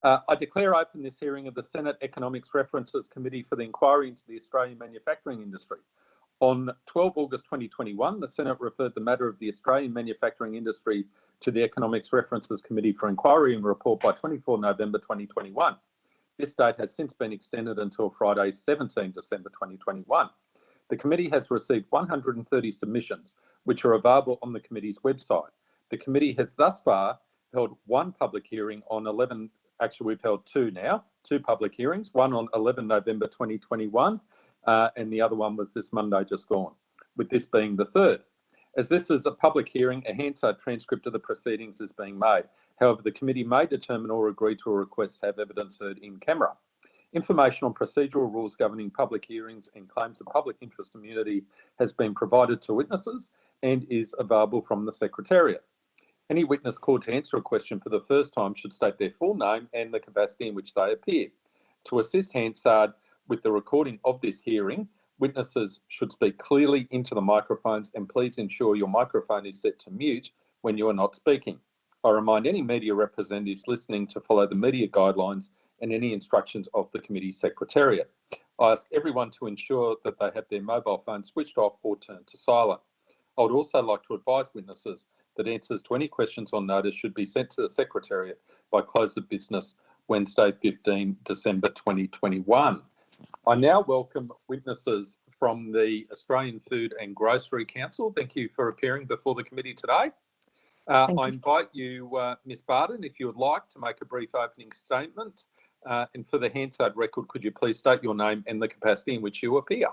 I declare open this hearing of the Senate Economics References Committee for the Inquiry into the Australian Manufacturing Industry. On 12 August 2021, the Senate referred the matter of the Australian manufacturing industry to the Economics References Committee for Inquiry and report by 24 November 2021. This date has since been extended until Friday, 17 December 2021. The committee has received 130 submissions, which are available on the committee's website. The committee has thus far held one public hearing on 11, actually we've held two now, two public hearings, one on 11 November 2021, and the other one was this Monday just gone, with this being the third. As this is a public hearing, a Hansard transcript of the proceedings is being made. However, the committee may determine or agree to a request to have evidence heard in camera. Information on procedural rules governing public hearings and claims of public interest immunity has been provided to witnesses and is available from the Secretariat. Any witness called to answer a question for the first time should state their full name and the capacity in which they appear. To assist Hansard with the recording of this hearing, witnesses should speak clearly into the microphones and please ensure your microphone is set to mute when you are not speaking. I remind any media representatives listening to follow the media guidelines and any instructions of the committee secretariat. I ask everyone to ensure that they have their mobile phone switched off or turned to silent. I would also like to advise witnesses that answers to any questions on notice should be sent to the secretariat by close of business Wednesday, 15 December 2021. I now welcome witnesses from the Australian Food and Grocery Council. Thank you for appearing before the committee today. I invite you, Ms Barton, if you would like to make a brief opening statement. And for the Hansard record, could you please state your name and the capacity in which you appear?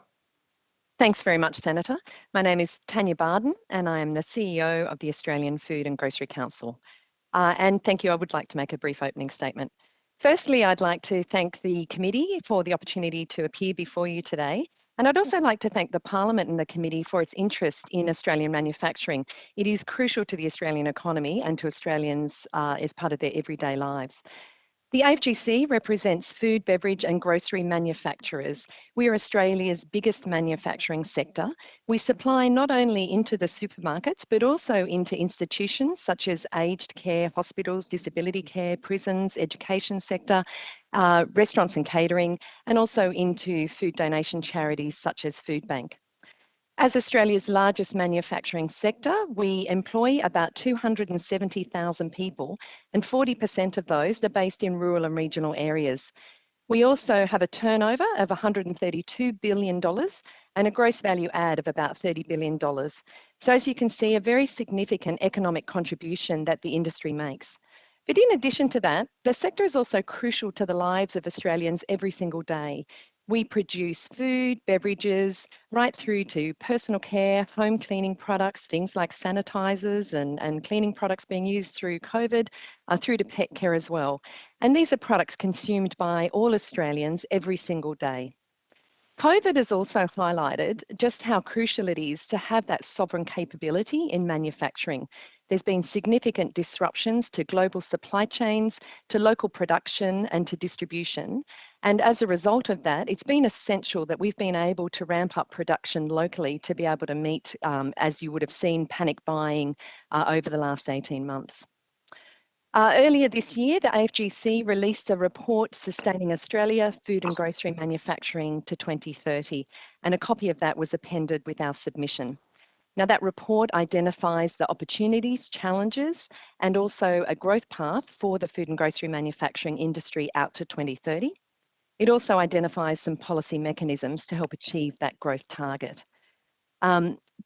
Thanks very much, Senator. My name is Tanya Barden and I am the CEO of the Australian Food and Grocery Council. And thank you, I would like to make a brief opening statement. Firstly, I'd like to thank the committee for the opportunity to appear before you today. And I'd also like to thank the Parliament and the committee for its interest in Australian manufacturing. It is crucial to the Australian economy and to Australians as part of their everyday lives. The AFGC represents food, beverage and grocery manufacturers. We are Australia's biggest manufacturing sector. We supply not only into the supermarkets, but also into institutions such as aged care, hospitals, disability care, prisons, education sector, restaurants and catering, and also into food donation charities such as Foodbank. As Australia's largest manufacturing sector, we employ about 270,000 people, and 40% of those are based in rural and regional areas. We also have a turnover of $132 billion and a gross value add of about $30 billion. So as you can see, a very significant economic contribution that the industry makes. But in addition to that, the sector is also crucial to the lives of Australians every single day. We produce food, beverages, right through to personal care, home cleaning products, things like sanitisers and cleaning products being used through COVID, through to pet care as well. And these are products consumed by all Australians every single day. COVID has also highlighted just how crucial it is to have that sovereign capability in manufacturing. There's been significant disruptions to global supply chains, to local production and to distribution. And as a result of that, it's been essential that we've been able to ramp up production locally to be able to meet, as you would have seen, panic buying over the last 18 months. Earlier this year, the AFGC released a report sustaining Australia food and grocery manufacturing to 2030, and a copy of that was appended with our submission. Now, that report identifies the opportunities, challenges, and also a growth path for the food and grocery manufacturing industry out to 2030. It also identifies some policy mechanisms to help achieve that growth target.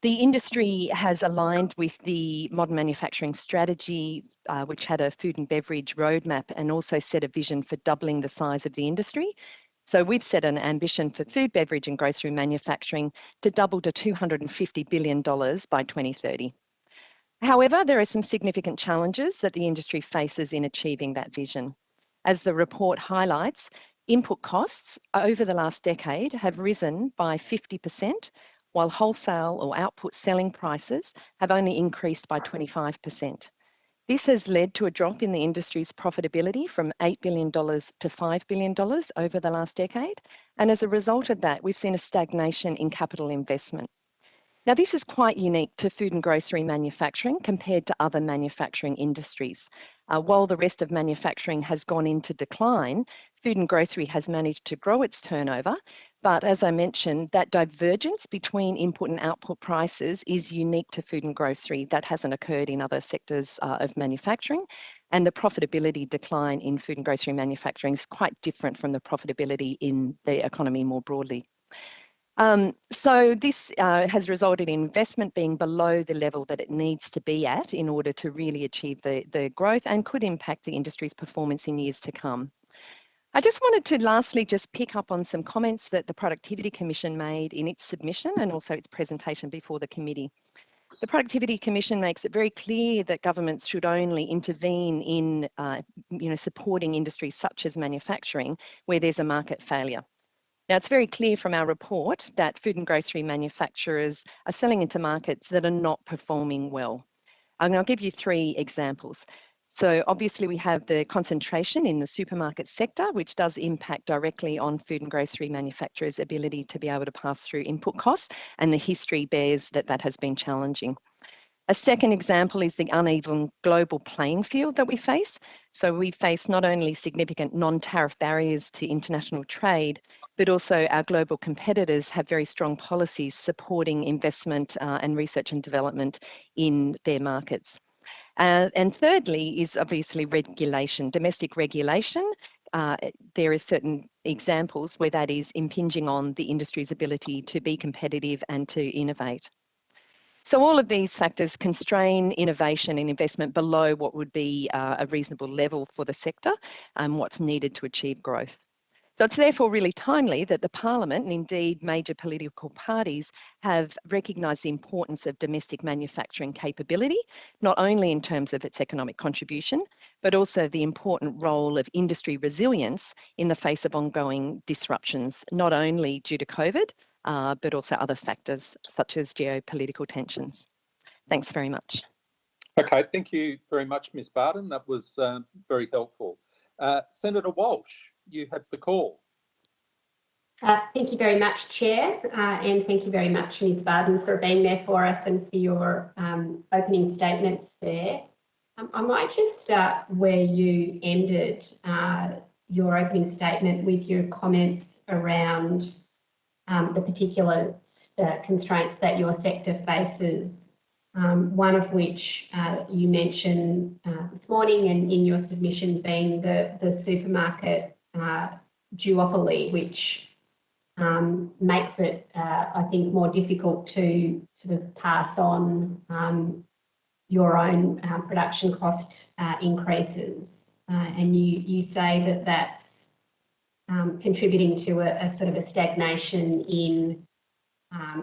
The industry has aligned with the modern manufacturing strategy, which had a food and beverage roadmap and also set a vision for doubling the size of the industry. So we've set an ambition for food, beverage and grocery manufacturing to double to $250 billion by 2030. However, there are some significant challenges that the industry faces in achieving that vision. As the report highlights, input costs over the last decade have risen by 50%, while wholesale or output selling prices have only increased by 25%. This has led to a drop in the industry's profitability from $8 billion to $5 billion over the last decade. And as a result of that, we've seen a stagnation in capital investment. Now, this is quite unique to food and grocery manufacturing compared to other manufacturing industries. While the rest of manufacturing has gone into decline, food and grocery has managed to grow its turnover. But as I mentioned, that divergence between input and output prices is unique to food and grocery. That hasn't occurred in other sectors of manufacturing. And the profitability decline in food and grocery manufacturing is quite different from the profitability in the economy more broadly. So this has resulted in investment being below the level that it needs to be at in order to really achieve the growth, and could impact the industry's performance in years to come. I just wanted to lastly just pick up on some comments that the Productivity Commission made in its submission and also its presentation before the committee. The Productivity Commission makes it very clear that governments should only intervene in supporting industries such as manufacturing where there's a market failure. Now, it's very clear from our report that food and grocery manufacturers are selling into markets that are not performing well. And I'll give you 3 examples. So obviously we have the concentration in the supermarket sector, which does impact directly on food and grocery manufacturers' ability to be able to pass through input costs, and the history bears that that has been challenging. A second example is the uneven global playing field that we face. So we face not only significant non-tariff barriers to international trade, but also our global competitors have very strong policies supporting investment and research and development in their markets. And thirdly is obviously regulation, domestic regulation. There are certain examples where that is impinging on the industry's ability to be competitive and to innovate. So all of these factors constrain innovation and investment below what would be a reasonable level for the sector and what's needed to achieve growth. So it's therefore really timely that the Parliament, and indeed major political parties, have recognised the importance of domestic manufacturing capability, not only in terms of its economic contribution, but also the important role of industry resilience in the face of ongoing disruptions, not only due to COVID, but also other factors such as geopolitical tensions. Thanks very much. Okay, thank you very much, Ms. Barton. That was very helpful. Senator Walsh, you have the call. Thank you very much, Chair, and thank you very much, Ms. Barton, for being there for us and for your opening statements there. I might just start where you ended your opening statement with your comments around the particular constraints that your sector faces, one of which you mentioned this morning and in your submission being the supermarket duopoly, which makes it, I think, more difficult to sort of pass on your own production cost increases. And you say that that's contributing to a sort of a stagnation in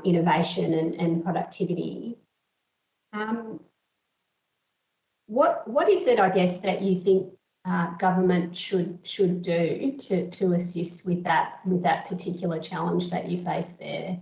innovation and productivity. What is it, I guess, that you think government should do to assist with that particular challenge that you face there?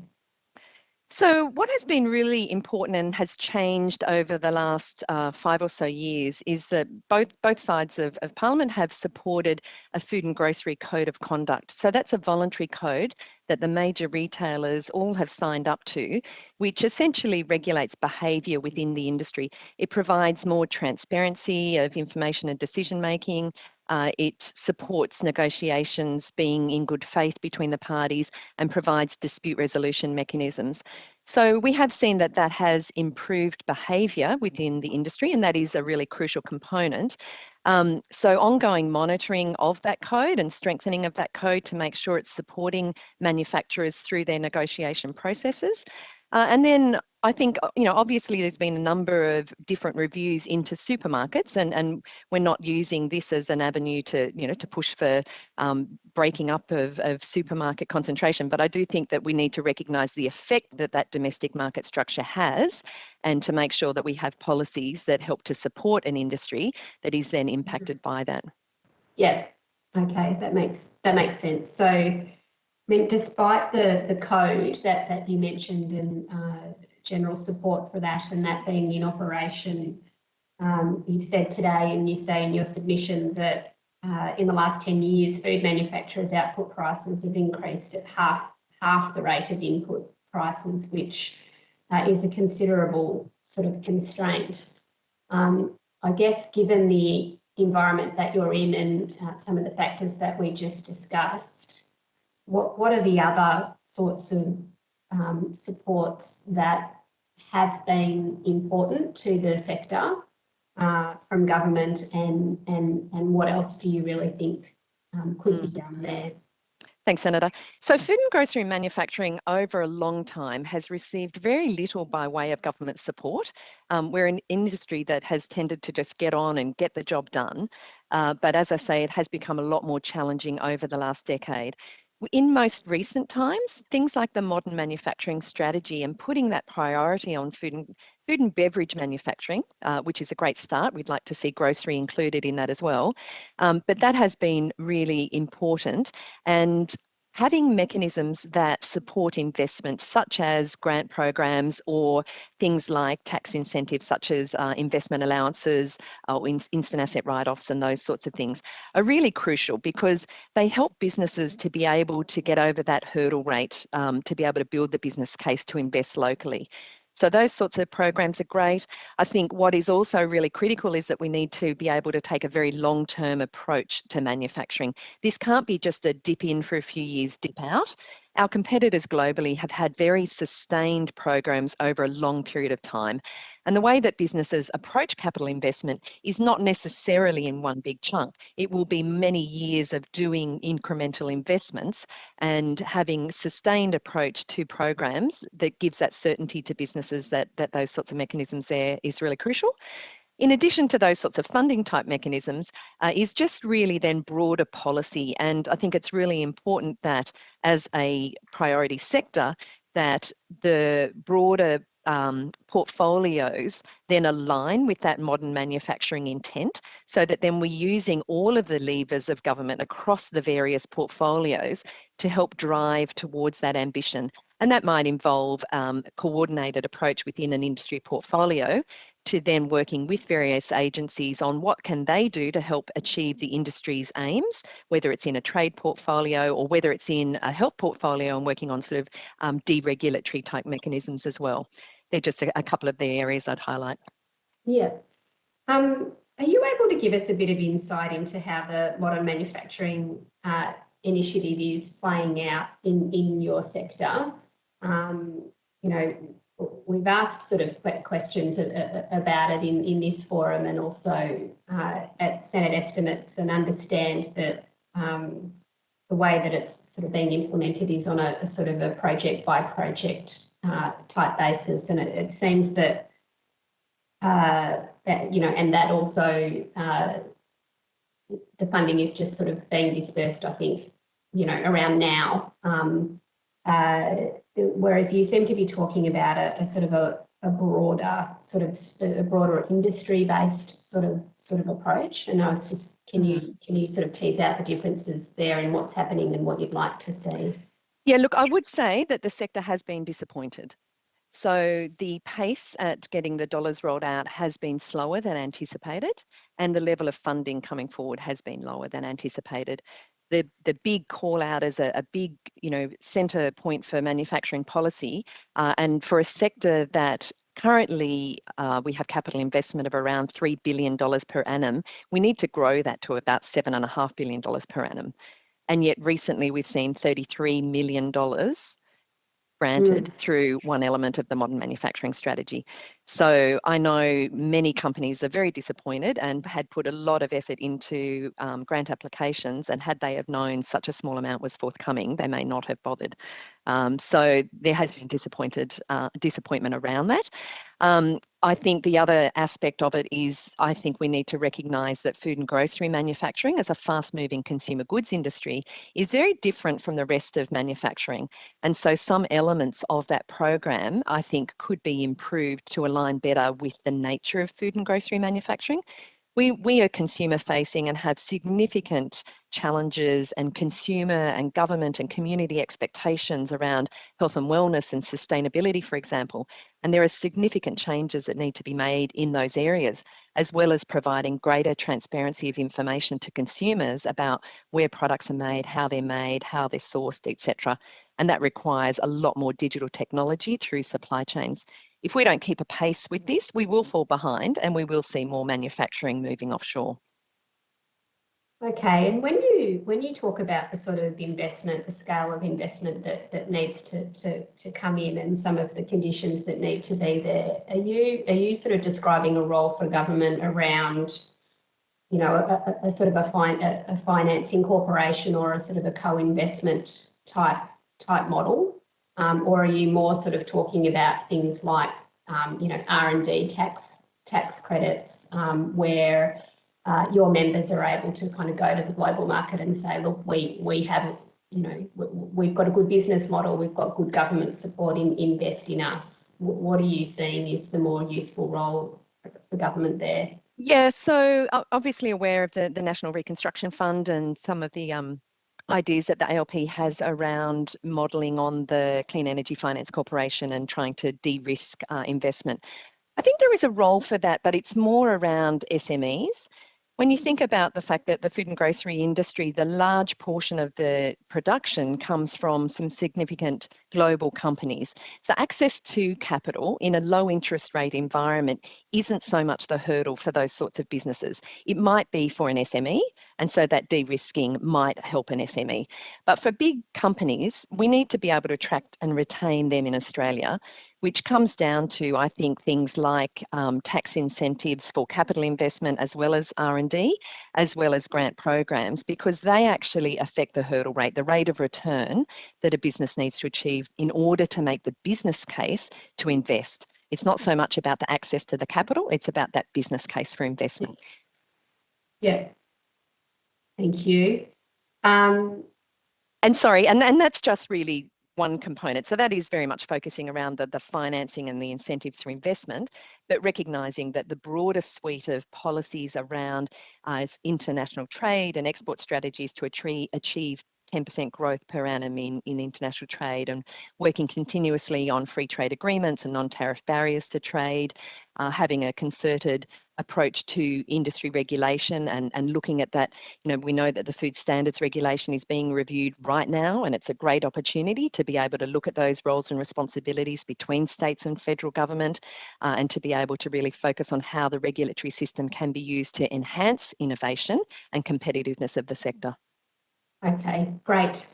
So what has been really important and has changed over the last 5 or so years is that both sides of Parliament have supported a food and grocery code of conduct. So that's a voluntary code that the major retailers all have signed up to, which essentially regulates behaviour within the industry. It provides more transparency of information and decision making. It supports negotiations being in good faith between the parties and provides dispute resolution mechanisms. So we have seen that that has improved behaviour within the industry, and that is a really crucial component. So ongoing monitoring of that code and strengthening of that code to make sure it's supporting manufacturers through their negotiation processes. And then I think, obviously there's been a number of different reviews into supermarkets, and we're not using this as an avenue to, to push for breaking up of supermarket concentration. But I do think that we need to recognise the effect that that domestic market structure has, and to make sure that we have policies that help to support an industry that is then impacted by that. Yeah, okay, that makes sense. So, I mean, despite the code that you mentioned and general support for that and that being in operation, you've said today and you say in your submission that in the last 10 years, food manufacturers' output prices have increased at half the rate of input prices, which is a considerable sort of constraint. I guess given the environment that you're in and some of the factors that we just discussed, what are the other sorts of supports that have been important to the sector from government, and what else do you really think could be done there? Thanks, Senator. So food and grocery manufacturing over a long time has received very little by way of government support. We're an industry that has tended to just get on and get the job done. But as I say, it has become a lot more challenging over the last decade. In most recent times, things like the modern manufacturing strategy and putting that priority on food and beverage manufacturing, which is a great start. We'd like to see grocery included in that as well. But that has been really important. And having mechanisms that support investment, such as grant programs or things like tax incentives, such as investment allowances or instant asset write-offs and those sorts of things, are really crucial because they help businesses to be able to get over that hurdle rate, to be able to build the business case to invest locally. So those sorts of programs are great. I think what is also really critical is that we need to be able to take a very long-term approach to manufacturing. This can't be just a dip in for a few years, dip out. Our competitors globally have had very sustained programs over a long period of time. And the way that businesses approach capital investment is not necessarily in one big chunk. It will be many years of doing incremental investments and having sustained approach to programs that gives that certainty to businesses that those sorts of mechanisms there is really crucial. In addition to those sorts of funding type mechanisms, is just really then broader policy. And I think it's really important that as a priority sector, that the broader portfolios then align with that modern manufacturing intent, so that then we're using all of the levers of government across the various portfolios to help drive towards that ambition. And that might involve a coordinated approach within an industry portfolio to then working with various agencies on what can they do to help achieve the industry's aims, whether it's in a trade portfolio or whether it's in a health portfolio and working on sort of deregulatory type mechanisms as well. They're just a couple of the areas I'd highlight. Yeah. Are you able to give us a bit of insight into how the modern manufacturing initiative is playing out in your sector? You know, we've asked sort of questions about it in this forum and also at Senate estimates, and understand that the way that it's sort of being implemented is on a sort of a project by project type basis, and it seems that you know, and that also the funding is just sort of being dispersed, I think, you know, around now. Whereas you seem to be talking about a sort of a broader industry-based sort of approach. And I was just, can you sort of tease out the differences there in what's happening and what you'd like to see? Yeah, look, I would say that the sector has been disappointed. So the pace at getting the dollars rolled out has been slower than anticipated, and the level of funding coming forward has been lower than anticipated. The big call out as a big, you know, centre point for manufacturing policy, and for a sector that currently we have capital investment of around $3 billion per annum, we need to grow that to about $7.5 billion per annum. And yet recently we've seen $33 million granted through one element of the modern manufacturing strategy. So I know many companies are very disappointed and had put a lot of effort into grant applications, and had they have known such a small amount was forthcoming, they may not have bothered. So there has been disappointment around that. I think the other aspect of it is, I think we need to recognise that food and grocery manufacturing as a fast-moving consumer goods industry is very different from the rest of manufacturing. And so some elements of that program, I think, could be improved to align better with the nature of food and grocery manufacturing. We are consumer facing and have significant challenges and consumer and government and community expectations around health and wellness and sustainability, for example. And there are significant changes that need to be made in those areas, as well as providing greater transparency of information to consumers about where products are made, how they're sourced, etc. And that requires a lot more digital technology through supply chains. If we don't keep a pace with this, we will fall behind and we will see more manufacturing moving offshore. Okay, and when you talk about the sort of investment, the scale of investment that needs to come in and some of the conditions that need to be there, are you sort of describing a role for government around, you know, a sort of a financing corporation or a sort of a co-investment type model? Or are you more sort of talking about things like, you know, R&D tax credits, where your members are able to kind of go to the global market and say, look, we have, you know, we've got a good business model, we've got good government support, invest in us. What are you seeing is the more useful role for government there? Yeah, so obviously aware of the National Reconstruction Fund and some of the ideas that the ALP has around modelling on the Clean Energy Finance Corporation and trying to de-risk investment. I think there is a role for that, but it's more around SMEs. When you think about the fact that the food and grocery industry, the large portion of the production comes from some significant global companies. So access to capital in a low interest rate environment isn't so much the hurdle for those sorts of businesses. It might be for an SME, and so that de-risking might help an SME. But for big companies, we need to be able to attract and retain them in Australia, which comes down to, I think, things like tax incentives for capital investment as well as R&D, as well as grant programs, because they actually affect the hurdle rate, the rate of return that a business needs to achieve in order to make the business case to invest. It's not so much about the access to the capital, it's about that business case for investment. Yeah, thank you. And sorry, and that's just really one component. So that is very much focusing around the financing and the incentives for investment, but recognising that the broader suite of policies around international trade and export strategies to achieve 10% growth per annum in international trade, and working continuously on free trade agreements and non-tariff barriers to trade, having a concerted approach to industry regulation and looking at that. You know, we know that the food standards regulation is being reviewed right now, and it's a great opportunity to be able to look at those roles and responsibilities between states and federal government, and to be able to really focus on how the regulatory system can be used to enhance innovation and competitiveness of the sector. Okay, great.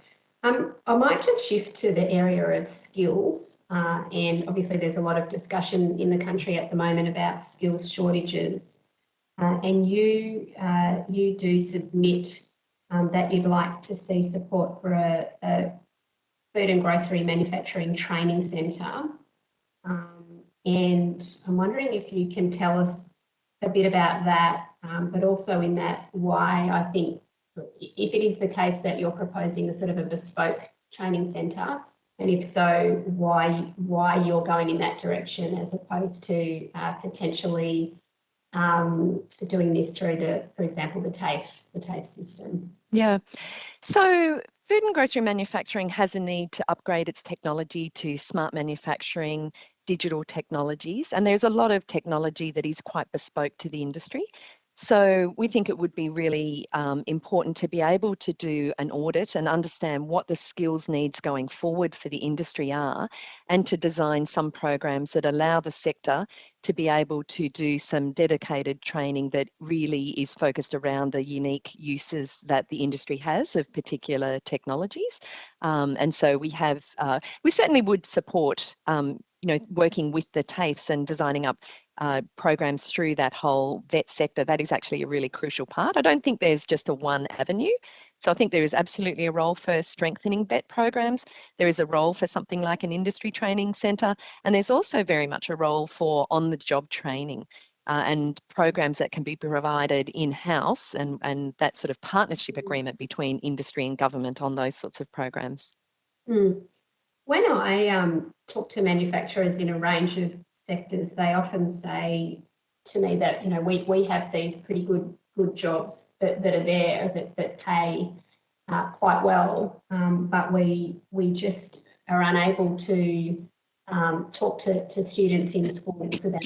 I might just shift to the area of skills, and obviously there's a lot of discussion in the country at the moment about skills shortages, and you do submit that you'd like to see support for a food and grocery manufacturing training centre, and I'm wondering if you can tell us a bit about that, but also in that why I think, if it is the case that you're proposing a sort of a bespoke training centre, and if so, why you're going in that direction as opposed to potentially doing this through for example, the TAFE system? Yeah, so food and grocery manufacturing has a need to upgrade its technology to smart manufacturing, digital technologies, and there's a lot of technology that is quite bespoke to the industry. So we think it would be really important to be able to do an audit and understand what the skills needs going forward for the industry are, and to design some programs that allow the sector to be able to do some dedicated training that really is focused around the unique uses that the industry has of particular technologies. And so we certainly would support working with the TAFEs and designing up programs through that whole vet sector. That is actually a really crucial part. I don't think there's just a one avenue. So I think there is absolutely a role for strengthening vet programs. There is a role for something like an industry training centre, and there's also very much a role for on-the-job training and programs that can be provided in-house, and that sort of partnership agreement between industry and government on those sorts of programs. When I talk to manufacturers in a range of sectors, they often say to me that, you know, we have these pretty good jobs that are there that pay quite well, but we just are unable to talk to students in schools about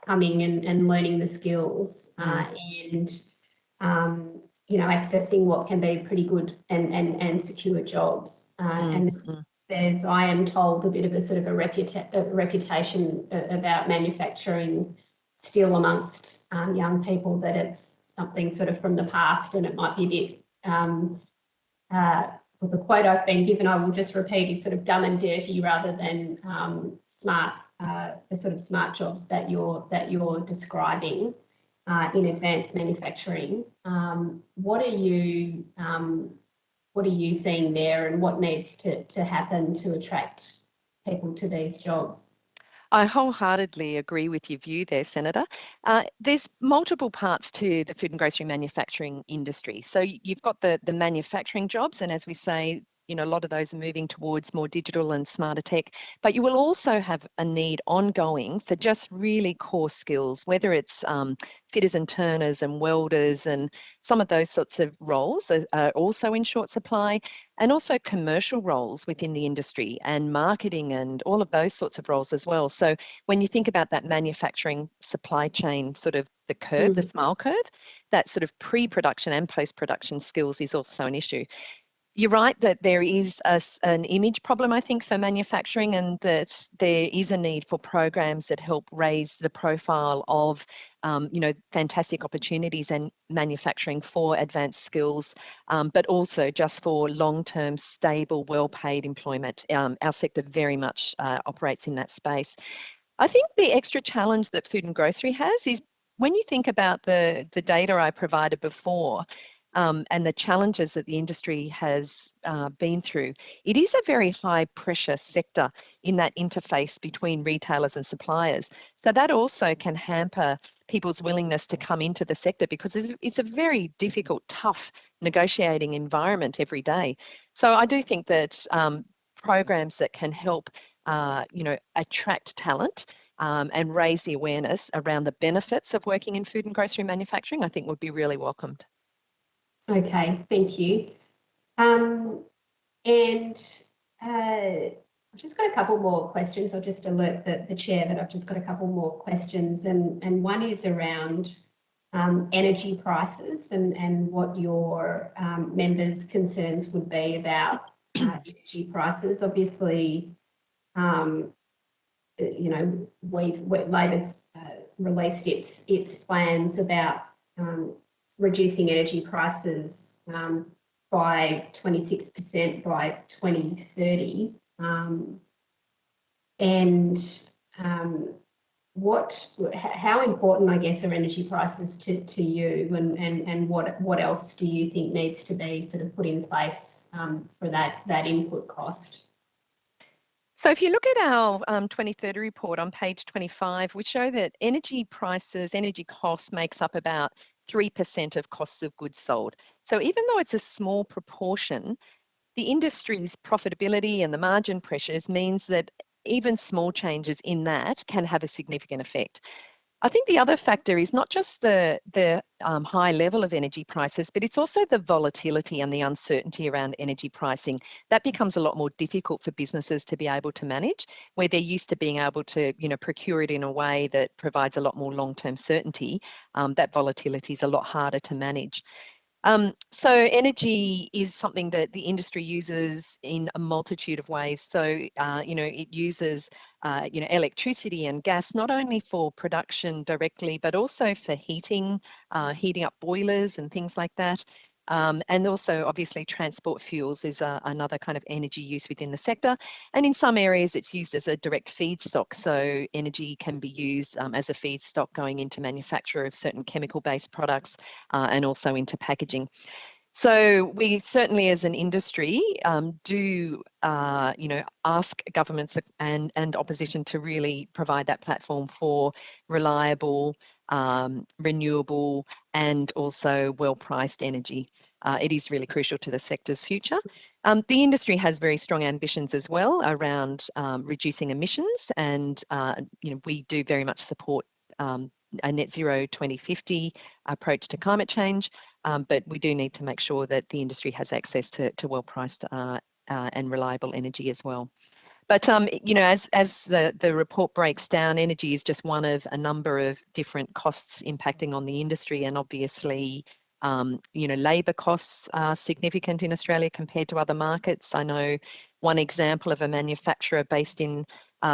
coming and learning the skills and you know, accessing what can be pretty good and secure jobs. And there's, I am told, a bit of a sort of a reputation about manufacturing still amongst young people, that it's something sort of from the past, and it might be a bit, well, the quote I've been given, I will just repeat, is sort of dumb and dirty rather than smart, the sort of smart jobs that you're describing in advanced manufacturing. What are you seeing there, and what needs to happen to attract people to these jobs? I wholeheartedly agree with your view there, Senator. There's multiple parts to the food and grocery manufacturing industry. So you've got the manufacturing jobs, and as we say, you know, a lot of those are moving towards more digital and smarter tech, but you will also have a need ongoing for just really core skills, whether it's fitters and turners and welders, and some of those sorts of roles are also in short supply, and also commercial roles within the industry and marketing and all of those sorts of roles as well. So when you think about that manufacturing supply chain, sort of the curve, the SMILE curve, that sort of pre-production and post-production skills is also an issue. You're right that there is an image problem, I think, for manufacturing, and that there is a need for programs that help raise the profile of, you know, fantastic opportunities and manufacturing for advanced skills, but also just for long-term, stable, well-paid employment. Our sector very much operates in that space. I think the extra challenge that food and grocery has is when you think about the data I provided before, and the challenges that the industry has been through, it is a very high pressure sector in that interface between retailers and suppliers. So that also can hamper people's willingness to come into the sector, because it's a very difficult, tough negotiating environment every day. So I do think that programs that can help you know, attract talent and raise the awareness around the benefits of working in food and grocery manufacturing, I think would be really welcomed. Okay, thank you. And I've just got a couple more questions. I'll just alert the chair that I've just got a couple more questions, and one is around energy prices and what your members' concerns would be about energy prices. Obviously, you know, Labor's released its plans about reducing energy prices by 26% by 2030. How important, I guess, are energy prices to you, and what else do you think needs to be sort of put in place for that input cost? So if you look at our 2030 report on page 25, we show that energy prices, energy costs makes up about 3% of costs of goods sold. So even though it's a small proportion, the industry's profitability and the margin pressures means that even small changes in that can have a significant effect. I think the other factor is not just the high level of energy prices, but it's also the volatility and the uncertainty around energy pricing. That becomes a lot more difficult for businesses to be able to manage, where they're used to being able to, you know, procure it in a way that provides a lot more long-term certainty. That volatility is a lot harder to manage. So energy is something that the industry uses in a multitude of ways. So, you know, it uses, you know, electricity and gas, not only for production directly, but also for heating, heating up boilers and things like that. And also, obviously, transport fuels is another kind of energy use within the sector. And in some areas, it's used as a direct feedstock. So energy can be used as a feedstock going into manufacture of certain chemical-based products and also into packaging. So we certainly, as an industry, do you know, ask governments and opposition to really provide that platform for reliable, renewable, and also well-priced energy. It is really crucial to the sector's future. The industry has very strong ambitions as well around reducing emissions, and you know, we do very much support a net zero 2050 approach to climate change, but we do need to make sure that the industry has access to well-priced and reliable energy as well. But you know, as the report breaks down, energy is just one of a number of different costs impacting on the industry, and obviously, you know, labour costs are significant in Australia compared to other markets. I know one example of a manufacturer based in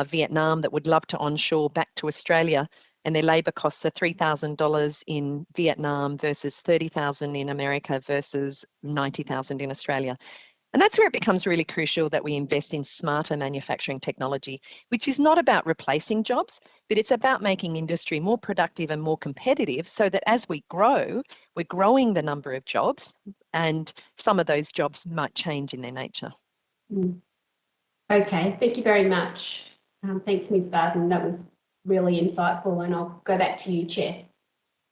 Vietnam that would love to onshore back to Australia, and their labour costs are $3,000 in Vietnam versus $30,000 in America versus $90,000 in Australia. And that's where it becomes really crucial that we invest in smarter manufacturing technology, which is not about replacing jobs, but it's about making industry more productive and more competitive so that as we grow, we're growing the number of jobs, and some of those jobs might change in their nature. Okay, thank you very much. Thanks, Ms. Barden. That was really insightful, and I'll go back to you, Chair.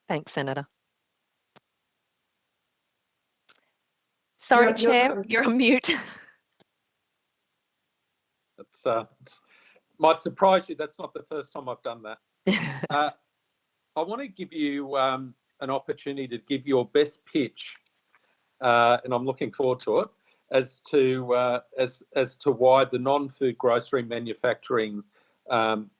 Thanks, Senator. Sorry, Chair, you're on mute. It might surprise you, that's not the first time I've done that. I want to give you an opportunity to give your best pitch, and I'm looking forward to it, as to why the non-food grocery manufacturing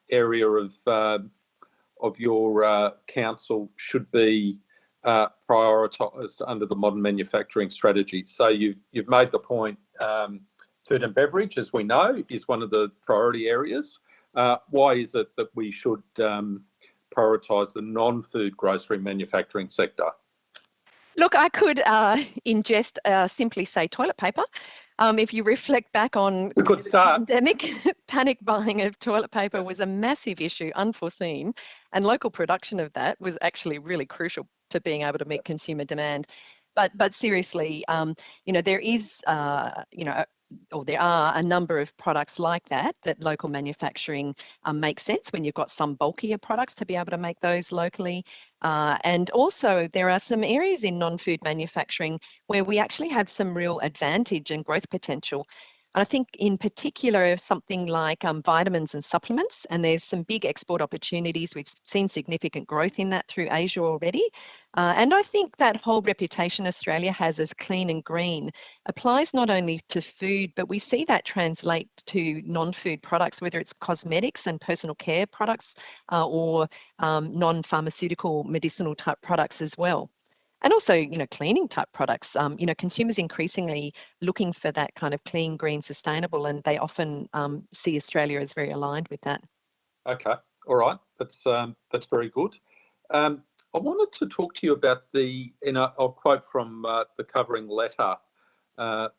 area of your council should be prioritised under the modern manufacturing strategy. So you've made the point. Food and beverage, as we know, is one of the priority areas. Why is it that we should prioritise the non-food grocery manufacturing sector? Look, I could in jest simply say toilet paper. If you reflect back on the pandemic, panic buying of toilet paper was a massive issue, unforeseen, and local production of that was actually really crucial to being able to meet consumer demand. But seriously, you know, there is, you know, or there are a number of products like that local manufacturing makes sense when you've got some bulkier products to be able to make those locally. And also there are some areas in non-food manufacturing where we actually have some real advantage and growth potential. And I think in particular something like vitamins and supplements, and there's some big export opportunities. We've seen significant growth in that through Asia already. And I think that whole reputation Australia has as clean and green applies not only to food, but we see that translate to non-food products, whether it's cosmetics and personal care products or non-pharmaceutical medicinal type products as well. And also, you know, cleaning type products. You know, consumers increasingly looking for that kind of clean, green, sustainable, and they often see Australia as very aligned with that. Okay, all right, that's very good. I wanted to talk to you about I'll quote from the covering letter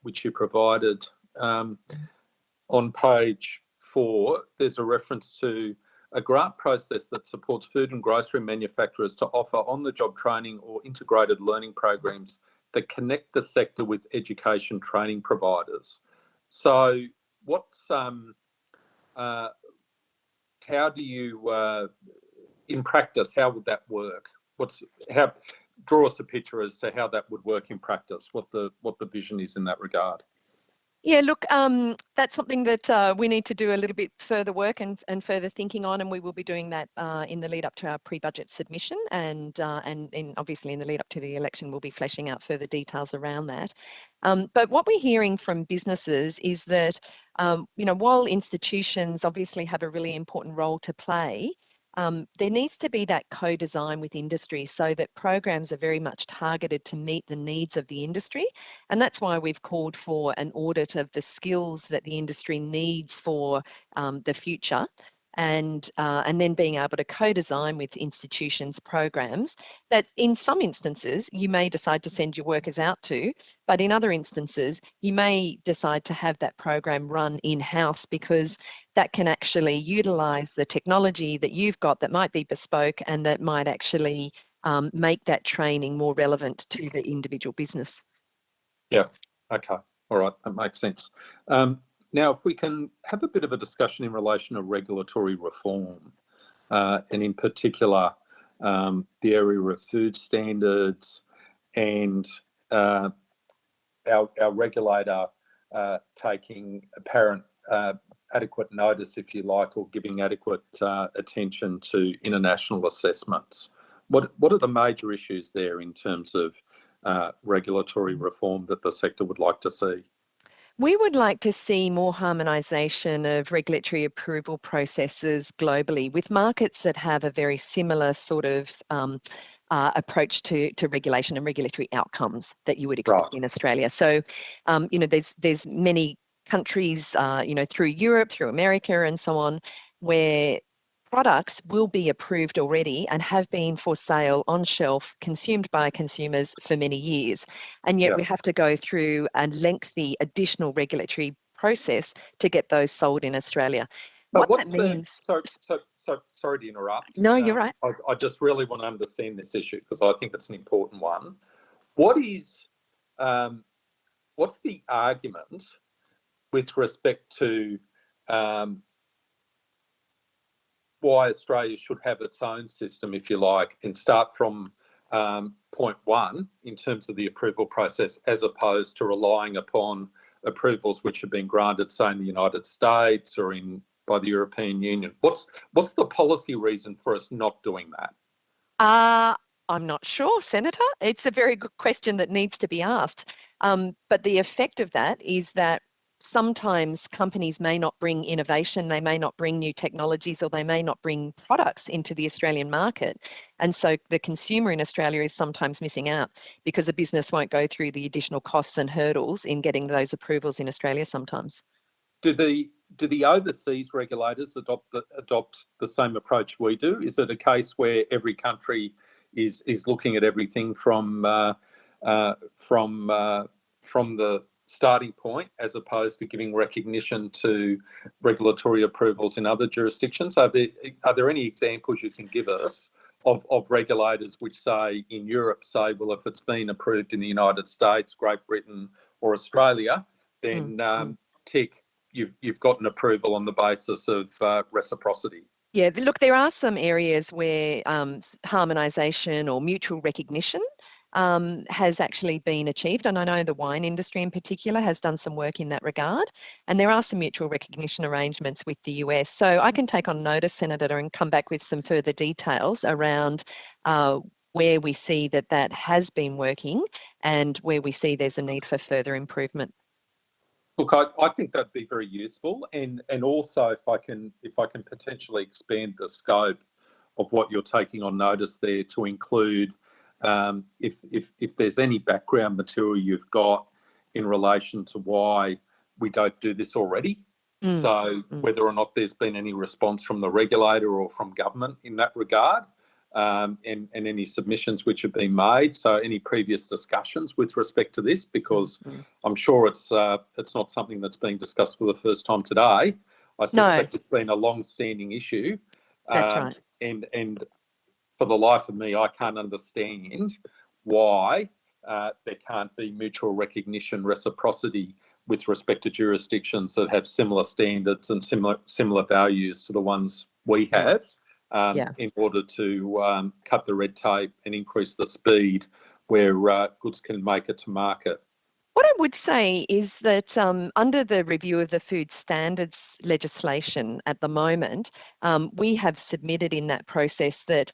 which you provided on page 4. There's a reference to a grant process that supports food and grocery manufacturers to offer on-the-job training or integrated learning programs that connect the sector with education training providers. So what's, how do you, in practice, how would that work? Draw us a picture as to how that would work in practice, what the vision is in that regard. Yeah, look, that's something that we need to do a little bit further work and further thinking on, and we will be doing that in the lead up to our pre-budget submission, and obviously in the lead up to the election, we'll be fleshing out further details around that. But what we're hearing from businesses is that, you know, while institutions obviously have a really important role to play, there needs to be that co-design with industry so that programs are very much targeted to meet the needs of the industry. And that's why we've called for an audit of the skills that the industry needs for the future. And then being able to co-design with institutions programs that in some instances you may decide to send your workers out to, but in other instances you may decide to have that program run in-house, because that can actually utilise the technology that you've got that might be bespoke and that might actually make that training more relevant to the individual business. Yeah, okay, all right, that makes sense. Now, if we can have a bit of a discussion in relation to regulatory reform, and in particular, the area of food standards and our regulator taking apparent adequate notice, if you like, or giving adequate attention to international assessments. What are the major issues there in terms of regulatory reform that the sector would like to see? We would like to see more harmonisation of regulatory approval processes globally with markets that have a very similar sort of approach to regulation and regulatory outcomes that you would expect in Australia. So, there's many countries, through Europe, through America and so on, where products will be approved already and have been for sale on shelf, consumed by consumers for many years. And yet we have to go through a lengthy additional regulatory process to get those sold in Australia. But what that means... Sorry to interrupt. No, you're right. I just really want to understand this issue because I think it's an important one. What's the argument with respect to why Australia should have its own system, if you like, and start from point one in terms of the approval process, as opposed to relying upon approvals which have been granted, say, in the United States or by the European Union? What's the policy reason for us not doing that? I'm not sure, Senator. It's a very good question that needs to be asked. But the effect of that is that sometimes companies may not bring innovation, they may not bring new technologies, or they may not bring products into the Australian market. And so the consumer in Australia is sometimes missing out because a business won't go through the additional costs and hurdles in getting those approvals in Australia sometimes. Do the overseas regulators adopt the same approach we do? Is it a case where every country is looking at everything from the starting point, as opposed to giving recognition to regulatory approvals in other jurisdictions? Are there any examples you can give us of regulators which say in Europe, say, well, if it's been approved in the United States, Great Britain or Australia, then tick, you've got an approval on the basis of reciprocity? Yeah, look, there are some areas where harmonisation or mutual recognition has actually been achieved. And I know the wine industry in particular has done some work in that regard. And there are some mutual recognition arrangements with the US. So I can take on notice, Senator, and come back with some further details around where we see that has been working and where we see there's a need for further improvement. Look, I think that'd be very useful, and also if I can potentially expand the scope of what you're taking on notice there to include if there's any background material you've got in relation to why we don't do this already. Whether or not there's been any response from the regulator or from government in that regard, and any submissions which have been made. So any previous discussions with respect to this, because I'm sure it's not something that's being discussed for the first time today. I suspect it's been a long-standing issue. That's right. And for the life of me, I can't understand why there can't be mutual recognition, reciprocity with respect to jurisdictions that have similar standards and similar values to the ones we have, in order to cut the red tape and increase the speed where goods can make it to market. What I would say is that under the review of the food standards legislation at the moment, we have submitted in that process that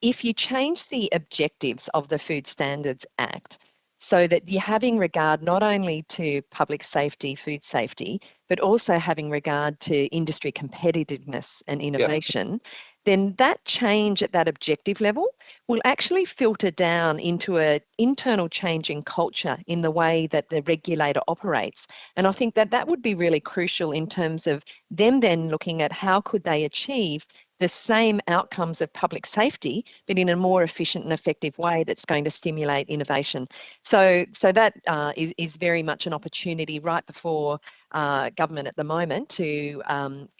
if you change the objectives of the Food Standards Act so that you're having regard not only to public safety, food safety, but also having regard to industry competitiveness and innovation, then that change at that objective level will actually filter down into an internal change in culture in the way that the regulator operates. And I think that would be really crucial in terms of them then looking at how could they achieve the same outcomes of public safety, but in a more efficient and effective way that's going to stimulate innovation. So that is very much an opportunity right before government at the moment to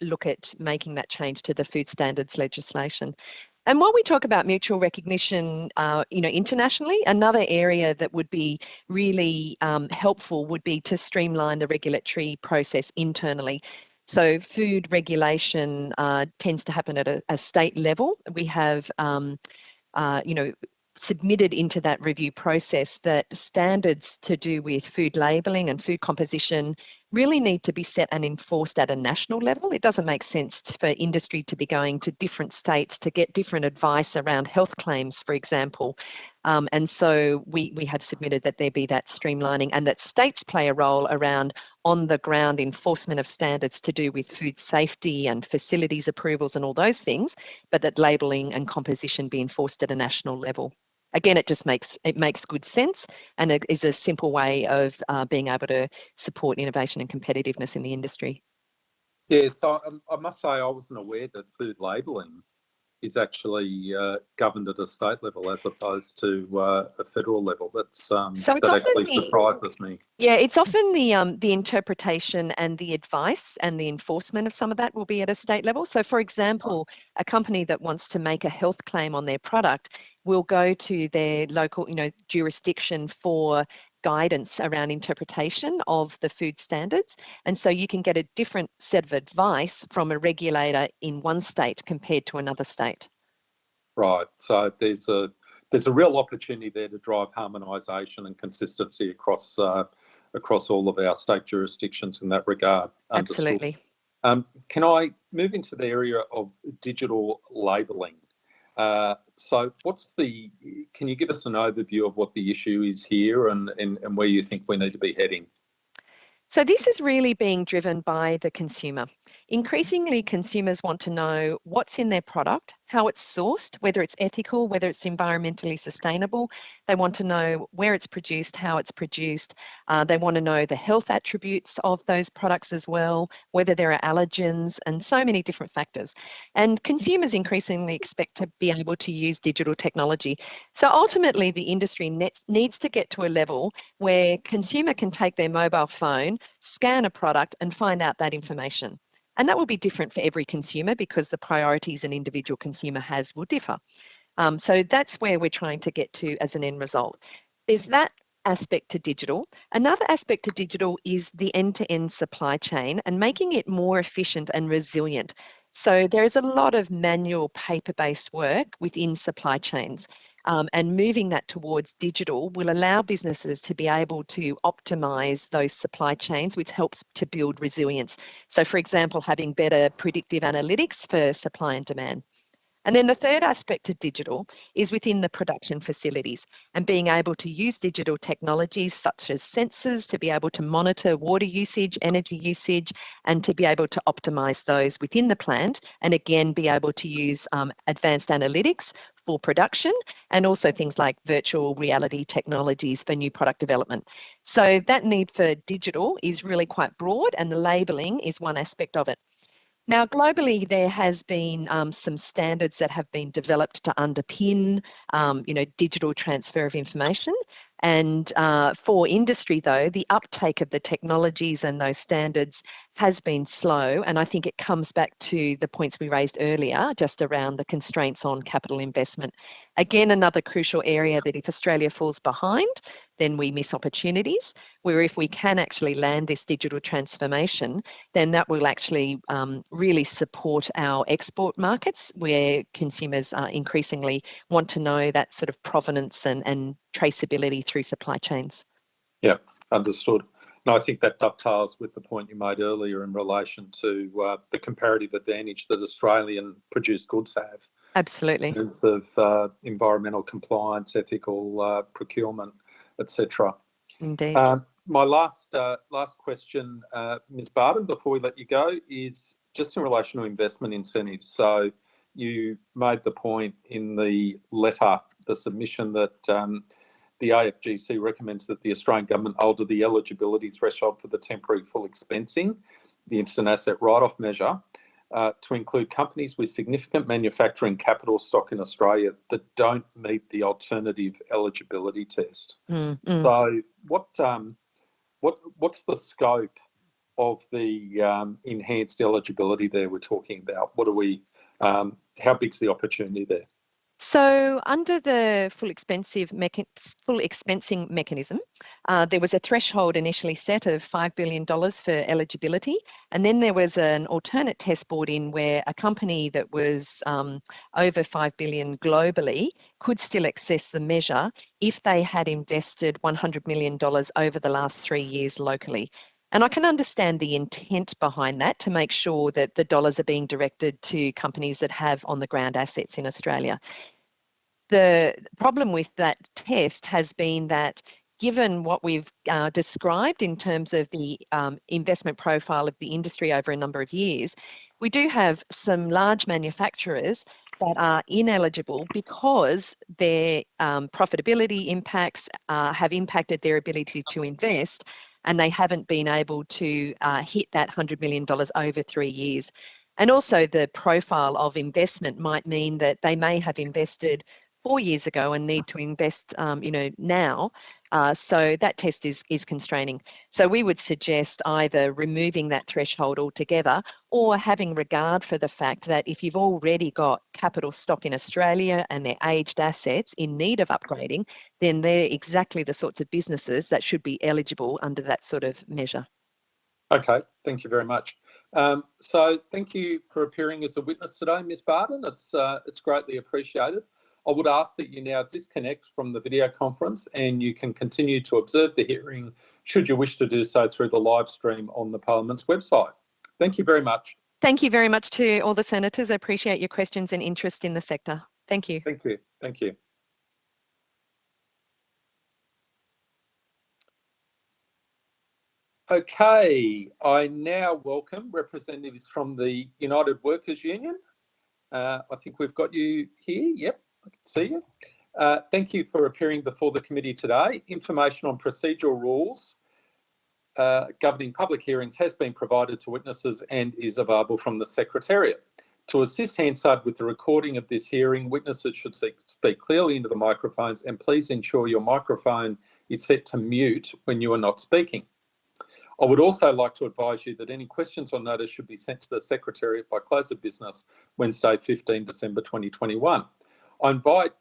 look at making that change to the food standards legislation. And while we talk about mutual recognition, internationally, another area that would be really helpful would be to streamline the regulatory process internally. So food regulation tends to happen at a state level. We have, submitted into that review process that standards to do with food labelling and food composition really need to be set and enforced at a national level. It doesn't make sense for industry to be going to different states to get different advice around health claims, for example. And so we have submitted that there be that streamlining and that states play a role around on the ground enforcement of standards to do with food safety and facilities approvals and all those things, but that labelling and composition be enforced at a national level. Again, it makes good sense, and it is a simple way of being able to support innovation and competitiveness in the industry. Yeah, so I must say I wasn't aware that food labelling is actually governed at a state level as opposed to a federal level. That's that actually surprises me. Yeah, it's often the interpretation and the advice and the enforcement of some of that will be at a state level. So, for example, a company that wants to make a health claim on their product will go to their local, jurisdiction for guidance around interpretation of the food standards. And so you can get a different set of advice from a regulator in one state compared to another state. Right. So there's a real opportunity there to drive harmonisation and consistency across all of our state jurisdictions in that regard. Absolutely. Can I move into the area of digital labelling? So can you give us an overview of what the issue is here and where you think we need to be heading? So this is really being driven by the consumer. Increasingly, consumers want to know what's in their product, how it's sourced, whether it's ethical, whether it's environmentally sustainable. They want to know where it's produced, how it's produced. They want to know the health attributes of those products as well, whether there are allergens and so many different factors. And consumers increasingly expect to be able to use digital technology. So ultimately, the industry needs to get to a level where consumer can take their mobile phone, scan a product and find out that information. And that will be different for every consumer because the priorities an individual consumer has will differ. So that's where we're trying to get to as an end result. There's that aspect to digital. Another aspect to digital is the end-to-end supply chain and making it more efficient and resilient. So there is a lot of manual paper-based work within supply chains. And moving that towards digital will allow businesses to be able to optimize those supply chains, which helps to build resilience. So, for example, having better predictive analytics for supply and demand. And then the third aspect of digital is within the production facilities and being able to use digital technologies such as sensors to be able to monitor water usage, energy usage, and to be able to optimize those within the plant and again be able to use advanced analytics for production and also things like virtual reality technologies for new product development. So that need for digital is really quite broad and the labelling is one aspect of it. Now, globally, there has been some standards that have been developed to underpin, digital transfer of information. And for industry, though, the uptake of the technologies and those standards has been slow. And I think it comes back to the points we raised earlier, just around the constraints on capital investment. Again, another crucial area that if Australia falls behind, then we miss opportunities, where if we can actually land this digital transformation, then that will actually really support our export markets, where consumers increasingly want to know that sort of provenance and traceability through supply chains. Yeah, understood. No, I think that dovetails with the point you made earlier in relation to the comparative advantage that Australian produced goods have. Absolutely. In terms of environmental compliance, ethical procurement, etc. Indeed. My last question, Ms. Barden, before we let you go, is just in relation to investment incentives. So you made the point in the letter, the submission, that the AFGC recommends that the Australian government alter the eligibility threshold for the temporary full expensing, the instant asset write-off measure, to include companies with significant manufacturing capital stock in Australia that don't meet the alternative eligibility test. So what's the scope of the enhanced eligibility there we're talking about? How big's the opportunity there? So under the full expensing mechanism, there was a threshold initially set of $5 billion for eligibility. And then there was an alternate test brought in where a company that was over $5 billion globally could still access the measure if they had invested $100 million over the last 3 years locally. And I can understand the intent behind that to make sure that the dollars are being directed to companies that have on the ground assets in Australia. The problem with that test has been that given what we've described in terms of the investment profile of the industry over a number of years, we do have some large manufacturers that are ineligible because their profitability impacts have impacted their ability to invest, and they haven't been able to hit that $100 million over 3 years. And also the profile of investment might mean that they may have invested 4 years ago and need to invest, now. So that test is constraining. So we would suggest either removing that threshold altogether or having regard for the fact that if you've already got capital stock in Australia and they're aged assets in need of upgrading, then they're exactly the sorts of businesses that should be eligible under that sort of measure. Okay, thank you very much. So thank you for appearing as a witness today, Ms. Barden. It's greatly appreciated. I would ask that you now disconnect from the video conference and you can continue to observe the hearing should you wish to do so through the live stream on the Parliament's website. Thank you very much. Thank you very much to all the senators. I appreciate your questions and interest in the sector. Thank you. Thank you. Thank you. Okay, I now welcome representatives from the United Workers Union. I think we've got you here. Yep, I can see you. Thank you for appearing before the committee today. Information on procedural rules governing public hearings has been provided to witnesses and is available from the Secretariat. To assist Hansard with the recording of this hearing, witnesses should speak clearly into the microphones, and please ensure your microphone is set to mute when you are not speaking. I would also like to advise you that any questions or notice should be sent to the Secretariat by close of business Wednesday, 15 December 2021. I invite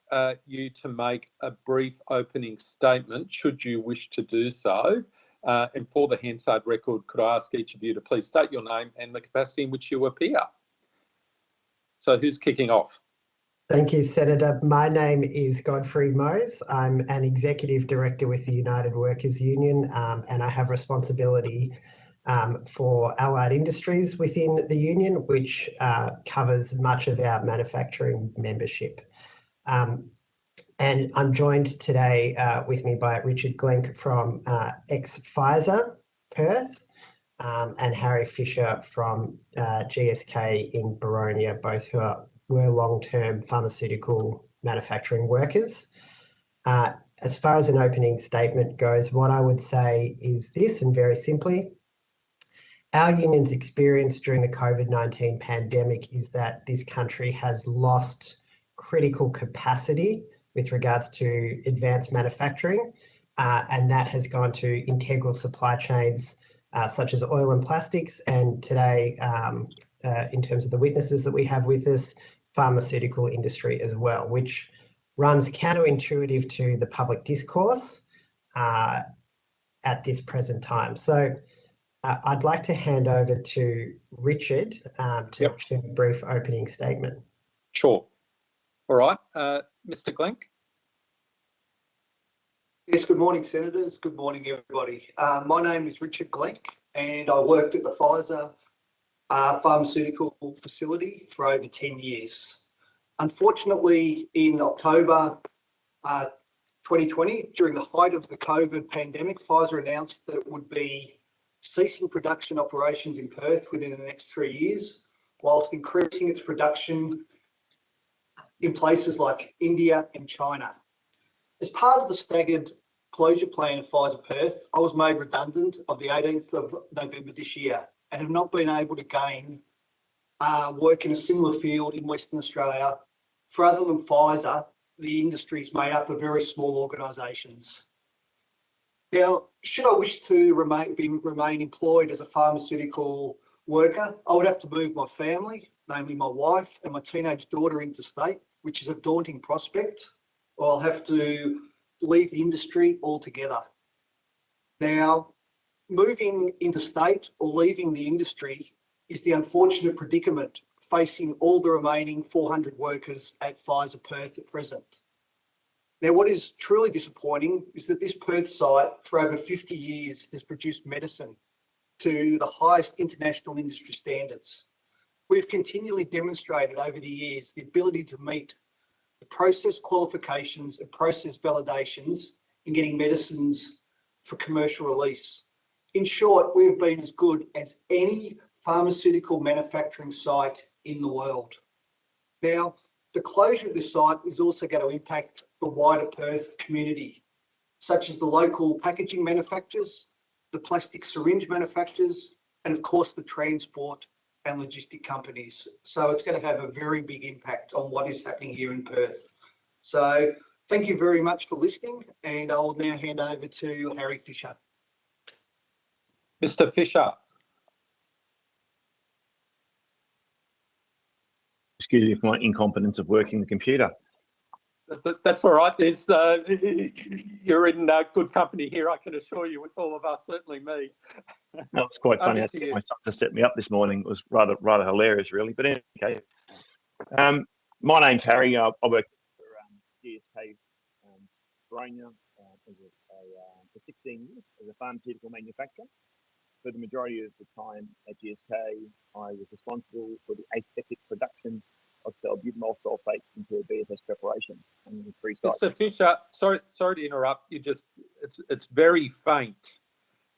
you to make a brief opening statement should you wish to do so. And for the Hansard record, could I ask each of you to please state your name and the capacity in which you appear? So who's kicking off? Thank you, Senator. My name is Godfrey Mose. I'm an Executive Director with the United Workers Union, and I have responsibility for allied industries within the union, which covers much of our manufacturing membership. And I'm joined today with me by Richard Glenk from ex-Pfizer, Perth, and Harry Fisher from GSK in Boronia, both who were long-term pharmaceutical manufacturing workers. As far as an opening statement goes, what I would say is this, and very simply, our union's experience during the COVID-19 pandemic is that this country has lost critical capacity with regards to advanced manufacturing, and that has gone to integral supply chains such as oil and plastics, and today, in terms of the witnesses that we have with us, pharmaceutical industry as well, which runs counterintuitive to the public discourse at this present time. So I'd like to hand over to Richard to share a brief opening statement. Sure. All right. Mr. Glenk? Yes, good morning, Senators. Good morning, everybody. My name is Richard Glenk, and I worked at the Pfizer pharmaceutical facility for over 10 years. Unfortunately, in October 2020, during the height of the COVID pandemic, Pfizer announced that it would be ceasing production operations in Perth within the next 3 years, whilst increasing its production in places like India and China. As part of the staggered closure plan of Pfizer Perth, I was made redundant on the 18th of November this year and have not been able to gain work in a similar field in Western Australia. For other than Pfizer, the industry is made up of very small organisations. Now, should I wish to remain employed as a pharmaceutical worker, I would have to move my family, namely my wife and my teenage daughter, interstate, which is a daunting prospect, or I'll have to leave the industry altogether. Now, moving interstate or leaving the industry is the unfortunate predicament facing all the remaining 400 workers at Pfizer Perth at present. Now, what is truly disappointing is that this Perth site for over 50 years has produced medicine to the highest international industry standards. We've continually demonstrated over the years the ability to meet the process qualifications and process validations in getting medicines for commercial release. In short, we've been as good as any pharmaceutical manufacturing site in the world. Now, the closure of this site is also going to impact the wider Perth community, such as the local packaging manufacturers, the plastic syringe manufacturers, and of course the transport and logistic companies. So it's going to have a very big impact on what is happening here in Perth. So thank you very much for listening, and I'll now hand over to Harry Fisher. Mr. Fisher. Excuse me for my incompetence of working the computer. That's all right. You're in good company here, I can assure you, with all of us, certainly me. That was quite funny. I Over to you. my son to set me up this morning. It was rather hilarious, really. But anyway, my name's Harry. I work for GSK Boronia for 16 years as a pharmaceutical manufacturer. For the majority of the time at GSK, I was responsible for the aseptic production of salbutamol sulfate into a BSS preparation. And the 3 sites. Mr. Fisher, sorry to interrupt. It's very faint,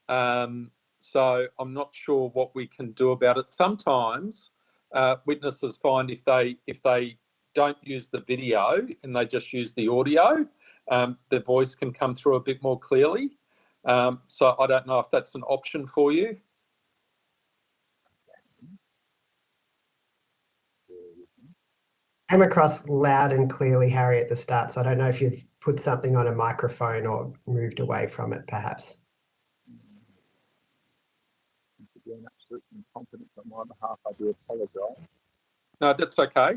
so I'm not sure what we can do about it. Sometimes witnesses find if they don't use the video and they just use the audio, their voice can come through a bit more clearly. So I don't know if that's an option for you. Came across loud and clearly, Harry, at the start, so I don't know if you've put something on a microphone or moved away from it, perhaps. To be an absolute incompetence on my behalf, I do apologise. No, that's okay.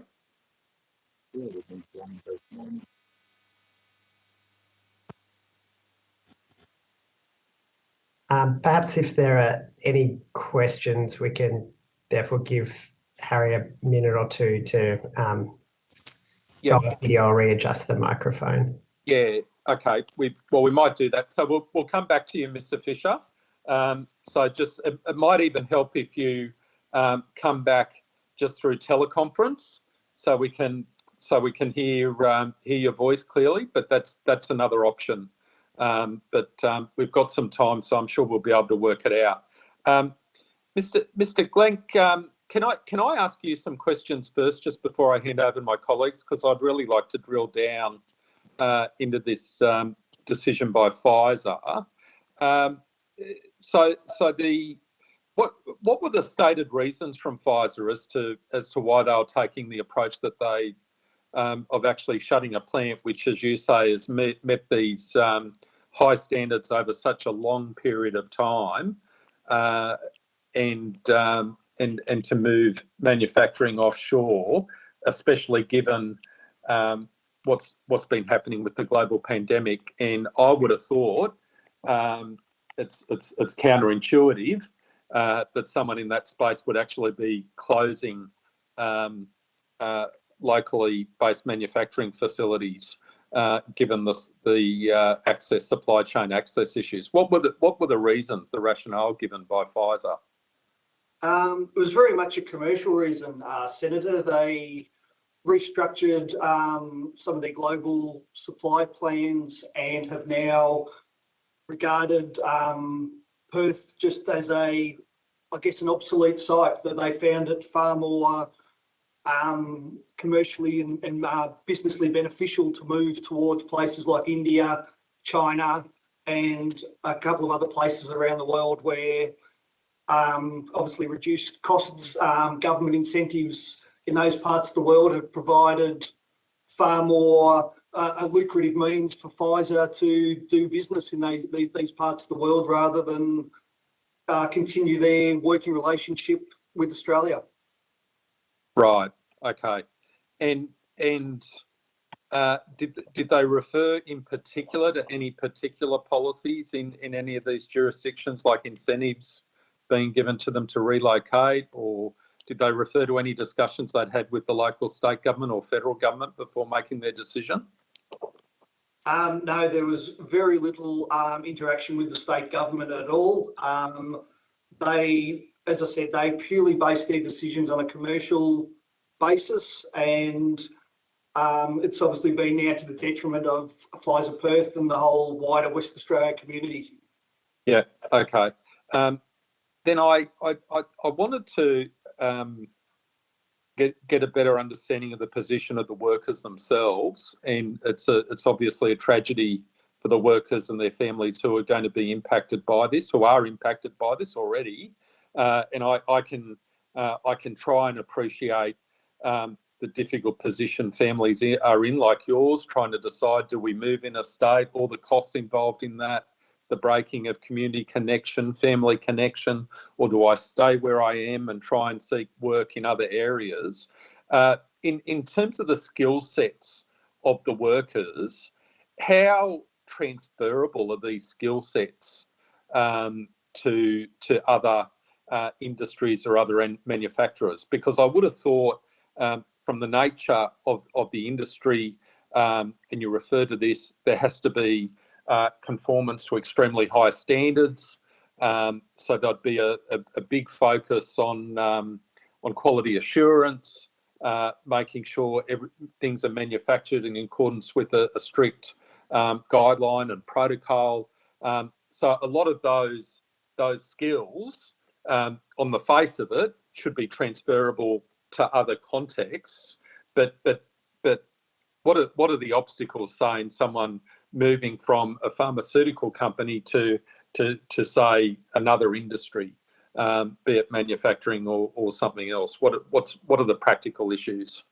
Perhaps if there are any questions, we can therefore give Harry a minute or two to go off video or readjust the microphone. Yeah, okay. We might do that. So we'll come back to you, Mr. Fisher. So just it might even help if you come back just through teleconference, so we can hear your voice clearly. But that's another option. But we've got some time, so I'm sure we'll be able to work it out. Mr. Glenk, can I ask you some questions first, just before I hand over to my colleagues, because I'd really like to drill down into this decision by Pfizer. What were the stated reasons from Pfizer as to why they were taking the approach that they of actually shutting a plant which, as you say, has met these high standards over such a long period of time, and to move manufacturing offshore, especially given what's been happening with the global pandemic? And I would have thought it's counterintuitive that someone in that space would actually be closing locally based manufacturing facilities, given the supply chain access issues. What were the reasons, the rationale given by Pfizer? It was very much a commercial reason, Senator. They restructured some of their global supply plans and have now regarded Perth just as an obsolete site, that they found it far more commercially and businessly beneficial to move towards places like India, China, and a couple of other places around the world where obviously reduced costs, government incentives in those parts of the world have provided far more a lucrative means for Pfizer to do business in these parts of the world, rather than continue their working relationship with Australia. Right. Okay. And and did they refer in particular to any particular policies in any of these jurisdictions, like incentives being given to them to relocate, or did they refer to any discussions they'd had with the local state government or federal government before making their decision? No, there was very little interaction with the state government at all. They, as I said, they purely based their decisions on a commercial basis, and it's obviously been now to the detriment of Pfizer Perth and the whole wider West Australia community. Yeah, okay. Then I wanted to get a better understanding of the position of the workers themselves, and it's obviously a tragedy for the workers and their families who are going to be impacted by this, who are impacted by this already, and I can try and appreciate the difficult position families are in, like yours, trying to decide, do we move in a state, all the costs involved in that, the breaking of community connection, family connection, or do I stay where I am and try and seek work in other areas? In terms of the skill sets of the workers, how transferable are these skill sets to other industries or other manufacturers? Because I would have thought from the nature of the industry, and you refer to this, there has to be conformance to extremely high standards. So there'd be a big focus on quality assurance, making sure things are manufactured in accordance with a strict guideline and protocol. So a lot of those skills, on the face of it, should be transferable to other contexts. But what are the obstacles, say, in someone moving from a pharmaceutical company to say another industry, be it manufacturing or something else? What are the practical issues?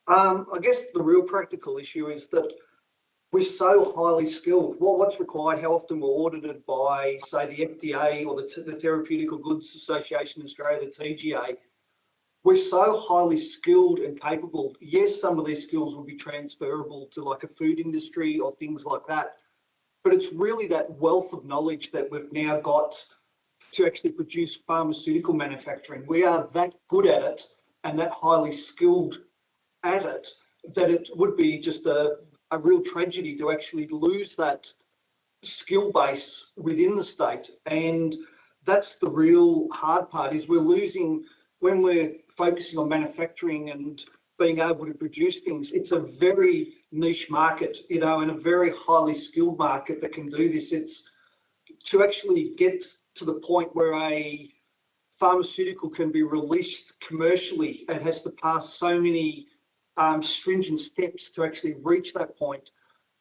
I guess the real practical issue is that we're so highly skilled. What's required, how often we're audited by, say, the FDA or the Therapeutical Goods Association in Australia, the TGA. We're so highly skilled and capable. Yes, some of these skills will be transferable to like a food industry or things like that, but it's really that wealth of knowledge that we've now got to actually produce pharmaceutical manufacturing. We are that good at it and that highly skilled at it that it would be just a real tragedy to actually lose that skill base within the state. And that's the real hard part, is we're losing, when we're focusing on manufacturing and being able to produce things, it's a very niche market, and a very highly skilled market that can do this. It's to actually get to the point where a pharmaceutical can be released commercially, it has to pass so many stringent steps to actually reach that point.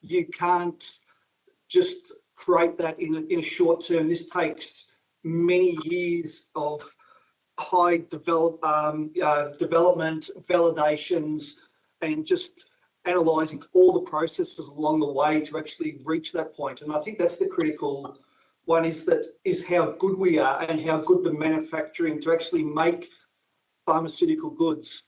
You can't just create that in a short term. This takes many years of high development, validations, and just analysing all the processes along the way to actually reach that point. And I think that's the critical one, is how good we are and how good the manufacturing to actually make pharmaceutical goods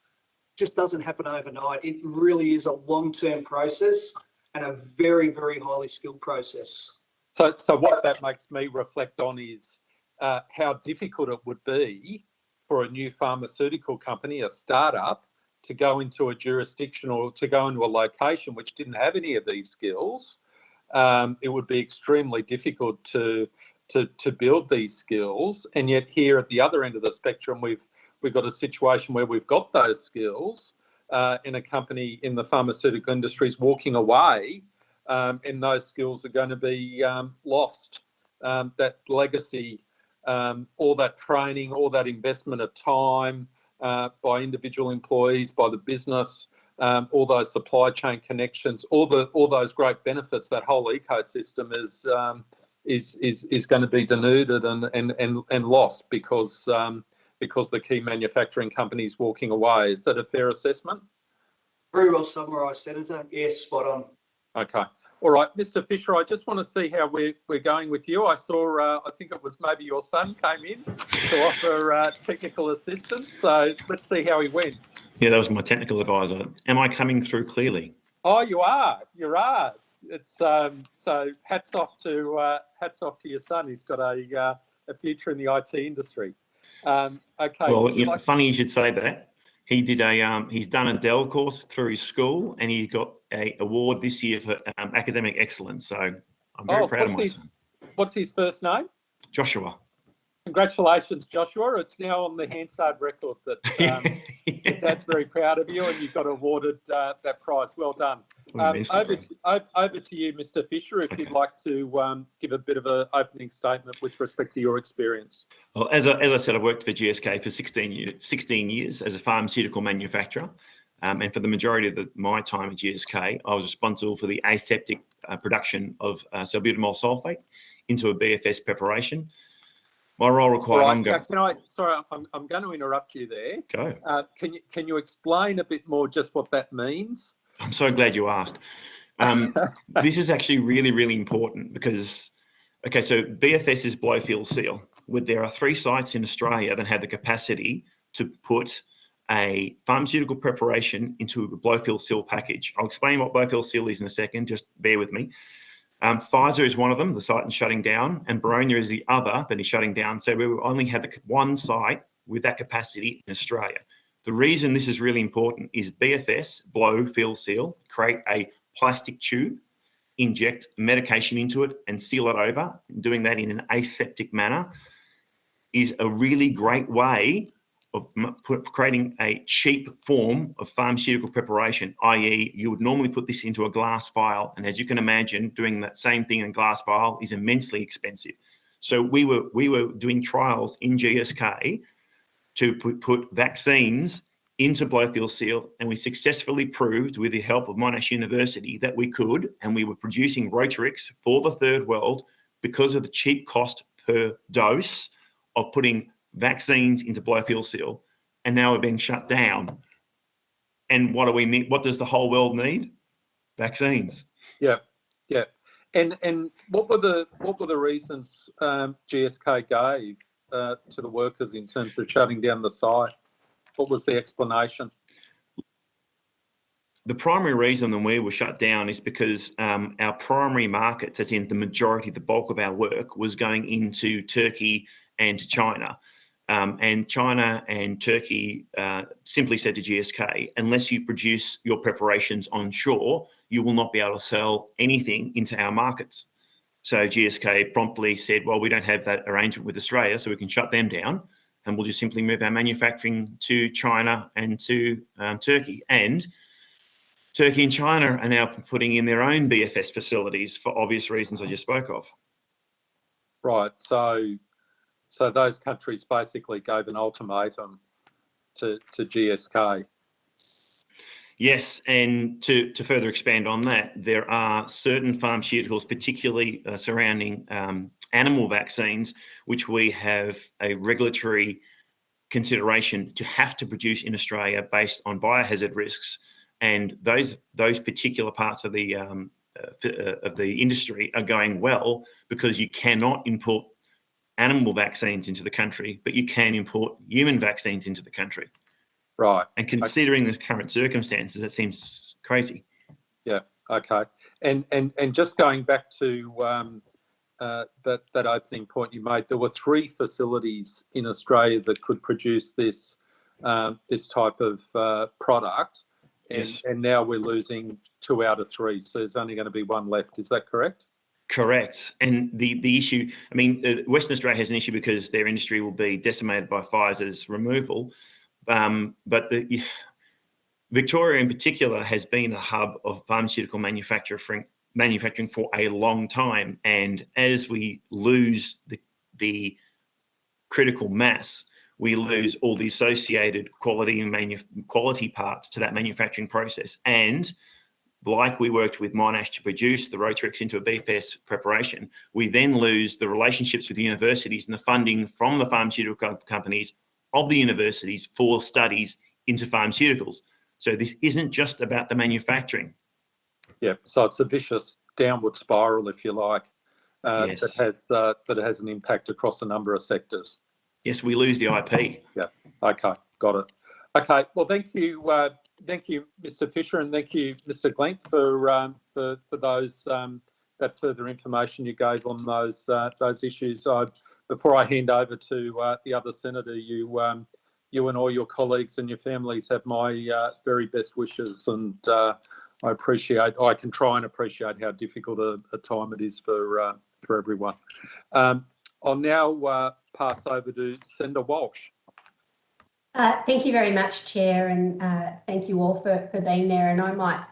just doesn't happen overnight. It really is a long-term process and a very, very highly skilled process. So what that makes me reflect on is how difficult it would be for a new pharmaceutical company, a startup, to go into a jurisdiction or to go into a location which didn't have any of these skills. It would be extremely difficult to build these skills. And yet here at the other end of the spectrum, we've got a situation where we've got those skills in a company in the pharmaceutical industry is walking away, and those skills are going to be lost. That legacy, all that training, all that investment of time by individual employees, by the business, all those supply chain connections, all those great benefits, that whole ecosystem is going to be denuded and lost because the key manufacturing company is walking away. Is that a fair assessment? Very well summarised, Senator. Yes, spot on. Okay. All right, Mr. Fisher, I just want to see how we're going with you. I saw, I think it was maybe your son came in to offer technical assistance. So let's see how he went. Yeah, that was my technical advisor. Am I coming through clearly? Oh, you are. You are. It's so hats off to your son. He's got a future in the IT industry. Okay. Well, would you like? funny you should say that. He did he's done a Dell course through his school, and he got a award this year for academic excellence. So I'm very proud of my son. What's his first name? Joshua. Congratulations, Joshua. It's now on the Hansard record that your dad's very proud of you and you got awarded that prize. Well done. Over to you, Mr. Fisher, if you'd like to give a bit of an opening statement with respect to your experience. Well, as I said, I've worked for GSK for 16 years as a pharmaceutical manufacturer. And for the majority of my time at GSK, I was responsible for the aseptic production of salbutamol sulfate into a BFS preparation. My role required ongoing. I'm going to interrupt you there. Go. Can you explain a bit more just what that means? I'm so glad you asked. This is actually really, really important because, okay, so BFS is blow-fill seal. There are 3 sites in Australia that have the capacity to put a pharmaceutical preparation into a blow-fill seal package. I'll explain what blow-fill seal is in a second. Just bear with me. Pfizer is one of them, the site is shutting down, and Boronia is the other that is shutting down. So we will only have one site with that capacity in Australia. The reason this is really important is BFS, blow, fill, seal, create a plastic tube, inject medication into it and seal it over. Doing that in an aseptic manner is a really great way of creating a cheap form of pharmaceutical preparation, i.e. you would normally put this into a glass vial. And as you can imagine, doing that same thing in a glass vial is immensely expensive. So we were doing trials in GSK to put vaccines into blow-fill seal, and we successfully proved with the help of Monash University that we could, and we were producing Rotarix for the third world because of the cheap cost per dose of putting vaccines into blow-fill seal, and now we're being shut down. And what do we need? What does the whole world need? Vaccines. Yeah. And what were the reasons GSK gave to the workers in terms of shutting down the site? What was the explanation? The primary reason that we were shut down is because our primary markets, as in the majority, the bulk of our work, was going into Turkey and China. And China and Turkey simply said to GSK, unless you produce your preparations onshore, you will not be able to sell anything into our markets. So GSK promptly said, well, we don't have that arrangement with Australia, so we can shut them down, and we'll just simply move our manufacturing to China and to Turkey. And Turkey and China are now putting in their own BFS facilities for obvious reasons I just spoke of. Right. So those countries basically gave an ultimatum to GSK. Yes, and to further expand on that, there are certain pharmaceuticals, particularly surrounding animal vaccines, which we have a regulatory consideration to have to produce in Australia based on biohazard risks, and those particular parts of the industry are going well because you cannot import animal vaccines into the country, but you can import human vaccines into the country. Right. And considering the current circumstances, that seems crazy. Yeah. Okay. And just going back to that opening point you made, there were 3 facilities in Australia that could produce this type of product, Yes. and now we're losing 2 out of 3. So there's only going to be 1 left. Is that correct? Correct. And the issue, I mean, Western Australia has an issue because their industry will be decimated by Pfizer's removal. But Victoria in particular has been a hub of pharmaceutical manufacturing for a long time. And as we lose the critical mass, we lose all the associated quality parts to that manufacturing process. And like we worked with Monash to produce the Rotarix into a BFS preparation, we then lose the relationships with the universities and the funding from the pharmaceutical companies of the universities for studies into pharmaceuticals. So this isn't just about the manufacturing. Yeah, so it's a vicious downward spiral, if you like, Yes. that has an impact across a number of sectors. Yes, we lose the IP. Yeah, okay, got it. Okay, well, thank you, Mr. Fisher, and thank you, Mr. Glenk, for those that further information you gave on those issues. Before I hand over to the other senator, you and all your colleagues and your families have my very best wishes, and I can try and appreciate how difficult a time it is for everyone. I'll now pass over to Senator Walsh. Thank you very much, Chair, and thank you all for being there. And I might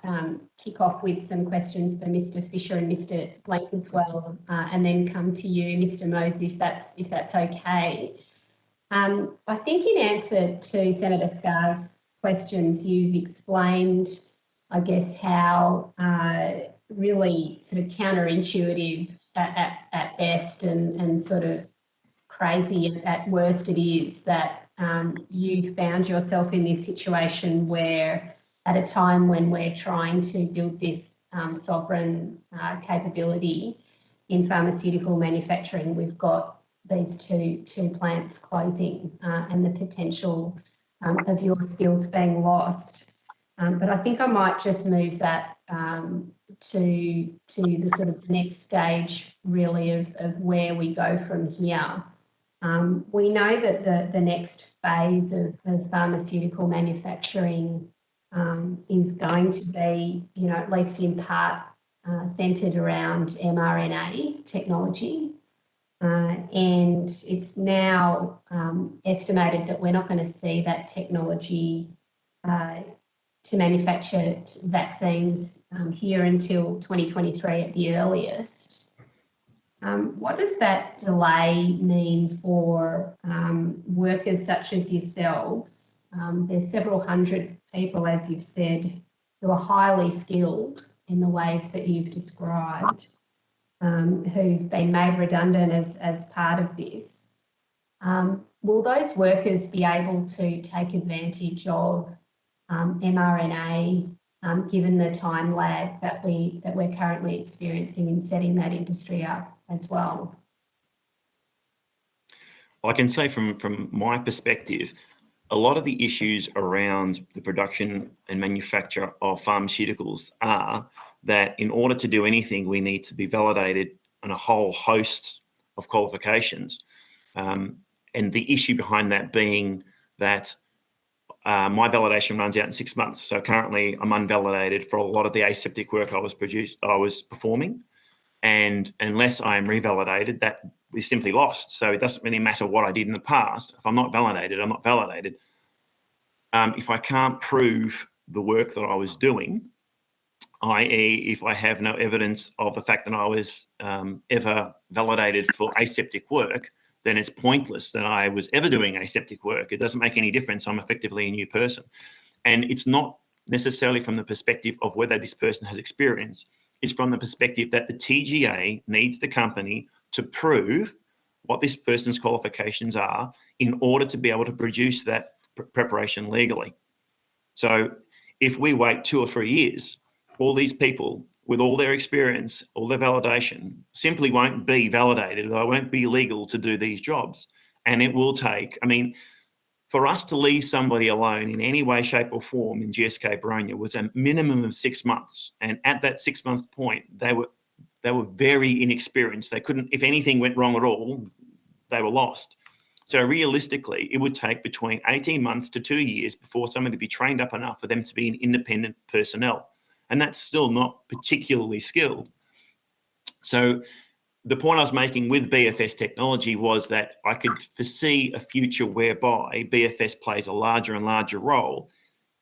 kick off with some questions for Mr. Fisher and Mr. Blank as well, and then come to you, Mr. Mose, if that's okay. I think in answer to Senator Scarr's questions, you've explained, I guess, how really sort of counterintuitive at best and sort of crazy at worst it is that you found yourself in this situation where, at a time when we're trying to build this sovereign capability in pharmaceutical manufacturing, we've got these two plants closing and the potential of your skills being lost. But I think I might just move that to the sort of next stage, really, of where we go from here. We know that the next phase of pharmaceutical manufacturing is going to be, at least in part, centred around mRNA technology. And it's now estimated that we're not going to see that technology to manufacture vaccines here until 2023 at the earliest. What does that delay mean for workers such as yourselves? There's several hundred people, as you've said, who are highly skilled in the ways that you've described, who've been made redundant as part of this. Will those workers be able to take advantage of mRNA, given the time lag that we're currently experiencing in setting that industry up as well? I can say from my perspective, a lot of the issues around the production and manufacture of pharmaceuticals are that in order to do anything, we need to be validated on a whole host of qualifications. And the issue behind that being that my validation runs out in 6 months. So currently I'm unvalidated for a lot of the aseptic work I was performing. And unless I am revalidated, that is simply lost. So it doesn't really matter what I did in the past. If I'm not validated, I'm not validated. If I can't prove the work that I was doing, i.e. if I have no evidence of the fact that I was ever validated for aseptic work, then it's pointless that I was ever doing aseptic work. It doesn't make any difference. I'm effectively a new person. And it's not necessarily from the perspective of whether this person has experience. It's from the perspective that the TGA needs the company to prove what this person's qualifications are in order to be able to produce that preparation legally. So if we wait 2 or 3 years, all these people with all their experience, all their validation, simply won't be validated. They won't be legal to do these jobs. And it will take, for us to leave somebody alone in any way, shape or form in GSK Boronia was a minimum of 6 months. And at that 6 month point, they were very inexperienced. They couldn't, if anything went wrong at all, they were lost. So realistically, it would take between 18 months to 2 years before somebody be trained up enough for them to be an independent personnel. And that's still not particularly skilled. So the point I was making with BFS technology was that I could foresee a future whereby BFS plays a larger and larger role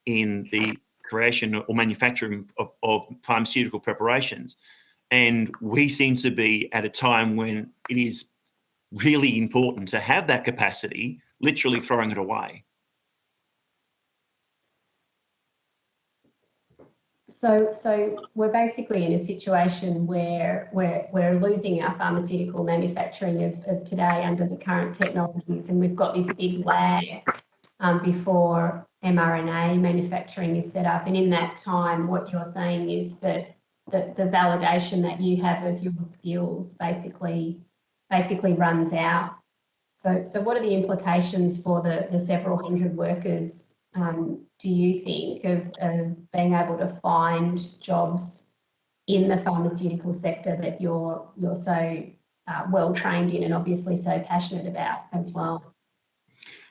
in the creation or manufacturing of pharmaceutical preparations. And we seem to be at a time when it is really important to have that capacity, literally throwing it away. So we're basically in a situation where we're losing our pharmaceutical manufacturing of today under the current technologies, and we've got this big lag before mRNA manufacturing is set up. And in that time, what you're saying is that the validation that you have of your skills basically runs out. So what are the implications for the several hundred workers do you think of being able to find jobs in the pharmaceutical sector that you're so well trained in and obviously so passionate about as well?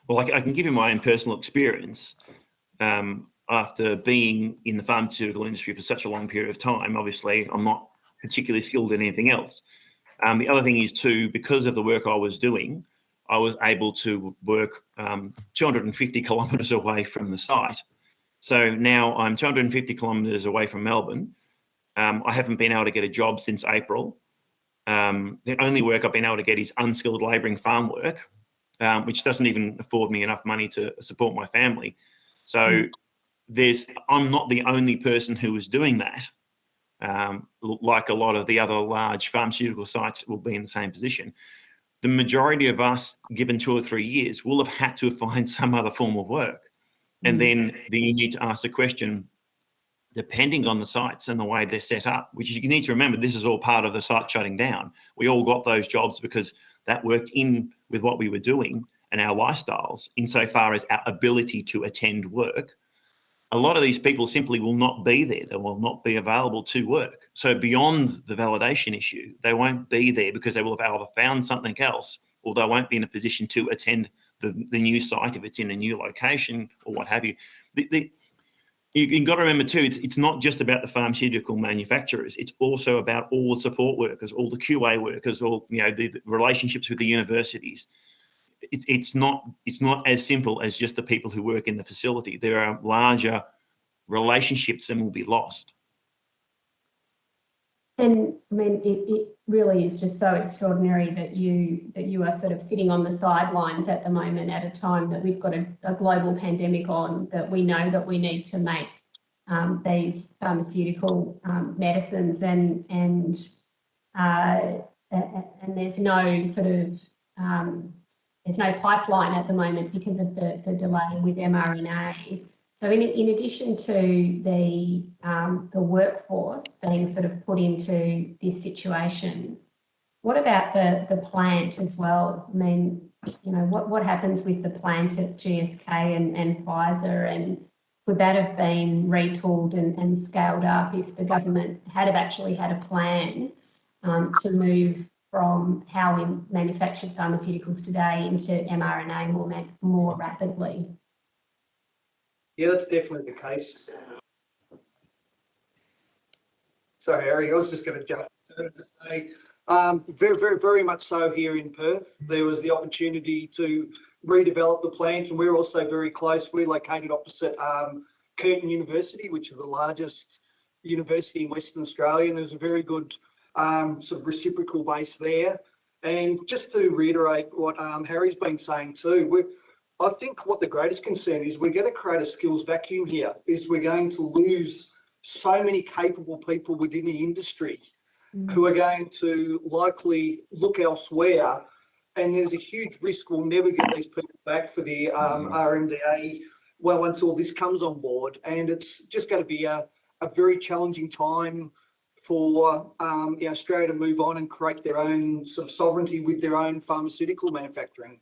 Well, I can give you my own personal experience. After being in the pharmaceutical industry for such a long period of time, obviously I'm not particularly skilled in anything else. The other thing is too, because of the work I was doing, I was able to work 250 kilometres away from the site. So now I'm 250 kilometres away from Melbourne. I haven't been able to get a job since April. The only work I've been able to get is unskilled labouring farm work, which doesn't even afford me enough money to support my family. So I'm not the only person who is doing that. Like a lot of the other large pharmaceutical sites will be in the same position. The majority of us, given 2 or 3 years, will have had to find some other form of work. And then you need to ask the question, depending on the sites and the way they're set up, which you need to remember, this is all part of the site shutting down. We all got those jobs because that worked in with what we were doing and our lifestyles, insofar as our ability to attend work. A lot of these people simply will not be there. They will not be available to work. So beyond the validation issue, they won't be there because they will have either found something else or they won't be in a position to attend the new site if it's in a new location or what have you. You've got to remember too, it's not just about the pharmaceutical manufacturers. It's also about all the support workers, all the QA workers, all the relationships with the universities. It's not as simple as just the people who work in the facility. There are larger relationships that will be lost. And I mean, it really is just so extraordinary that you are sort of sitting on the sidelines at the moment at a time that we've got a global pandemic on, that we know that we need to make these pharmaceutical medicines and there's no sort of there's no pipeline at the moment because of the delay with mRNA. So in addition to the workforce being sort of put into this situation, what about the plant as well? I mean, what happens with the plant at GSK and Pfizer, and would that have been retooled and scaled up if the government had have actually had a plan to move from how we manufacture pharmaceuticals today into mRNA more rapidly? Yeah, that's definitely the case. So, Harry, I was just going to jump in to say, very, very, very much so here in Perth. There was the opportunity to redevelop the plant, and we're also very close. We're located opposite Curtin University, which is the largest university in Western Australia, and there's a very good sort of reciprocal base there. And just to reiterate what Harry's been saying too, I think what the greatest concern is, we're going to create a skills vacuum here, is we're going to lose so many capable people within the industry who are going to likely look elsewhere, and there's a huge risk we'll never get these people back for the RMDA once all this comes on board. And it's just going to be a very challenging time for Australia to move on and create their own sort of sovereignty with their own pharmaceutical manufacturing.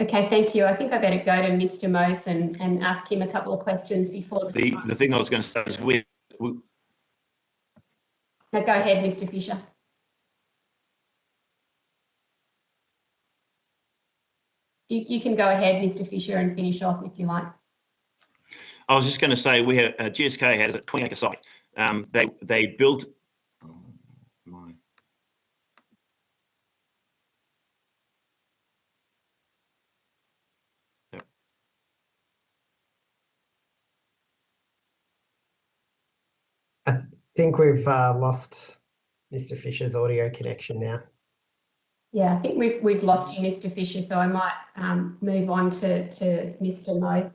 Okay, thank you. I think I better go to Mr. Mose and ask him a couple of questions before The thing I was going to say is No, go ahead, Mr. Fisher. You can go ahead, Mr. Fisher, and finish off if you like. I was just going to say, we had GSK has a 20-acre site. They built. I think we've lost Mr. Fisher's audio connection now. Yeah, I think we've lost you, Mr. Fisher, so I might move on to Mr. Mose.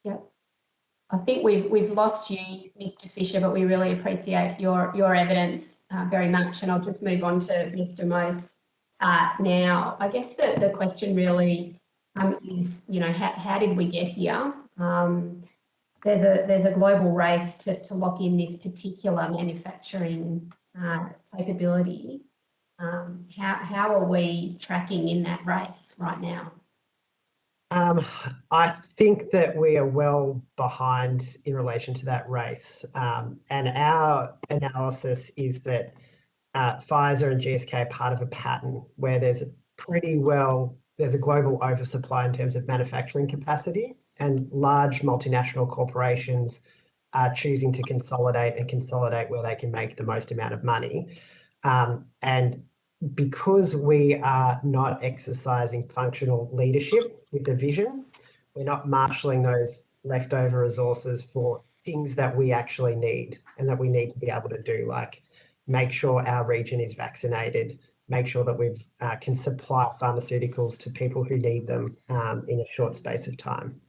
Yeah, I think we've lost you, Mr. Fisher, but we really appreciate your evidence very much, and I'll just move on to Mr. Mose now. I guess the question really is, how did we get here? there's a global race to lock in this particular manufacturing capability. How are we tracking in that race right now? I think that we are well behind in relation to that race. And our analysis is that Pfizer and GSK are part of a pattern where there's a global oversupply in terms of manufacturing capacity, and large multinational corporations are choosing to consolidate where they can make the most amount of money. And because we are not exercising functional leadership with a vision, we're not marshalling those leftover resources for things that we actually need and that we need to be able to do, like make sure our region is vaccinated, make sure that we can supply pharmaceuticals to people who need them in a short space of time.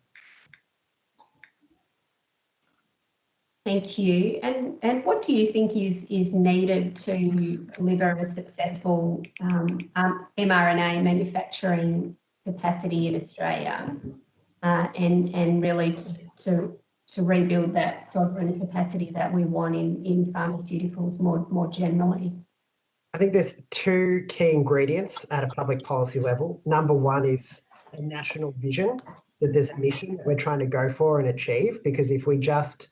Thank you. And what do you think is needed to deliver a successful mRNA manufacturing capacity in Australia, and really to rebuild that sovereign capacity that we want in pharmaceuticals more generally? I think there's two key ingredients at a public policy level. Number one is a national vision, that there's a mission that we're trying to go for and achieve, because if we just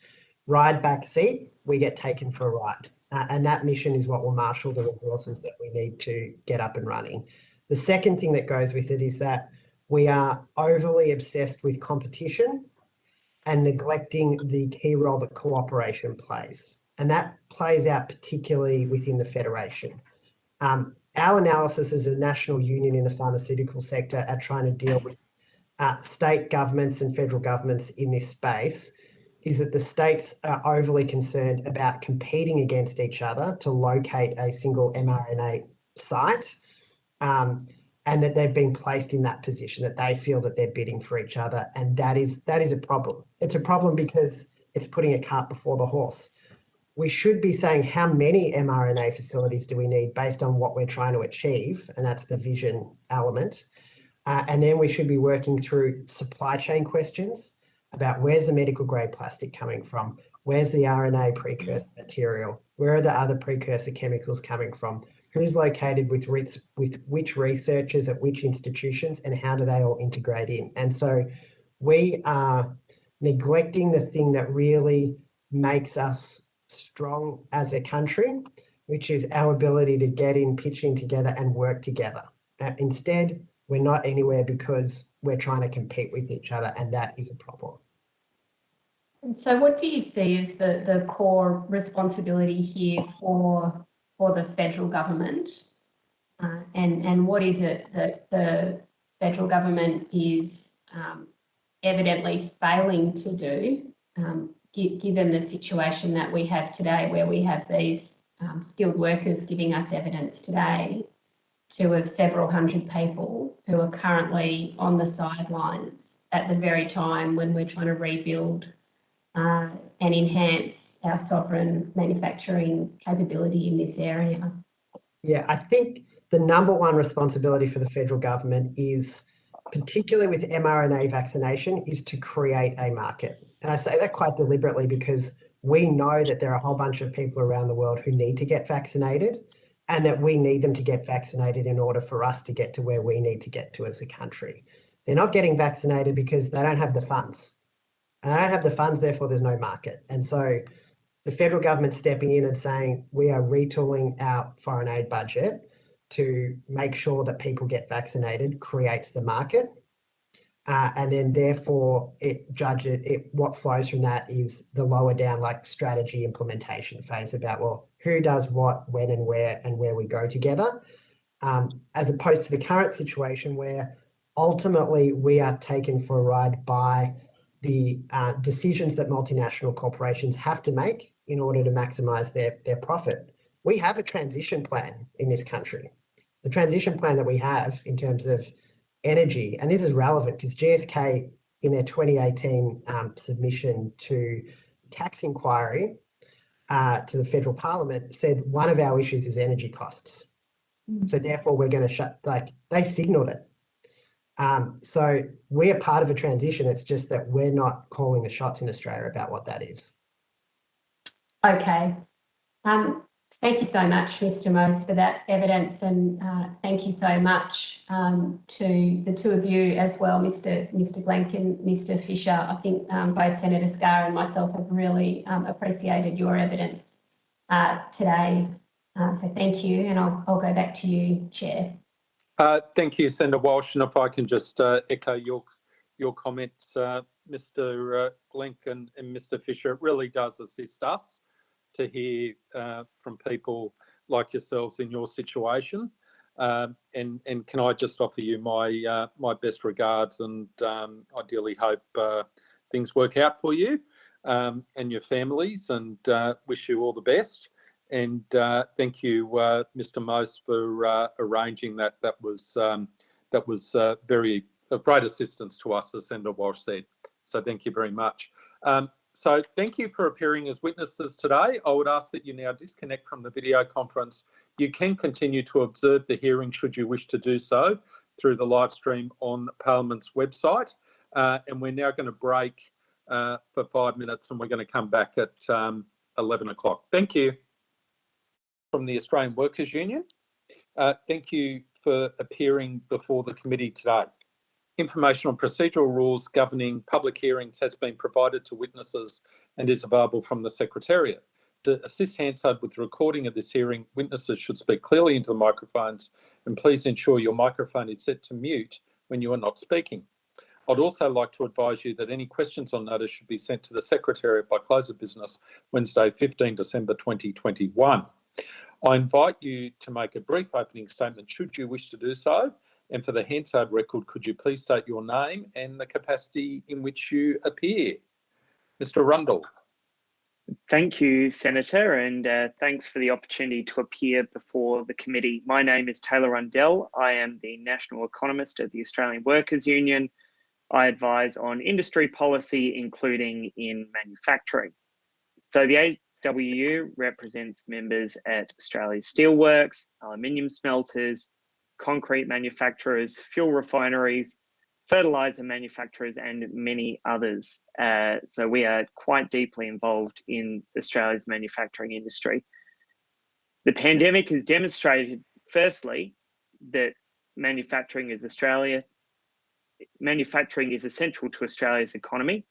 ride back seat, we get taken for a ride. And that mission is what will marshal the resources that we need to get up and running. The second thing that goes with it is that we are overly obsessed with competition and neglecting the key role that cooperation plays. And that plays out particularly within the Federation. Our analysis as a national union in the pharmaceutical sector at trying to deal with state governments and federal governments in this space is that the states are overly concerned about competing against each other to locate a single mRNA site, and that they've been placed in that position, that they feel that they're bidding for each other. And that is a problem. It's a problem because it's putting a cart before the horse. We should be saying how many mRNA facilities do we need based on what we're trying to achieve, and that's the vision element. And then we should be working through supply chain questions about where's the medical grade plastic coming from, where's the RNA precursor material, where are the other precursor chemicals coming from, who's located with which researchers at which institutions, and how do they all integrate in. And so we are neglecting the thing that really makes us strong as a country, which is our ability to get in, pitch in together and work together. Instead, we're not anywhere because we're trying to compete with each other, and that is a problem. And so what do you see as the core responsibility here for the federal government? And what is it that the federal government is evidently failing to do, given the situation that we have today, where we have these skilled workers giving us evidence today of several hundred people who are currently on the sidelines at the very time when we're trying to rebuild and enhance our sovereign manufacturing capability in this area? Yeah, I think the number one responsibility for the federal government is, particularly with mRNA vaccination, is to create a market. And I say that quite deliberately because we know that there are a whole bunch of people around the world who need to get vaccinated, and that we need them to get vaccinated in order for us to get to where we need to get to as a country. They're not getting vaccinated because they don't have the funds. And they don't have the funds, therefore there's no market. And so the federal government stepping in and saying, we are retooling our foreign aid budget to make sure that people get vaccinated, creates the market. And then therefore what flows from that is the lower down, like strategy implementation phase about, well, who does what, when and where we go together, as opposed to the current situation where ultimately we are taken for a ride by the decisions that multinational corporations have to make in order to maximize their profit. We have a transition plan in this country. The transition plan that we have in terms of energy, and this is relevant because GSK in their 2018 submission to tax inquiry to the federal parliament said one of our issues is energy costs. So therefore we're going to they signaled it. So we're part of a transition. It's just that we're not calling the shots in Australia about what that is. Okay. Thank you so much, Mr. Mose, for that evidence, and thank you so much to the two of you as well, Mr. Glenk and Mr. Fisher. I think both Senator Scarr and myself have really appreciated your evidence today. So thank you, and I'll go back to you, Chair. Thank you, Senator Walsh, and if I can just echo your comments, Mr. Glenk and Mr. Fisher, it really does assist us to hear from people like yourselves in your situation. And can I just offer you my my best regards, and ideally hope things work out for you and your families, and wish you all the best. And thank you, Mr. Mose, for arranging that. That was very of great assistance to us, as Senator Walsh said. So thank you very much. So thank you for appearing as witnesses today. I would ask that you now disconnect from the video conference. You can continue to observe the hearing should you wish to do so through the live stream on Parliament's website. And we're now going to break for 5 minutes, and we're going to come back at 11 o'clock. Thank you. From the Australian Workers Union, thank you for appearing before the committee today. Information on procedural rules governing public hearings has been provided to witnesses and is available from the Secretariat. To assist Hansard with the recording of this hearing, witnesses should speak clearly into the microphones, and please ensure your microphone is set to mute when you are not speaking. I'd also like to advise you that any questions on notice should be sent to the Secretariat by close of business Wednesday, 15 December 2021. I invite you to make a brief opening statement should you wish to do so. And for the Hansard record, could you please state your name and the capacity in which you appear? Mr. Rundle. Thank you, Senator, and thanks for the opportunity to appear before the committee. My name is Taylor Rundell. I am the National Economist at the Australian Workers Union. I advise on industry policy, including in manufacturing. So the AWU represents members at Australia's steelworks, aluminium smelters, concrete manufacturers, fuel refineries, fertilizer manufacturers, and many others. So we are quite deeply involved in Australia's manufacturing industry. The pandemic has demonstrated, firstly, that manufacturing is essential to Australia's economy.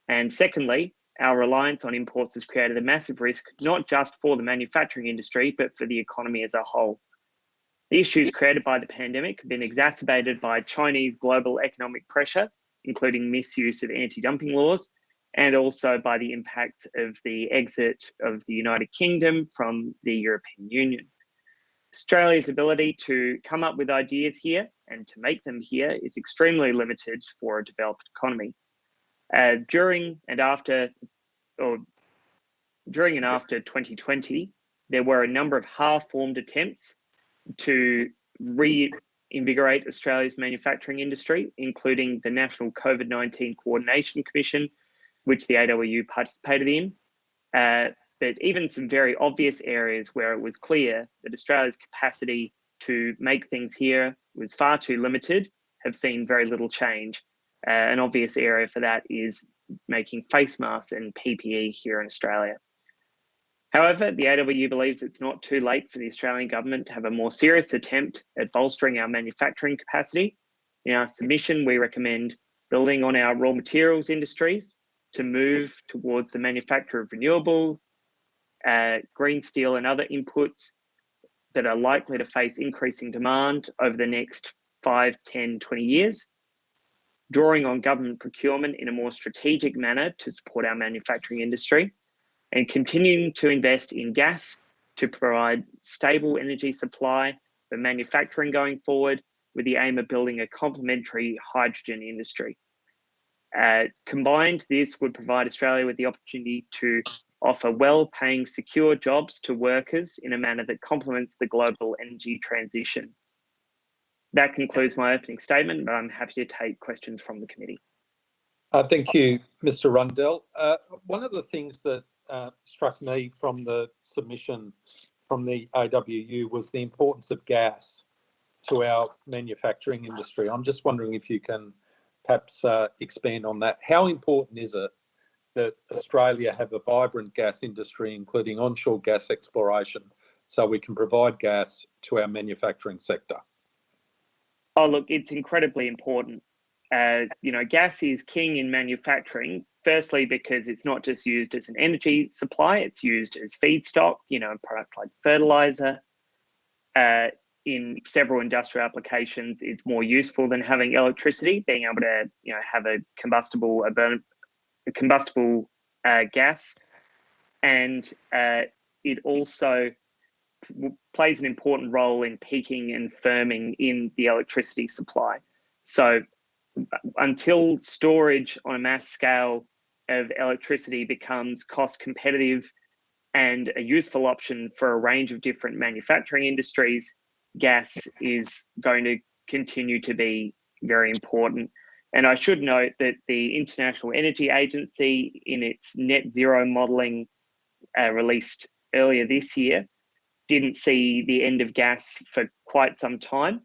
And secondly, our reliance on imports has created a massive risk, not just for the manufacturing industry, but for the economy as a whole. The issues created by the pandemic have been exacerbated by Chinese global economic pressure, including misuse of anti-dumping laws, and also by the impacts of the exit of the United Kingdom from the European Union. Australia's ability to come up with ideas here and to make them here is extremely limited for a developed economy. During and after 2020, there were a number of half-formed attempts to reinvigorate Australia's manufacturing industry, including the National COVID-19 Coordination Commission, which the AWU participated in. But even some very obvious areas where it was clear that Australia's capacity to make things here was far too limited have seen very little change. An obvious area for that is making face masks and PPE here in Australia. However, the AWU believes it's not too late for the Australian government to have a more serious attempt at bolstering our manufacturing capacity. In our submission, we recommend building on our raw materials industries to move towards the manufacture of renewable, green steel and other inputs that are likely to face increasing demand over the next 5, 10, 20 years, drawing on government procurement in a more strategic manner to support our manufacturing industry, and continuing to invest in gas to provide stable energy supply for manufacturing going forward, with the aim of building a complementary hydrogen industry. Combined, this would provide Australia with the opportunity to offer well-paying, secure jobs to workers in a manner that complements the global energy transition. That concludes my opening statement, but I'm happy to take questions from the committee. Thank you, Mr. Rundell. One of the things that struck me from the submission from the AWU was the importance of gas to our manufacturing industry. I'm just wondering if you can perhaps expand on that. How important is it that Australia have a vibrant gas industry, including onshore gas exploration, so we can provide gas to our manufacturing sector? Oh, look, it's incredibly important. Gas is king in manufacturing, firstly, because it's not just used as an energy supply, it's used as feedstock, in products like fertilizer. In several industrial applications, it's more useful than having electricity, being able to, have a combustible gas. And it also plays an important role in peaking and firming in the electricity supply. So until storage on a mass scale of electricity becomes cost competitive and a useful option for a range of different manufacturing industries, gas is going to continue to be very important. And I should note that the International Energy Agency, in its net zero modelling released earlier this year, didn't see the end of gas for quite some time.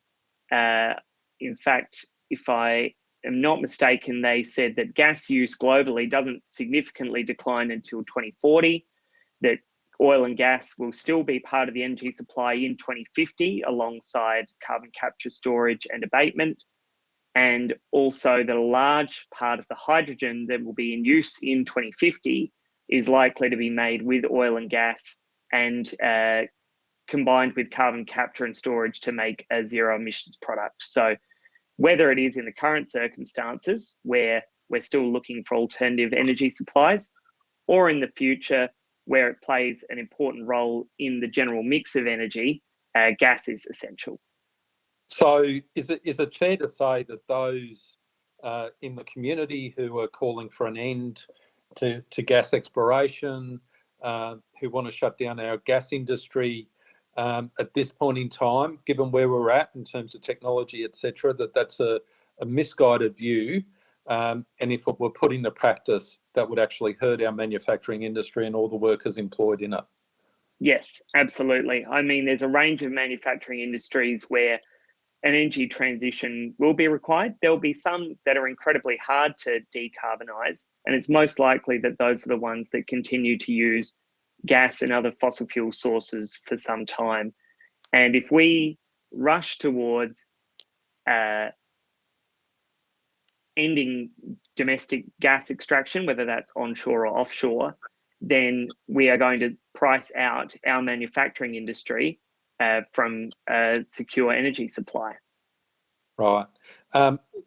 In fact, if I am not mistaken, they said that gas use globally doesn't significantly decline until 2040, that oil and gas will still be part of the energy supply in 2050 alongside carbon capture, storage and abatement, and also that a large part of the hydrogen that will be in use in 2050 is likely to be made with oil and gas and combined with carbon capture and storage to make a zero emissions product. So whether it is in the current circumstances where we're still looking for alternative energy supplies, or in the future where it plays an important role in the general mix of energy, gas is essential. So is it fair to say that those in the community who are calling for an end to gas exploration, who want to shut down our gas industry, at this point in time, given where we're at in terms of technology, etc., that's a misguided view, and if it were put into practice, that would actually hurt our manufacturing industry and all the workers employed in it? Yes, absolutely. I mean, there's a range of manufacturing industries where an energy transition will be required. There'll be some that are incredibly hard to decarbonise, and it's most likely that those are the ones that continue to use gas and other fossil fuel sources for some time. And if we rush towards ending domestic gas extraction, whether that's onshore or offshore, then we are going to price out our manufacturing industry from a secure energy supply. Right.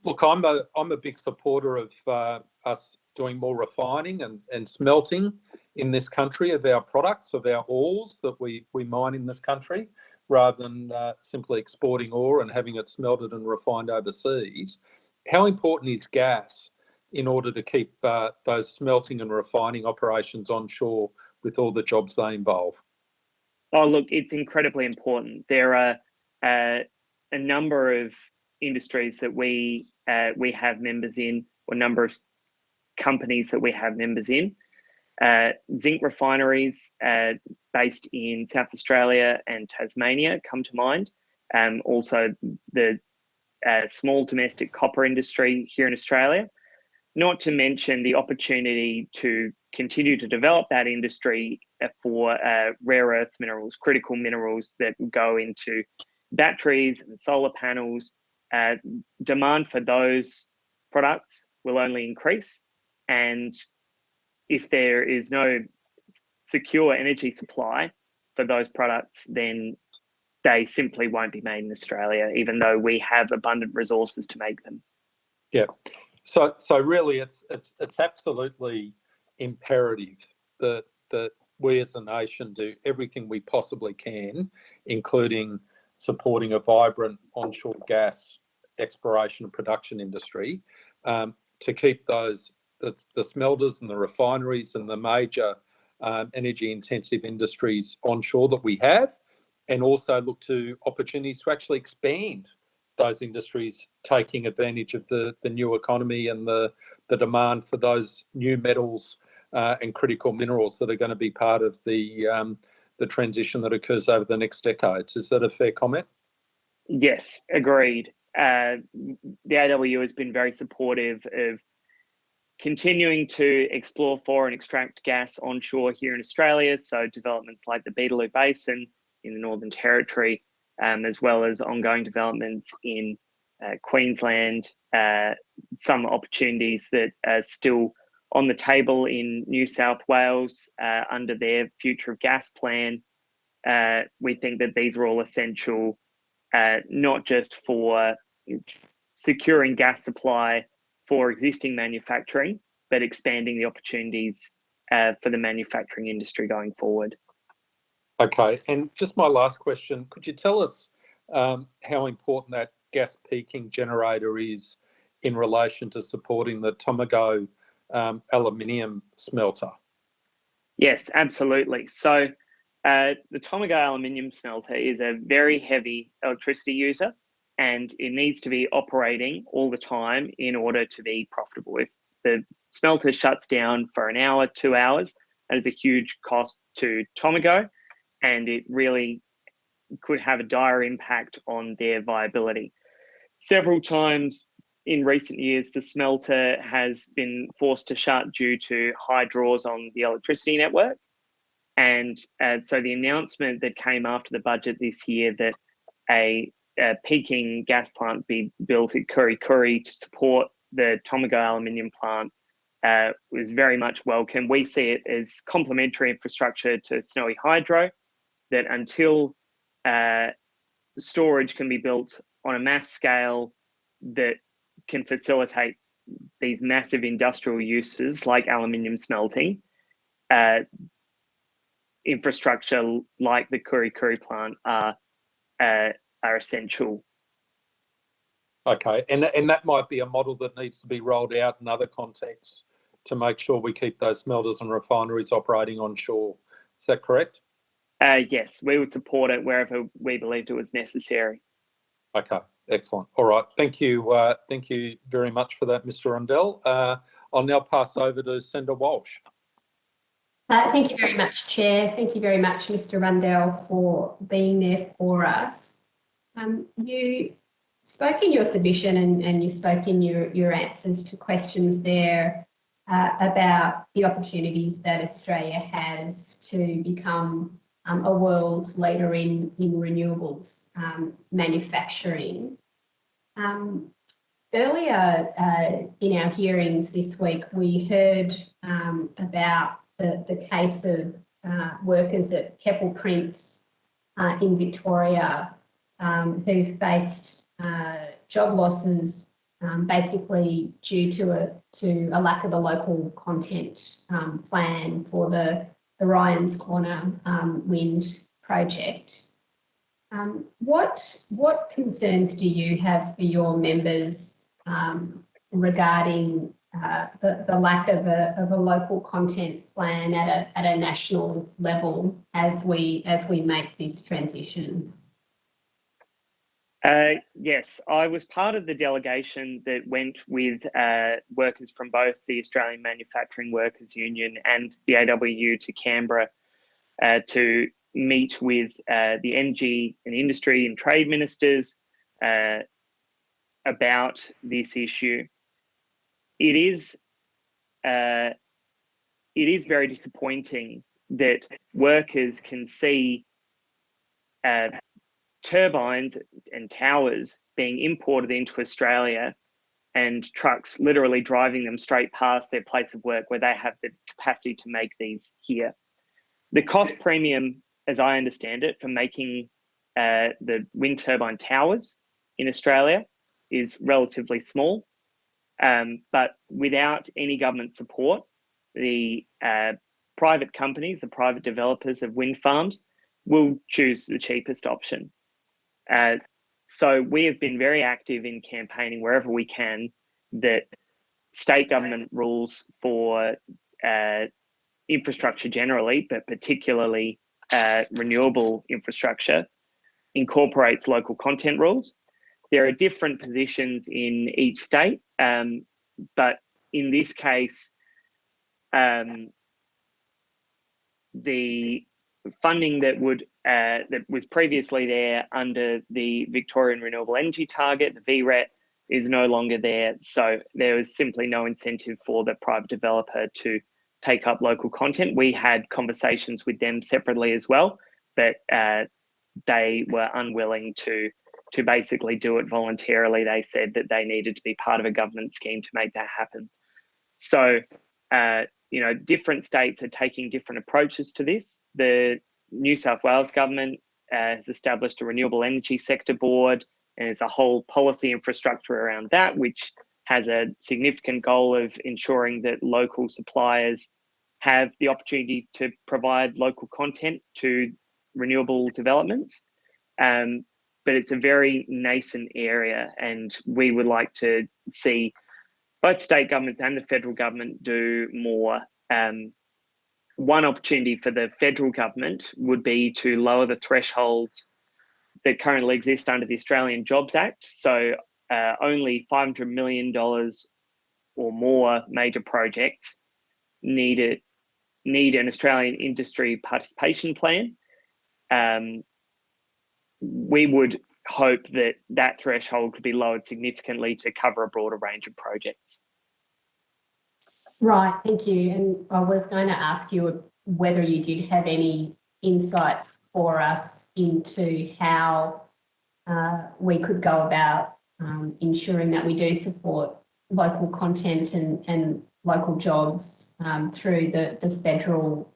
Look, I'm a big supporter of us doing more refining and smelting in this country of our products, of our ores that we mine in this country, rather than simply exporting ore and having it smelted and refined overseas. How important is gas in order to keep those smelting and refining operations onshore with all the jobs they involve? Oh, look, it's incredibly important. There are a number of industries that we have members in, or a number of companies that we have members in. Zinc refineries based in South Australia and Tasmania come to mind. Also, the small domestic copper industry here in Australia. Not to mention the opportunity to continue to develop that industry for rare earths minerals, critical minerals that go into batteries and solar panels. Demand for those products will only increase. And if there is no secure energy supply for those products, then they simply won't be made in Australia, even though we have abundant resources to make them. Yeah. So really, it's absolutely imperative that we as a nation do everything we possibly can, including supporting a vibrant onshore gas exploration and production industry, to keep the smelters and the refineries and the major energy-intensive industries onshore that we have, and also look to opportunities to actually expand those industries, taking advantage of the new economy and the demand for those new metals and critical minerals that are going to be part of the transition that occurs over the next decades. Is that a fair comment? Yes, agreed. The AWU has been very supportive of continuing to explore for and extract gas onshore here in Australia. So developments like the Beetaloo Basin in the Northern Territory, as well as ongoing developments in Queensland, some opportunities that are still on the table in New South Wales under their Future of Gas plan. We think that these are all essential, not just for securing gas supply for existing manufacturing, but expanding the opportunities for the manufacturing industry going forward. Okay, and just my last question, could you tell us how important that gas peaking generator is in relation to supporting the Tomago aluminium smelter? Yes, absolutely. So the Tomago aluminium smelter is a very heavy electricity user, and it needs to be operating all the time in order to be profitable. If the smelter shuts down for an hour, 2 hours, that is a huge cost to Tomago, and it really could have a dire impact on their viability. Several times in recent years, the smelter has been forced to shut due to high draws on the electricity network. And so the announcement that came after the budget this year that a peaking gas plant be built at Kurri Kurri to support the Tomago aluminium plant was very much welcome. We see it as complementary infrastructure to Snowy Hydro, that until storage can be built on a mass scale that can facilitate these massive industrial uses like aluminium smelting, infrastructure like the Kurri Kurri plant are essential. Okay, and that might be a model that needs to be rolled out in other contexts to make sure we keep those smelters and refineries operating onshore. Is that correct? Yes, we would support it wherever we believed it was necessary. Okay, excellent. All right, thank you very much for that, Mr. Rundell. I'll now pass over to Senator Walsh. Thank you very much, Chair. Thank you very much, Mr. Rundell, for being there for us. You spoke in your submission and you spoke in your answers to questions there about the opportunities that Australia has to become a world leader in renewables manufacturing. Earlier in our hearings this week, we heard about the case of workers at Keppel Prince in Victoria who faced job losses basically due to a lack of a local content plan for the Ryan's Corner wind project. What concerns do you have for your members regarding the lack of a local content plan at a national level as we make this transition? Yes, I was part of the delegation that went with workers from both the Australian Manufacturing Workers Union and the AWU to Canberra to meet with the energy and industry and trade ministers about this issue. It is very disappointing that workers can see turbines and towers being imported into Australia and trucks literally driving them straight past their place of work where they have the capacity to make these here. The cost premium, as I understand it, for making the wind turbine towers in Australia is relatively small, but without any government support, the private companies, the private developers of wind farms will choose the cheapest option. So we have been very active in campaigning wherever we can that state government rules for infrastructure generally, but particularly renewable infrastructure, incorporates local content rules. There are different positions in each state, but in this case, the funding that was previously there under the Victorian Renewable Energy Target, the VRET, is no longer there. So there was simply no incentive for the private developer to take up local content. We had conversations with them separately as well, but they were unwilling to basically do it voluntarily. They said that they needed to be part of a government scheme to make that happen. So, different states are taking different approaches to this. The New South Wales government has established a renewable energy sector board, and there's a whole policy infrastructure around that, which has a significant goal of ensuring that local suppliers have the opportunity to provide local content to renewable developments. But it's a very nascent area, and we would like to see both state governments and the federal government do more. One opportunity for the federal government would be to lower the thresholds that currently exist under the Australian Jobs Act. So only $500 million or more major projects need an Australian industry participation plan. We would hope that that threshold could be lowered significantly to cover a broader range of projects. Right, thank you. And I was going to ask you whether you did have any insights for us into how we could go about ensuring that we do support local content and local jobs through the federal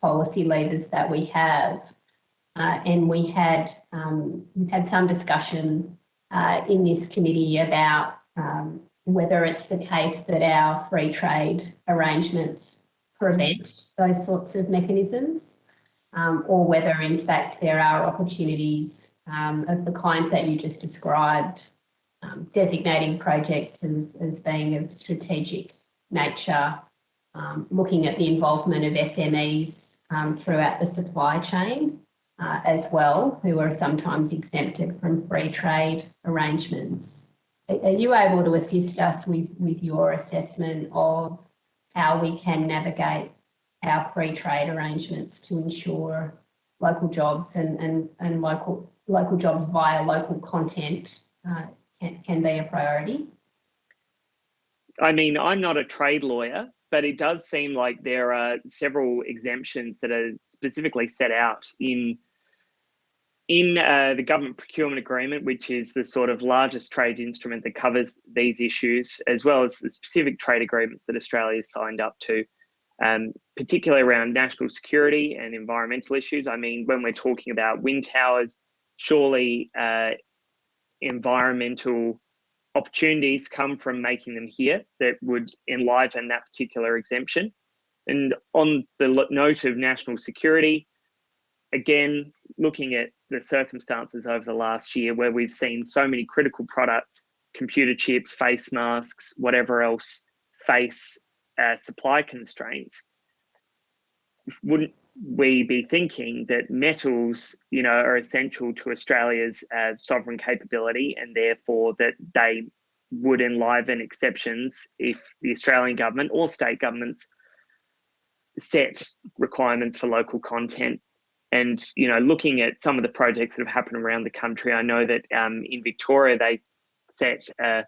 policy levers that we have. And we've had some discussion in this committee about whether it's the case that our free trade arrangements prevent those sorts of mechanisms, or whether in fact there are opportunities of the kind that you just described, designating projects as being of strategic nature, looking at the involvement of SMEs throughout the supply chain as well, who are sometimes exempted from free trade arrangements. Are you able to assist us with your assessment of how we can navigate our free trade arrangements to ensure local jobs and local jobs via local content can be a priority? I mean, I'm not a trade lawyer, but it does seem like there are several exemptions that are specifically set out in the government procurement agreement, which is the sort of largest trade instrument that covers these issues, as well as the specific trade agreements that Australia has signed up to, particularly around national security and environmental issues. I mean, when we're talking about wind towers, surely environmental opportunities come from making them here that would enliven that particular exemption. And on the note of national security, again, looking at the circumstances over the last year where we've seen so many critical products, computer chips, face masks, whatever else, face supply constraints, wouldn't we be thinking that metals, are essential to Australia's sovereign capability, and therefore that they would enliven exceptions if the Australian government or state governments set requirements for local content? And, looking at some of the projects that have happened around the country, I know that in Victoria, they set a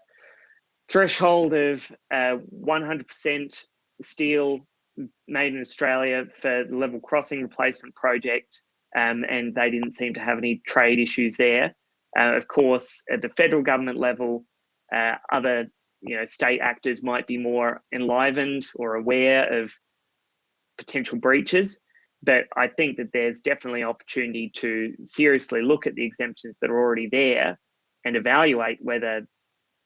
threshold of 100% steel made in Australia for the level crossing replacement projects, and they didn't seem to have any trade issues there. Of course, at the federal government level, other state actors might be more enlivened or aware of potential breaches. But I think that there's definitely opportunity to seriously look at the exemptions that are already there and evaluate whether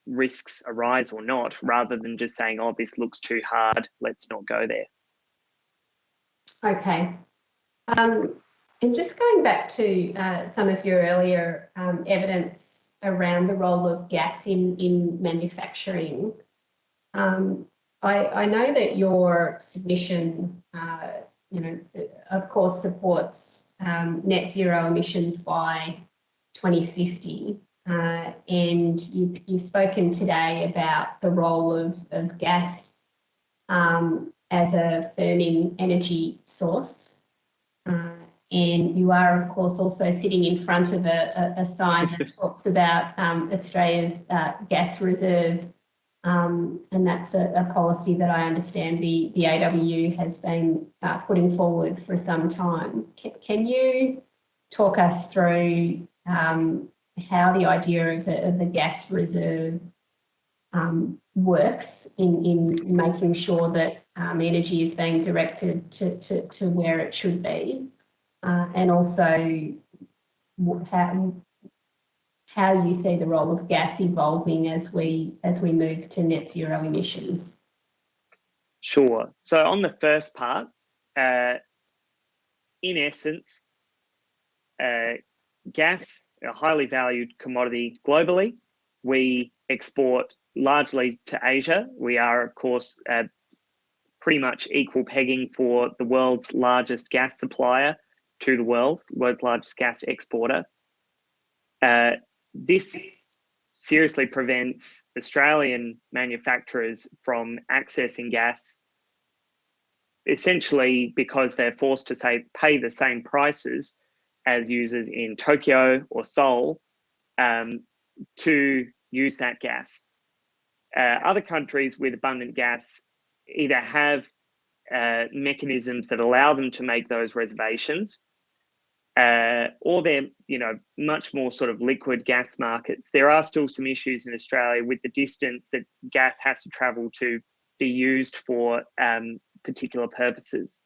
risks arise or not, rather than just saying, oh, this looks too hard, let's not go there. Okay. And just going back to some of your earlier evidence around the role of gas in manufacturing, I know that your submission of course, supports net zero emissions by 2050. And you've spoken today about the role of gas as a firming energy source. And you are, of course, also sitting in front of a sign that talks about Australia's gas reserve. And that's a policy that I understand the AWU has been putting forward for some time. Can you talk us through how the idea of the gas reserve works in making sure that energy is being directed to where it should be, and also how you see the role of gas evolving as we move to net zero emissions? Sure. So on the first part, in essence, gas, a highly valued commodity globally. We export largely to Asia. We are, of course, pretty much equal pegging for the world's largest gas supplier to the world's largest gas exporter. This seriously prevents Australian manufacturers from accessing gas, essentially because they're forced to pay the same prices as users in Tokyo or Seoul to use that gas. Other countries with abundant gas either have mechanisms that allow them to make those reservations, or they're, much more sort of liquid gas markets. There are still some issues in Australia with the distance that gas has to travel to be used for particular purposes.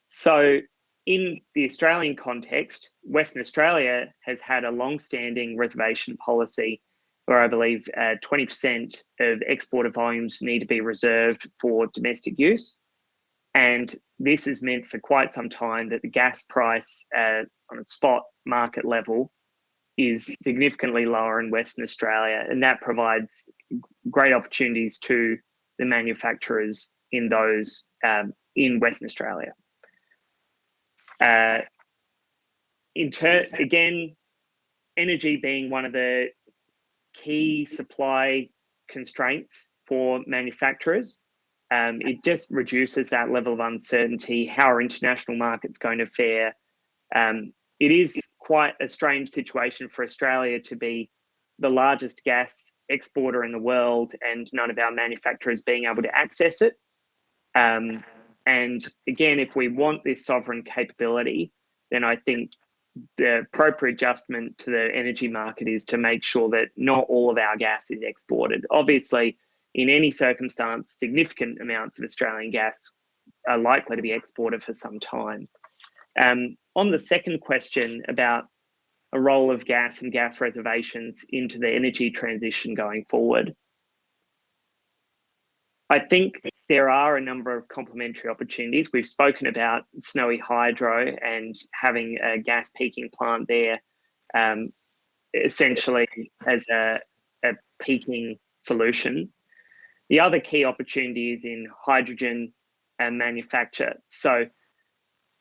So in the Australian context, Western Australia has had a long-standing reservation policy where I believe 20% of exported volumes need to be reserved for domestic use. And this has meant for quite some time that the gas price on a spot market level is significantly lower in Western Australia, and that provides great opportunities to the manufacturers in those in Western Australia. Again, energy being one of the key supply constraints for manufacturers, it just reduces that level of uncertainty, how are international markets going to fare. It is quite a strange situation for Australia to be the largest gas exporter in the world and none of our manufacturers being able to access it. And again, if we want this sovereign capability, then I think the appropriate adjustment to the energy market is to make sure that not all of our gas is exported. Obviously, in any circumstance, significant amounts of Australian gas are likely to be exported for some time. On the second question about a role of gas and gas reservations into the energy transition going forward, I think there are a number of complementary opportunities. We've spoken about Snowy Hydro and having a gas peaking plant there, essentially as a peaking solution. The other key opportunity is in hydrogen and manufacture. So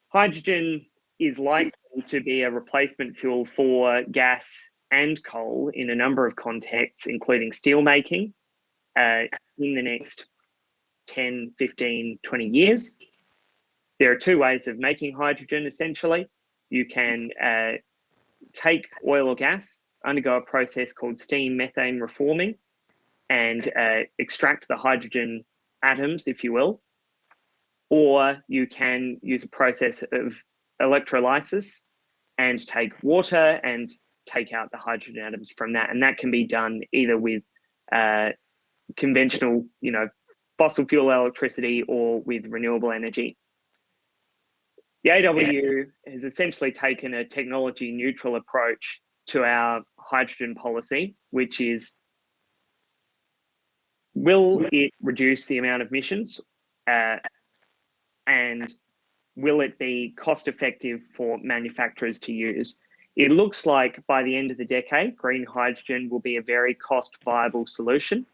hydrogen is likely to be a replacement fuel for gas and coal in a number of contexts, including steel making in the next 10, 15, 20 years. There are two ways of making hydrogen, essentially. You can take oil or gas, undergo a process called steam methane reforming, and extract the hydrogen atoms, if you will. Or you can use a process of electrolysis and take water and take out the hydrogen atoms from that. And that can be done either with conventional, fossil fuel electricity or with renewable energy. The AWU has essentially taken a technology neutral approach to our hydrogen policy, which is, will it reduce the amount of emissions and will it be cost effective for manufacturers to use? It looks like by the end of the decade, green hydrogen will be a very cost viable solution.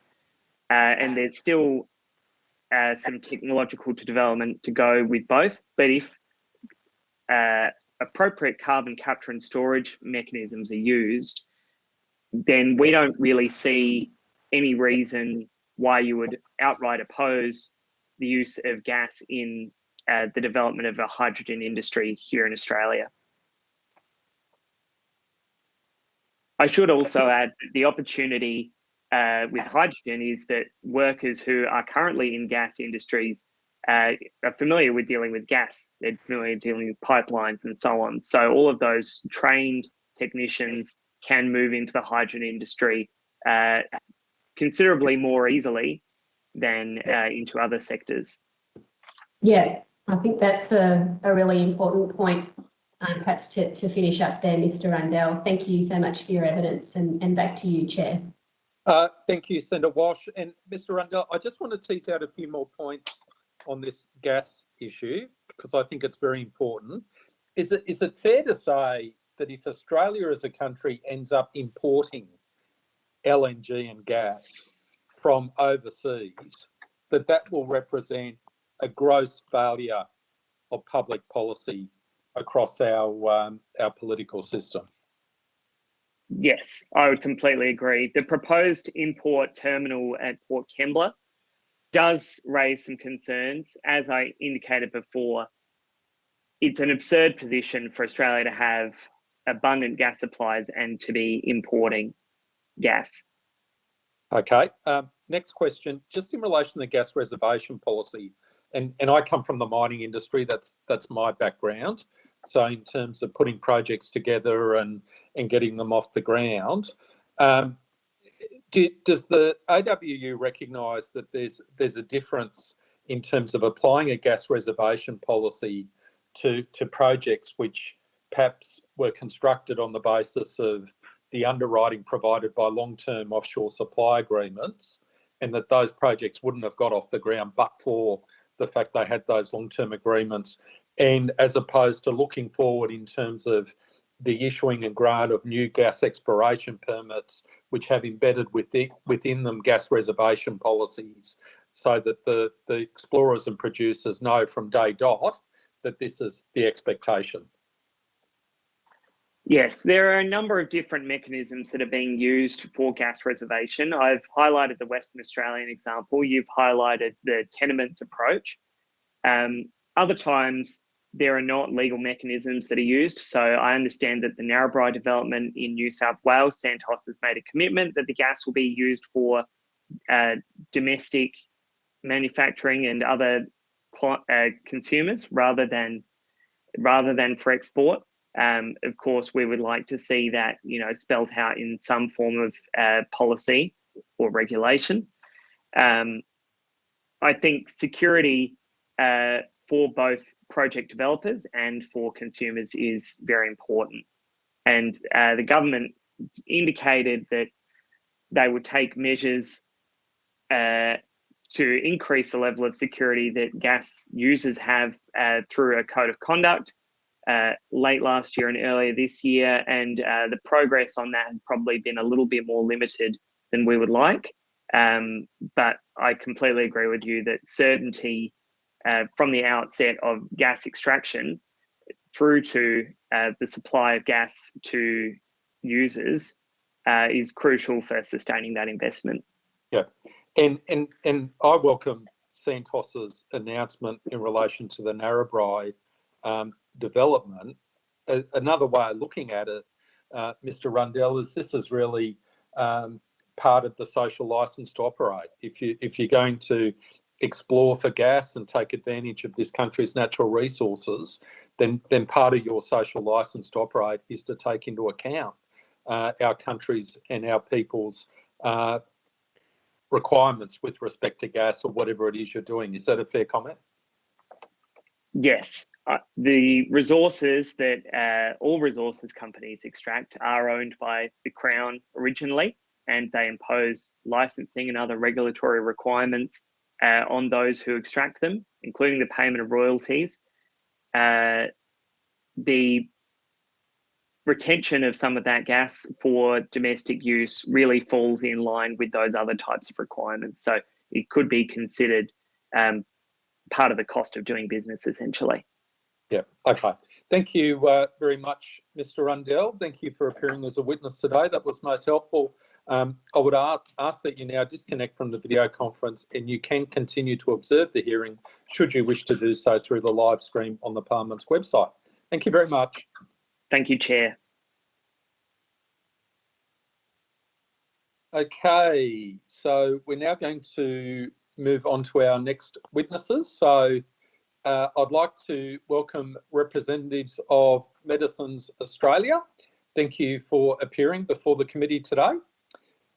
And there's still some technological development to go with both. But if appropriate carbon capture and storage mechanisms are used, then we don't really see any reason why you would outright oppose the use of gas in the development of a hydrogen industry here in Australia. I should also add that the opportunity with hydrogen is that workers who are currently in gas industries are familiar with dealing with gas. They're familiar with dealing with pipelines and so on. So all of those trained technicians can move into the hydrogen industry considerably more easily than into other sectors. Yeah, I think that's a really important point. Perhaps to finish up there, Mr. Rundell, thank you so much for your evidence, and back to you, Chair. Thank you, Senator Walsh. And Mr. Rundell, I just want to tease out a few more points on this gas issue, because I think it's very important. Is it fair to say that if Australia as a country ends up importing LNG and gas from overseas, that will represent a gross failure of public policy across our political system? Yes, I would completely agree. The proposed import terminal at Port Kembla does raise some concerns. As I indicated before, it's an absurd position for Australia to have abundant gas supplies and to be importing gas. Okay, next question, just in relation to the gas reservation policy, and I come from the mining industry, that's my background. So in terms of putting projects together and getting them off the ground, does the AWU recognise that there's a difference in terms of applying a gas reservation policy to projects which perhaps were constructed on the basis of the underwriting provided by long-term offshore supply agreements, and that those projects wouldn't have got off the ground but for the fact they had those long-term agreements, and as opposed to looking forward in terms of the issuing and grant of new gas exploration permits, which have embedded within them gas reservation policies, so that the explorers and producers know from day dot that this is the expectation? Yes, there are a number of different mechanisms that are being used for gas reservation. I've highlighted the Western Australian example. You've highlighted the tenements approach. Other times, there are not legal mechanisms that are used. So I understand that the Narrabri development in New South Wales, Santos has made a commitment that the gas will be used for domestic manufacturing and other consumers rather than for export. Of course, we would like to see that, spelled out in some form of policy or regulation. I think security for both project developers and for consumers is very important. And the government indicated that they would take measures to increase the level of security that gas users have through a code of conduct late last year and earlier this year. And the progress on that has probably been a little bit more limited than we would like. But I completely agree with you that certainty from the outset of gas extraction through to the supply of gas to users is crucial for sustaining that investment. Yeah, and I welcome Santos's announcement in relation to the Narrabri development. Another way of looking at it, Mr. Rundell, is this is really part of the social license to operate. If you're going to explore for gas and take advantage of this country's natural resources, then part of your social license to operate is to take into account our country's and our people's requirements with respect to gas or whatever it is you're doing. Is that a fair comment? Yes. The resources that all resources companies extract are owned by the Crown originally, and they impose licensing and other regulatory requirements on those who extract them, including the payment of royalties. The retention of some of that gas for domestic use really falls in line with those other types of requirements. So it could be considered part of the cost of doing business, essentially. Yeah, okay. Thank you very much, Mr. Rundell. Thank you for appearing as a witness today. That was most helpful. I would ask that you now disconnect from the video conference, and you can continue to observe the hearing should you wish to do so through the live stream on the Parliament's website. Thank you very much. Thank you, Chair. Okay, so we're now going to move on to our next witnesses. So I'd like to welcome representatives of Medicines Australia. Thank you for appearing before the committee today.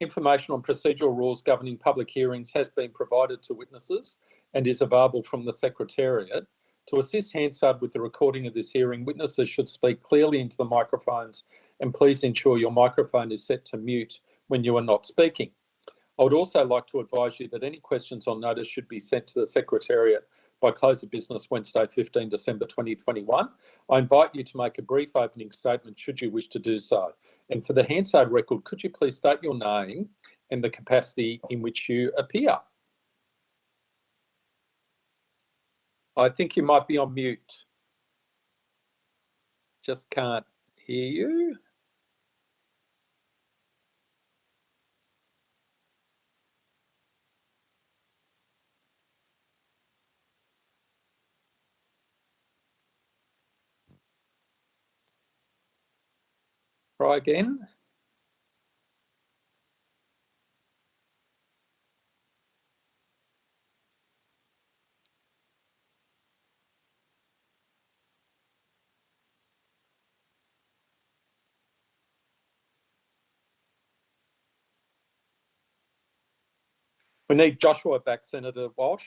Information on procedural rules governing public hearings has been provided to witnesses and is available from the Secretariat. To assist Hansard with the recording of this hearing, witnesses should speak clearly into the microphones, and please ensure your microphone is set to mute when you are not speaking. I would also like to advise you that any questions on notice should be sent to the Secretariat by close of business Wednesday, 15 December 2021. I invite you to make a brief opening statement should you wish to do so. And for the Hansard record, could you please state your name and the capacity in which you appear? I think you might be on mute. Just can't hear you. Try again. We need Joshua back, Senator Walsh.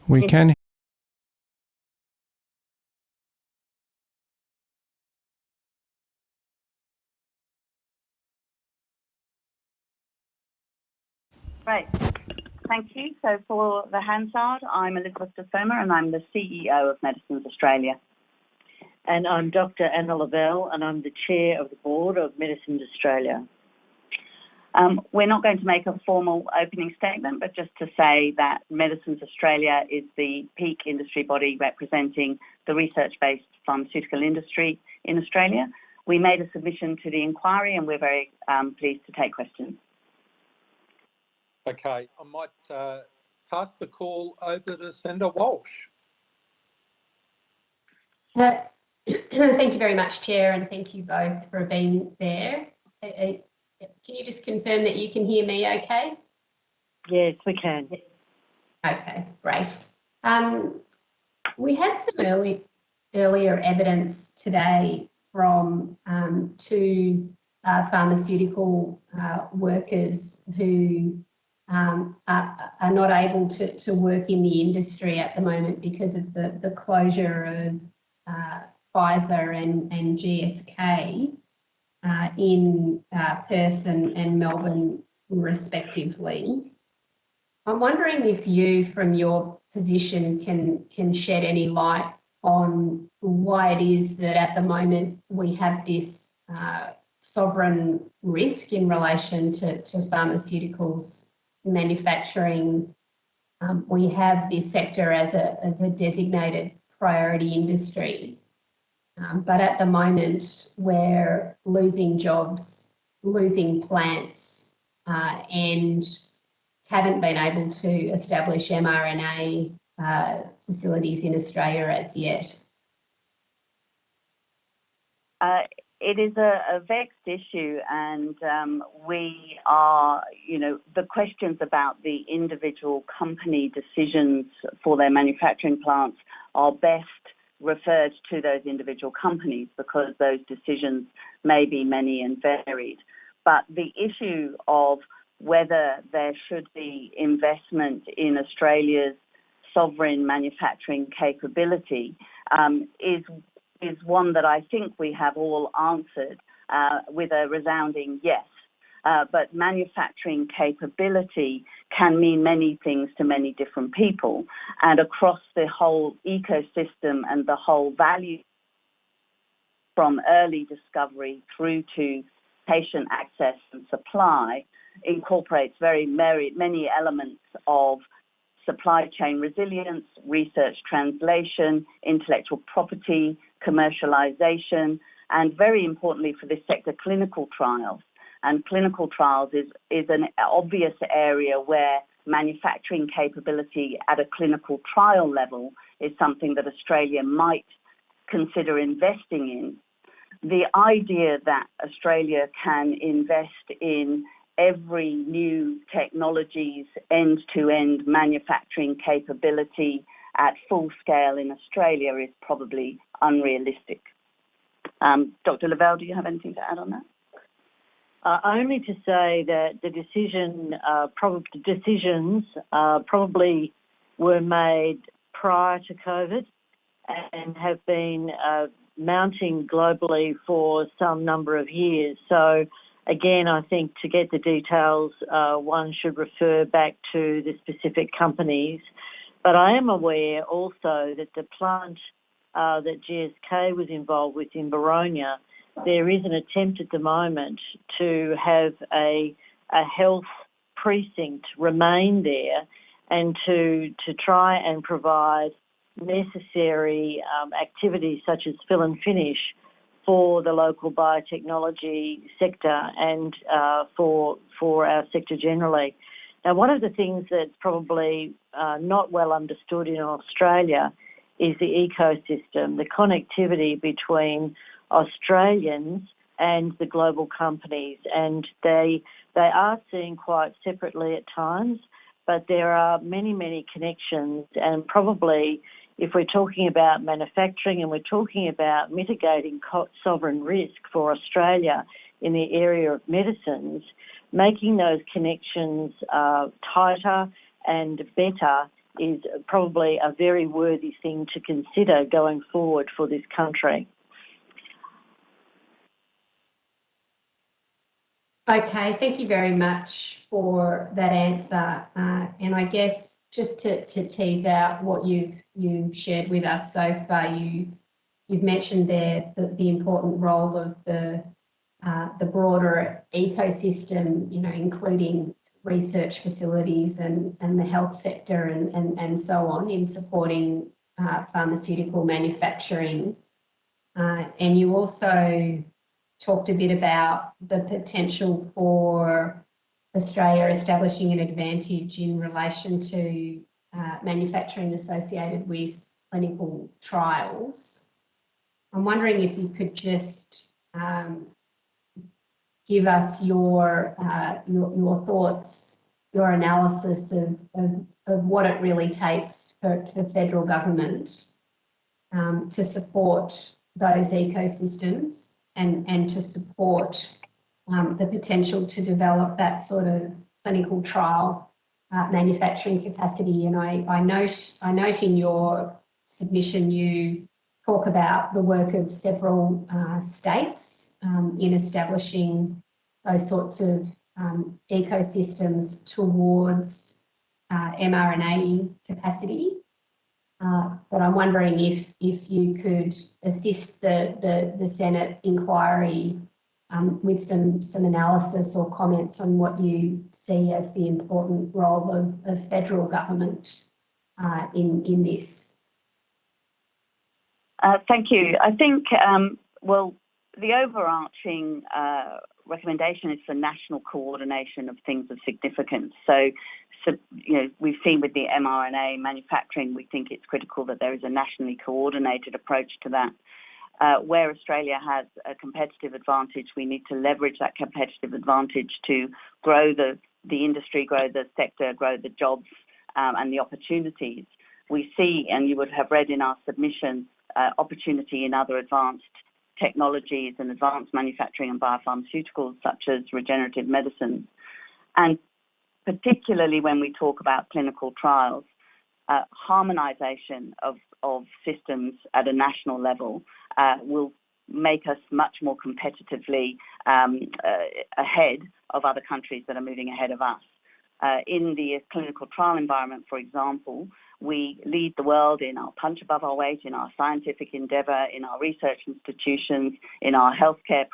We can Great. Thank you. So for the Hansard, I'm Elizabeth de Soma and I'm the CEO of Medicines Australia. And I'm Dr. Anna Lavelle and I'm the Chair of the Board of Medicines Australia. We're not going to make a formal opening statement, but just to say that Medicines Australia is the peak industry body representing the research-based pharmaceutical industry in Australia. We made a submission to the inquiry and we're very pleased to take questions. Okay, I might pass the call over to Senator Walsh. Thank you very much, Chair, and thank you both for being there. Can you just confirm that you can hear me okay? Yes, we can. Okay, great. We had some earlier evidence today from two pharmaceutical workers who are not able to work in the industry at the moment because of the closure of Pfizer and GSK in Perth and Melbourne, respectively. I'm wondering if you, from your position, can shed any light on why it is that at the moment we have this sovereign risk in relation to pharmaceuticals manufacturing. We have this sector as a designated priority industry, but at the moment we're losing jobs, losing plants, and haven't been able to establish mRNA facilities in Australia as yet. It is a vexed issue, and we are, the questions about the individual company decisions for their manufacturing plants are best referred to those individual companies because those decisions may be many and varied. But the issue of whether there should be investment in Australia's sovereign manufacturing capability is one that I think we have all answered with a resounding yes. But manufacturing capability can mean many things to many different people, and across the whole ecosystem and the whole value from early discovery through to patient access and supply incorporates very many elements of supply chain resilience, research translation, intellectual property, commercialization, and very importantly for this sector, clinical trials. And clinical trials is an obvious area where manufacturing capability at a clinical trial level is something that Australia might consider investing in. The idea that Australia can invest in every new technology's end-to-end manufacturing capability at full scale in Australia is probably unrealistic. Dr. Lavelle, do you have anything to add on that? Only to say that the decisions probably were made prior to COVID and have been mounting globally for some number of years. So again, I think to get the details, one should refer back to the specific companies. But I am aware also that the plant that GSK was involved with in Boronia, there is an attempt at the moment to have a health precinct remain there and to try and provide necessary activities such as fill and finish for the local biotechnology sector and for our sector generally. Now, one of the things that's probably not well understood in Australia is the ecosystem, the connectivity between Australians and the global companies, and they are seen quite separately at times, but there are many connections, and probably if we're talking about manufacturing and we're talking about mitigating sovereign risk for Australia in the area of medicines, making those connections tighter and better is probably a very worthy thing to consider going forward for this country. Okay, thank you very much for that answer. And I guess just to tease out what you've shared with us so far, you've mentioned there the important role of the broader ecosystem, including research facilities and the health sector and so on in supporting pharmaceutical manufacturing. And you also talked a bit about the potential for Australia establishing an advantage in relation to manufacturing associated with clinical trials. I'm wondering if you could just give us your thoughts, your analysis of what it really takes for federal government to support those ecosystems and to support the potential to develop that sort of clinical trial manufacturing capacity. And I note in your submission you talk about the work of several states in establishing those sorts of ecosystems towards mRNA capacity. But I'm wondering if you could assist the Senate inquiry with some analysis or comments on what you see as the important role of federal government in this. Thank you. I think, well, the overarching recommendation is for national coordination of things of significance. So, we've seen with the mRNA manufacturing, we think it's critical that there is a nationally coordinated approach to that. Where Australia has a competitive advantage, we need to leverage that competitive advantage to grow the industry, grow the sector, grow the jobs and the opportunities. We see, and you would have read in our submission, opportunity in other advanced technologies and advanced manufacturing and biopharmaceuticals such as regenerative medicine. And particularly when we talk about clinical trials, harmonisation of systems at a national level will make us much more competitively ahead of other countries that are moving ahead of us. In the clinical trial environment, for example, we lead the world in our punch above our weight, in our scientific endeavour, in our research institutions, in our healthcare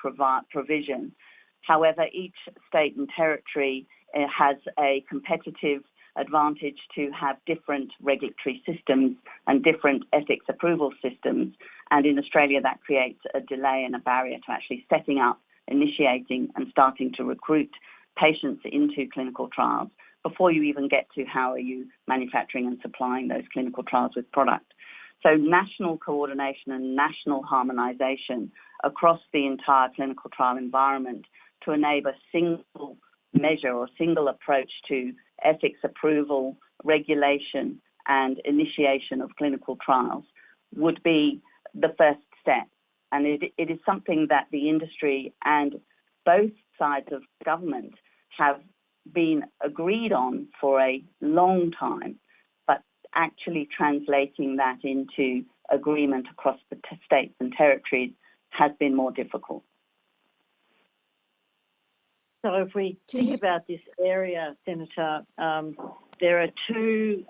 provision. However, each state and territory has a competitive advantage to have different regulatory systems and different ethics approval systems. And in Australia, that creates a delay and a barrier to actually setting up, initiating and starting to recruit patients into clinical trials before you even get to how are you manufacturing and supplying those clinical trials with product. So national coordination and national harmonisation across the entire clinical trial environment to enable a single measure or single approach to ethics approval, regulation and initiation of clinical trials would be the first step. And it is something that the industry and both sides of government have been agreed on for a long time, but actually translating that into agreement across the states and territories has been more difficult. So if we think about this area, Senator, there are two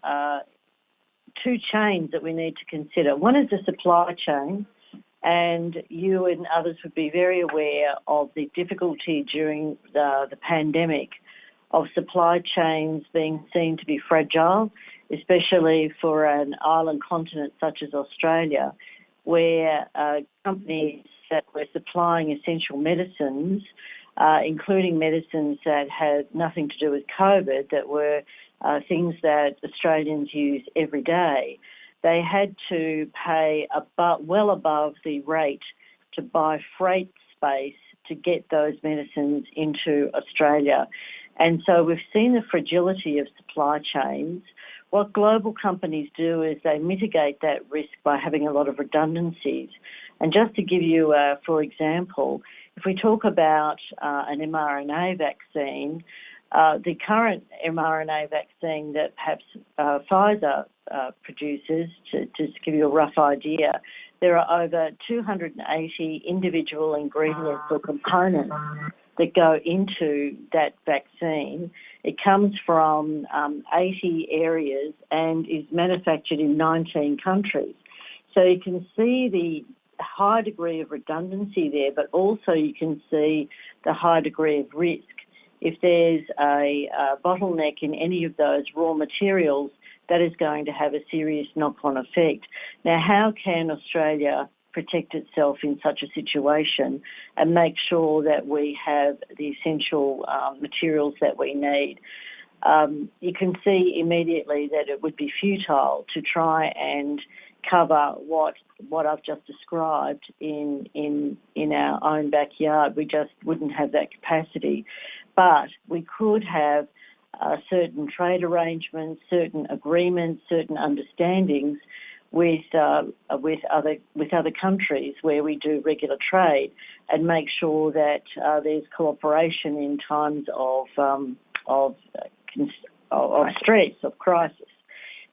chains that we need to consider. One is the supply chain, and you and others would be very aware of the difficulty during the pandemic of supply chains being seen to be fragile, especially for an island continent such as Australia, where companies that were supplying essential medicines, including medicines that had nothing to do with COVID, that were things that Australians use every day, they had to pay well above the rate to buy freight space to get those medicines into Australia. And so we've seen the fragility of supply chains. What global companies do is they mitigate that risk by having a lot of redundancies. And just to give you, for example, if we talk about an mRNA vaccine, the current mRNA vaccine that perhaps Pfizer produces, to give you a rough idea, there are over 280 individual ingredients or components that go into that vaccine. It comes from 80 areas and is manufactured in 19 countries. So you can see the high degree of redundancy there, but also you can see the high degree of risk. If there's a bottleneck in any of those raw materials, that is going to have a serious knock-on effect. Now, how can Australia protect itself in such a situation and make sure that we have the essential materials that we need? You can see immediately that it would be futile to try and cover what I've just described in our own backyard. We just wouldn't have that capacity. But we could have certain trade arrangements, certain agreements, certain understandings with other countries where we do regular trade, and make sure that there's cooperation in times of stress, of crisis.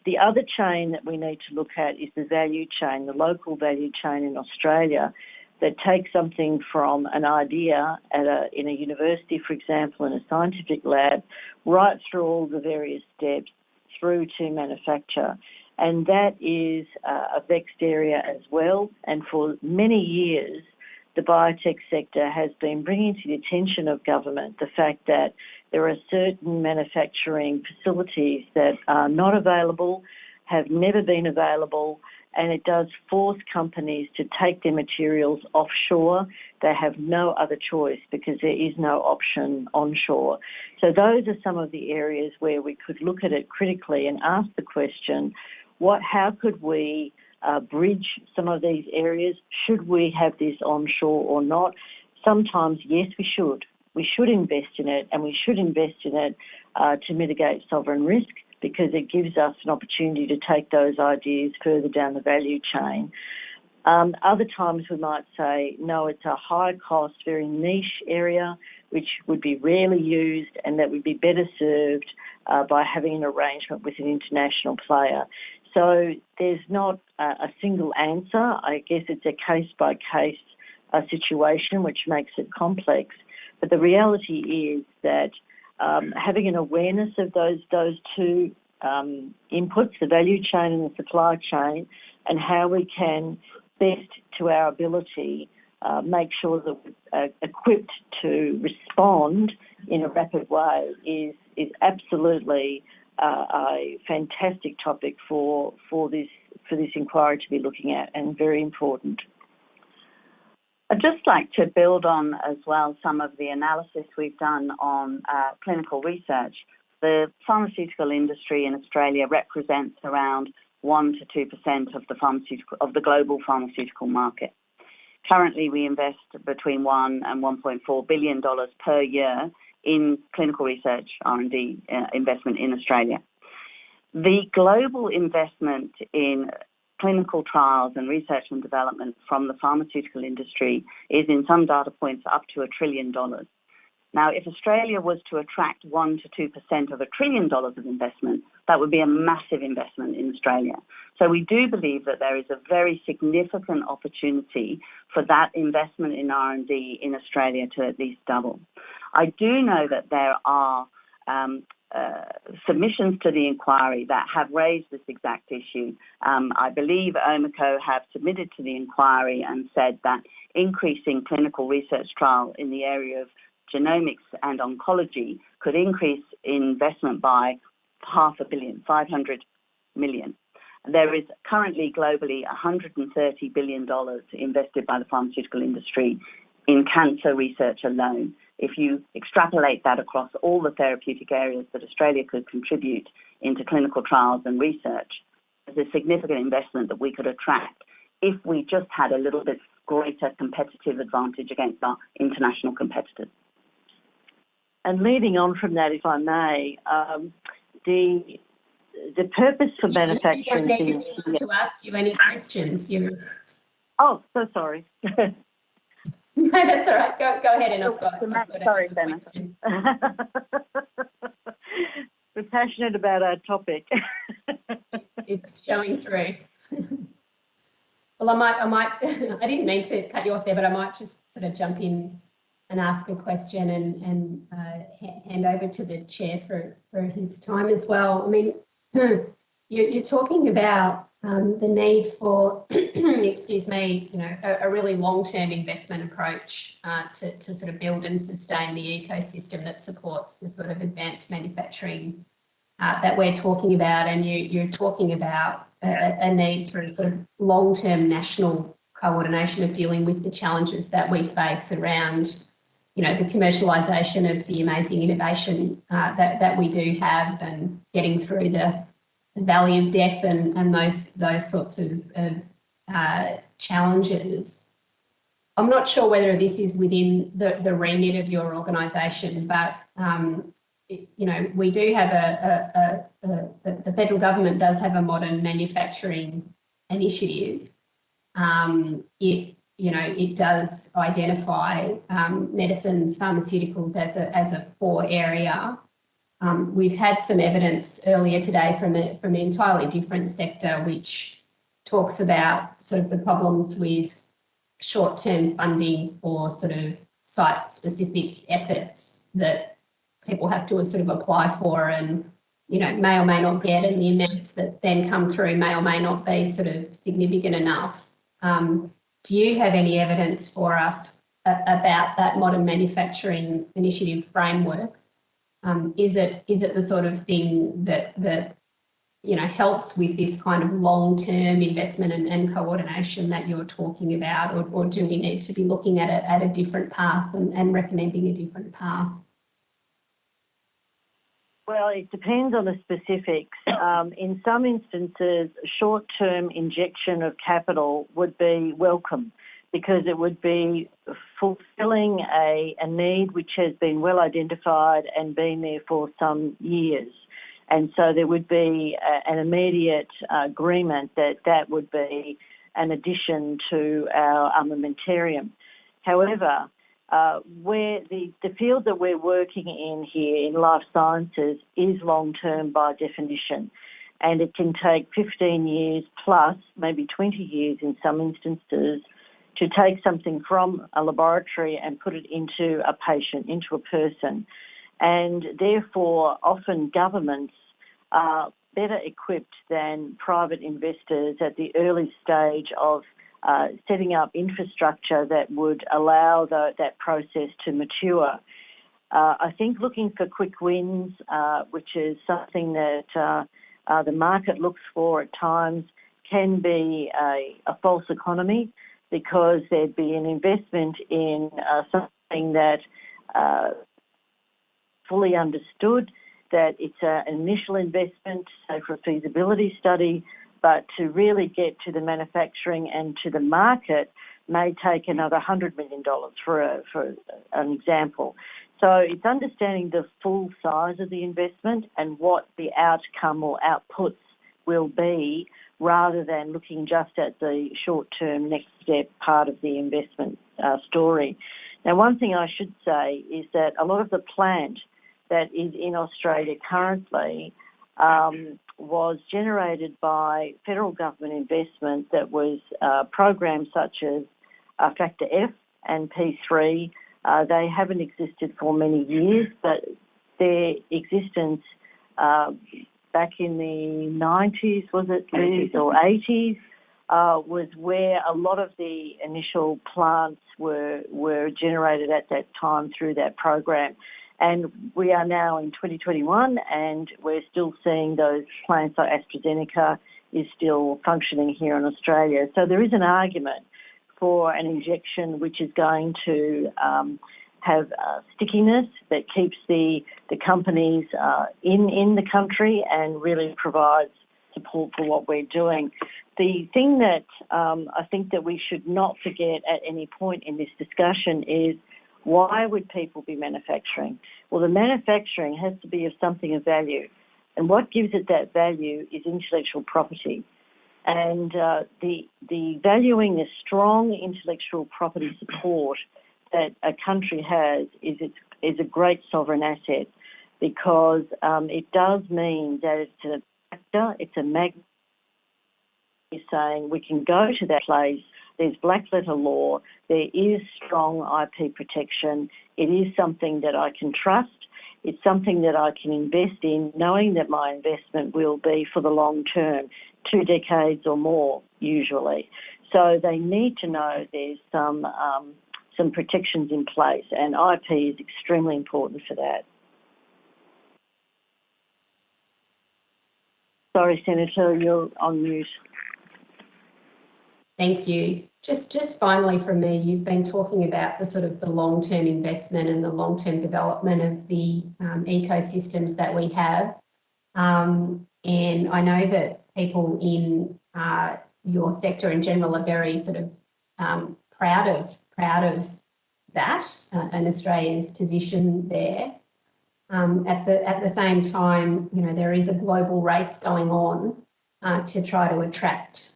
The other chain that we need to look at is the value chain, the local value chain in Australia, that takes something from an idea in a university, for example, in a scientific lab, right through all the various steps through to manufacture. And that is a vexed area as well. And for many years, the biotech sector has been bringing to the attention of government the fact that there are certain manufacturing facilities that are not available, have never been available, and it does force companies to take their materials offshore. They have no other choice because there is no option onshore. So those are some of the areas where we could look at it critically and ask the question, how could we bridge some of these areas? Should we have this onshore or not? Sometimes, yes, we should. We should invest in it, and we should invest in it to mitigate sovereign risk, because it gives us an opportunity to take those ideas further down the value chain. Other times we might say, no, it's a high-cost, very niche area which would be rarely used, and that would be better served by having an arrangement with an international player. So there's not a single answer. I guess it's a case-by-case situation, which makes it complex. But the reality is that having an awareness of those two inputs, the value chain and the supply chain, and how we can best to our ability make sure that we're equipped to respond in a rapid way is absolutely a fantastic topic for this inquiry to be looking at, and very important. I'd just like to build on as well some of the analysis we've done on clinical research. The pharmaceutical industry in Australia represents around 1 to 2% of the global pharmaceutical market. Currently, we invest between $1 and $1.4 billion per year in clinical research R&D investment in Australia. The global investment in clinical trials and research and development from the pharmaceutical industry is, in some data points, up to $1 trillion. Now, if Australia was to attract 1 to 2% of $1 trillion of investment, that would be a massive investment in Australia. So we do believe that there is a very significant opportunity for that investment in R&D in Australia to at least double. I do know that there are submissions to the inquiry that have raised this exact issue. I believe OMICO have submitted to the inquiry and said that increasing clinical research trial in the area of genomics and oncology could increase investment by $500 million. There is currently globally $130 billion invested by the pharmaceutical industry in cancer research alone. If you extrapolate that across all the therapeutic areas that Australia could contribute into clinical trials and research, there's a significant investment that we could attract if we just had a little bit greater competitive advantage against our international competitors. And leading on from that, if I may, the purpose for manufacturing... To ask you any questions. Oh, so sorry. No, that's all right. Go ahead, and I've got sorry, Bennett. We're passionate about our topic. It's showing through. Well, I might, I didn't mean to cut you off there, but I might just sort of jump in and ask a question and hand over to the chair for his time as well. I mean, you're talking about the need for, excuse me, you know, a really long-term investment approach to sort of build and sustain the ecosystem that supports the sort of advanced manufacturing that we're talking about, and you're talking about a need for a sort of long-term national coordination of dealing with the challenges that we face around, you know, the commercialisation of the amazing innovation that we do have, and getting through the valley of death and those sorts of challenges. I'm not sure whether this is within the remit of your organisation, but you know, we do have the federal government does have a modern manufacturing initiative. It does identify medicines, pharmaceuticals as a core area. We've had some evidence earlier today from an entirely different sector, which talks about sort of the problems with short-term funding for sort of site-specific efforts that people have to sort of apply for, and, you know, may or may not get, and the amounts that then come through may or may not be sort of significant enough. Do you have any evidence for us about that modern manufacturing initiative framework? Is it the sort of thing that you know, helps with this kind of long-term investment and coordination that you're talking about, or do we need to be looking at it at a different path and recommending a different path? Well, it depends on the specifics. In some instances, short-term injection of capital would be welcome, because it would be fulfilling a need which has been well identified and been there for some years. And so there would be an immediate agreement that would be an addition to our armamentarium. However, where the field that we're working in here in life sciences is long-term by definition, and it can take 15 years plus, maybe 20 years in some instances, to take something from a laboratory and put it into a patient, into a person. And therefore, often governments are better equipped than private investors at the early stage of setting up infrastructure that would allow that process to mature. I think looking for quick wins, which is something that the market looks for at times, can be a false economy, because there'd be an investment in something that fully understood, that it's an initial investment, say for a feasibility study, but to really get to the manufacturing and to the market may take another $100 million for an example. So it's understanding the full size of the investment and what the outcome or outputs will be, rather than looking just at the short-term next step part of the investment story. Now, one thing I should say is that a lot of the plant that is in Australia currently was generated by federal government investment that was programs such as Factor F and P3. They haven't existed for many years, but their existence back in the 90s, was it, Liz, or 80s, was where a lot of the initial plants were generated at that time through that program. And we are now in 2021, and we're still seeing those plants like AstraZeneca is still functioning here in Australia. So there is an argument for an injection which is going to have stickiness that keeps the companies in the country and really provides support for what we're doing. The thing that I think that we should not forget at any point in this discussion is, why would people be manufacturing? Well, the manufacturing has to be of something of value. And what gives it that value is intellectual property. And the valuing the strong intellectual property support that a country has is a great sovereign asset, because it does mean that it's a factor, it's a magnet saying we can go to that place. There's black letter law. There is strong IP protection. It is something that I can trust. It's something that I can invest in, knowing that my investment will be for the long term, 2 decades or more, usually. So they need to know there's some protections in place, and IP is extremely important for that. Sorry, Senator, you're on mute. Thank you. Just finally from me, you've been talking about the sort of the long-term investment and the long-term development of the ecosystems that we have. And I know that people in your sector in general are very sort of proud of that and Australia's position there. At the same time, you know, there is a global race going on to try to attract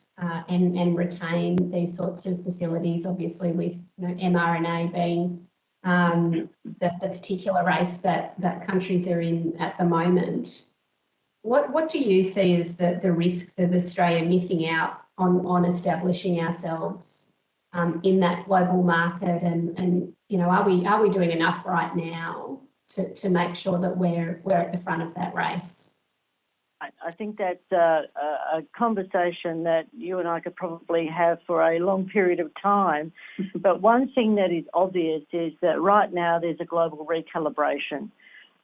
and retain these sorts of facilities, obviously with, you know, mRNA being the particular race that countries are in at the moment. What do you see as the risks of Australia missing out on establishing ourselves in that global market? And you know, are we doing enough right now to make sure that we're at the front of that race? I think that's a conversation that you and I could probably have for a long period of time. But one thing that is obvious is that right now there's a global recalibration.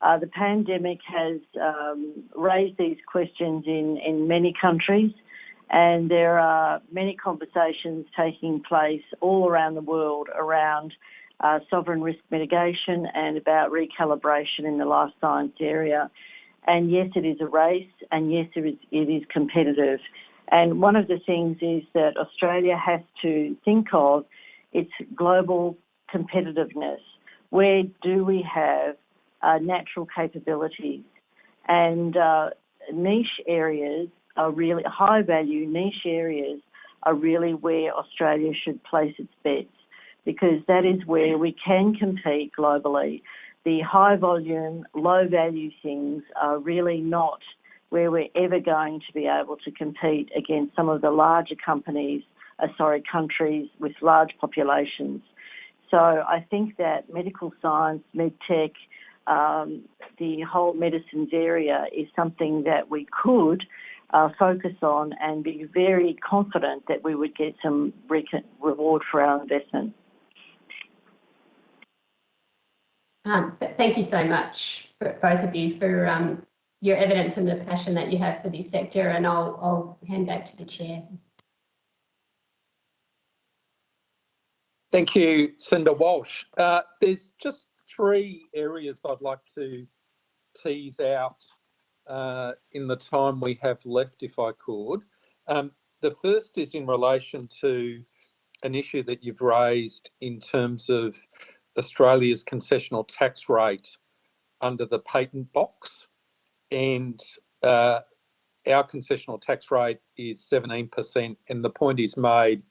The pandemic has raised these questions in many countries, and there are many conversations taking place all around the world around sovereign risk mitigation and about recalibration in the life science area. And yes, it is a race, and yes, it is competitive. And one of the things is that Australia has to think of its global competitiveness. Where do we have natural capabilities? And niche areas are really, high value niche areas are really where Australia should place its bets, because that is where we can compete globally. The high volume, low value things are really not where we're ever going to be able to compete against some of the larger countries with large populations. So I think that medical science, medtech, the whole medicines area is something that we could focus on and be very confident that we would get some reward for our investment. Thank you so much, both of you, for your evidence and the passion that you have for this sector, and I'll hand back to the chair. Thank you, Senator Walsh. There's just 3 areas I'd like to tease out in the time we have left, if I could. The first is in relation to an issue that you've raised in terms of Australia's concessional tax rate under the patent box. And our concessional tax rate is 17%, and the point is made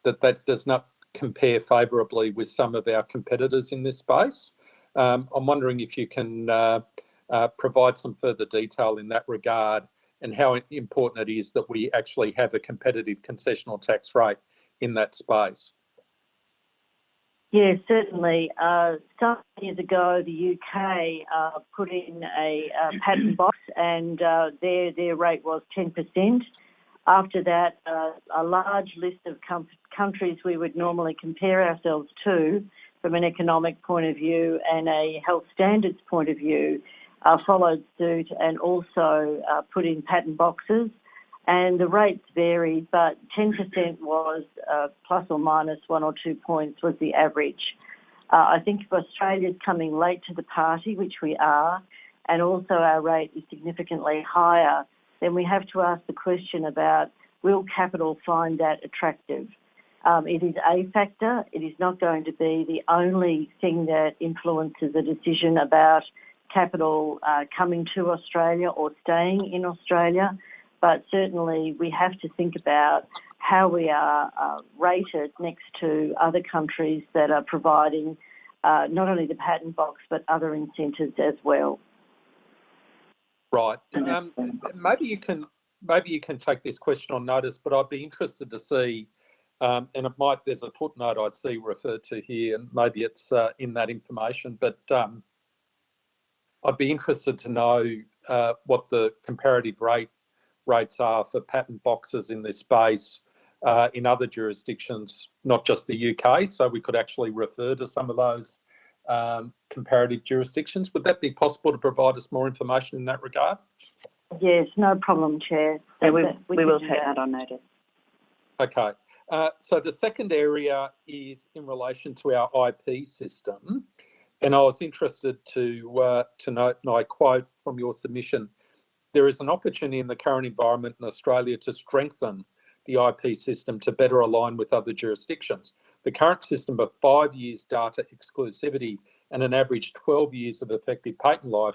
that that does not compare favourably with some of our competitors in this space. I'm wondering if you can provide some further detail in that regard, and how important it is that we actually have a competitive concessional tax rate in that space. Yes, certainly. Some years ago, the UK put in a patent box, and their rate was 10%. After that, a large list of countries we would normally compare ourselves to from an economic point of view and a health standards point of view followed suit and also put in patent boxes. And the rates varied, but 10% was plus or minus 1 or 2 points was the average. I think if Australia's coming late to the party, which we are, and also our rate is significantly higher, then we have to ask the question about, will capital find that attractive? It is a factor. It is not going to be the only thing that influences a decision about capital coming to Australia or staying in Australia. But certainly we have to think about how we are rated next to other countries that are providing not only the patent box, but other incentives as well. Right. Maybe you can maybe you can take this question on notice, but I'd be interested to see, and it might, there's a footnote I see referred to here, and maybe it's in that information, but I'd be interested to know what the comparative rates are for patent boxes in this space in other jurisdictions, not just the UK, so we could actually refer to some of those comparative jurisdictions. Would that be possible to provide us more information in that regard? Yes, no problem, Chair. So we can will do take that on notice. Okay. So the second area is in relation to our IP system. And I was interested to note, and I quote from your submission, there is an opportunity in the current environment in Australia to strengthen the IP system to better align with other jurisdictions. The current system of 5 years data exclusivity and an average 12 years of effective patent life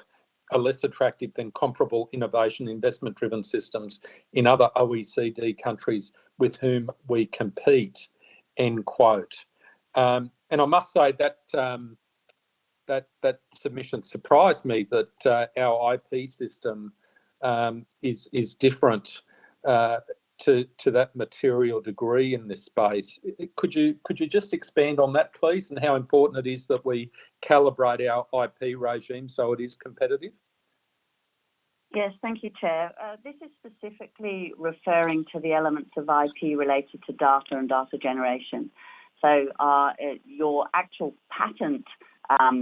are less attractive than comparable innovation investment-driven systems in other OECD countries with whom we compete, end quote. And I must say that that submission surprised me, that our IP system is different to that material degree in this space. Could you just expand on that, please, and how important it is that we calibrate our IP regime so it is competitive? Yes, thank you, Chair. This is specifically referring to the elements of IP related to data and data generation. So your actual patent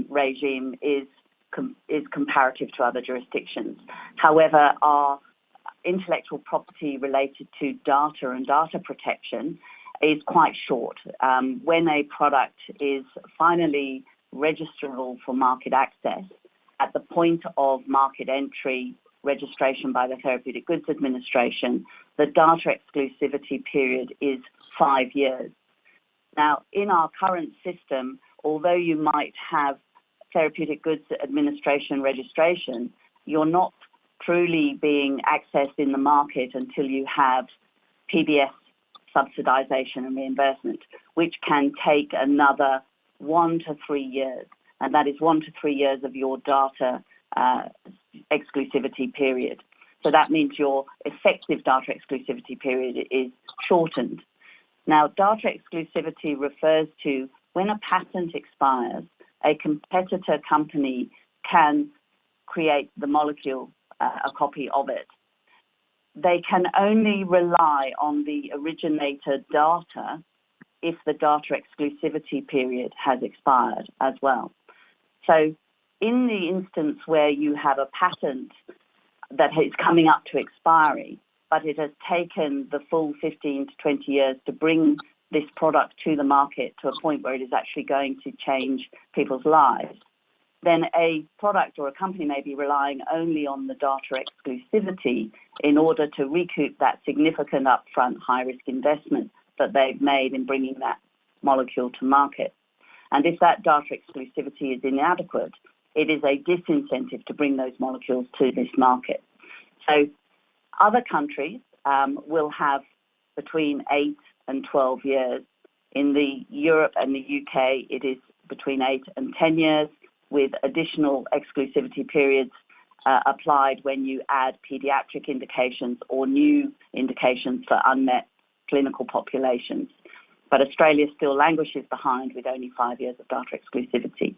regime is comparative to other jurisdictions. However, our intellectual property related to data and data protection is quite short. When a product is finally registrable for market access, at the point of market entry, registration by the Therapeutic Goods Administration, the data exclusivity period is 5 years. Now, in our current system, although you might have Therapeutic Goods Administration registration, you're not truly being accessed in the market until you have PBS subsidisation and reimbursement, which can take another 1 to 3 years. And that is 1 to 3 years of your data exclusivity period. So that means your effective data exclusivity period is shortened. Now, data exclusivity refers to when a patent expires, a competitor company can create the molecule, a copy of it. They can only rely on the originator data if the data exclusivity period has expired as well. So in the instance where you have a patent that is coming up to expiry, but it has taken the full 15 to 20 years to bring this product to the market to a point where it is actually going to change people's lives, then a product or a company may be relying only on the data exclusivity in order to recoup that significant upfront high-risk investment that they've made in bringing that molecule to market. And if that data exclusivity is inadequate, it is a disincentive to bring those molecules to this market. So other countries will have between 8 and 12 years. In the Europe and the UK, it is between 8 and 10 years, with additional exclusivity periods applied when you add paediatric indications or new indications for unmet clinical populations. But Australia still languishes behind with only 5 years of data exclusivity.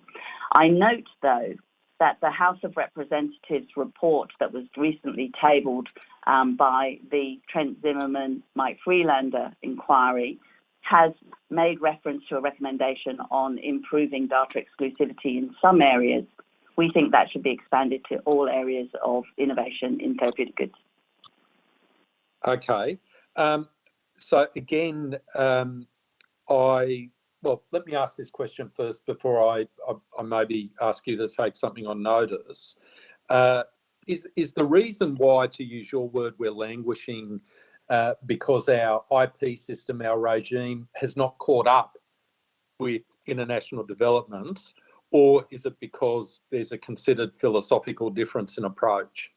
I note, though, that the House of Representatives report that was recently tabled by the Trent Zimmerman, Mike Freelander inquiry has made reference to a recommendation on improving data exclusivity in some areas. We think that should be expanded to all areas of innovation in therapeutic goods. Okay. So again, well, let me ask this question first before I maybe ask you to take something on notice. Is the reason why, to use your word, we're languishing because our IP system, our regime, has not caught up with international developments, or is it because there's a considered philosophical difference in approach?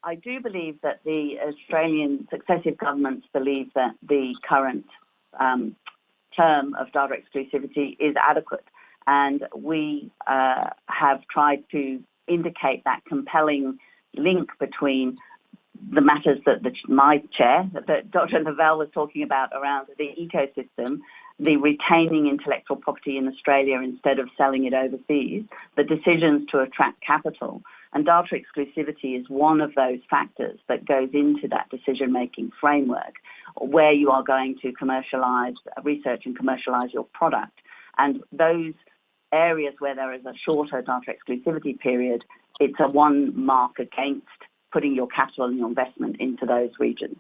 I do believe that the Australian successive governments believe that the current term of data exclusivity is adequate, and we have tried to indicate that compelling link between the matters that my chair, that Dr. Lavelle was talking about around the ecosystem, the retaining intellectual property in Australia instead of selling it overseas, the decisions to attract capital. And data exclusivity is one of those factors that goes into that decision-making framework where you are going to commercialise, research and commercialise your product. And those areas where there is a shorter data exclusivity period, it's a one mark against putting your capital and your investment into those regions.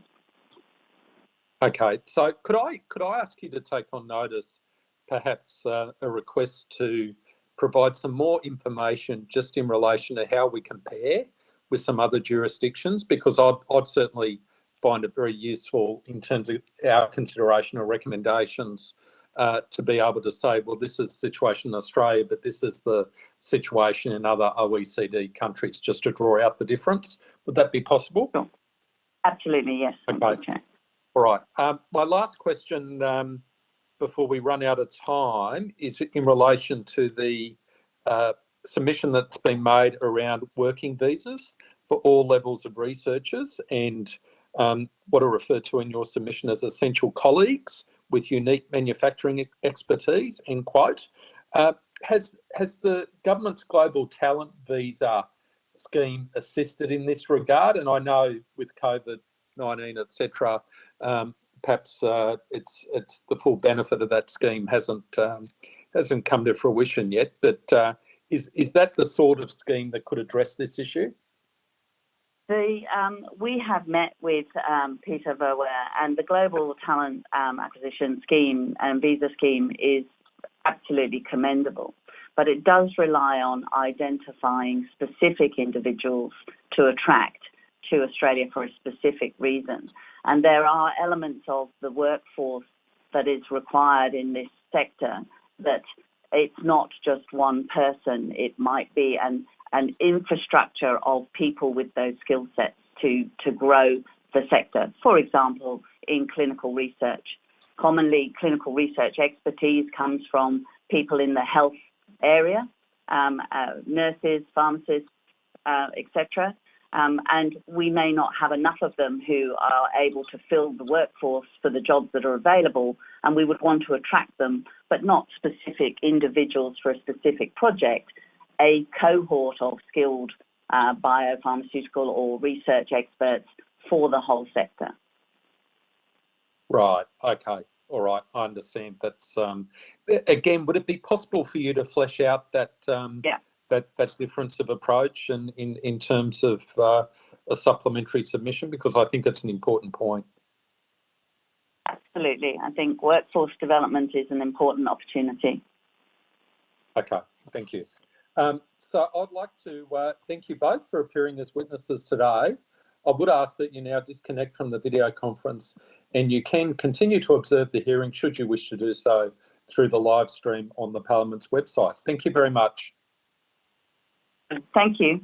Okay, so could I ask you to take on notice perhaps a request to provide some more information just in relation to how we compare with some other jurisdictions, because I'd certainly find it very useful in terms of our consideration or recommendations to be able to say, well, this is the situation in Australia, but this is the situation in other OECD countries, just to draw out the difference. Would that be possible? Sure. Absolutely, yes. Okay. All right. My last question before we run out of time is in relation to the submission that's been made around working visas for all levels of researchers and what are referred to in your submission as essential colleagues with unique manufacturing expertise, end quote. Has the government's global talent visa scheme assisted in this regard? And I know with COVID-19, etc., perhaps it's the full benefit of that scheme hasn't come to fruition yet. But is that the sort of scheme that could address this issue? We have met with Peter Verweer, and the Global Talent Acquisition Scheme and Visa Scheme is absolutely commendable, but it does rely on identifying specific individuals to attract to Australia for a specific reason. And there are elements of the workforce that is required in this sector that it's not just one person, it might be an infrastructure of people with those skill sets to grow the sector. For example, in clinical research. Commonly, clinical research expertise comes from people in the health area, nurses, pharmacists, etc. And we may not have enough of them who are able to fill the workforce for the jobs that are available, and we would want to attract them, but not specific individuals for a specific project, a cohort of skilled biopharmaceutical or research experts for the whole sector. Right, okay, all right, I understand. That's, again, would it be possible for you to flesh out that that difference of approach and in terms of a supplementary submission, because I think it's an important point. Absolutely. I think workforce development is an important opportunity. Okay, thank you. So I'd like to thank you both for appearing as witnesses today. I would ask that you now disconnect from the video conference, and you can continue to observe the hearing should you wish to do so through the live stream on the Parliament's website. Thank you very much. Thank you.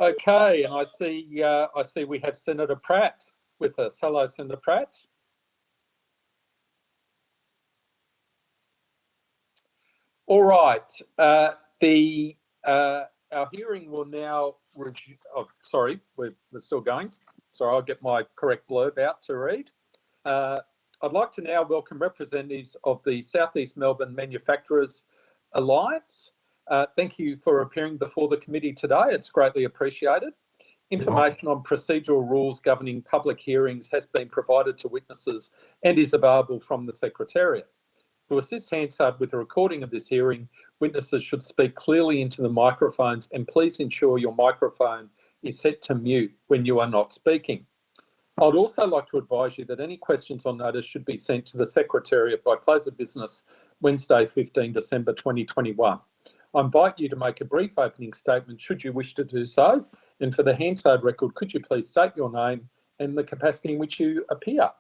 Okay, and I see we have Senator Pratt with us. Hello, Senator Pratt. All right, our hearing will now. Sorry, we're still going. Sorry, I'll get my correct blurb out to read. I'd like to now welcome representatives of the South East Melbourne Manufacturers Alliance. Thank you for appearing before the committee today. It's greatly appreciated. Information on procedural rules governing public hearings has been provided to witnesses and is available from the Secretariat. To assist Hansard with the recording of this hearing, witnesses should speak clearly into the microphones, and please ensure your microphone is set to mute when you are not speaking. I'd also like to advise you that any questions on notice should be sent to the Secretariat by close of business Wednesday, 15 December 2021. I invite you to make a brief opening statement should you wish to do so. And for the Hansard record, could you please state your name and the capacity in which you appear?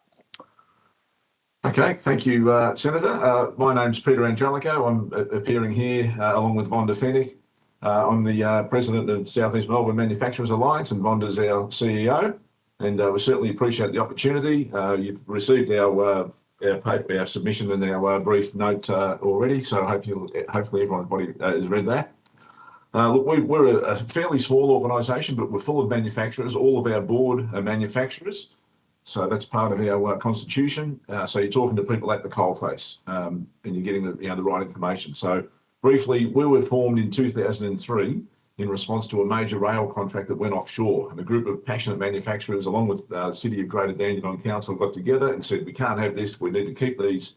Okay, thank you, Senator. My name's Peter Angelico. I'm appearing here along with Vonda Fennick. I'm the President of South East Melbourne Manufacturers Alliance, and Vonda's our CEO. And we certainly appreciate the opportunity. You've received our paper, our submission and our brief note already, so hopefully everybody has read that. Look, we're a fairly small organisation, but we're full of manufacturers. All of our board are manufacturers. So that's part of our constitution. So you're talking to people at the coalface, and you're getting the right information. So briefly, we were formed in 2003 in response to a major rail contract that went offshore. And a group of passionate manufacturers, along with the City of Greater Dandenong Council, got together and said, we can't have this. We need to keep these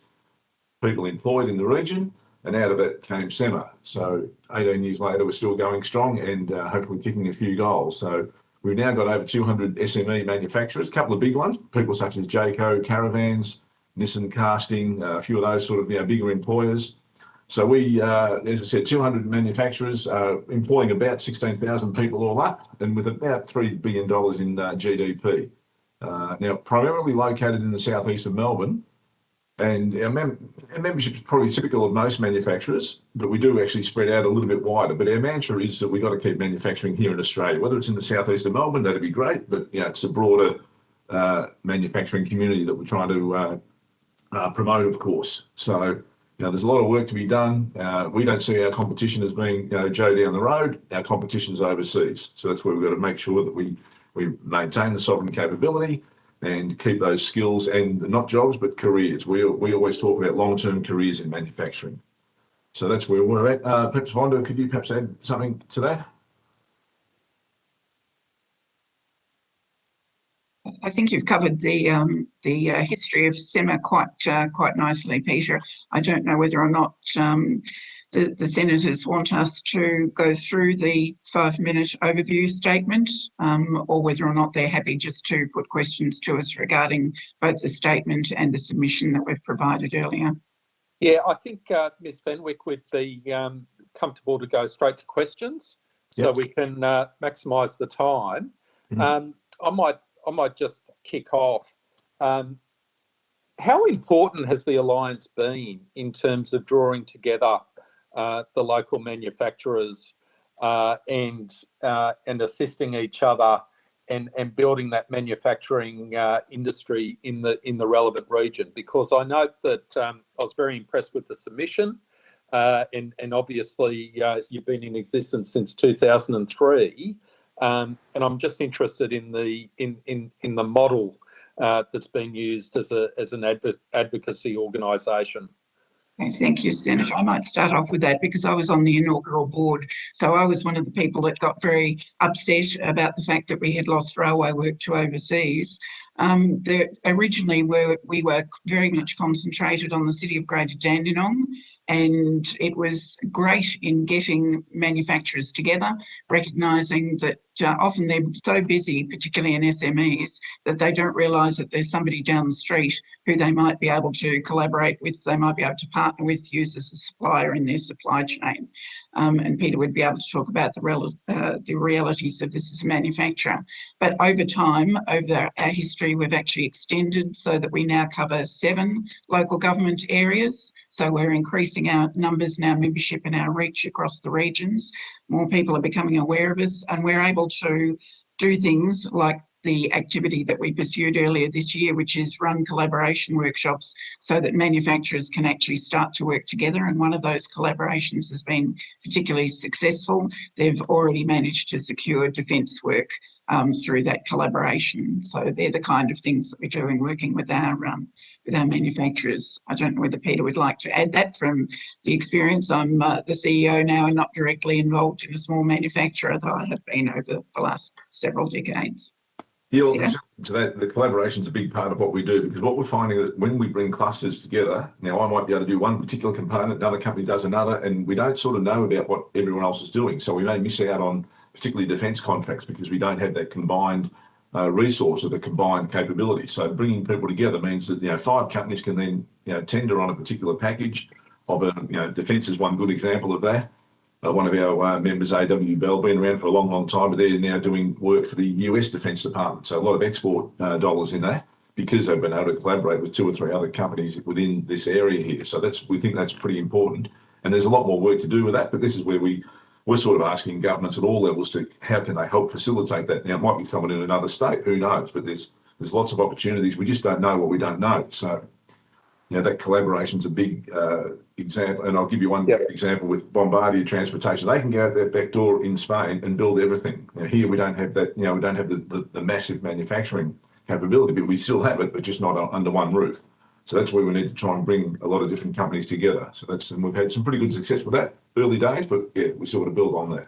people employed in the region. And out of it came SEMA. So 18 years later, we're still going strong and hopefully kicking a few goals. So we've now got over 200 SME manufacturers, a couple of big ones, people such as Jayco, Caravans, Nissan Casting, a few of those sort of bigger employers. So we, as I said, 200 manufacturers employing about 16,000 people all up, and with about $3 billion in GDP. Now, primarily located in the southeast of Melbourne, and our membership is probably typical of most manufacturers, but we do actually spread out a little bit wider. But our mantra is that we've got to keep manufacturing here in Australia. Whether it's in the southeast of Melbourne, that'd be great, but it's a broader manufacturing community that we're trying to promote, of course. So there's a lot of work to be done. We don't see our competition as being Joe down the road. Our competition's overseas. So that's where we've got to make sure that we maintain the sovereign capability and keep those skills, and not jobs, but careers. We always talk about long-term careers in manufacturing. So that's where we're at. Perhaps Vonda, could you perhaps add something to that? I think you've covered the history of SEMA quite nicely, Peter. I don't know whether or not the senators want us to go through the 5-minute overview statement, or whether or not they're happy just to put questions to us regarding both the statement and the submission that we've provided earlier. Yeah, I think Ms. Fenwick would be comfortable to go straight to questions, so we can maximise the time. I might just kick off. How important has the alliance been in terms of drawing together the local manufacturers and assisting each other and building that manufacturing industry in the relevant region? Because I note that I was very impressed with the submission, and obviously you've been in existence since 2003, and I'm just interested in the model that's been used as an advocacy organisation. Thank you, Senator. I might start off with that because I was on the inaugural board. So I was one of the people that got very upset about the fact that we had lost railway work to overseas. Originally, we were very much concentrated on the City of Greater Dandenong, and it was great in getting manufacturers together, recognising that often they're so busy, particularly in SMEs, that they don't realise that there's somebody down the street who they might be able to collaborate with, they might be able to partner with, use as a supplier in their supply chain. And Peter would be able to talk about the realities of this as a manufacturer. But over time, over our history, we've actually extended so that we now cover 7 local government areas. So we're increasing our numbers and our membership and our reach across the regions. More people are becoming aware of us, and we're able to do things like the activity that we pursued earlier this year, which is run collaboration workshops so that manufacturers can actually start to work together. And one of those collaborations has been particularly successful. They've already managed to secure defence work through that collaboration. So they're the kind of things that we're doing, working with our manufacturers. I don't know whether Peter would like to add that from the experience. I'm the CEO now and not directly involved in a small manufacturer, though I have been over the last several decades. Yeah, so that the collaboration is a big part of what we do, because what we're finding that when we bring clusters together, now I might be able to do one particular component, another company does another, and we don't sort of know about what everyone else is doing. So we may miss out on particularly defence contracts because we don't have that combined resource or the combined capability. So bringing people together means that 5 companies can then tender on a particular package of a defence is one good example of that. One of our members, AW Bell, been around for a long, long time, but they're now doing work for the US Defence Department. So a lot of export dollars in that because they've been able to collaborate with 2 or 3 other companies within this area here. So we think that's pretty important. And there's a lot more work to do with that, but this is where we're sort of asking governments at all levels to how can they help facilitate that. Now, it might be someone in another state, who knows, but there's lots of opportunities. We just don't know what we don't know. So, that collaboration's a big example. And I'll give you one example with Bombardier Transportation. They can go out their back door in Spain and build everything. Here we don't have that. We don't have the massive manufacturing capability, but we still have it, but just not under one roof. So that's where we need to try and bring a lot of different companies together. So and we've had some pretty good success with that early days, but yeah, we sort of build on that.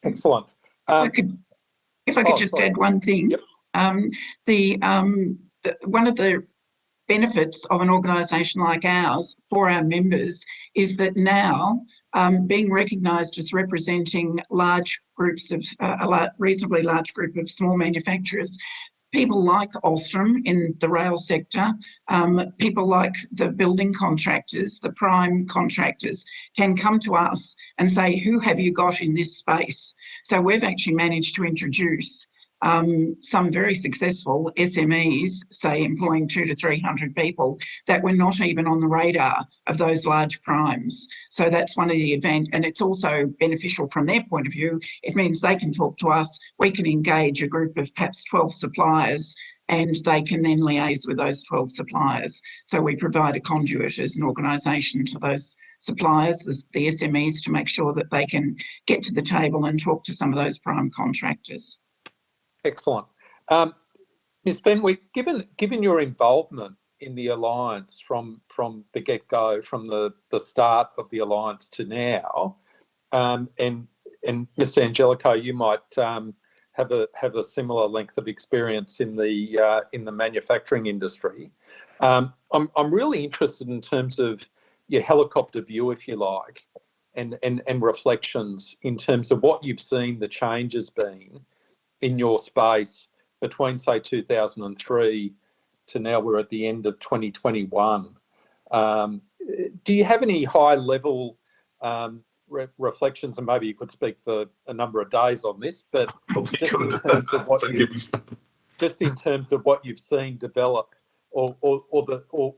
Excellent. If I could just add one thing. Yep. One of the benefits of an organisation like ours for our members is that now being recognised as representing large groups of reasonably large group of small manufacturers, people like Alstom in the rail sector, people like the building contractors, the prime contractors, can come to us and say, who have you got in this space? So we've actually managed to introduce some very successful SMEs, say employing 200 to 300 people, that were not even on the radar of those large primes. So that's one of the events, and it's also beneficial from their point of view. It means they can talk to us, we can engage a group of perhaps 12 suppliers, and they can then liaise with those 12 suppliers. So we provide a conduit as an organisation to those suppliers, the SMEs, to make sure that they can get to the table and talk to some of those prime contractors. Excellent. Ms. Fenwick, given your involvement in the Alliance from the get-go, from the start of the Alliance to now, and Mr. Angelico, you might have a similar length of experience in the manufacturing industry. I'm really interested in terms of your helicopter view, if you like, and reflections in terms of what you've seen the changes been in your space between, say, 2003 to now we're at the end of 2021. Do you have any high-level reflections, and maybe you could speak for a number of days on this, but just in terms of what you've seen develop or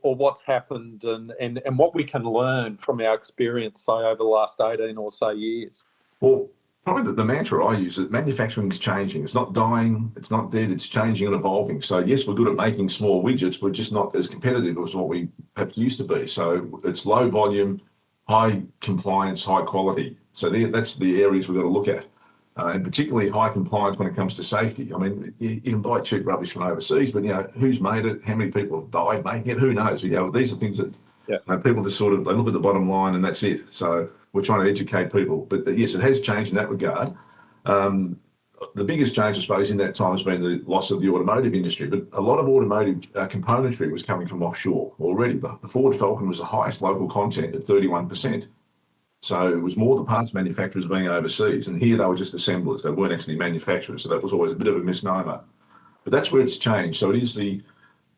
what's happened and what we can learn from our experience, say, over the last 18 or so years? Well, probably the mantra I use is manufacturing is changing. It's not dying, it's not dead, it's changing and evolving. So yes, we're good at making small widgets, we're just not as competitive as what we perhaps used to be. So it's low volume, high compliance, high quality. So that's the areas we've got to look at. And particularly high compliance when it comes to safety. I mean, you can buy cheap rubbish from overseas, but who's made it? How many people have died making it? Who knows? These are things that people just they look at the bottom line and that's it. So we're trying to educate people. But yes, it has changed in that regard. The biggest change, I suppose, in that time has been the loss of the automotive industry. But a lot of automotive componentry was coming from offshore already. The Ford Falcon was the highest local content at 31%. So it was more the parts manufacturers being overseas. And here they were just assemblers. They weren't actually manufacturers. So that was always a bit of a misnomer. But that's where it's changed. So it is the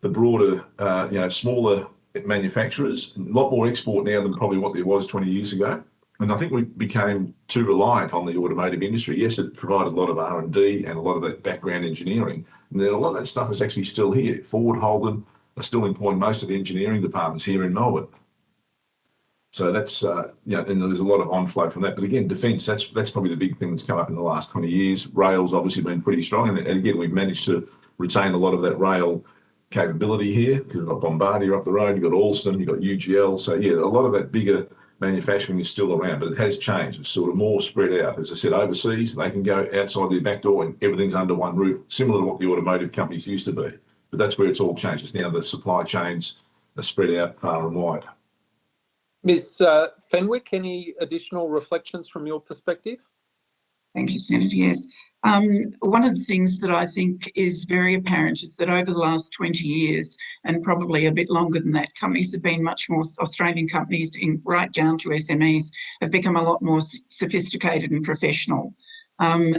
broader, smaller manufacturers, a lot more export now than probably what there was 20 years ago. And I think we became too reliant on the automotive industry. Yes, it provided a lot of R&D and a lot of that background engineering. And then a lot of that stuff is actually still here. Ford, Holden are still employing most of the engineering departments here in Melbourne. So that's, and there's a lot of on-flow from that. But again, defence, that's probably the big thing that's come up in the last 20 years. Rail's obviously been pretty strong. And again, we've managed to retain a lot of that rail capability here. You've got Bombardier up the road, you've got Alstom, you've got UGL. So yeah, a lot of that bigger manufacturing is still around, but it has changed. It's sort of more spread out. As I said, overseas, they can go outside their back door and everything's under one roof, similar to what the automotive companies used to be. But that's where it's all changed. It's now the supply chains are spread out far and wide. Ms. Fenwick, any additional reflections from your perspective? Thank you, Senator. Yes. One of the things that I think is very apparent is that over the last 20 years, and probably a bit longer than that, companies have been much more, Australian companies, right down to SMEs, have become a lot more sophisticated and professional.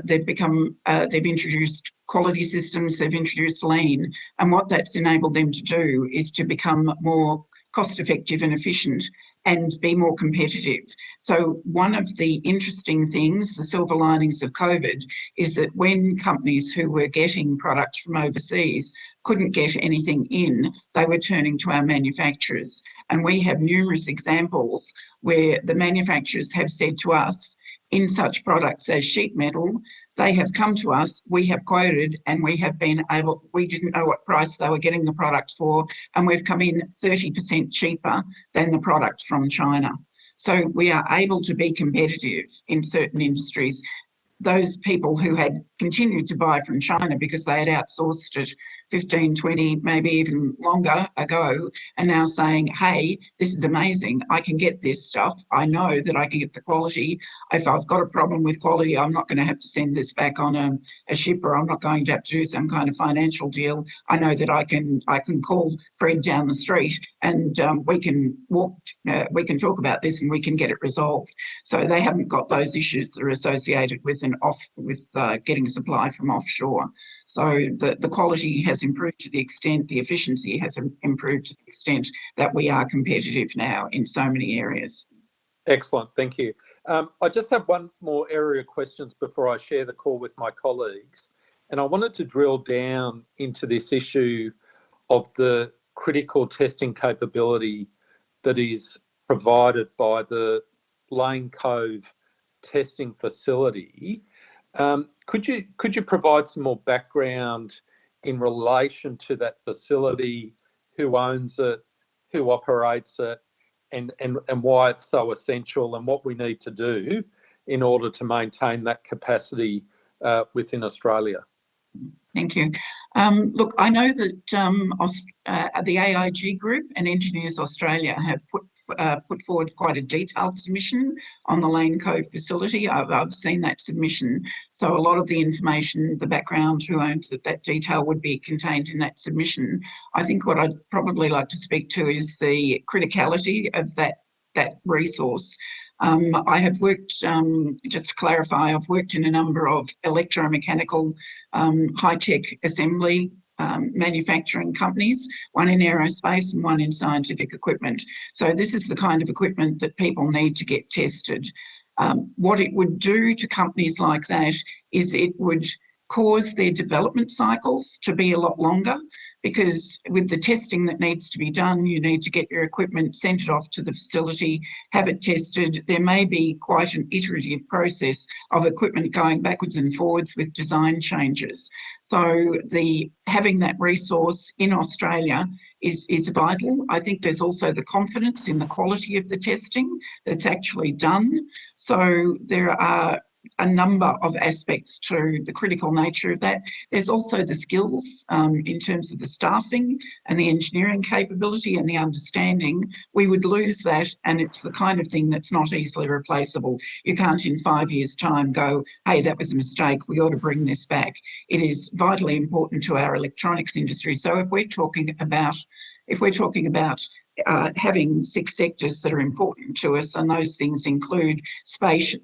They've introduced quality systems, they've introduced lean, and what that's enabled them to do is to become more cost-effective and efficient and be more competitive. So one of the interesting things, the silver linings of COVID, is that when companies who were getting products from overseas couldn't get anything in, they were turning to our manufacturers. And we have numerous examples where the manufacturers have said to us, in such products as sheet metal, They have come to us, we have quoted, and we didn't know what price they were getting the product for, and we've come in 30% cheaper than the product from China. So we are able to be competitive in certain industries. Those people who had continued to buy from China because they had outsourced it 15, 20, maybe even longer ago, and now saying, hey, this is amazing. I can get this stuff. I know that I can get the quality. If I've got a problem with quality, I'm not going to have to send this back on a ship, or I'm not going to have to do some kind of financial deal. I know that I can call Fred down the street and we can talk about this and we can get it resolved. So they haven't got those issues that are associated with getting supply from offshore. So the quality has improved to the extent, the efficiency has improved to the extent that we are competitive now in so many areas. Excellent, thank you. I just have one more area of questions before I share the call with my colleagues. And I wanted to drill down into this issue of the critical testing capability that is provided by the Lane Cove testing facility. Could you provide some more background in relation to that facility, who owns it, who operates it, and why it's so essential, and what we need to do in order to maintain that capacity within Australia? Thank you. Look, I know that the AIG Group and Engineers Australia have put forward quite a detailed submission on the Lane Cove facility. I've seen that submission. So a lot of the information, the background, who owns it, that detail would be contained in that submission. I think what I'd probably like to speak to is the criticality of that resource. I have worked, just to clarify, I've worked in a number of electromechanical high-tech assembly manufacturing companies, one in aerospace and one in scientific equipment. So this is the kind of equipment that people need to get tested. What it would do to companies like that is it would cause their development cycles to be a lot longer, because with the testing that needs to be done, you need to get your equipment sent it off to the facility, have it tested. There may be quite an iterative process of equipment going backwards and forwards with design changes. So having that resource in Australia is vital. I think there's also the confidence in the quality of the testing that's actually done. So there are a number of aspects to the critical nature of that. There's also the skills in terms of the staffing and the engineering capability and the understanding. We would lose that, and it's the kind of thing that's not easily replaceable. You can't in 5 years' time go, hey, that was a mistake, we ought to bring this back. It is vitally important to our electronics industry. So if we're talking about having 6 sectors that are important to us, and those things include space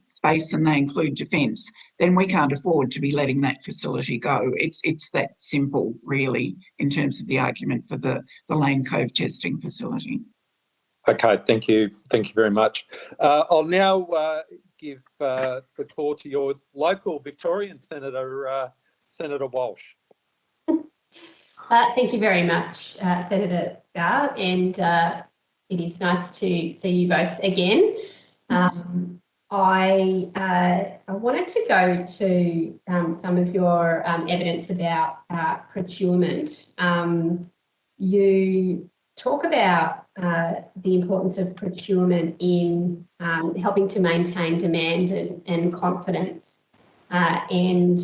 and they include defence, then we can't afford to be letting that facility go. It's that simple, really, in terms of the argument for the Lane Cove testing facility. Okay, thank you very much. I'll now give the floor to your local Victorian Senator, Senator Walsh. Thank you very much, Senator Scarr, and it is nice to see you both again. I wanted to go to some of your evidence about procurement. You talk about the importance of procurement in helping to maintain demand and confidence. And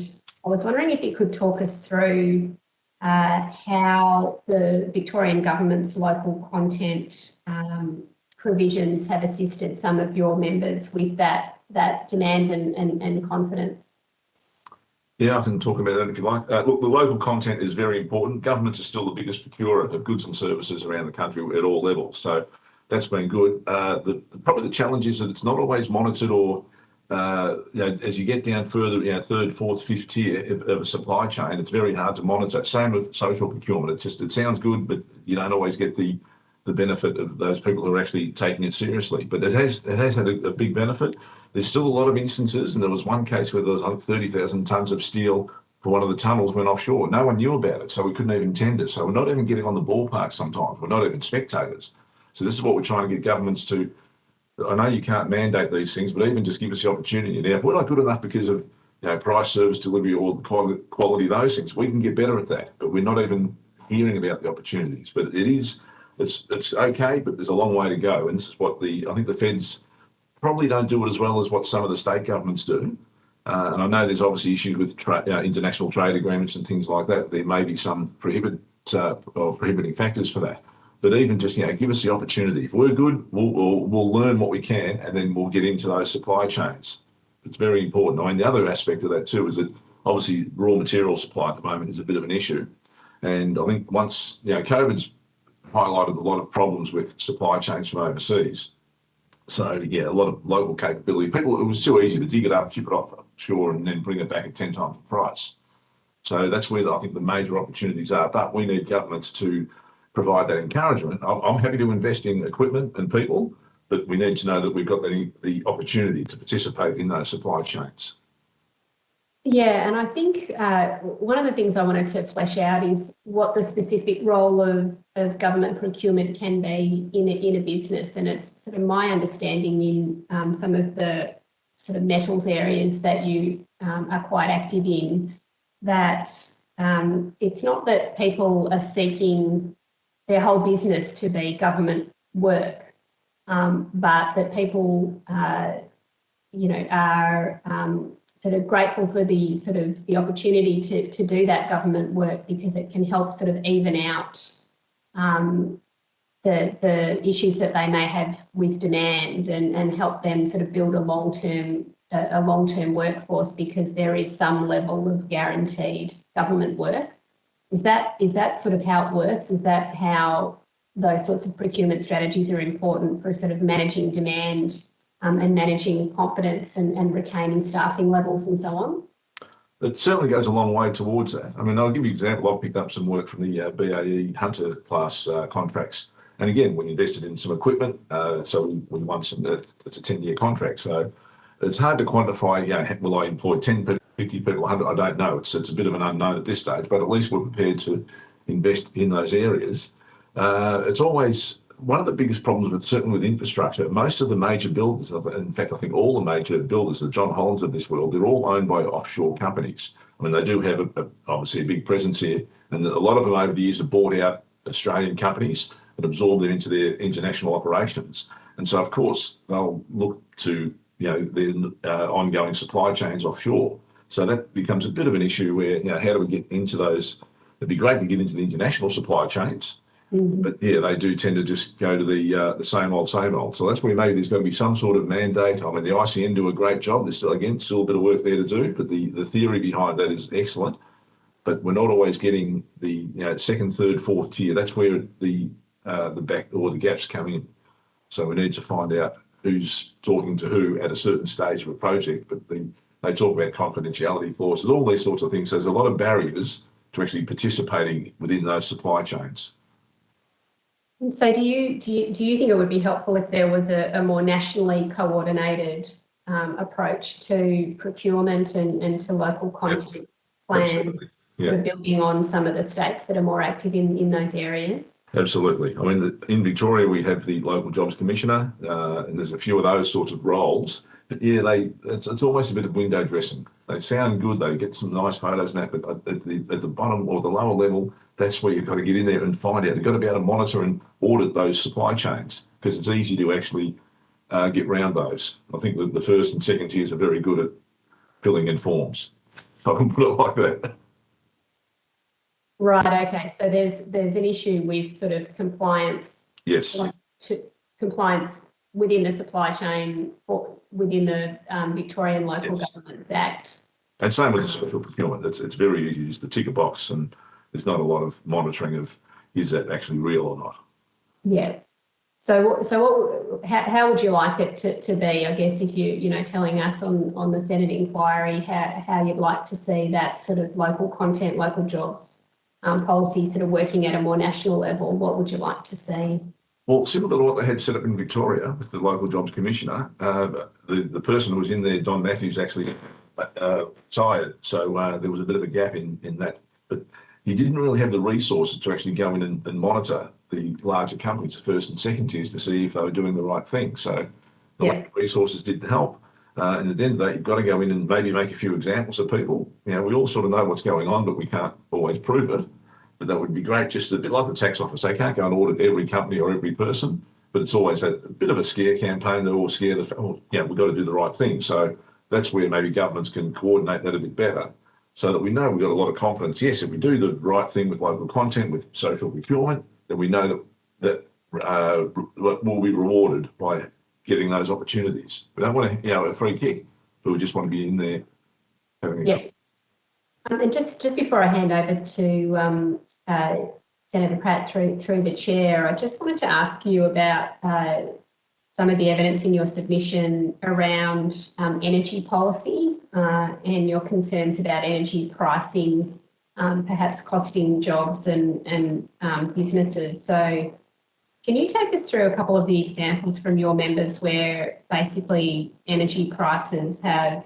I was wondering if you could talk us through how the Victorian government's local content provisions have assisted some of your members with that demand and confidence. Yeah, I can talk about that if you like. Look, the local content is very important. Governments are still the biggest procurer of goods and services around the country at all levels, so that's been good. Probably the challenge is that it's not always monitored, or as you get down further, third, fourth, fifth tier of a supply chain, it's very hard to monitor. Same with social procurement. It sounds good, but you don't always get the benefit of those people who are actually taking it seriously. But it has had a big benefit. There's still a lot of instances, and there was one case where there was like 30,000 tonnes of steel for one of the tunnels went offshore. No one knew about it, so we couldn't even tender. So we're not even getting on the ballpark sometimes. We're not even spectators. So this is what we're trying to get governments to. I know you can't mandate these things, but even just give us the opportunity. Now, if we're not good enough because of price, service delivery, or the quality of those things. We can get better at that, but we're not even hearing about the opportunities. But it's okay, but there's a long way to go. And this is what I think the feds probably don't do it as well as what some of the state governments do. And I know there's obviously issues with international trade agreements and things like that. There may be some prohibiting factors for that. But even just, give us the opportunity. If we're good, we'll learn what we can, and then we'll get into those supply chains. It's very important. I mean, the other aspect of that too is that obviously raw material supply at the moment is a bit of an issue. And I think once, COVID's highlighted a lot of problems with supply chains from overseas. So, a lot of local capability. It was too easy to dig it up, ship it offshore, and then bring it back at 10 times the price. So that's where I think the major opportunities are. But we need governments to provide that encouragement. I'm happy to invest in equipment and people, but we need to know that we've got the opportunity to participate in those supply chains. Yeah, and I think one of the things I wanted to flesh out is what the specific role of government procurement can be in a business. And it's sort of my understanding in some of the sort of metals areas that you are quite active in, that it's not that people are seeking their whole business to be government work, but that people, are sort of grateful for the opportunity to do that government work, because it can help sort of even out the issues that they may have with demand, and help them sort of build a long-term workforce, because there is some level of guaranteed government work. Is that sort of how it works? Is that how those sorts of procurement strategies are important for sort of managing demand and managing confidence and retaining staffing levels and so on? It certainly goes a long way towards that. I mean, I'll give you an example. I've picked up some work from the BAE Hunter class contracts. And again, we invested in some equipment, so we won some, it's a 10-year contract. So it's hard to quantify, will I employ 10 people, 50 people, 100? I don't know. It's a bit of an unknown at this stage, but at least we're prepared to invest in those areas. It's always one of the biggest problems certainly with infrastructure. Most of the major builders, in fact, I think all the major builders, the John Hollands of this world, they're all owned by offshore companies. I mean, they do have obviously a big presence here, and a lot of them over the years have bought out Australian companies and absorbed them into their international operations. And so, of course, they'll look to their ongoing supply chains offshore. So that becomes a bit of an issue where, how do we get into those? It'd be great to get into the international supply chains. Mm-hmm. But they do tend to just go to the same old. So that's where maybe there's going to be some sort of mandate. I mean, the ICN do a great job. There's still a bit of work there to do, but the theory behind that is excellent. But we're not always getting the second, third, fourth tier. That's where the back or the gaps come in. So we need to find out who's talking to who at a certain stage of a project. But they talk about confidentiality clauses, all these sorts of things. So there's a lot of barriers to actually participating within those supply chains. So do you think it would be helpful if there was a more nationally coordinated approach to procurement and to local content plans, sort of building on some of the states that are more active in those areas? Absolutely. I mean, in Victoria, we have the Local Jobs Commissioner, and there's a few of those sorts of roles. But it's almost a bit of window dressing. They sound good, they get some nice photos and that, but at the bottom or the lower level, that's where you've got to get in there and find out. You've got to be able to monitor and audit those supply chains, because it's easy to actually get around those. I think that the first and second tiers are very good at filling in forms. I can put it like that. Right. Okay. So there's an issue with sort of compliance. Yes. Compliance within the supply chain or within the Victorian Local Governments Act. And same with the social procurement. It's very easy just to tick a box, and there's not a lot of monitoring of is that actually real or not. Yeah. So how would you like it to be? I guess if you're telling us on the Senate inquiry how you'd like to see that sort of local content, local jobs policy sort of working at a more national level, what would you like to see? Well, similar to what they had set up in Victoria with the Local Jobs Commissioner, the person who was in there, Don Matthews, actually retired. So there was a bit of a gap in that. But he didn't really have the resources to actually go in and monitor the larger companies, the first and second tiers, to see if they were doing the right thing. So the resources didn't help. And at the end of the day, you've got to go in and maybe make a few examples of people. You know, we all sort of know what's going on, but we can't always prove it. But that would be great, just a bit like the tax office. They can't go and audit every company or every person, but it's always a bit of a scare campaign. They're all scared of, oh, yeah, we've got to do the right thing. So that's where maybe governments can coordinate that a bit better, so that we know we've got a lot of confidence. Yes, if we do the right thing with local content, with social procurement, then we know that we'll be rewarded by getting those opportunities. We don't want to, a free kick, but we just want to be in there having a Yeah. And just before I hand over to Senator Pratt through the chair, I just wanted to ask you about some of the evidence in your submission around energy policy and your concerns about energy pricing, perhaps costing jobs and businesses. So can you take us through a couple of the examples from your members where basically energy prices have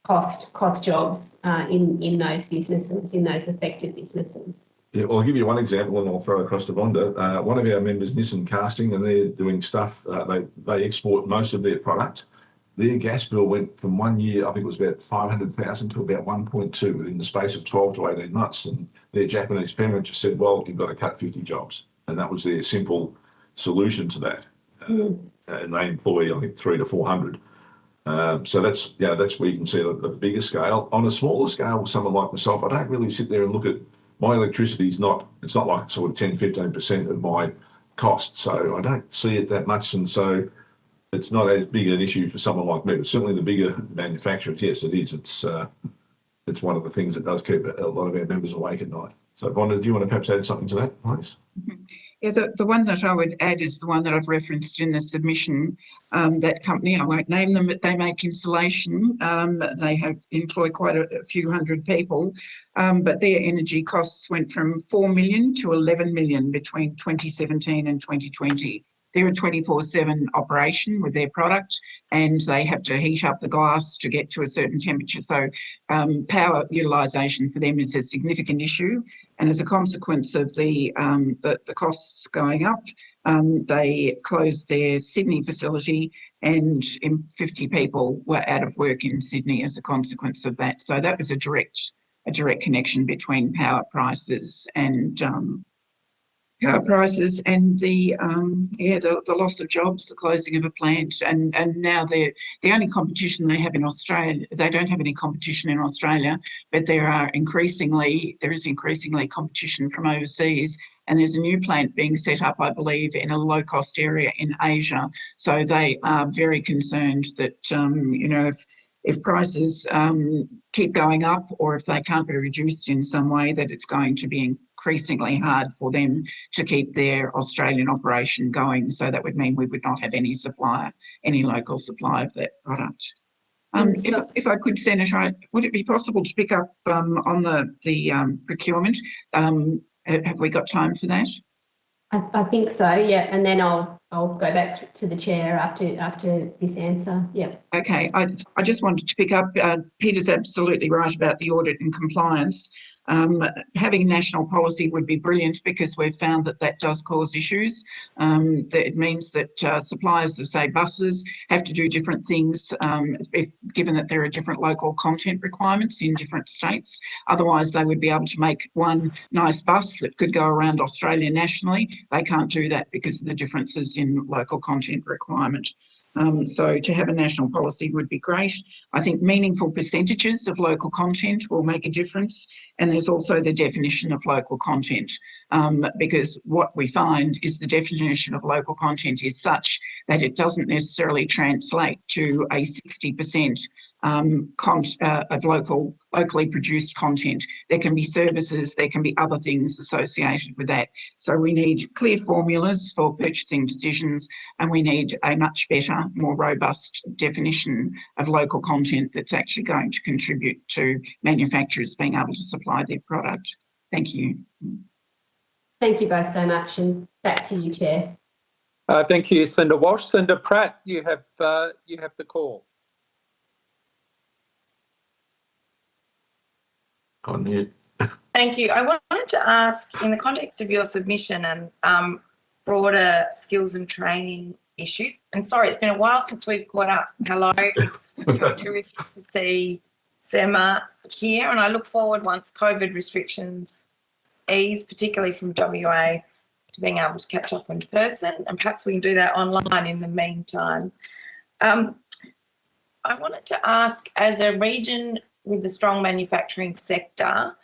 cost jobs in those businesses, in those affected businesses? Yeah, well, I'll give you one example and I'll throw it across to Vonda. One of our members, Nissan Casting, and they're doing stuff, they export most of their product. Their gas bill went from 1 year, I think it was about 500,000 to about 1.2 within the space of 12 to 18 months. And their Japanese parent just said, well, you've got to cut 50 jobs. And that was their simple solution to that. And they employ, I think, 300 to 400. So that's where you can see the bigger scale. On a smaller scale, with someone like myself, I don't really sit there and look at my electricity. It's not like sort of 10, 15% of my cost. So I don't see it that much. And so it's not as big an issue for someone like me. But certainly the bigger manufacturers, yes, it is. It's one of the things that does keep a lot of our members awake at night. So Vonda, do you want to perhaps add something to that, please? Yeah, the one that I would add is the one that I've referenced in the submission. That company, I won't name them, but they make insulation. They employ quite a few hundred people, but their energy costs went from 4 million to 11 million between 2017 and 2020. They're a 24/7 operation with their product, and they have to heat up the glass to get to a certain temperature. So power utilisation for them is a significant issue, and as a consequence of the costs going up, they closed their Sydney facility, and 50 people were out of work in Sydney as a consequence of that. So that was a direct connection between power prices and the loss of jobs, the closing of a plant, and now the only competition they have in Australia, they don't have any competition in Australia, but there is increasingly competition from overseas, and there's a new plant being set up, I believe, in a low-cost area in Asia. So they are very concerned that if prices keep going up, or if they can't be reduced in some way, that it's going to be increasingly hard for them to keep their Australian operation going. So that would mean we would not have any local supply of that product. If I could, Senator, would it be possible to pick up on the procurement? Have we got time for that? I think so, yeah, and then I'll go back to the chair after this answer. Yeah. Okay, I just wanted to pick up. Peter's absolutely right about the audit and compliance. Having national policy would be brilliant, because we've found that does cause issues. That it means that suppliers of, say, buses have to do different things, given that there are different local content requirements in different states. Otherwise, they would be able to make one nice bus that could go around Australia nationally. They can't do that because of the differences in local content requirement. So to have a national policy would be great. I think meaningful percentages of local content will make a difference. And there's also the definition of local content, because what we find is the definition of local content is such that it doesn't necessarily translate to a 60% of locally produced content. There can be services, there can be other things associated with that. So we need clear formulas for purchasing decisions, and we need a much better, more robust definition of local content that's actually going to contribute to manufacturers being able to supply their product. Thank you. Thank you both so much, and back to you, Chair. Thank you, Senator Walsh. Senator Pratt, you have the call. On mute. Thank you. I wanted to ask, in the context of your submission and broader skills and training issues. And sorry, it's been a while since we've caught up. Hello, it's terrific to see Sema here, and I look forward, once COVID restrictions ease, particularly from WA, to being able to catch up in person, and perhaps we can do that online in the meantime. I wanted to ask, as a region with a strong manufacturing sector,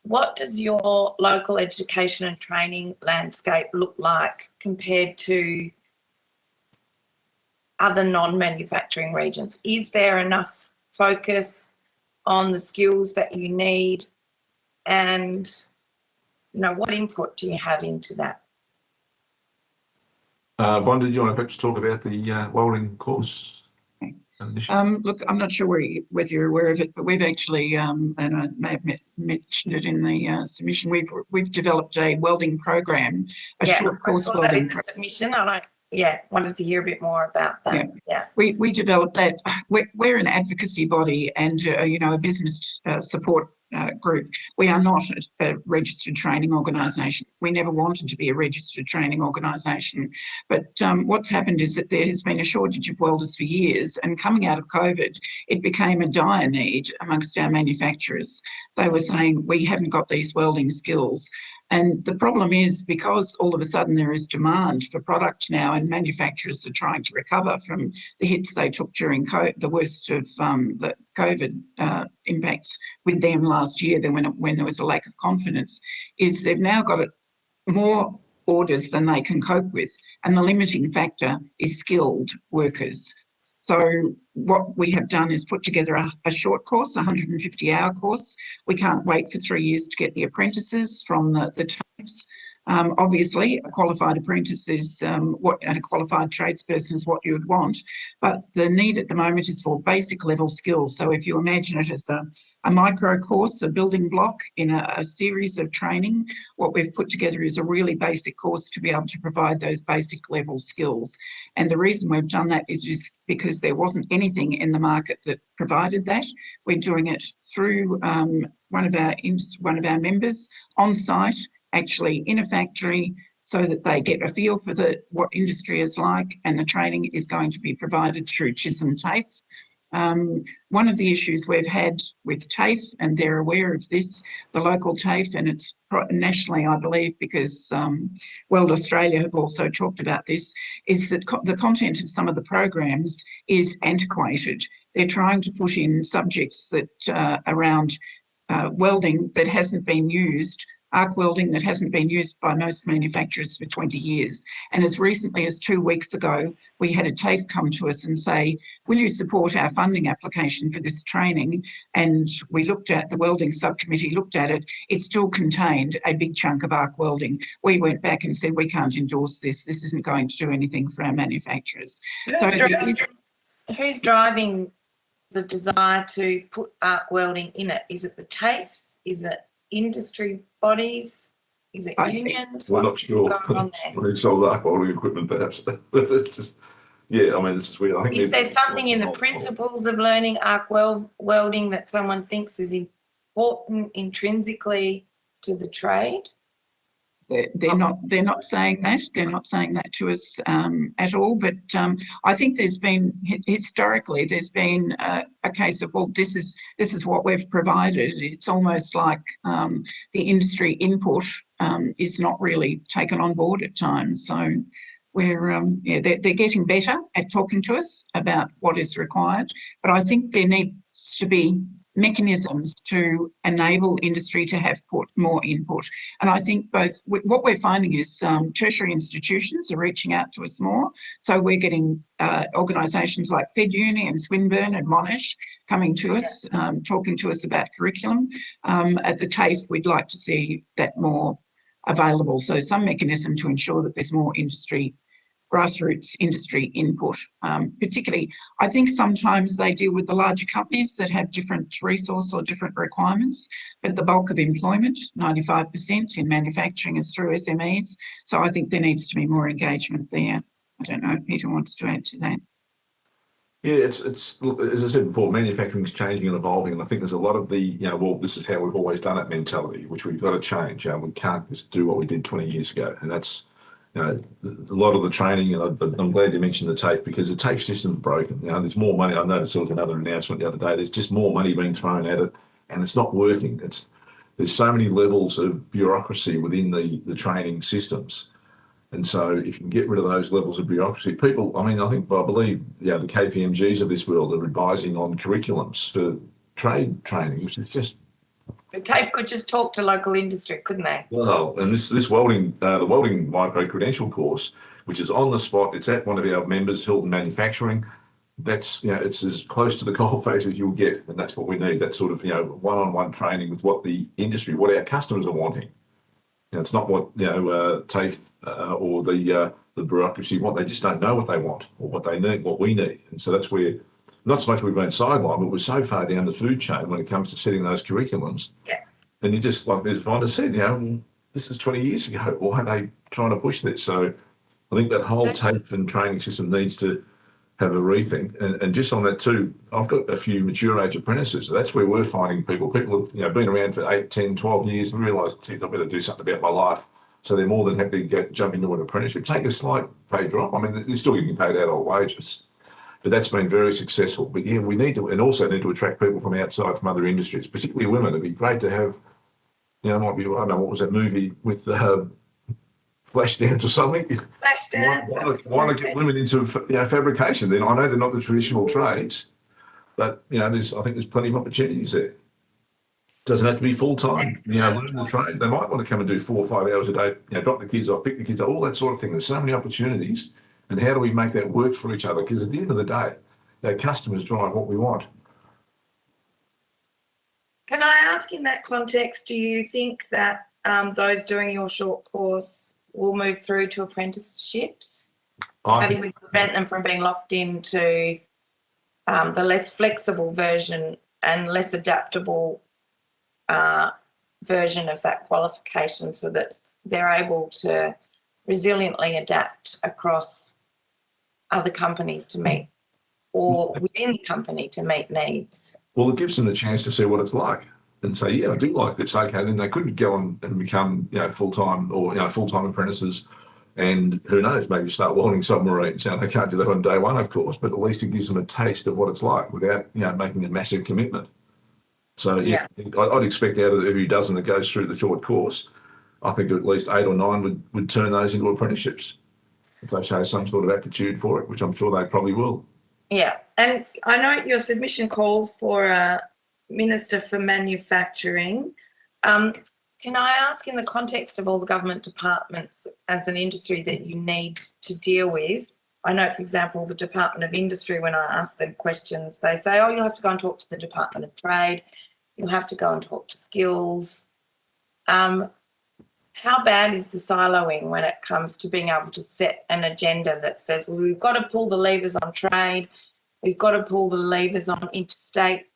what does your local education and training landscape look like compared to other non-manufacturing regions? Is there enough focus on the skills that you need, and what input do you have into that? Vonda, do you want to perhaps talk about the welding course? Look, I'm not sure whether you're aware of it, but we've actually, and I may have mentioned it in the submission, we've developed a welding program, short course I saw that in the submission. Wanted to hear a bit more about that. Yeah. We developed that. We're an advocacy body and a business support group. We are not a registered training organisation. We never wanted to be a registered training organisation. But what's happened is that there has been a shortage of welders for years, and coming out of COVID, it became a dire need amongst our manufacturers. They were saying, we haven't got these welding skills. And the problem is, because all of a sudden there is demand for product now, and manufacturers are trying to recover from the hits they took during the worst of the COVID impacts with them last year, than when there was a lack of confidence, is they've now got more orders than they can cope with. And the limiting factor is skilled workers. So what we have done is put together a short course, a 150-hour course. We can't wait for 3 years to get the apprentices from the TAFEs. Obviously, a qualified apprentice is and a qualified tradesperson is what you would want, but the need at the moment is for basic level skills. So if you imagine it as a micro course, a building block in a series of training, what we've put together is a really basic course to be able to provide those basic level skills. And the reason we've done that is just because there wasn't anything in the market that provided that. We're doing it through one of our members on site, actually in a factory, so that they get a feel for what industry is like, and the training is going to be provided through Chisholm TAFE. One of the issues we've had with TAFE, and they're aware of this, the local TAFE, and it's nationally, I believe, because Weld Australia have also talked about this, is that the content of some of the programs is antiquated. They're trying to put in subjects that around welding that hasn't been used, arc welding that hasn't been used by most manufacturers for 20 years. And as recently as 2 weeks ago, we had a TAFE come to us and say, will you support our funding application for this training? And we looked at, the welding subcommittee looked at it, it still contained a big chunk of arc welding. We went back and said, we can't endorse this. This isn't going to do anything for our manufacturers. Who's driving the desire to put arc welding in it? Is it the TAFEs? Is it industry bodies? Is it unions? We're not sure. It's all that welding equipment, perhaps. It's just, yeah, I mean, this is weird. I think is there something in the principles of learning arc welding that someone thinks is important intrinsically to the trade? They're not saying that. They're not saying that to us at all. But I think there's been historically a case of, well, this is what we've provided. It's almost like the industry input is not really taken on board at times. So they're getting better at talking to us about what is required. But I think there needs to be mechanisms to enable industry to have more input. And I think what we're finding is tertiary institutions are reaching out to us more. So we're getting organisations like FedUni and Swinburne and Monash coming to us, talking to us about curriculum. At the TAFE, we'd like to see that more available. So some mechanism to ensure that there's more grassroots industry input. Particularly, I think sometimes they deal with the larger companies that have different resource or different requirements, but the bulk of employment, 95% in manufacturing, is through SMEs. So I think there needs to be more engagement there. I don't know if Peter wants to add to that. Yeah, it's as I said before, manufacturing is changing and evolving, and I think there's a lot of the, well, this is how we've always done it mentality, which we've got to change. We can't just do what we did 20 years ago, and that's a lot of the training, and I'm glad you mentioned the TAFE, because the TAFE system is broken. There's more money. I noticed sort of another announcement the other day. There's just more money being thrown at it, and it's not working. There's so many levels of bureaucracy within the training systems. And so if you can get rid of those levels of bureaucracy, people, I believe, the KPMGs of this world are advising on curriculums for trade training, which is just... The TAFE could just talk to local industry, couldn't they? Well, and this welding, the welding micro-credential course, which is on the spot, it's at one of our members, Hilton Manufacturing. That's, it's as close to the coalface as you'll get, and that's what we need, that sort of, one-on-one training with what the industry, what our customers are wanting. It's not what, TAFE or the bureaucracy want. They just don't know what they want or what they need, what we need. And so that's where, not so much we've been sidelined, but we're so far down the food chain when it comes to setting those curriculums. Yeah. And you just, like as Vonda said, this is 20 years ago. Why are they trying to push this? So I think that whole TAFE and training system needs to have a rethink. And just on that too, I've got a few mature age apprentices. So that's where we're finding people have been around for 8, 10, 12 years and realise, geez, I better do something about my life. So they're more than happy to jump into an apprenticeship, take a slight pay drop. They're still getting paid adult wages, but that's been very successful. But yeah, we need to, and also need to attract people from outside, from other industries, particularly women. It'd be great to have, might be, I don't know, what was that movie with Flashdance or something? Flashdance. Why not get women into fabrication? Then I know they're not the traditional trades, but I think there's plenty of opportunities there. Doesn't have to be full time. Learn the trade. They might want to come and do 4 or 5 hours a day. Drop the kids off, pick the kids up, all that sort of thing. There's so many opportunities, and how do we make that work for each other? Because at the end of the day, our customers drive what we want. Can I ask, in that context, do you think that those doing your short course will move through to apprenticeships? How do we prevent them from being locked into the less flexible version and less adaptable version of that qualification, so that they're able to resiliently adapt across other companies to meet, or within the company to meet needs? Well, it gives them the chance to see what it's like and say, yeah, I do like this. Okay, then they could go on and become, full-time or, full-time apprentices, and who knows, maybe start welding submarines. They can't do that on day one, of course, but at least it gives them a taste of what it's like without, making a massive commitment. So yeah, I'd expect out of every dozen that goes through the short course, I think at least 8 or 9 would turn those into apprenticeships if they show some sort of aptitude for it, which I'm sure they probably will. Yeah, and I know your submission calls for a Minister for Manufacturing. Can I ask, in the context of all the government departments as an industry that you need to deal with, I know, for example, the Department of Industry, when I ask them questions, they say, oh, you'll have to go and talk to the Department of Trade, you'll have to go and talk to Skills. How bad is the siloing when it comes to being able to set an agenda that says, well, we've got to pull the levers on trade, we've got to pull the levers on interstate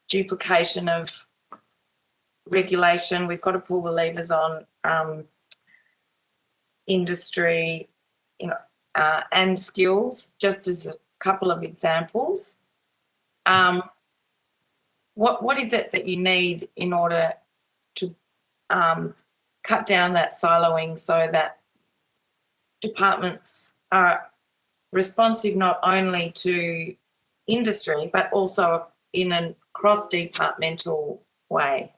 duplication of regulation, we've got to pull the levers on industry, and skills, just as a couple of examples. What is it that you need in order to cut down that siloing so that departments are responsive not only to industry but also in a cross-departmental way?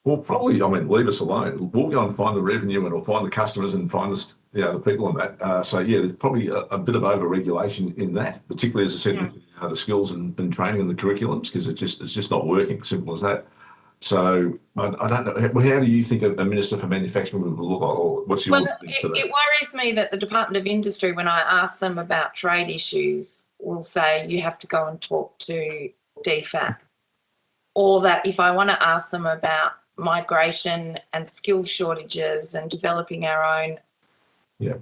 Well, probably, leave us alone. We'll go and find the revenue, and we'll find the customers and find the people on that. So yeah, there's probably a bit of over-regulation in that, particularly, as I said, with the skills and training and the curriculums, because it's just not working. Simple as that. So I don't know. How do you think a Minister for Manufacturing would look like, or what's your? Well, it worries me that the Department of Industry, when I ask them about trade issues, will say you have to go and talk to DFAT, or that if I want to ask them about migration and skill shortages and developing our own. Yeah.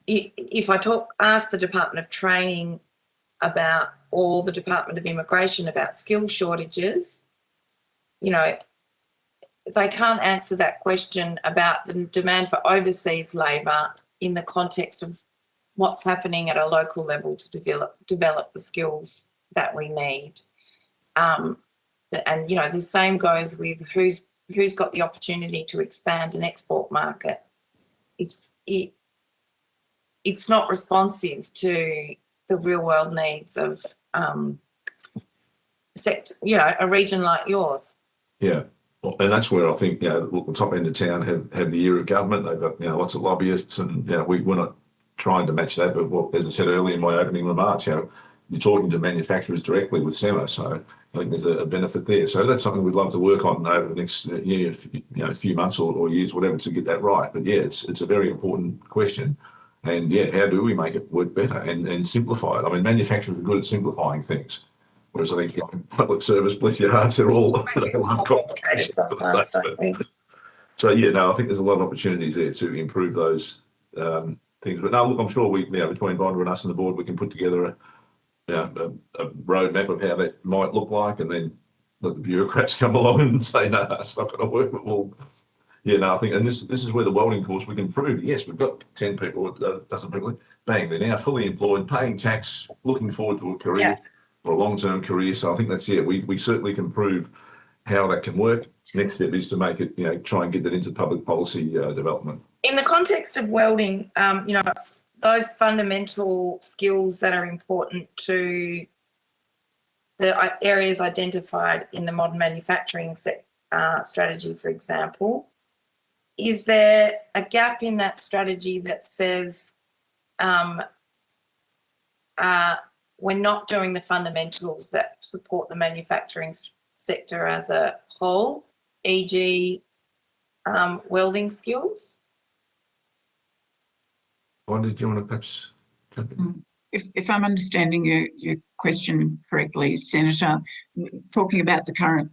If I ask the Department of Training about, or the Department of Immigration about skill shortages, they can't answer that question about the demand for overseas labour in the context of what's happening at a local level to develop the skills that we need. And the same goes with who's who's got the opportunity to expand an export market, it's not responsive to the real world needs of a region like yours. Yeah. Well, and that's where I think, the top end of town have the ear of government. They've got, lots of lobbyists, and, we're not trying to match that. But as I said earlier in my opening remarks, you're talking to manufacturers directly with SEMA. So I think there's a benefit there. So that's something we'd love to work on over the next year, few months or years, whatever, to get that right. But yeah, it's a very important question. And yeah, how do we make it work better and simplify it? I mean, manufacturers are good at simplifying things. Whereas I think public service, bless your hearts, they're all complicated sometimes. So yeah, no, I think there's a lot of opportunities there to improve those things. But no, look, I'm sure we, between Vonda and us and the board, we can put together a roadmap of how that might look like, and then let the bureaucrats come along and say, no, it's not going to work. But we'll, I think, and this is where the welding course, we can prove, yes, we've got 10 people, a dozen people, bang, they're now fully employed, paying tax, looking forward to a career. Yeah. For a long-term career. So I think that's we certainly can prove how that can work. Next step is to make it, try and get that into public policy development. In the context of welding, those fundamental skills that are important to the areas identified in the modern manufacturing strategy, for example, is there a gap in that strategy that says we're not doing the fundamentals that support the manufacturing sector as a whole, e.g. welding skills? Why did you want to perhaps jump in? If I'm understanding your question correctly, Senator, talking about the current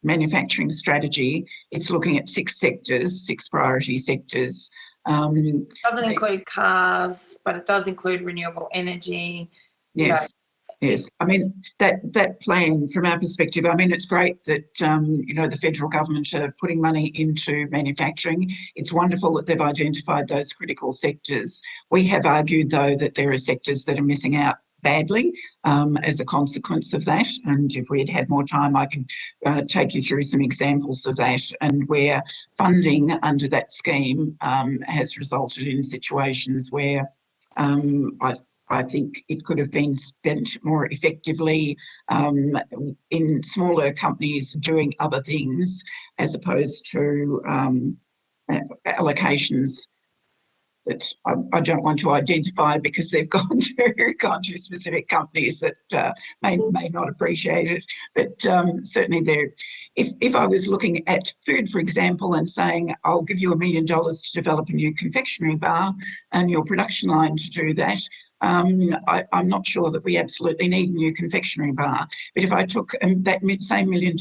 manufacturing strategy, it's looking at 6 sectors, 6 priority sectors. It doesn't include cars, but it does include renewable energy. Yes, yes. I mean, that plan, from our perspective, I mean, it's great that, the federal government are putting money into manufacturing. It's wonderful that they've identified those critical sectors. We have argued, though, that there are sectors that are missing out badly as a consequence of that. And if we had had more time, I can take you through some examples of that, and where funding under that scheme has resulted in situations where I think it could have been spent more effectively in smaller companies doing other things, as opposed to allocations that I don't want to identify because they've gone to specific companies that may not appreciate it. But certainly if I was looking at food, for example, and saying, I'll give you $1 million to develop a new confectionery bar and your production line to do that, I'm not sure that we absolutely need a new confectionery bar. But if I took that same $1 million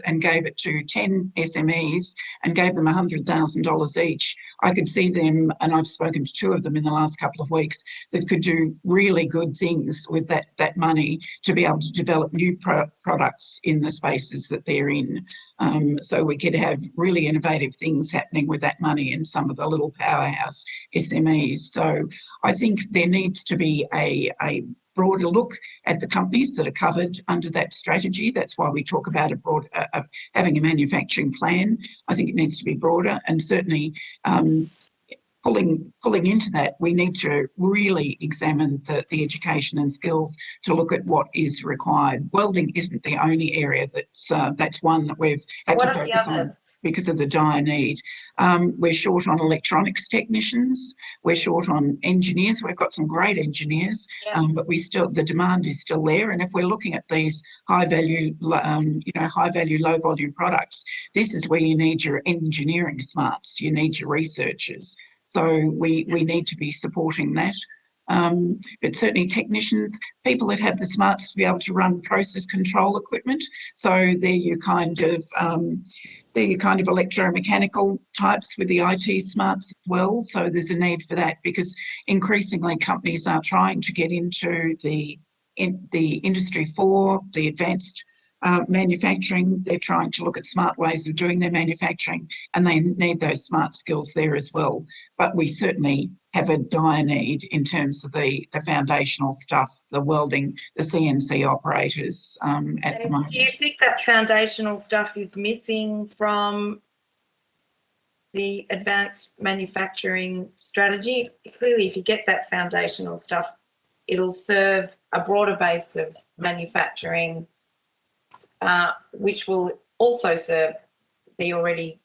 and gave it to 10 SMEs and gave them $100,000 each, I could see them, and I've spoken to 2 of them in the last couple of weeks, that could do really good things with that money to be able to develop new products in the spaces that they're in. So we could have really innovative things happening with that money in some of the little powerhouse SMEs. So I think there needs to be a broader look at the companies that are covered under that strategy. That's why we talk about having a manufacturing plan. I think it needs to be broader, and certainly pulling into that, we need to really examine the education and skills to look at what is required. Welding isn't the only area that's one that we've had to focus on because of the dire need. We're short on electronics technicians. We're short on engineers. We've got some great engineers, but the demand is still there. And if we're looking at these high value, low volume products, this is where you need your engineering smarts. You need your researchers. So we need to be supporting that. But certainly technicians, people that have the smarts to be able to run process control equipment. So they're your kind of electromechanical types with the IT smarts as well. So there's a need for that, because increasingly companies are trying to get into the Industry 4, the advanced manufacturing. They're trying to look at smart ways of doing their manufacturing, and they need those smart skills there as well. But we certainly have a dire need in terms of the foundational stuff, the welding, the CNC operators at the moment. Do you think that foundational stuff is missing from the advanced manufacturing strategy? Clearly, if you get that foundational stuff, it'll serve a broader base of manufacturing, which will also serve the already,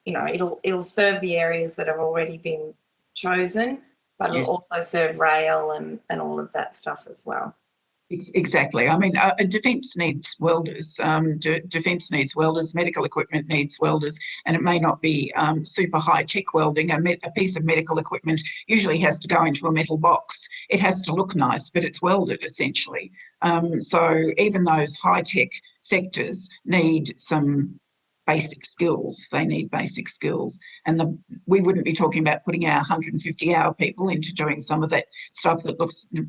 it'll serve the areas that have already been chosen, but it'll also serve rail and all of that stuff as well. Exactly. I mean, defence needs welders. Defence needs welders. Medical equipment needs welders, and it may not be super high-tech welding. A piece of medical equipment usually has to go into a metal box. It has to look nice, but it's welded essentially. So even those high-tech sectors need some basic skills. They need basic skills, and we wouldn't be talking about putting our 150-hour people into doing some of that stuff that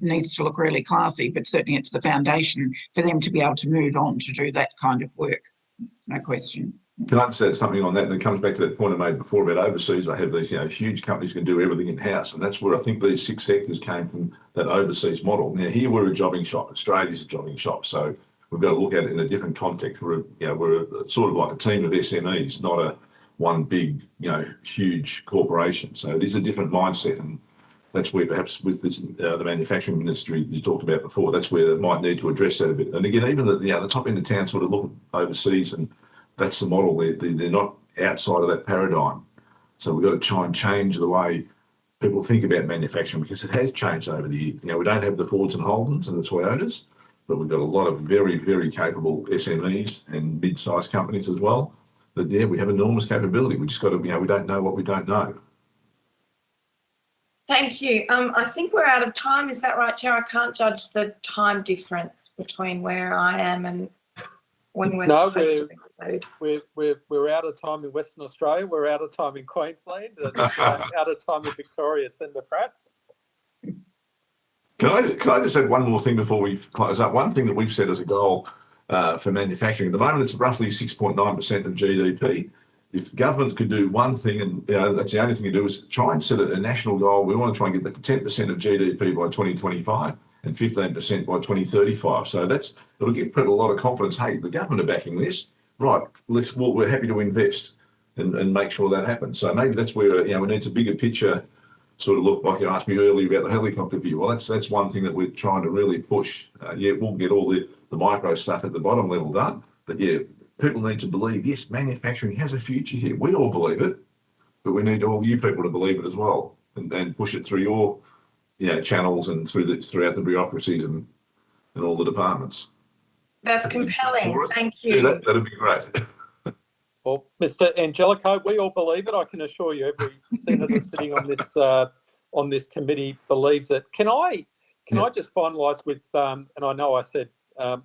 needs to look really classy, but certainly it's the foundation for them to be able to move on to do that kind of work. There's no question. Can I just add something on that? And it comes back to that point I made before about overseas. They have these, huge companies can do everything in-house, and that's where I think these 6 sectors came from, that overseas model. Now here we're a jobbing shop. Australia's a jobbing shop, so we've got to look at it in a different context. We're sort of like a team of SMEs, not one big, huge corporation. So it is a different mindset, and that's where perhaps with this the manufacturing industry you talked about before, that's where they might need to address that a bit. And again, even the top end of town sort of look overseas, and that's the model. They're not outside of that paradigm. So we've got to try and change the way people think about manufacturing, because it has changed over the years. We don't have the Fords and Holdens and the Toyotas, but we've got a lot of very, very capable SMEs and mid-sized companies as well. But we have enormous capability. We just got to, we don't know what we don't know. Thank you. I think we're out of time. Is that right, Chair? I can't judge the time difference between where I am and when we're supposed to conclude. We're out of time in Western Australia. We're out of time in Queensland. And out of time in Victoria. Senator Pratt. Can I just add one more thing before we close up? One thing that we've set as a goal for manufacturing at the moment, it's roughly 6.9% of GDP. If governments could do one thing, and that's the only thing to do, is try and set a national goal. We want to try and get that to 10% of GDP by 2025 and 15% by 2035. So it'll give people a lot of confidence. Hey, the government are backing this, right? We're happy to invest and make sure that happens. So maybe that's where we need a bigger picture. Sort of look like you asked me earlier about the helicopter view. Well, that's one thing that we're trying to really push. We'll get all the micro stuff at the bottom level done, but people need to believe, yes, manufacturing has a future here. We all believe it, but we need all you people to believe it as well, and push it through your channels and throughout the bureaucracies and all the departments. That's compelling. Thank you. Yeah, that'd be great. Well, Mr. Angelico, we all believe it. I can assure you, every senator sitting on this committee believes it. Can I just finalise with? And I know I said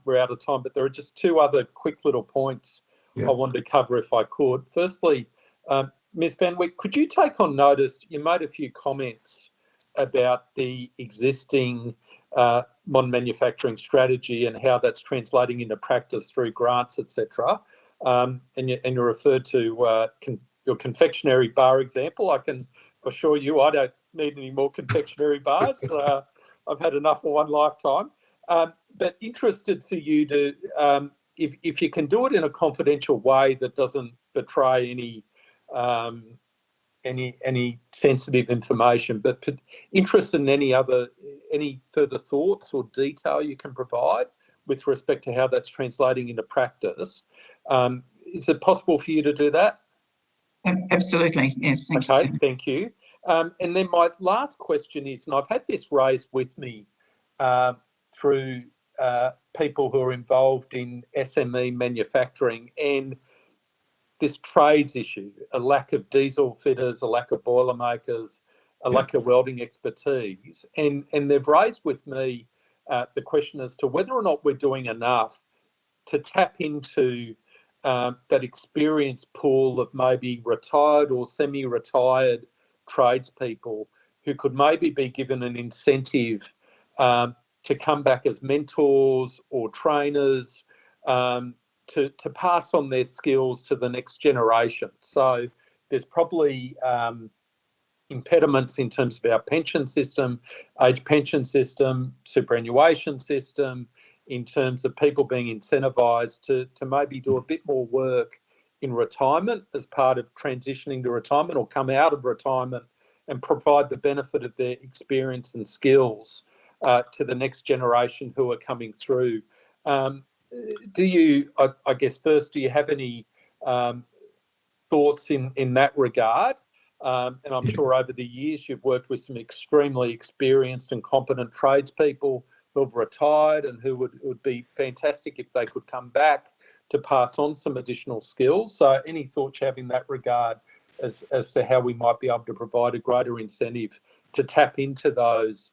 we're out of time, but there are just 2 other quick little points I wanted to cover if I could. Firstly, Ms. Van Wyk, could you take on notice? You made a few comments about the existing modern manufacturing strategy and how that's translating into practice through grants, etc. And you referred to your confectionery bar example. I can assure you I don't need any more confectionery bars. I've had enough for one lifetime. But interested for you to, if you can do it in a confidential way that doesn't betray any sensitive information, but interested in any further thoughts or detail you can provide with respect to how that's translating into practice. Is it possible for you to do that? Absolutely, yes. Thank you. Okay, thank you. And then my last question is, and I've had this raised with me through people who are involved in SME manufacturing, and this trades issue, a lack of diesel fitters, a lack of boiler makers, a lack of welding expertise. And they've raised with me the question as to whether or not we're doing enough to tap into that experienced pool of maybe retired or semi-retired tradespeople who could maybe be given an incentive to come back as mentors or trainers to pass on their skills to the next generation. So there's probably impediments in terms of our pension system, age pension system, superannuation system, in terms of people being incentivised to maybe do a bit more work in retirement as part of transitioning to retirement, or come out of retirement and provide the benefit of their experience and skills to the next generation who are coming through. Do you, I guess first, do you have any thoughts in that regard? And I'm sure over the years you've worked with some extremely experienced and competent tradespeople who have retired and who would be fantastic if they could come back to pass on some additional skills. So any thoughts you have in that regard as to how we might be able to provide a greater incentive to tap into those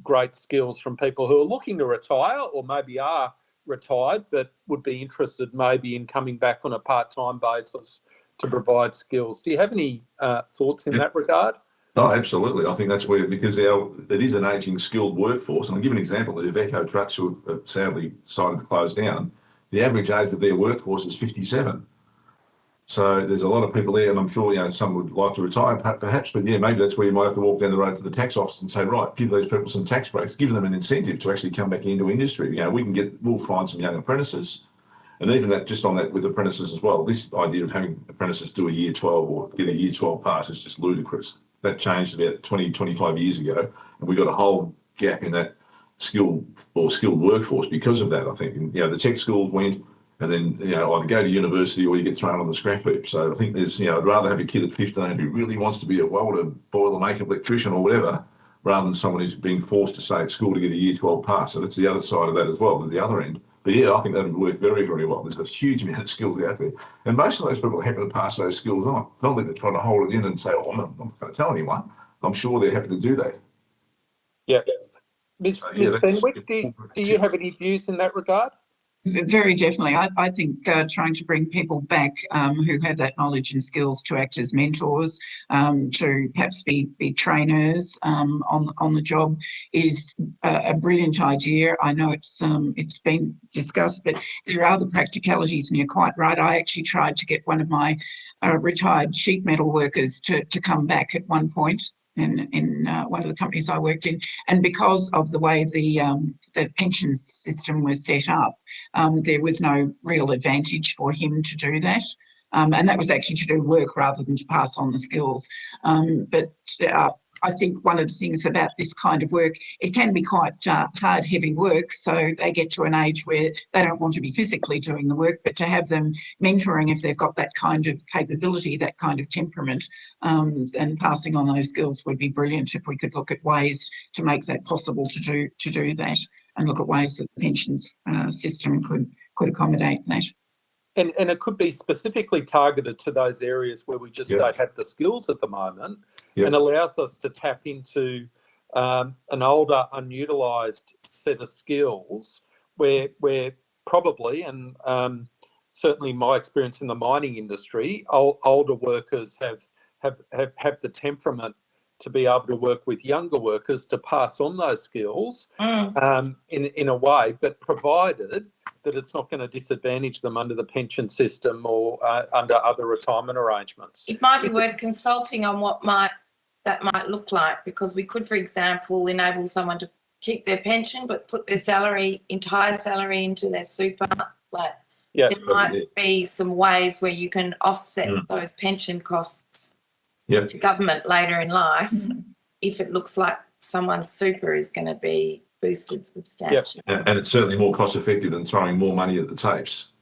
great skills from people who are looking to retire, or maybe are retired but would be interested maybe in coming back on a part-time basis to provide skills? Do you have any thoughts in that regard? Oh, absolutely. I think that's where, because it is an ageing skilled workforce. And I'll give an example. The Iveco trucks, who have sadly decided to close down, the average age of their workforce is 57. So there's a lot of people there, and I'm sure some would like to retire perhaps, but maybe that's where you might have to walk down the road to the tax office and say, right, give those people some tax breaks, give them an incentive to actually come back into industry. We'll find some young apprentices, and even that, just on that with apprentices as well. This idea of having apprentices do a year 12 or get a year 12 pass is just ludicrous. That changed about 20, 25 years ago, and we got a whole gap in that skilled workforce because of that, I think. And, the tech schools went, and then, either go to university or you get thrown on the scrap heap. So I think there's, I'd rather have a kid at 15 who really wants to be a welder, boilermaker, electrician or whatever, rather than someone who's being forced to stay at school to get a year 12 pass. So that's the other side of that as well, at the other end. But I think that would work very, very well. There's a huge amount of skills out there. And most of those people are happy to pass those skills on. I don't think they're trying to hold it in and say, oh, I'm not going to tell anyone. I'm sure they're happy to do that. Yeah. Ms. Fenwick, do you have any views in that regard? Very definitely. I think trying to bring people back who have that knowledge and skills to act as mentors, to perhaps be trainers on the job, is a brilliant idea. I know it's been discussed, but there are other practicalities, and you're quite right. I actually tried to get one of my retired sheet metal workers to come back at one point in one of the companies I worked in, and because of the way the pension system was set up, there was no real advantage for him to do that, and that was actually to do work rather than to pass on the skills. But I think one of the things about this kind of work, it can be quite hard, heavy work. So they get to an age where they don't want to be physically doing the work, but to have them mentoring if they've got that kind of capability, that kind of temperament, and passing on those skills would be brilliant if we could look at ways to make that possible to do that, and look at ways that the pensions system could accommodate that. And it could be specifically targeted to those areas where we just don't have the skills at the moment, and allows us to tap into an older, unutilised set of skills where probably, and certainly my experience in the mining industry, older workers have the temperament to be able to work with younger workers to pass on those skills in a way, but provided that it's not going to disadvantage them under the pension system or under other retirement arrangements. It might be worth consulting on what that might look like, because we could, for example, enable someone to keep their pension but put their entire salary into their super. There might be some ways where you can offset those pension costs to government later in life if it looks like someone's super is going to be boosted substantially. And it's certainly more cost effective than throwing more money at the tapes.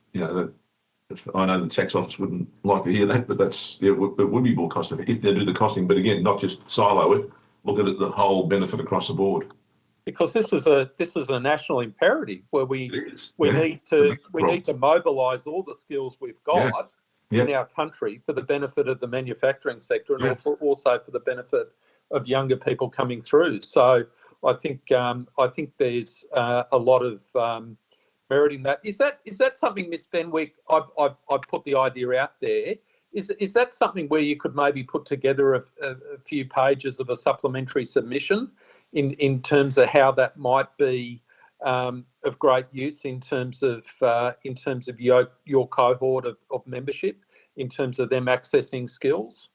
I know the tax office wouldn't like to hear that, but it would be more cost effective if they do the costing. But again, not just silo it, look at it, the whole benefit across the board. Because this is a national imperative where we need to mobilise all the skills we've got in our country for the benefit of the manufacturing sector, and also for the benefit of younger people coming through. So I think there's a lot of merit in that. Is that something, Ms. Fenwick? I've put the idea out there. Is that something where you could maybe put together a few pages of a supplementary submission in terms of how that might be of great use in terms of your cohort of membership, in terms of them accessing skills?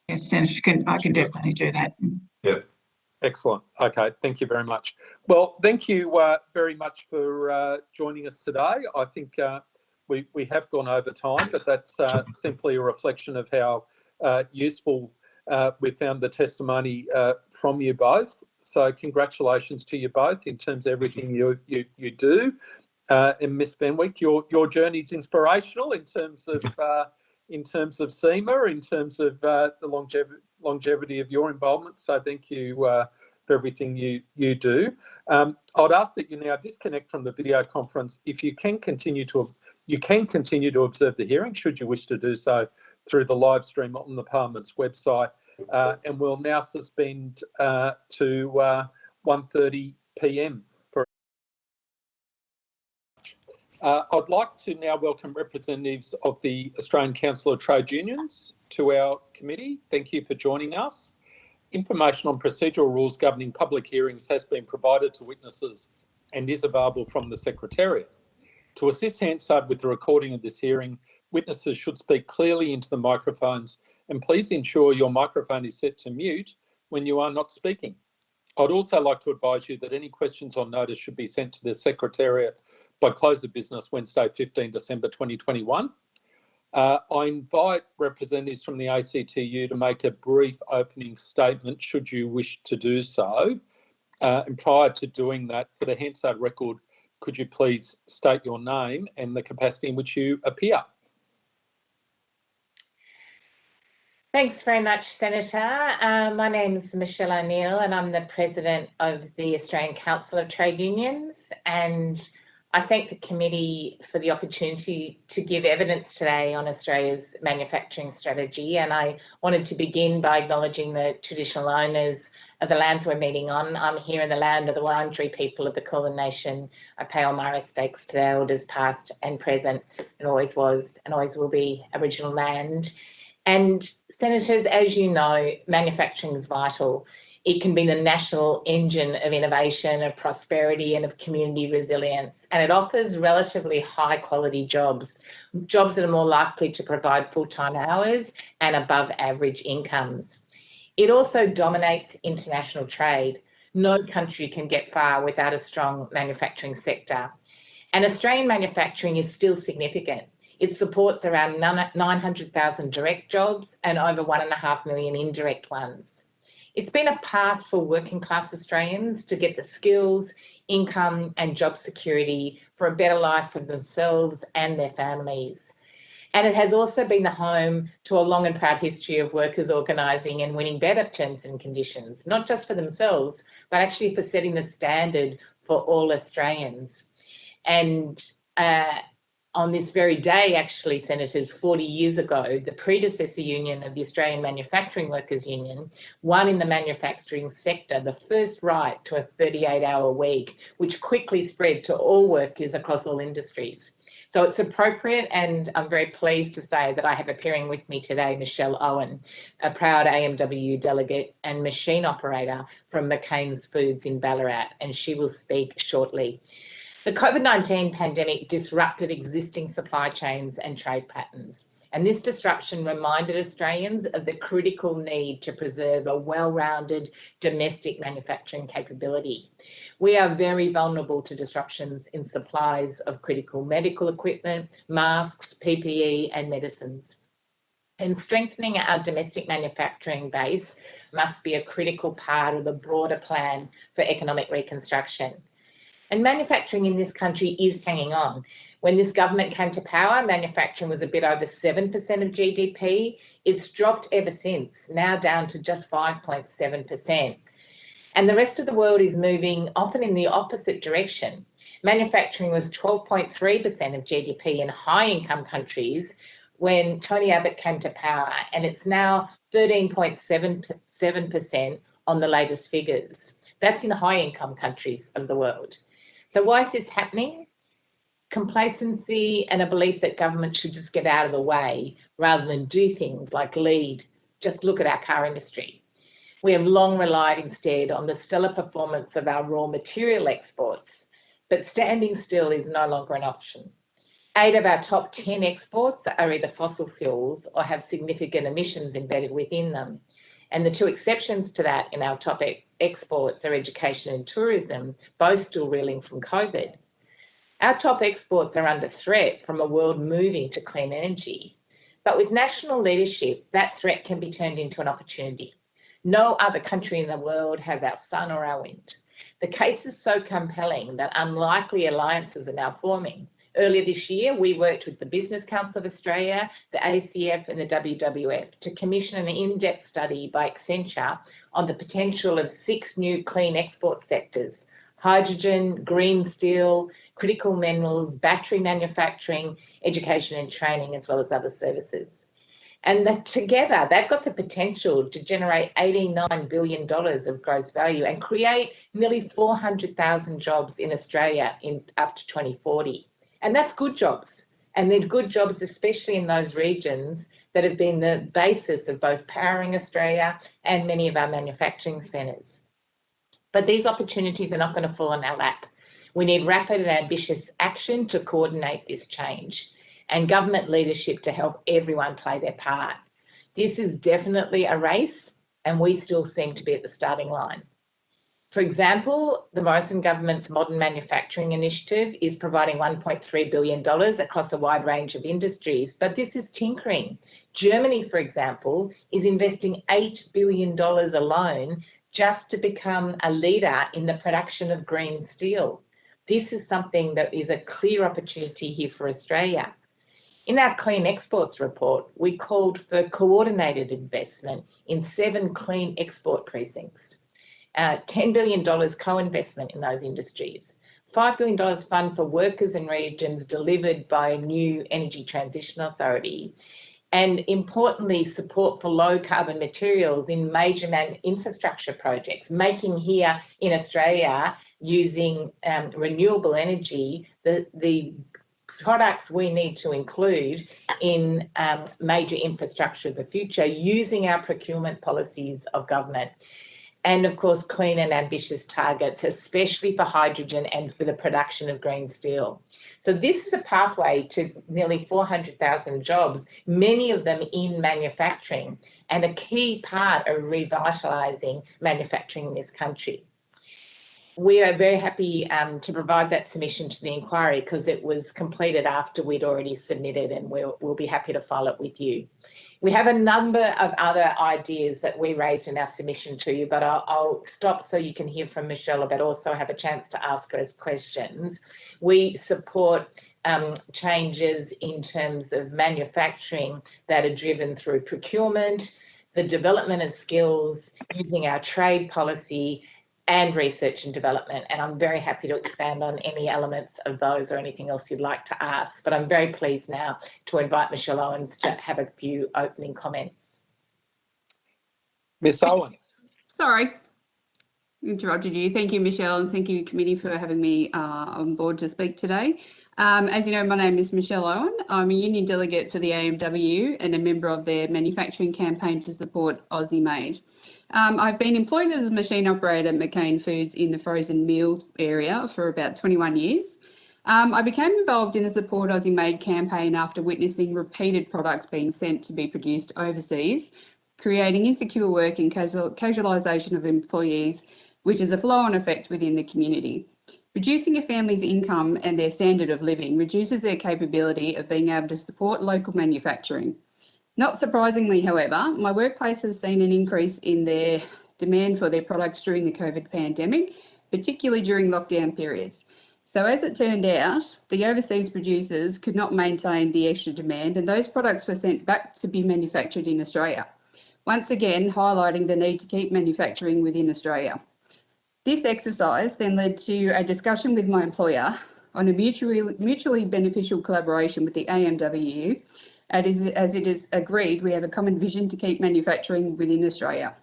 Yes, Senator, I can definitely do that. Yeah. Excellent. Okay, thank you very much. Well, thank you very much for joining us today. I think we have gone over time, but that's simply a reflection of how useful we found the testimony from you both. So congratulations to you both in terms of everything you do. And Ms. Fenwick, your journey is inspirational in terms of SEMA, in terms of the longevity of your involvement. So thank you for everything you do. I'd ask that you now disconnect from the video conference. If you can continue to observe the hearing, should you wish to do so, through the live stream on the Parliament's website. And we'll now suspend to 1:30 p.m. I'd like to now welcome representatives of the Australian Council of Trade Unions to our committee. Thank you for joining us. Information on procedural rules governing public hearings has been provided to witnesses and is available from the Secretariat. To assist Hansard with the recording of this hearing, witnesses should speak clearly into the microphones, and please ensure your microphone is set to mute when you are not speaking. I'd also like to advise you that any questions on notice should be sent to the Secretariat by close of business Wednesday, 15 December 2021. I invite representatives from the ACTU to make a brief opening statement, should you wish to do so. And prior to doing that, for the Hansard record, could you please state your name and the capacity in which you appear? Thanks very much, Senator. My name is Michelle O'Neill and I'm the President of the Australian Council of Trade Unions, and I thank the committee for the opportunity to give evidence today on Australia's manufacturing strategy, and I wanted to begin by acknowledging the traditional owners of the lands we're meeting on. I'm here in the land of the Wurundjeri people of the Kulin Nation. I pay all my respects to their elders past and present, and always was and always will be Aboriginal land. And Senators, as you know, manufacturing is vital. It can be the national engine of innovation, of prosperity and of community resilience. And it offers relatively high quality jobs that are more likely to provide full-time hours and above average incomes. It also dominates international trade. No country can get far without a strong manufacturing sector. And Australian manufacturing is still significant. It supports around 900,000 direct jobs and over 1.5 million indirect ones. It's been a path for working class Australians to get the skills, income and job security for a better life for themselves and their families. And it has also been the home to a long and proud history of workers organising and winning better terms and conditions, not just for themselves, but actually for setting the standard for all Australians. And on this very day, actually, Senators, 40 years ago, the predecessor union of the Australian Manufacturing Workers Union won in the manufacturing sector the first right to a 38-hour week, which quickly spread to all workers across all industries. So it's appropriate, and I'm very pleased to say that I have appearing with me today Michelle Owen, a proud AMWU delegate and machine operator from McCain's Foods in Ballarat, and she will speak shortly. The COVID-19 pandemic disrupted existing supply chains and trade patterns, and this disruption reminded Australians of the critical need to preserve a well-rounded domestic manufacturing capability. We are very vulnerable to disruptions in supplies of critical medical equipment, masks, PPE and medicines. And strengthening our domestic manufacturing base must be a critical part of the broader plan for economic reconstruction. And manufacturing in this country is hanging on. When this government came to power, manufacturing was a bit over 7% of GDP. It's dropped ever since, now down to just 5.7%. And the rest of the world is moving often in the opposite direction. Manufacturing was 12.3% of GDP in high-income countries when Tony Abbott came to power, and it's now 13.7% on the latest figures. That's in high-income countries of the world. So why is this happening? Complacency and a belief that government should just get out of the way rather than do things like lead. Just look at our car industry. We have long relied instead on the stellar performance of our raw material exports, but standing still is no longer an option. 8 of our top 10 exports are either fossil fuels or have significant emissions embedded within them. And the 2 exceptions to that in our top exports are education and tourism, both still reeling from COVID. Our top exports are under threat from a world moving to clean energy. But with national leadership, that threat can be turned into an opportunity. No other country in the world has our sun or our wind. The case is so compelling that unlikely alliances are now forming. Earlier this year, we worked with the Business Council of Australia, the ACF and the WWF to commission an in-depth study by Accenture on the potential of 6 new clean export sectors: hydrogen, green steel, critical minerals, battery manufacturing, education and training, as well as other services. And together, they've got the potential to generate $89 billion of gross value and create nearly 400,000 jobs in Australia in up to 2040. And that's good jobs. And they're good jobs, especially in those regions that have been the basis of both powering Australia and many of our manufacturing centres. But these opportunities are not going to fall in our lap. We need rapid and ambitious action to coordinate this change, and government leadership to help everyone play their part. This is definitely a race, and we still seem to be at the starting line. For example, the Morrison government's Modern Manufacturing Initiative is providing $1.3 billion across a wide range of industries, but this is tinkering. Germany, for example, is investing $8 billion alone just to become a leader in the production of green steel. This is something that is a clear opportunity here for Australia. In our Clean Exports report, we called for coordinated investment in 7 clean export precincts. $10 billion co-investment in those industries, $5 billion fund for workers and regions delivered by a new Energy Transition Authority, and importantly, support for low carbon materials in major infrastructure projects, making here in Australia using renewable energy the products we need to include in major infrastructure of the future using our procurement policies of government. And of course, clean and ambitious targets, especially for hydrogen and for the production of green steel. So this is a pathway to nearly 400,000 jobs, many of them in manufacturing, and a key part of revitalising manufacturing in this country. We are very happy to provide that submission to the inquiry because it was completed after we'd already submitted, and we'll be happy to file it with you. We have a number of other ideas that we raised in our submission to you, but I'll stop so you can hear from Michelle, but also have a chance to ask her questions. We support changes in terms of manufacturing that are driven through procurement, the development of skills, using our trade policy, and research and development. And I'm very happy to expand on any elements of those or anything else you'd like to ask. But I'm very pleased now to invite Michelle Owens to have a few opening comments. Ms. Owens. Sorry, interrupted you. Thank you, Michelle, and thank you, committee, for having me on board to speak today. As you know, my name is Michelle Owen. I'm a union delegate for the AMW and a member of their manufacturing campaign to support Aussie Made. I've been employed as a machine operator at McCain Foods in the frozen meal area for about 21 years. I became involved in the Support Aussie Made campaign after witnessing repeated products being sent to be produced overseas, creating insecure work and casualisation of employees, which is a flow-on effect within the community. Reducing a family's income and their standard of living reduces their capability of being able to support local manufacturing. Not surprisingly, however, my workplace has seen an increase in their demand for their products during the COVID pandemic, particularly during lockdown periods. So as it turned out, the overseas producers could not maintain the extra demand, and those products were sent back to be manufactured in Australia, once again highlighting the need to keep manufacturing within Australia. This exercise then led to a discussion with my employer on a mutually beneficial collaboration with the AMW. As it is agreed, we have a common vision to keep manufacturing within Australia.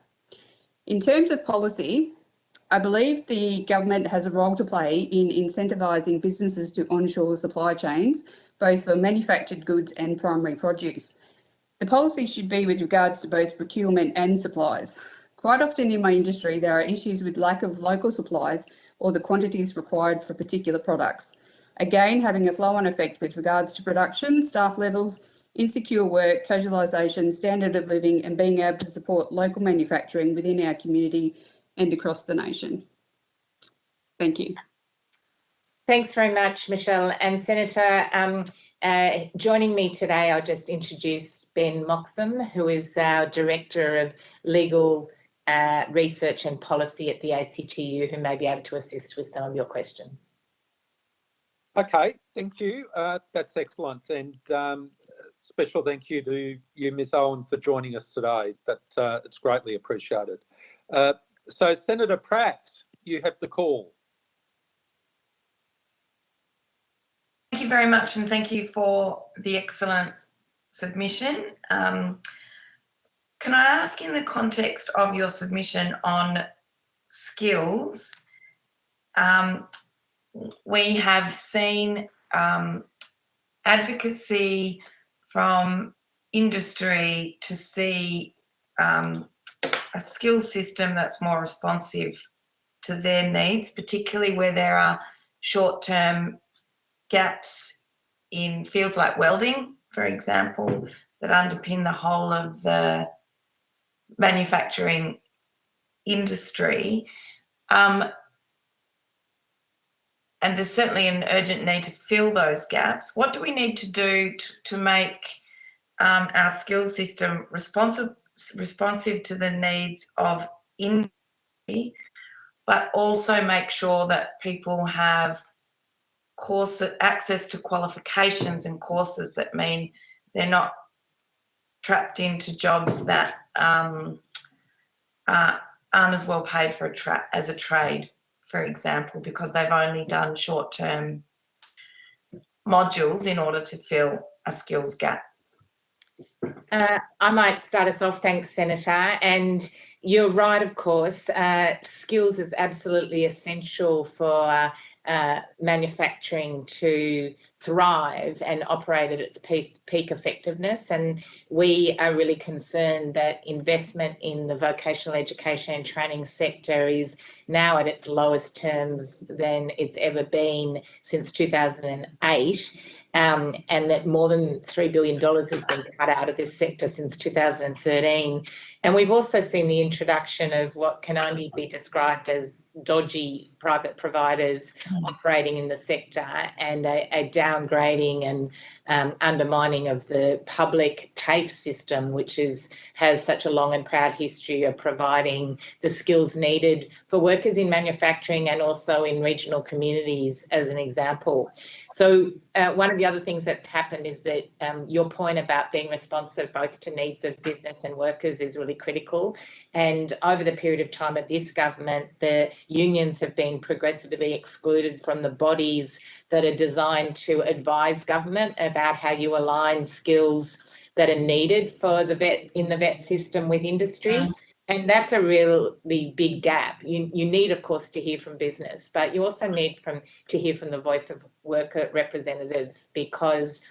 In terms of policy, I believe the government has a role to play in incentivising businesses to onshore supply chains, both for manufactured goods and primary produce. The policy should be with regards to both procurement and supplies. Quite often in my industry, there are issues with lack of local supplies, or the quantities required for particular products. Again, having a flow-on effect with regards to production, staff levels, insecure work, casualisation, standard of living, and being able to support local manufacturing within our community and across the nation. Thank you. Thanks very much, Michelle. And Senator, joining me today, I'll just introduce Ben Moxham, who is our Director of Legal Research and Policy at the ACTU, who may be able to assist with some of your questions. Okay, thank you. That's excellent. And special thank you to you, Ms. Owen, for joining us today. It's greatly appreciated. So, Senator Pratt, you have the call. Thank you very much, and thank you for the excellent submission. Can I ask, in the context of your submission on skills, we have seen advocacy from industry to see a skill system that's more responsive to their needs, particularly where there are short-term gaps in fields like welding, for example, that underpin the whole of the manufacturing industry. And there's certainly an urgent need to fill those gaps. What do we need to do to make our skill system responsive to the needs of industry, but also make sure that people have access to qualifications and courses that mean they're not trapped into jobs that aren't as well paid for as a trade, for example, because they've only done short-term modules in order to fill a skills gap? I might start us off. Thanks, Senator. And you're right, of course. Skills is absolutely essential for manufacturing to thrive and operate at its peak effectiveness. And we are really concerned that investment in the vocational education and training sector is now at its lowest terms than it's ever been since 2008. And that more than $3 billion has been cut out of this sector since 2013. And we've also seen the introduction of what can only be described as dodgy private providers operating in the sector, and a downgrading and undermining of the public TAFE system, which has such a long and proud history of providing the skills needed for workers in manufacturing and also in regional communities, as an example. So one of the other things that's happened is that your point about being responsive both to needs of business and workers is really critical. And over the period of time of this government, the unions have been progressively excluded from the bodies that are designed to advise government about how you align skills that are needed for the vet system with industry. And that's a really big gap. You need, of course, to hear from business, but you also need to hear from the voice of worker representatives, because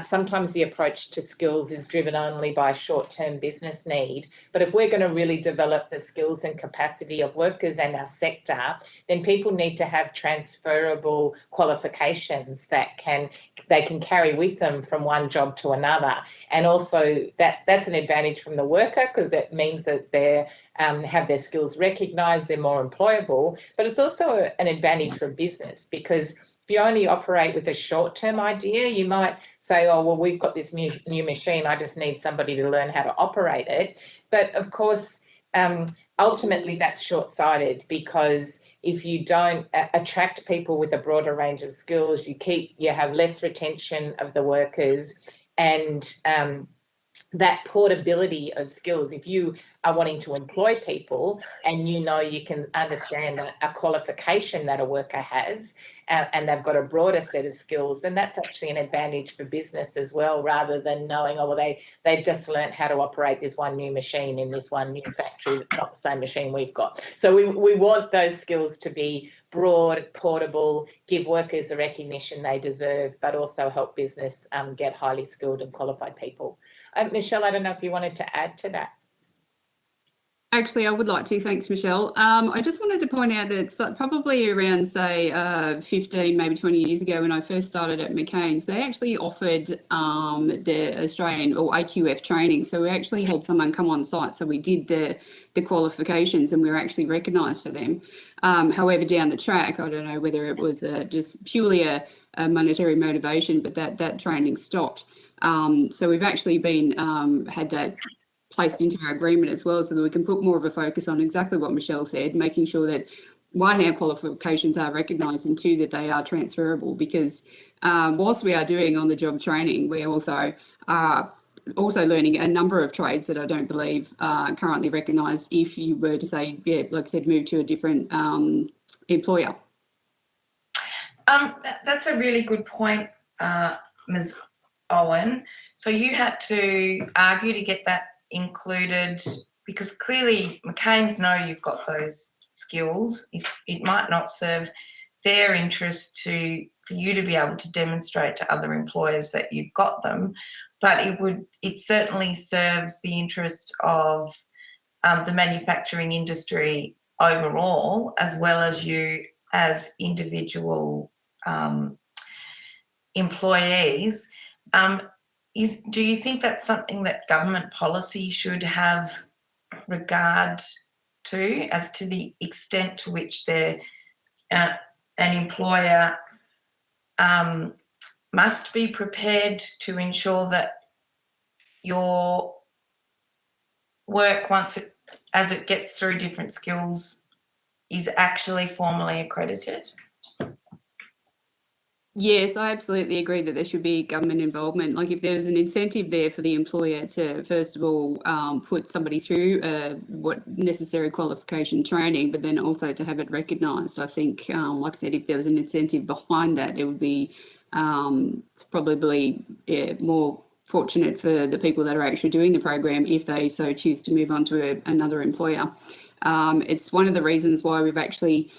sometimes the approach to skills is driven only by short-term business need. But if we're going to really develop the skills and capacity of workers and our sector, then people need to have transferable qualifications that they can carry with them from one job to another. And also that's an advantage from the worker, because that means that they have their skills recognised, they're more employable. But it's also an advantage for business, because if you only operate with a short-term idea, you might say, oh, well, we've got this new machine, I just need somebody to learn how to operate it. But of course, ultimately that's short-sighted, because if you don't attract people with a broader range of skills, you have less retention of the workers, and that portability of skills. If you are wanting to employ people and you know you can understand a qualification that a worker has, and they've got a broader set of skills, then that's actually an advantage for business as well, rather than knowing, oh, well, they've just learned how to operate this one new machine in this one new factory that's not the same machine we've got. So we want those skills to be broad, portable, give workers the recognition they deserve, but also help business get highly skilled and qualified people. Michelle, I don't know if you wanted to add to that. Actually, I would like to. Thanks, Michelle. I just wanted to point out that it's probably around, say, 15, maybe 20 years ago when I first started at McCain's, they actually offered the Australian or AQF training. So we actually had someone come on site. So we did the qualifications and we were actually recognised for them. However, down the track, I don't know whether it was just purely a monetary motivation, but that training stopped. So we've actually been had that placed into our agreement as well, so that we can put more of a focus on exactly what Michelle said, making sure that one, our qualifications are recognised, and two, that they are transferable, because whilst we are doing on the job training, we also are also learning a number of trades that I don't believe are currently recognised if you were to say, yeah, like I said, move to a different employer. That's a really good point, Ms. Owen. So you had to argue to get that included, because clearly McCain's know you've got those skills. It might not serve their interest for you to be able to demonstrate to other employers that you've got them, but it certainly serves the interest of the manufacturing industry overall, as well as you as individual employees. Do you think that's something that government policy should have regard to, as to the extent to which an employer must be prepared to ensure that your work, as it gets through different skills, is actually formally accredited? Yes, I absolutely agree that there should be government involvement. Like if there's an incentive there for the employer to, first of all, put somebody through what necessary qualification training, but then also to have it recognised. I think, like I said, if there was an incentive behind that, it would be probably more fortunate for the people that are actually doing the program if they so choose to move on to another employer. It's one of the reasons why we've actually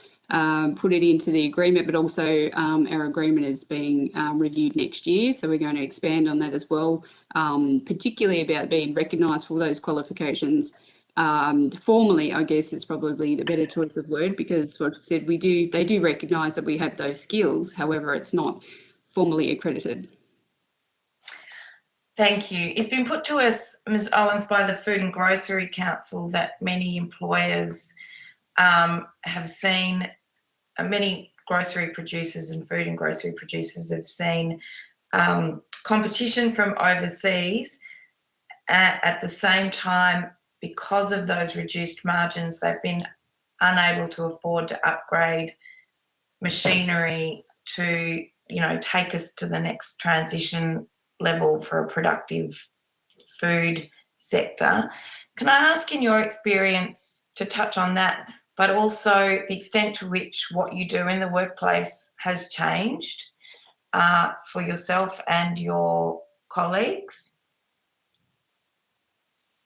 put it into the agreement, but also our agreement is being reviewed next year. So we're going to expand on that as well, particularly about being recognised for those qualifications. Formally, I guess it's probably the better choice of word, because what I said, they do recognise that we have those skills. However, it's not formally accredited. Thank you. It's been put to us, Ms. Owens, by the Food and Grocery Council that many employers have seen, many grocery producers and food and grocery producers have seen competition from overseas. At the same time, because of those reduced margins, they've been unable to afford to upgrade machinery to, take us to the next transition level for a productive food sector. Can I ask, in your experience, to touch on that, but also the extent to which what you do in the workplace has changed for yourself and your colleagues?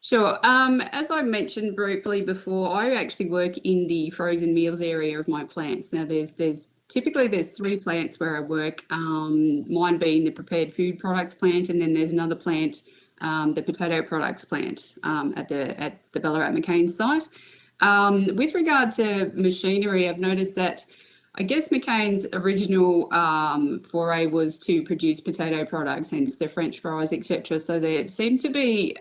Sure. As I mentioned briefly before, I actually work in the frozen meals area of my plants. Now, typically there's 3 plants where I work, mine being the prepared food products plant, and then there's another plant, the potato products plant at the Ballarat McCain site. With regard to machinery, I've noticed that I guess McCain's original foray was to produce potato products, hence the French fries, etc. So they seem to be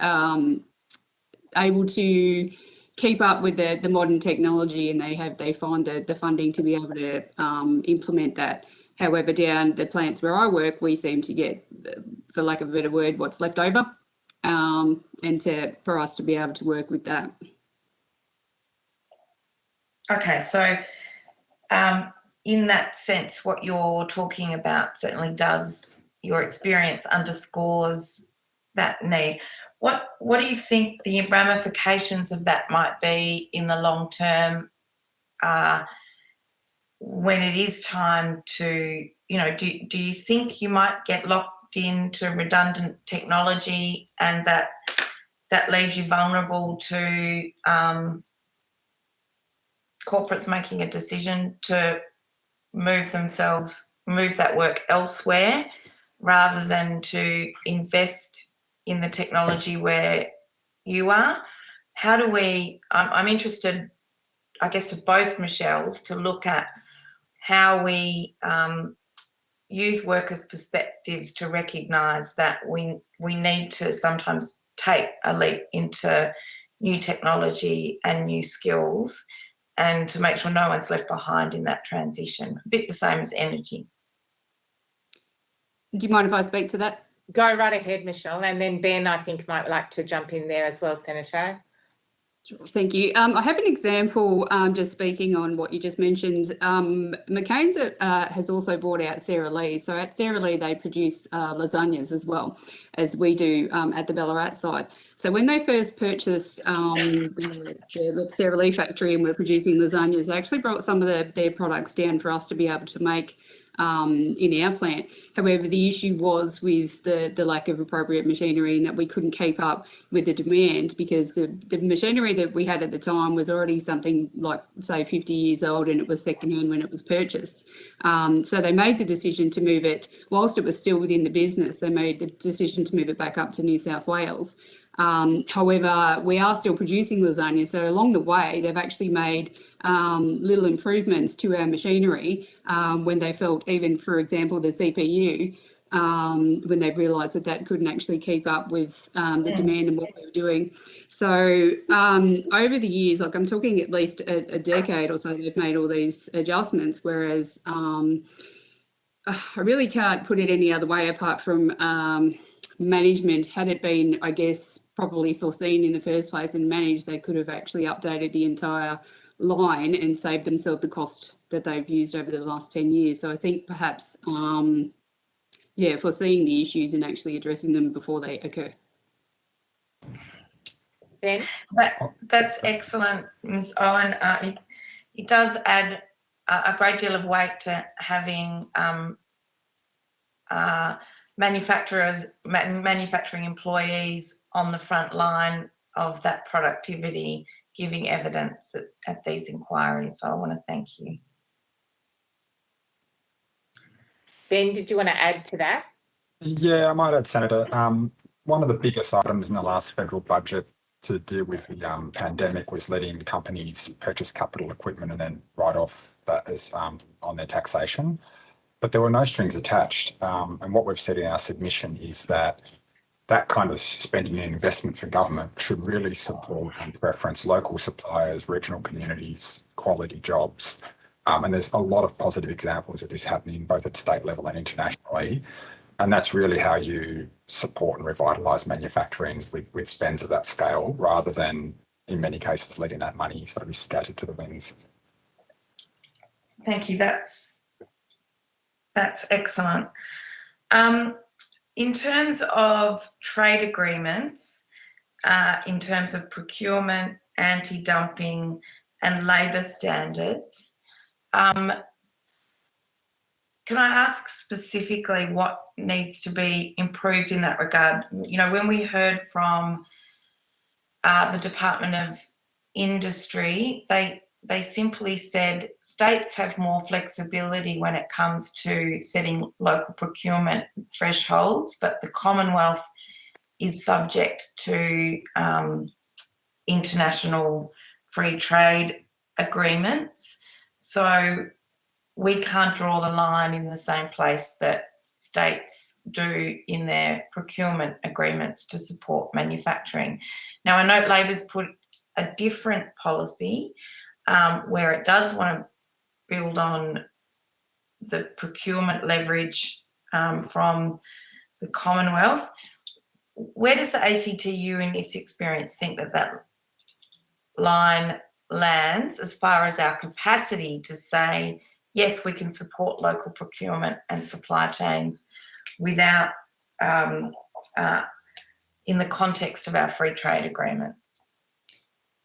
able to keep up with the modern technology, and they find the funding to be able to implement that. However, down the plants where I work, we seem to get, for lack of a better word, what's left over, and for us to be able to work with that. Okay, so in that sense, what you're talking about certainly does, your experience underscores that need. What do you think the ramifications of that might be in the long term when it is time to, do you think you might get locked into redundant technology and that leaves you vulnerable to corporates making a decision to move that work elsewhere rather than to invest in the technology where you are? how do we, I'm interested, I guess, to both Michelle's to look at how we use workers' perspectives to recognise that we need to sometimes take a leap into new technology and new skills, and to make sure no one's left behind in that transition. A bit the same as energy. Do you mind if I speak to that? Go right ahead, Michelle, and then Ben, I think, might like to jump in there as well, Senator. Sure, thank you. I have an example, just speaking on what you just mentioned. McCain's has also bought out Sara Lee. So at Sara Lee, they produce lasagnas as well as we do at the Ballarat site. So when they first purchased the Sara Lee factory and were producing lasagnas, they actually brought some of their products down for us to be able to make in our plant. However, the issue was with the lack of appropriate machinery, and that we couldn't keep up with the demand, because the machinery that we had at the time was already something like, say, 50 years old, and it was secondhand when it was purchased. So they made the decision to move it, whilst it was still within the business, they made the decision to move it back up to New South Wales. However, we are still producing lasagna. So along the way, they've actually made little improvements to our machinery when they felt, even for example, the CPU, when they've realised that couldn't actually keep up with the demand and what we were doing. So over the years, like I'm talking at least a decade or so, they've made all these adjustments, whereas I really can't put it any other way apart from management. Had it been, I guess, properly foreseen in the first place and managed, they could have actually updated the entire line and saved themselves the cost that they've used over the last 10 years. So I think perhaps, foreseeing the issues and actually addressing them before they occur. Ben? That's excellent, Ms. Owen. It does add a great deal of weight to having manufacturing employees on the front line of that productivity, giving evidence at these inquiries. So I want to thank you. Ben, did you want to add to that? Yeah, I might add, Senator. One of the biggest items in the last federal budget to deal with the pandemic was letting companies purchase capital equipment and then write off that as on their taxation. But there were no strings attached. And what we've said in our submission is that kind of spending and investment for government should really support and preference local suppliers, regional communities, quality jobs. And there's a lot of positive examples of this happening both at state level and internationally. And that's really how you support and revitalise manufacturing with spends of that scale, rather than, in many cases, letting that money sort of be scattered to the winds. Thank you. That's excellent. In terms of trade agreements, in terms of procurement, anti-dumping and labour standards, can I ask specifically what needs to be improved in that regard? You know, when we heard from the Department of Industry, they simply said states have more flexibility when it comes to setting local procurement thresholds, but the Commonwealth is subject to international free trade agreements. So we can't draw the line in the same place that states do in their procurement agreements to support manufacturing. Now, I know Labor's put a different policy where it does want to build on the procurement leverage from the Commonwealth. Where does the ACTU, in its experience, think that line lands as far as our capacity to say, yes, we can support local procurement and supply chains without, in the context of our free trade agreements?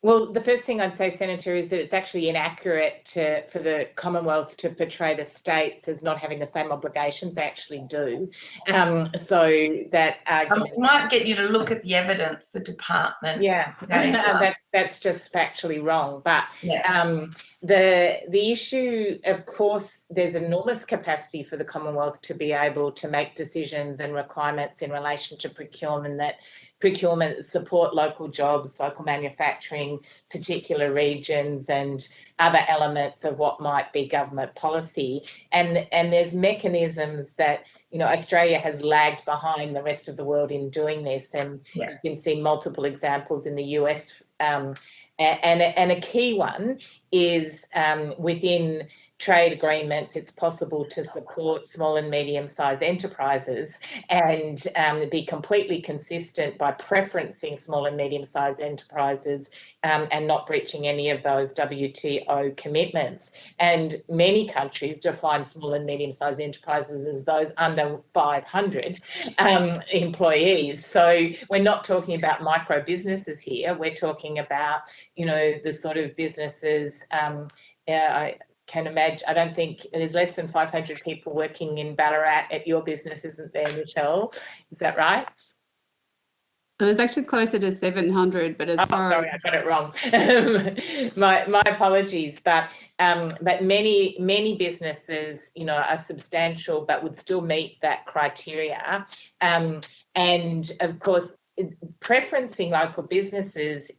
Well, the first thing I'd say, Senator, is that it's actually inaccurate for the Commonwealth to portray the states as not having the same obligations. They actually do. So that argument might get you to look at the evidence the department. Yeah, that's just factually wrong. But yeah. The issue, of course, there's enormous capacity for the Commonwealth to be able to make decisions and requirements in relation to procurement that procurement that support local jobs, local manufacturing, particular regions, and other elements of what might be government policy. And there's mechanisms that, you know, Australia has lagged behind the rest of the world in doing this, and you can see multiple examples in the US. And a key one is within trade agreements, it's possible to support small and medium-sized enterprises and be completely consistent by preferencing small and medium-sized enterprises and not breaching any of those WTO commitments. And many countries define small and medium-sized enterprises as those under 500 employees. So we're not talking about micro businesses here. We're talking about, you know, the sort of businesses. I can imagine, I don't think there's less than 500 people working in Ballarat at your business, isn't there, Michelle? Is that right? It was actually closer to 700, but as far sorry, as... I got it wrong. my apologies, but many businesses, you know, are substantial but would still meet that criteria. And of course, preferencing local businesses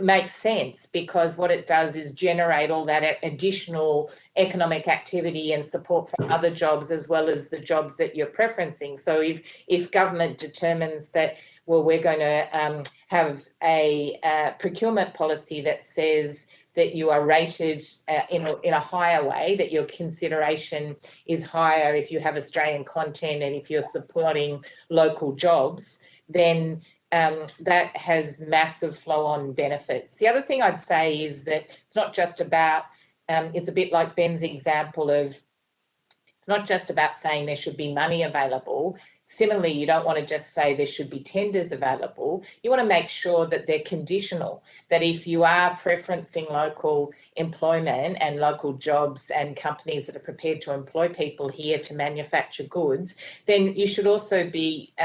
makes sense, because what it does is generate all that additional economic activity and support for other jobs as well as the jobs that you're preferencing. So if government determines that, well, we're going to have a procurement policy that says that you are rated in a higher way, that your consideration is higher if you have Australian content and if you're supporting local jobs, then that has massive flow-on benefits. The other thing I'd say is that it's not just about, it's a bit like Ben's example of, it's not just about saying there should be money available. Similarly, you don't want to just say there should be tenders available. You want to make sure that they're conditional, that if you are preferencing local employment and local jobs and companies that are prepared to employ people here to manufacture goods, then you should also be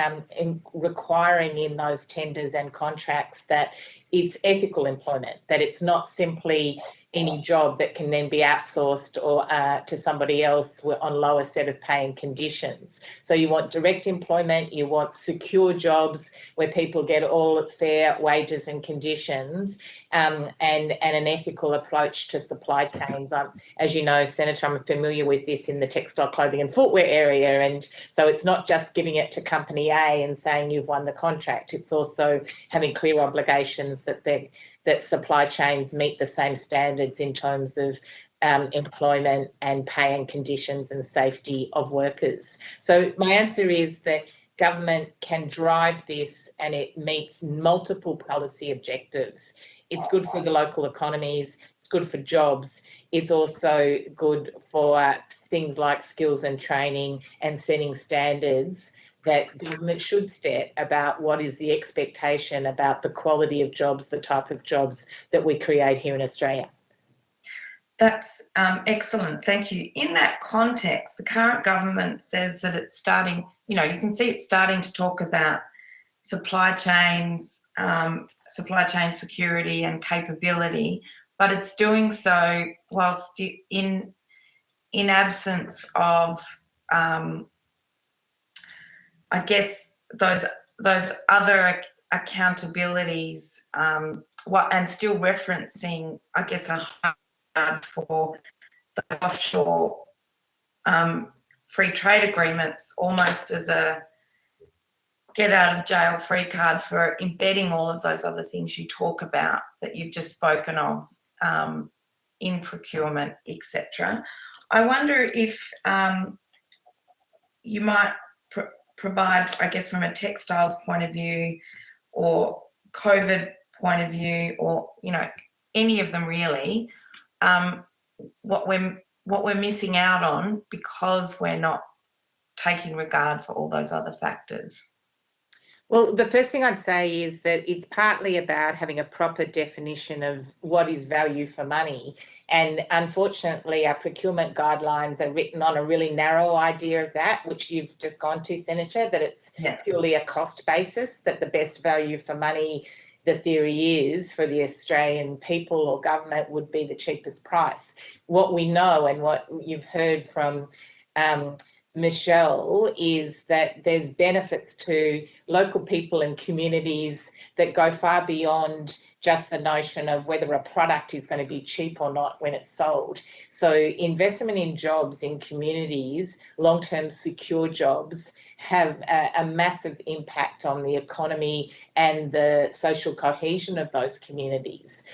requiring in those tenders and contracts that it's ethical employment, that it's not simply any job that can then be outsourced or to somebody else on lower set of pay and conditions. So you want direct employment, you want secure jobs where people get all fair wages and conditions, and an ethical approach to supply chains. As you know, Senator, I'm familiar with this in the textile, clothing and footwear area, and so it's not just giving it to company A and saying you've won the contract, it's also having clear obligations that supply chains meet the same standards in terms of employment and pay and conditions and safety of workers. So my answer is that government can drive this and it meets multiple policy objectives. It's good for the local economies, it's good for jobs, it's also good for things like skills and training and setting standards that government should set about what is the expectation about the quality of jobs, the type of jobs that we create here in Australia. That's excellent, thank you. In that context, the current government says that it's starting, you know, you can see it's starting to talk about supply chains, supply chain security and capability, but it's doing so whilst in absence of I guess those other accountabilities, and still referencing, I guess, a hard for the offshore free trade agreements, almost as a get out of jail free card for embedding all of those other things you talk about that you've just spoken of in procurement, etc. I wonder if you might provide, I guess, from a textiles point of view or COVID point of view, or, you know, any of them really, what we're missing out on because we're not taking regard for all those other factors. Well, the first thing I'd say is that it's partly about having a proper definition of what is value for money. And unfortunately, our procurement guidelines are written on a really narrow idea of that, which you've just gone to, Senator, that it's purely a cost basis, that the best value for money, the theory is, for the Australian people or government would be the cheapest price. What we know and what you've heard from Michelle, is that there's benefits to local people and communities that go far beyond just the notion of whether a product is going to be cheap or not when it's sold. So investment in jobs in communities, long-term secure jobs, have a massive impact on the economy and the social cohesion of those communities.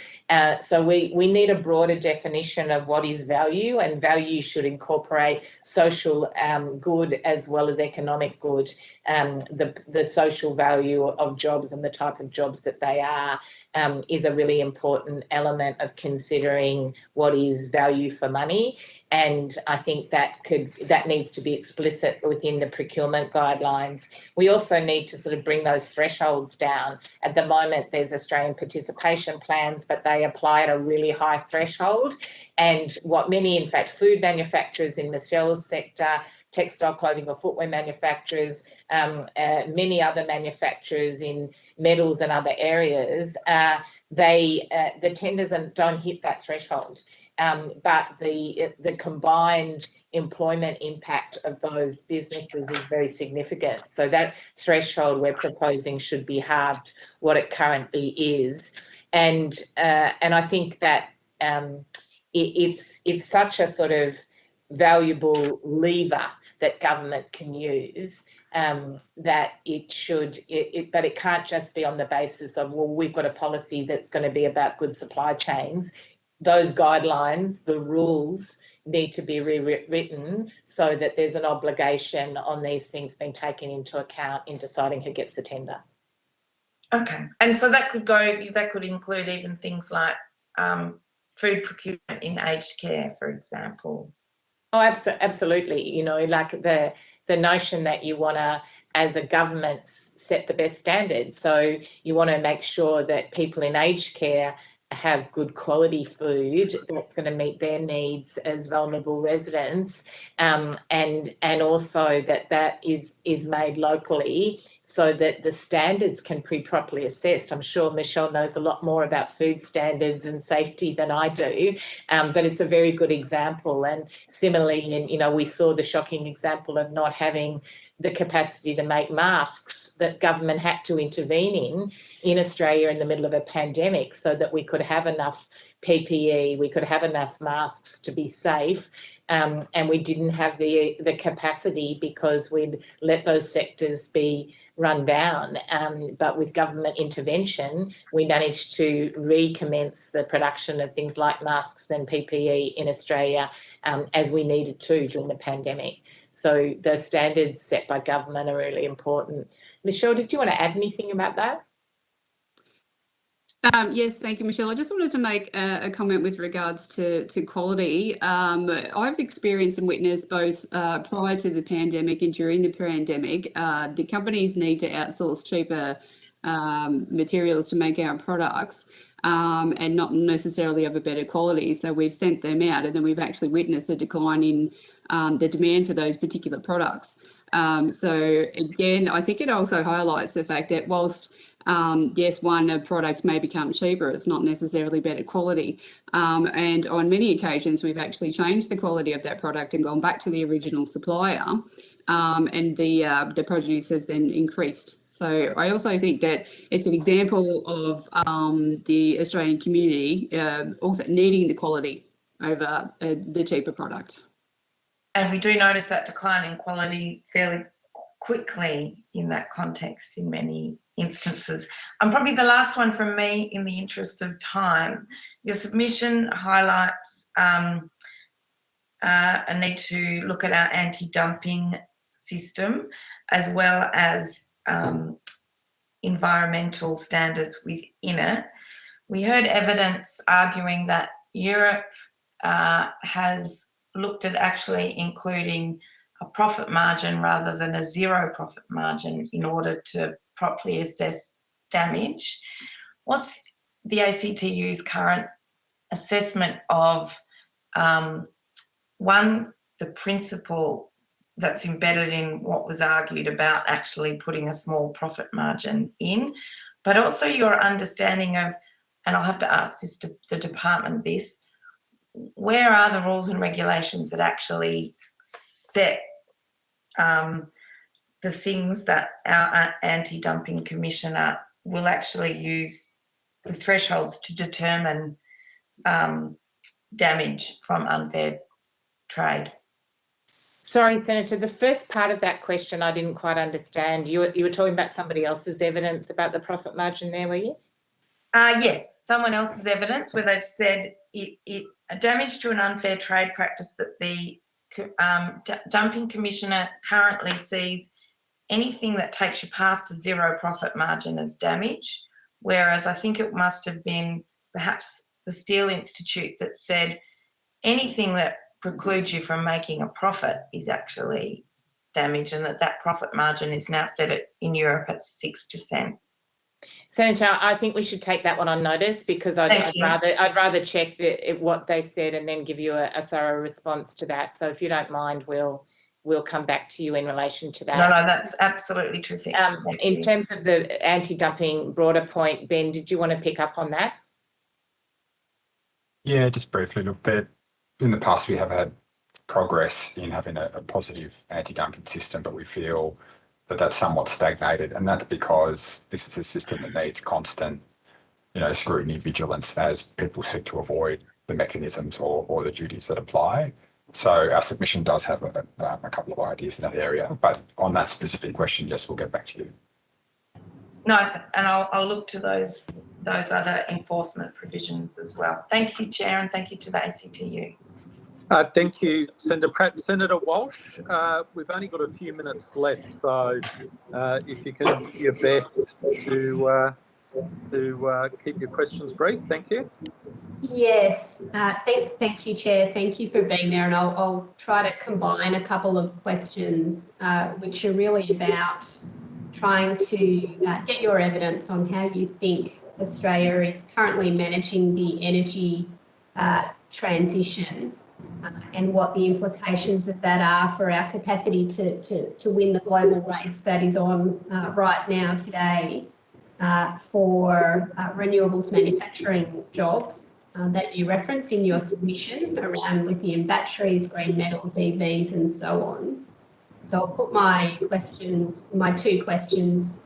So we need a broader definition of what is value, and value should incorporate social good as well as economic good. The social value of jobs and the type of jobs that they are is a really important element of considering what is value for money. And I think that needs to be explicit within the procurement guidelines. We also need to sort of bring those thresholds down. At the moment, there's Australian participation plans, but they apply at a really high threshold. And what many, in fact, food manufacturers in Michelle's sector, textile, clothing or footwear manufacturers, many other manufacturers in metals and other areas, the tenders don't hit that threshold. But the combined employment impact of those businesses is very significant. So that threshold we're proposing should be halved what it currently is. And I think that it's such a sort of valuable lever that government can use, that but it can't just be on the basis of, well, we've got a policy that's going to be about good supply chains. Those guidelines, the rules, need to be rewritten so that there's an obligation on these things being taken into account in deciding who gets the tender. Okay, and so that could include even things like food procurement in aged care, for example. Oh, absolutely. You know, like the notion that you want to, as a government, set the best standard. So you want to make sure that people in aged care have good quality food that's going to meet their needs as vulnerable residents, and also that is made locally, so that the standards can be properly assessed. I'm sure Michelle knows a lot more about food standards and safety than I do, but it's a very good example. And similarly, we saw the shocking example of not having the capacity to make masks that government had to intervene in Australia in the middle of a pandemic, so that we could have enough PPE, we could have enough masks to be safe. And we didn't have the capacity because we'd let those sectors be run down. But with government intervention, we managed to recommence the production of things like masks and PPE in Australia as we needed to during the pandemic. So the standards set by government are really important. Michelle, did you want to add anything about that? Yes, thank you, Michelle. I just wanted to make a comment with regards to quality. I've experienced and witnessed both prior to the pandemic and during the pandemic, the companies need to outsource cheaper materials to make our products, and not necessarily of a better quality. So we've sent them out, and then we've actually witnessed a decline in the demand for those particular products. So again, I think it also highlights the fact that whilst yes, a product may become cheaper, it's not necessarily better quality. And on many occasions, we've actually changed the quality of that product and gone back to the original supplier, and the produce has then increased. So I also think that it's an example of the Australian community also needing the quality over the cheaper product. And we do notice that decline in quality fairly quickly in that context in many instances. Probably the last one from me in the interest of time. Your submission highlights a need to look at our anti-dumping system as well as environmental standards within it. We heard evidence arguing that Europe has looked at actually including a profit margin rather than a zero profit margin in order to properly assess damage. What's the ACTU's current assessment of, one, the principle that's embedded in what was argued about actually putting a small profit margin in, but also your understanding of, and I'll have to ask this to the department this, where are the rules and regulations that actually set the things that our anti-dumping commissioner will actually use the thresholds to determine damage from unfair trade. Sorry, Senator, the first part of that question I didn't quite understand. You were talking about somebody else's evidence about the profit margin there, were you? Yes, someone else's evidence where they've said it damage to an unfair trade practice that the dumping commissioner currently sees anything that takes you past a zero profit margin as damage, whereas I think it must have been perhaps the Steel Institute that said anything that precludes you from making a profit is actually damage, and that profit margin is now set in Europe at 6%. Senator, I think we should take that one on notice because I'd rather check what they said and then give you a thorough response to that. So if you don't mind, we'll come back to you in relation to that. No, that's absolutely terrific. In terms of the anti-dumping broader point, Ben, did you want to pick up on that? Yeah, just briefly. Look, in the past we have had progress in having a positive anti-dumping system, but we feel that that's somewhat stagnated, and that's because this is a system that needs constant, scrutiny, vigilance as people seek to avoid the mechanisms or the duties that apply. So our submission does have a couple of ideas in that area, but on that specific question, yes, we'll get back to you. No, and I'll look to those other enforcement provisions as well. Thank you, Chair, and thank you to the ACTU. Thank you, Senator Pratt. Senator Walsh, we've only got a few minutes left, so if you can do your best to keep your questions brief, thank you. Yes, thank you, Chair. Thank you for being there, and I'll try to combine a couple of questions which are really about trying to get your evidence on how you think Australia is currently managing the energy transition and what the implications of that are for our capacity to win the global race that is on right now today for renewables manufacturing jobs that you reference in your submission around lithium batteries, green metals, EVs and so on. So I'll put my two questions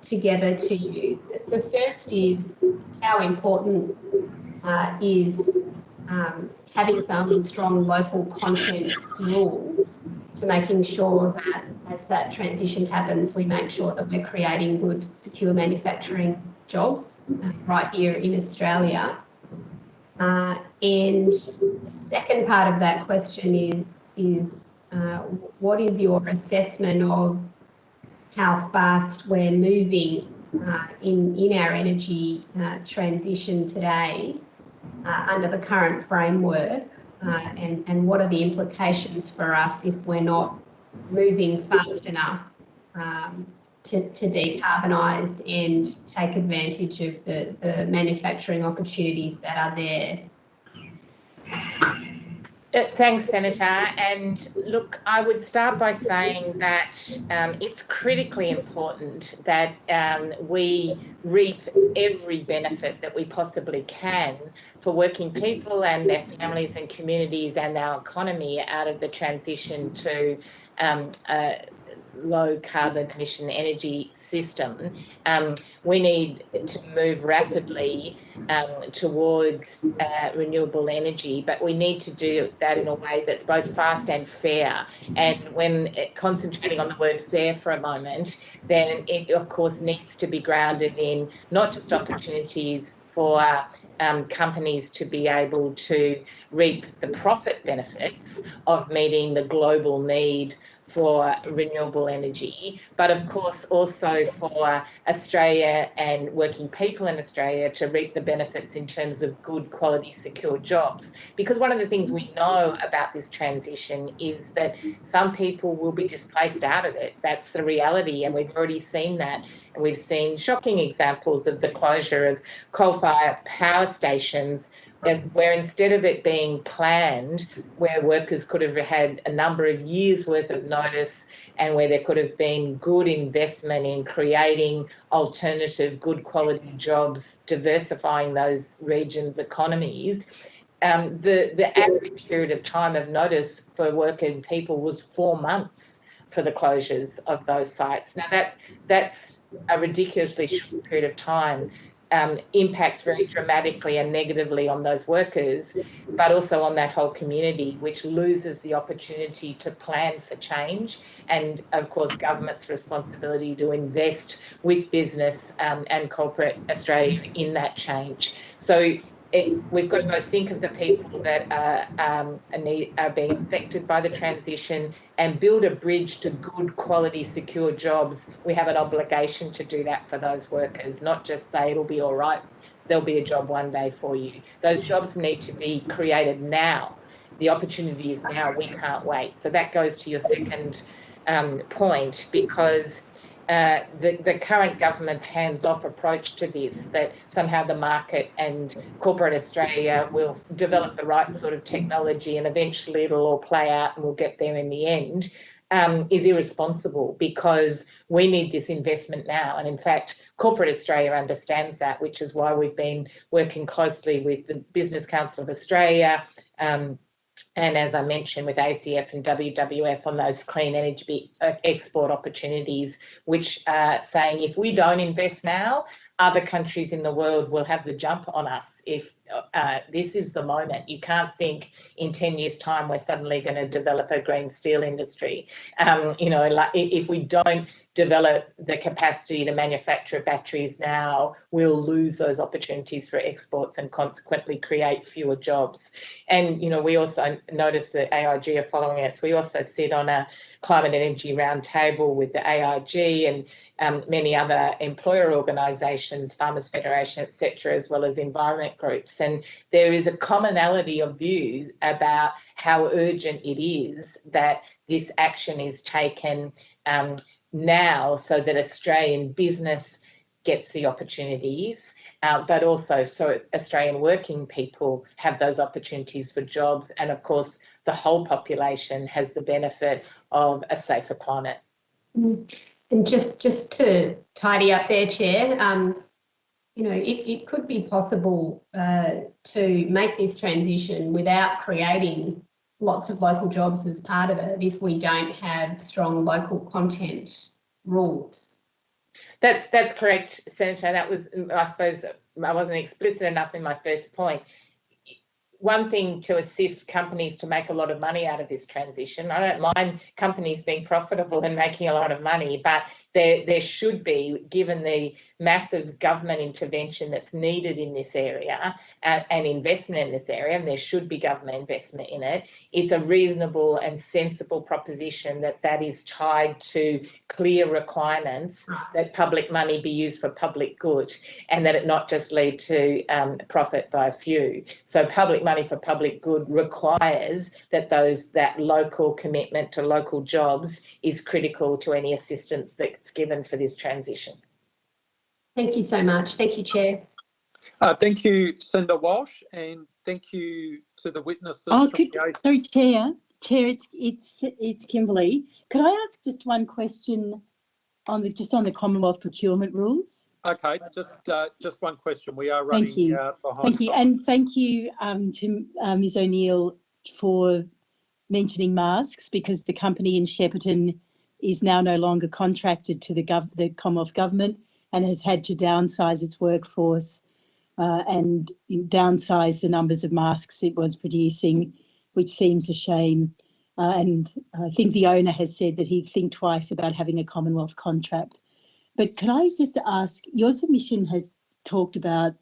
together to you. The first is how important is having some strong local content rules to making sure that as that transition happens, we make sure that we're creating good, secure manufacturing jobs right here in Australia. And the second part of that question is what is your assessment of how fast we're moving in our energy transition today under the current framework, and what are the implications for us if we're not moving fast enough to decarbonise and take advantage of the manufacturing opportunities that are there? Thanks, Senator. And look, I would start by saying that it's critically important that we reap every benefit that we possibly can for working people and their families and communities and our economy out of the transition to low carbon emission energy system. We need to move rapidly towards renewable energy, but we need to do that in a way that's both fast and fair. And when concentrating on the word fair for a moment, then it of course needs to be grounded in not just opportunities for companies to be able to reap the profit benefits of meeting the global need for renewable energy, but of course also for Australia and working people in Australia to reap the benefits in terms of good quality secure jobs. Because one of the things we know about this transition is that some people will be displaced out of it. That's the reality, and we've already seen that. And we've seen shocking examples of the closure of coal-fired power stations where instead of it being planned, where workers could have had a number of years worth of notice and where there could have been good investment in creating alternative good quality jobs, diversifying those regions' economies, the average period of time of notice for working people was 4 months for the closures of those sites. Now that's a ridiculously short period of time. Impacts very dramatically and negatively on those workers, but also on that whole community, which loses the opportunity to plan for change. And of course, government's responsibility to invest with business and corporate Australia in that change. So we've got to both think of the people that are being affected by the transition and build a bridge to good quality secure jobs. We have an obligation to do that for those workers, not just say it'll be all right, there'll be a job one day for you. Those jobs need to be created now. The opportunity is now, we can't wait. So that goes to your second point, because the current government's hands-off approach to this, that somehow the market and corporate Australia will develop the right sort of technology and eventually it'll all play out and we'll get there in the end, is irresponsible, because we need this investment now. And in fact, corporate Australia understands that, which is why we've been working closely with the Business Council of Australia, and as I mentioned, with ACF and WWF on those clean energy export opportunities, which are saying if we don't invest now, other countries in the world will have the jump on us. If this is the moment, you can't think in 10 years' time we're suddenly going to develop a green steel industry. Like if we don't develop the capacity to manufacture batteries now, we'll lose those opportunities for exports and consequently create fewer jobs. And, we also notice that AIG are following it. So we also sit on a climate energy roundtable with the AIG and many other employer organisations, Farmers Federation, etc., as well as environment groups. And there is a commonality of views about how urgent it is that this action is taken now, so that Australian business gets the opportunities, but also so Australian working people have those opportunities for jobs. And of course, the whole population has the benefit of a safer climate. And just to tidy up there, Chair, it could be possible to make this transition without creating lots of local jobs as part of it if we don't have strong local content rules. That's correct, Senator. That was, I suppose, I wasn't explicit enough in my first point. One thing to assist companies to make a lot of money out of this transition. I don't mind companies being profitable and making a lot of money, but there should be, given the massive government intervention that's needed in this area and investment in this area, and there should be government investment in it, it's a reasonable and sensible proposition that is tied to clear requirements that public money be used for public good and that it not just lead to profit by a few. So public money for public good requires that local commitment to local jobs is critical to any assistance that's given for this transition. Thank you so much. Thank you, Chair. Thank you, Senator Walsh, and thank you to the witnesses. Sorry, Chair, it's Kimberly. Could I ask just one question on the Commonwealth procurement rules? Okay, just one question. We are running behind. Thank you, and thank you to Ms. O'Neill for mentioning masks, because the company in Shepparton is now no longer contracted to the Commonwealth Government and has had to downsize its workforce and downsize the numbers of masks it was producing, which seems a shame. And I think the owner has said that he'd think twice about having a Commonwealth contract. But can I just ask, your submission has talked about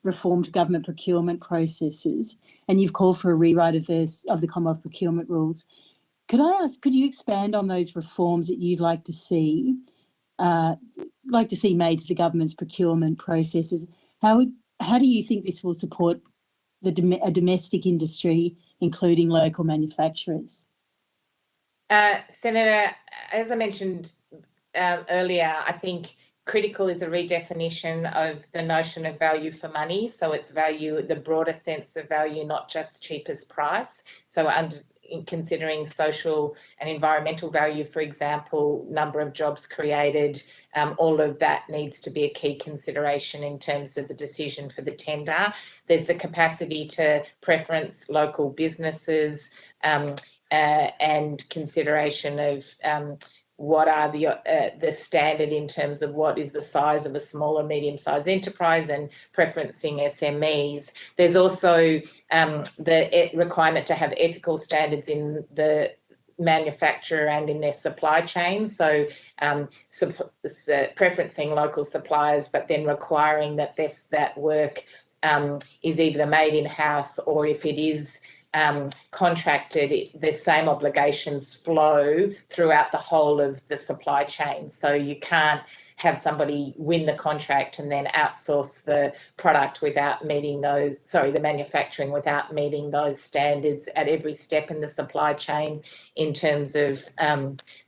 reformed government procurement processes, and you've called for a rewrite of the Commonwealth procurement rules. Could I ask, could you expand on those reforms that you'd like to see made to the government's procurement processes? How do you think this will support a domestic industry, including local manufacturers? Senator, as I mentioned earlier, I think critical is a redefinition of the notion of value for money. So it's value, the broader sense of value, not just cheapest price. So in considering social and environmental value, for example, number of jobs created, all of that needs to be a key consideration in terms of the decision for the tender. There's the capacity to preference local businesses and consideration of what are the standard in terms of what is the size of a small or medium-sized enterprise and preferencing SMEs. There's also the requirement to have ethical standards in the manufacturer and in their supply chain. So preferencing local suppliers, but then requiring that that work is either made in-house, or if it is contracted, the same obligations flow throughout the whole of the supply chain. So you can't have somebody win the contract and then outsource the product without meeting those, the manufacturing without meeting those standards at every step in the supply chain in terms of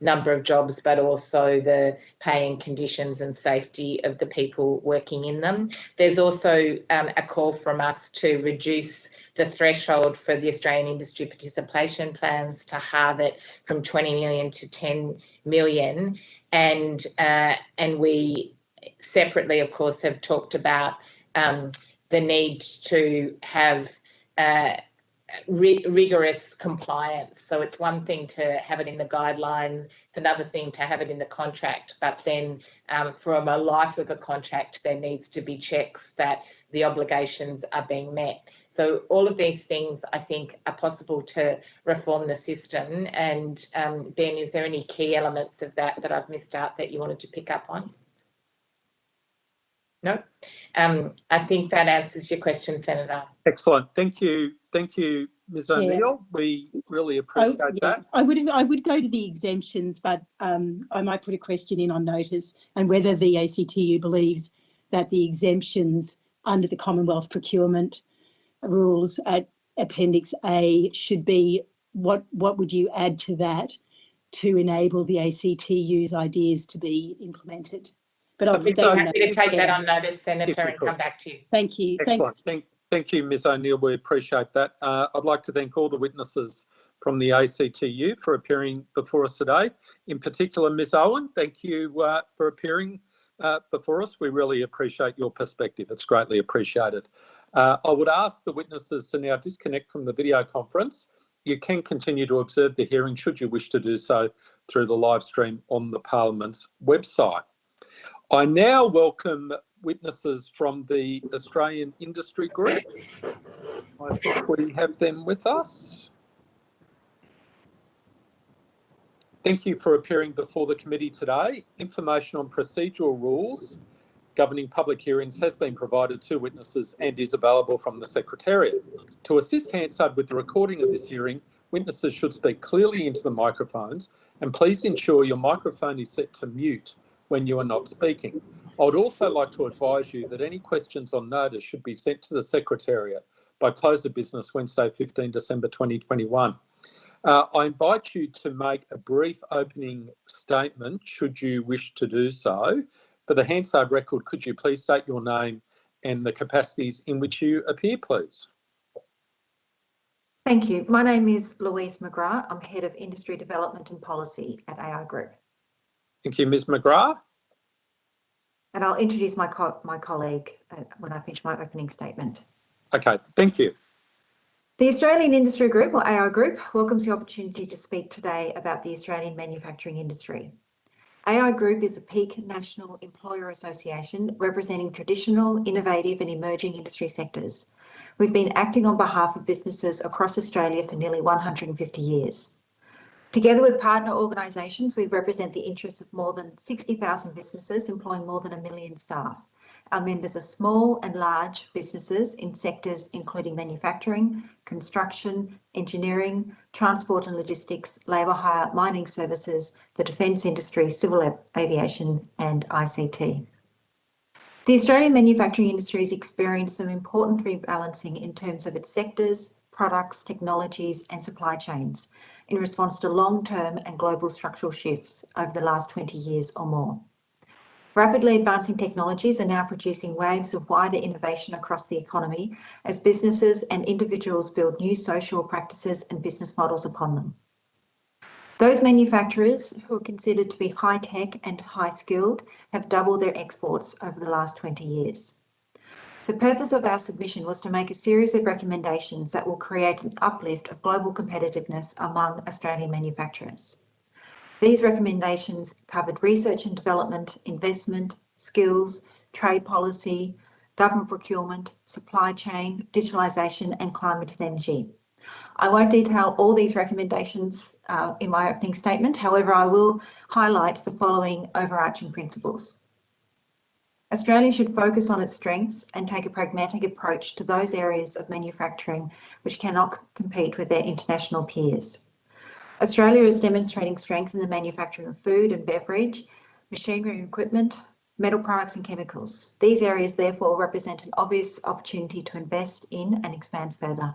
number of jobs, but also the paying conditions and safety of the people working in them. There's also a call from us to reduce the threshold for the Australian industry participation plans to halve it from 20 million to 10 million. And we separately, of course, have talked about the need to have rigorous compliance. So it's one thing to have it in the guidelines, it's another thing to have it in the contract, but then from a life of a contract, there needs to be checks that the obligations are being met. So all of these things, I think, are possible to reform the system. And Ben, is there any key elements of that I've missed out that you wanted to pick up on? No? I think that answers your question, Senator. Excellent. Thank you. Thank you, Ms. O'Neill. We really appreciate that. I would go to the exemptions, but I might put a question in on notice and whether the ACTU believes that the exemptions under the Commonwealth procurement rules at Appendix A should be, what would you add to that to enable the ACTU's ideas to be implemented? But I'll be happy to take that on notice, Senator, and come back to you. Thank you. Excellent. Thanks. Thank you, Ms. O'Neill. We appreciate that. I'd like to thank all the witnesses from the ACTU for appearing before us today. In particular, Ms. Owen, thank you for appearing before us. We really appreciate your perspective. It's greatly appreciated. I would ask the witnesses to now disconnect from the video conference. You can continue to observe the hearing should you wish to do so through the live stream on the Parliament's website. I now welcome witnesses from the Australian Industry Group. I think we have them with us. Thank you for appearing before the committee today. Information on procedural rules governing public hearings has been provided to witnesses and is available from the Secretariat. To assist Hansard with the recording of this hearing, witnesses should speak clearly into the microphones, and please ensure your microphone is set to mute when you are not speaking. I would also like to advise you that any questions on notice should be sent to the Secretariat by close of business Wednesday, 15 December 2021. I invite you to make a brief opening statement should you wish to do so. For the Hansard record, could you please state your name and the capacities in which you appear, please? Thank you. My name is Louise McGrath. I'm Head of Industry Development and Policy at AI Group. Thank you, Ms. McGrath. And I'll introduce my colleague when I finish my opening statement. Okay, thank you. The Australian Industry Group, or AI Group, welcomes the opportunity to speak today about the Australian manufacturing industry. AI Group is a peak national employer association representing traditional, innovative and emerging industry sectors. We've been acting on behalf of businesses across Australia for nearly 150 years. Together with partner organisations, we represent the interests of more than 60,000 businesses employing more than 1 million staff. Our members are small and large businesses in sectors including manufacturing, construction, engineering, transport and logistics, labour hire, mining services, the defence industry, civil aviation and ICT. The Australian manufacturing industry has experienced some important rebalancing in terms of its sectors, products, technologies and supply chains in response to long-term and global structural shifts over the last 20 years or more. Rapidly advancing technologies are now producing waves of wider innovation across the economy as businesses and individuals build new social practices and business models upon them. Those manufacturers who are considered to be high-tech and high-skilled have doubled their exports over the last 20 years. The purpose of our submission was to make a series of recommendations that will create an uplift of global competitiveness among Australian manufacturers. These recommendations covered research and development, investment, skills, trade policy, government procurement, supply chain, digitalisation, and climate and energy. I won't detail all these recommendations in my opening statement. However, I will highlight the following overarching principles. Australia should focus on its strengths and take a pragmatic approach to those areas of manufacturing which cannot compete with their international peers. Australia is demonstrating strength in the manufacturing of food and beverage, machinery and equipment, metal products and chemicals. These areas therefore represent an obvious opportunity to invest in and expand further.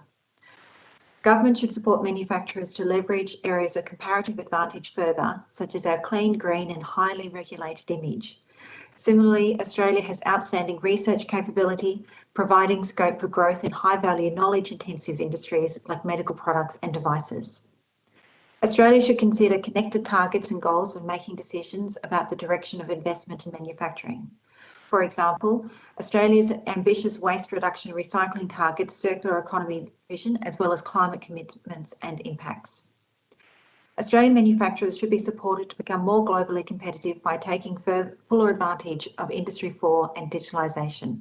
Government should support manufacturers to leverage areas of comparative advantage further, such as our clean, green and highly regulated image. Similarly, Australia has outstanding research capability, providing scope for growth in high-value, knowledge-intensive industries like medical products and devices. Australia should consider connected targets and goals when making decisions about the direction of investment in manufacturing. For example, Australia's ambitious waste reduction and recycling targets, circular economy vision, as well as climate commitments and impacts. Australian manufacturers should be supported to become more globally competitive by taking fuller advantage of Industry 4 and digitalisation.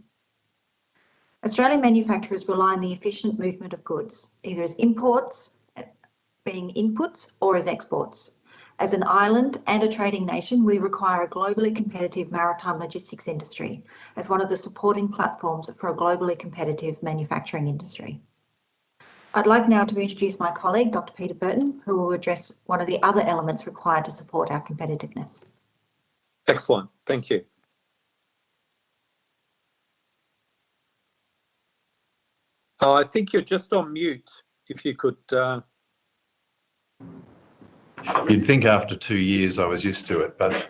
Australian manufacturers rely on the efficient movement of goods, either as imports, being inputs, or as exports. As an island and a trading nation, we require a globally competitive maritime logistics industry as one of the supporting platforms for a globally competitive manufacturing industry. I'd like now to introduce my colleague, Dr. Peter Burton, who will address one of the other elements required to support our competitiveness. Excellent, thank you. I think you're just on mute, if you could... You'd think after 2 years I was used to it, but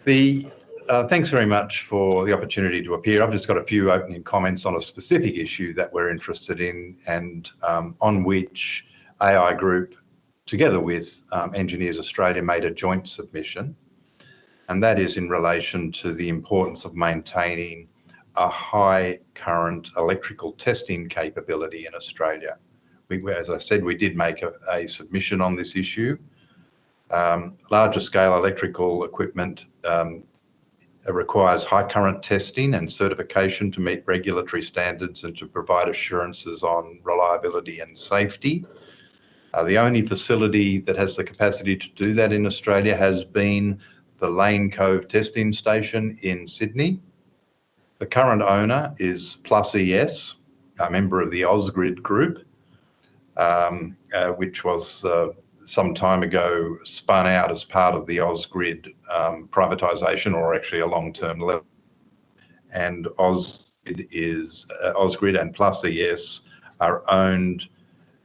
thanks very much for the opportunity to appear. I've just got a few opening comments on a specific issue that we're interested in and on which AI Group, together with Engineers Australia, made a joint submission, and that is in relation to the importance of maintaining a high current electrical testing capability in Australia. As I said, we did make a submission on this issue. Larger scale electrical equipment requires high current testing and certification to meet regulatory standards and to provide assurances on reliability and safety. The only facility that has the capacity to do that in Australia has been the Lane Cove testing station in Sydney. The current owner is Plus ES, a member of the Ausgrid Group, which was some time ago spun out as part of the Ausgrid privatisation, or actually a long-term level. And Ausgrid and Plus ES are owned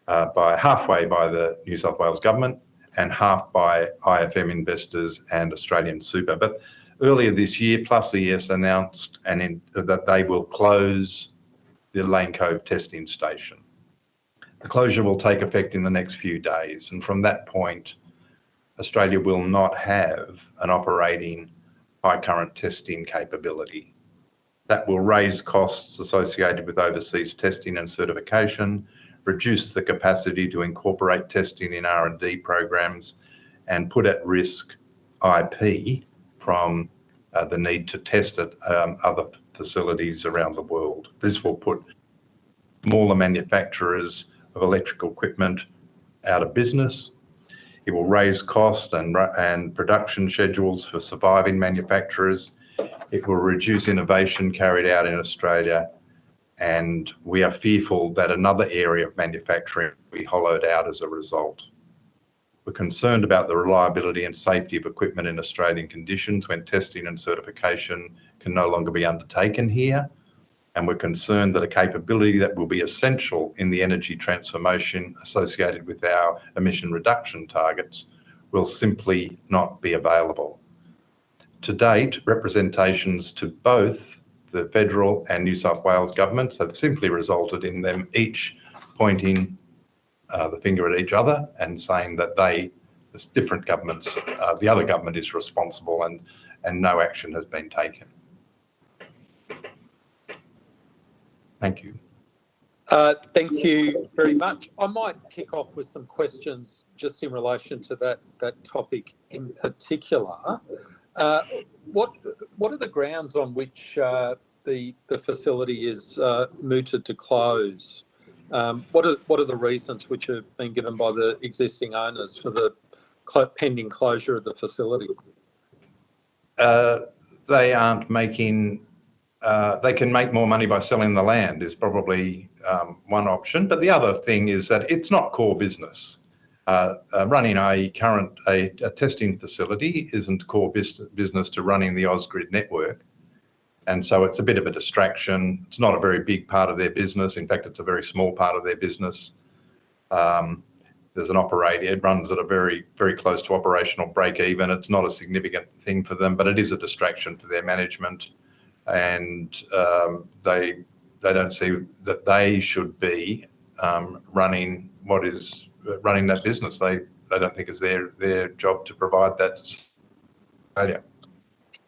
halfway by the New South Wales government and half by IFM investors and Australian Super. But earlier this year, Plus ES announced that they will close the Lane Cove testing station. The closure will take effect in the next few days, and from that point, Australia will not have an operating high current testing capability. That will raise costs associated with overseas testing and certification, reduce the capacity to incorporate testing in R&D programs, and put at risk IP from the need to test at other facilities around the world. This will put smaller manufacturers of electrical equipment out of business. It will raise cost and production schedules for surviving manufacturers. It will reduce innovation carried out in Australia, and we are fearful that another area of manufacturing will be hollowed out as a result. We're concerned about the reliability and safety of equipment in Australian conditions when testing and certification can no longer be undertaken here. And we're concerned that a capability that will be essential in the energy transformation associated with our emission reduction targets will simply not be available. to date, representations to both the federal and New South Wales governments have simply resulted in them each pointing the finger at each other and saying that there's different governments, the other government is responsible, and no action has been taken. Thank you. Thank you very much. I might kick off with some questions just in relation to that topic in particular. What are the grounds on which the facility is mooted to close? What are the reasons which have been given by the existing owners for the pending closure of the facility? They aren't making. They can make more money by selling the land is probably one option, but the other thing is that it's not core business. Running a testing facility isn't core business to running the Ausgrid network, and so it's a bit of a distraction. It's not a very big part of their business. In fact, it's a very small part of their business. There's an operator, it runs at a very, very close to operational break even. It's not a significant thing for them, but it is a distraction for their management, and they don't see that they should be running that business. They don't think it's their job to provide that failure.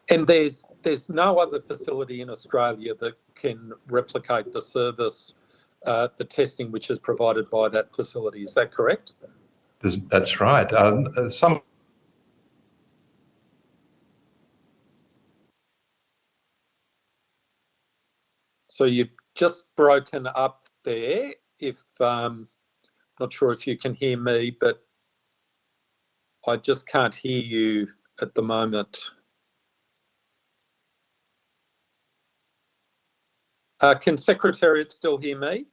And there's no other facility in Australia that can replicate the service, the testing which is provided by that facility. Is that correct? That's right. So you've just broken up there. Not sure if you can hear me, but I just can't hear you at the moment. Can Secretariat still hear me?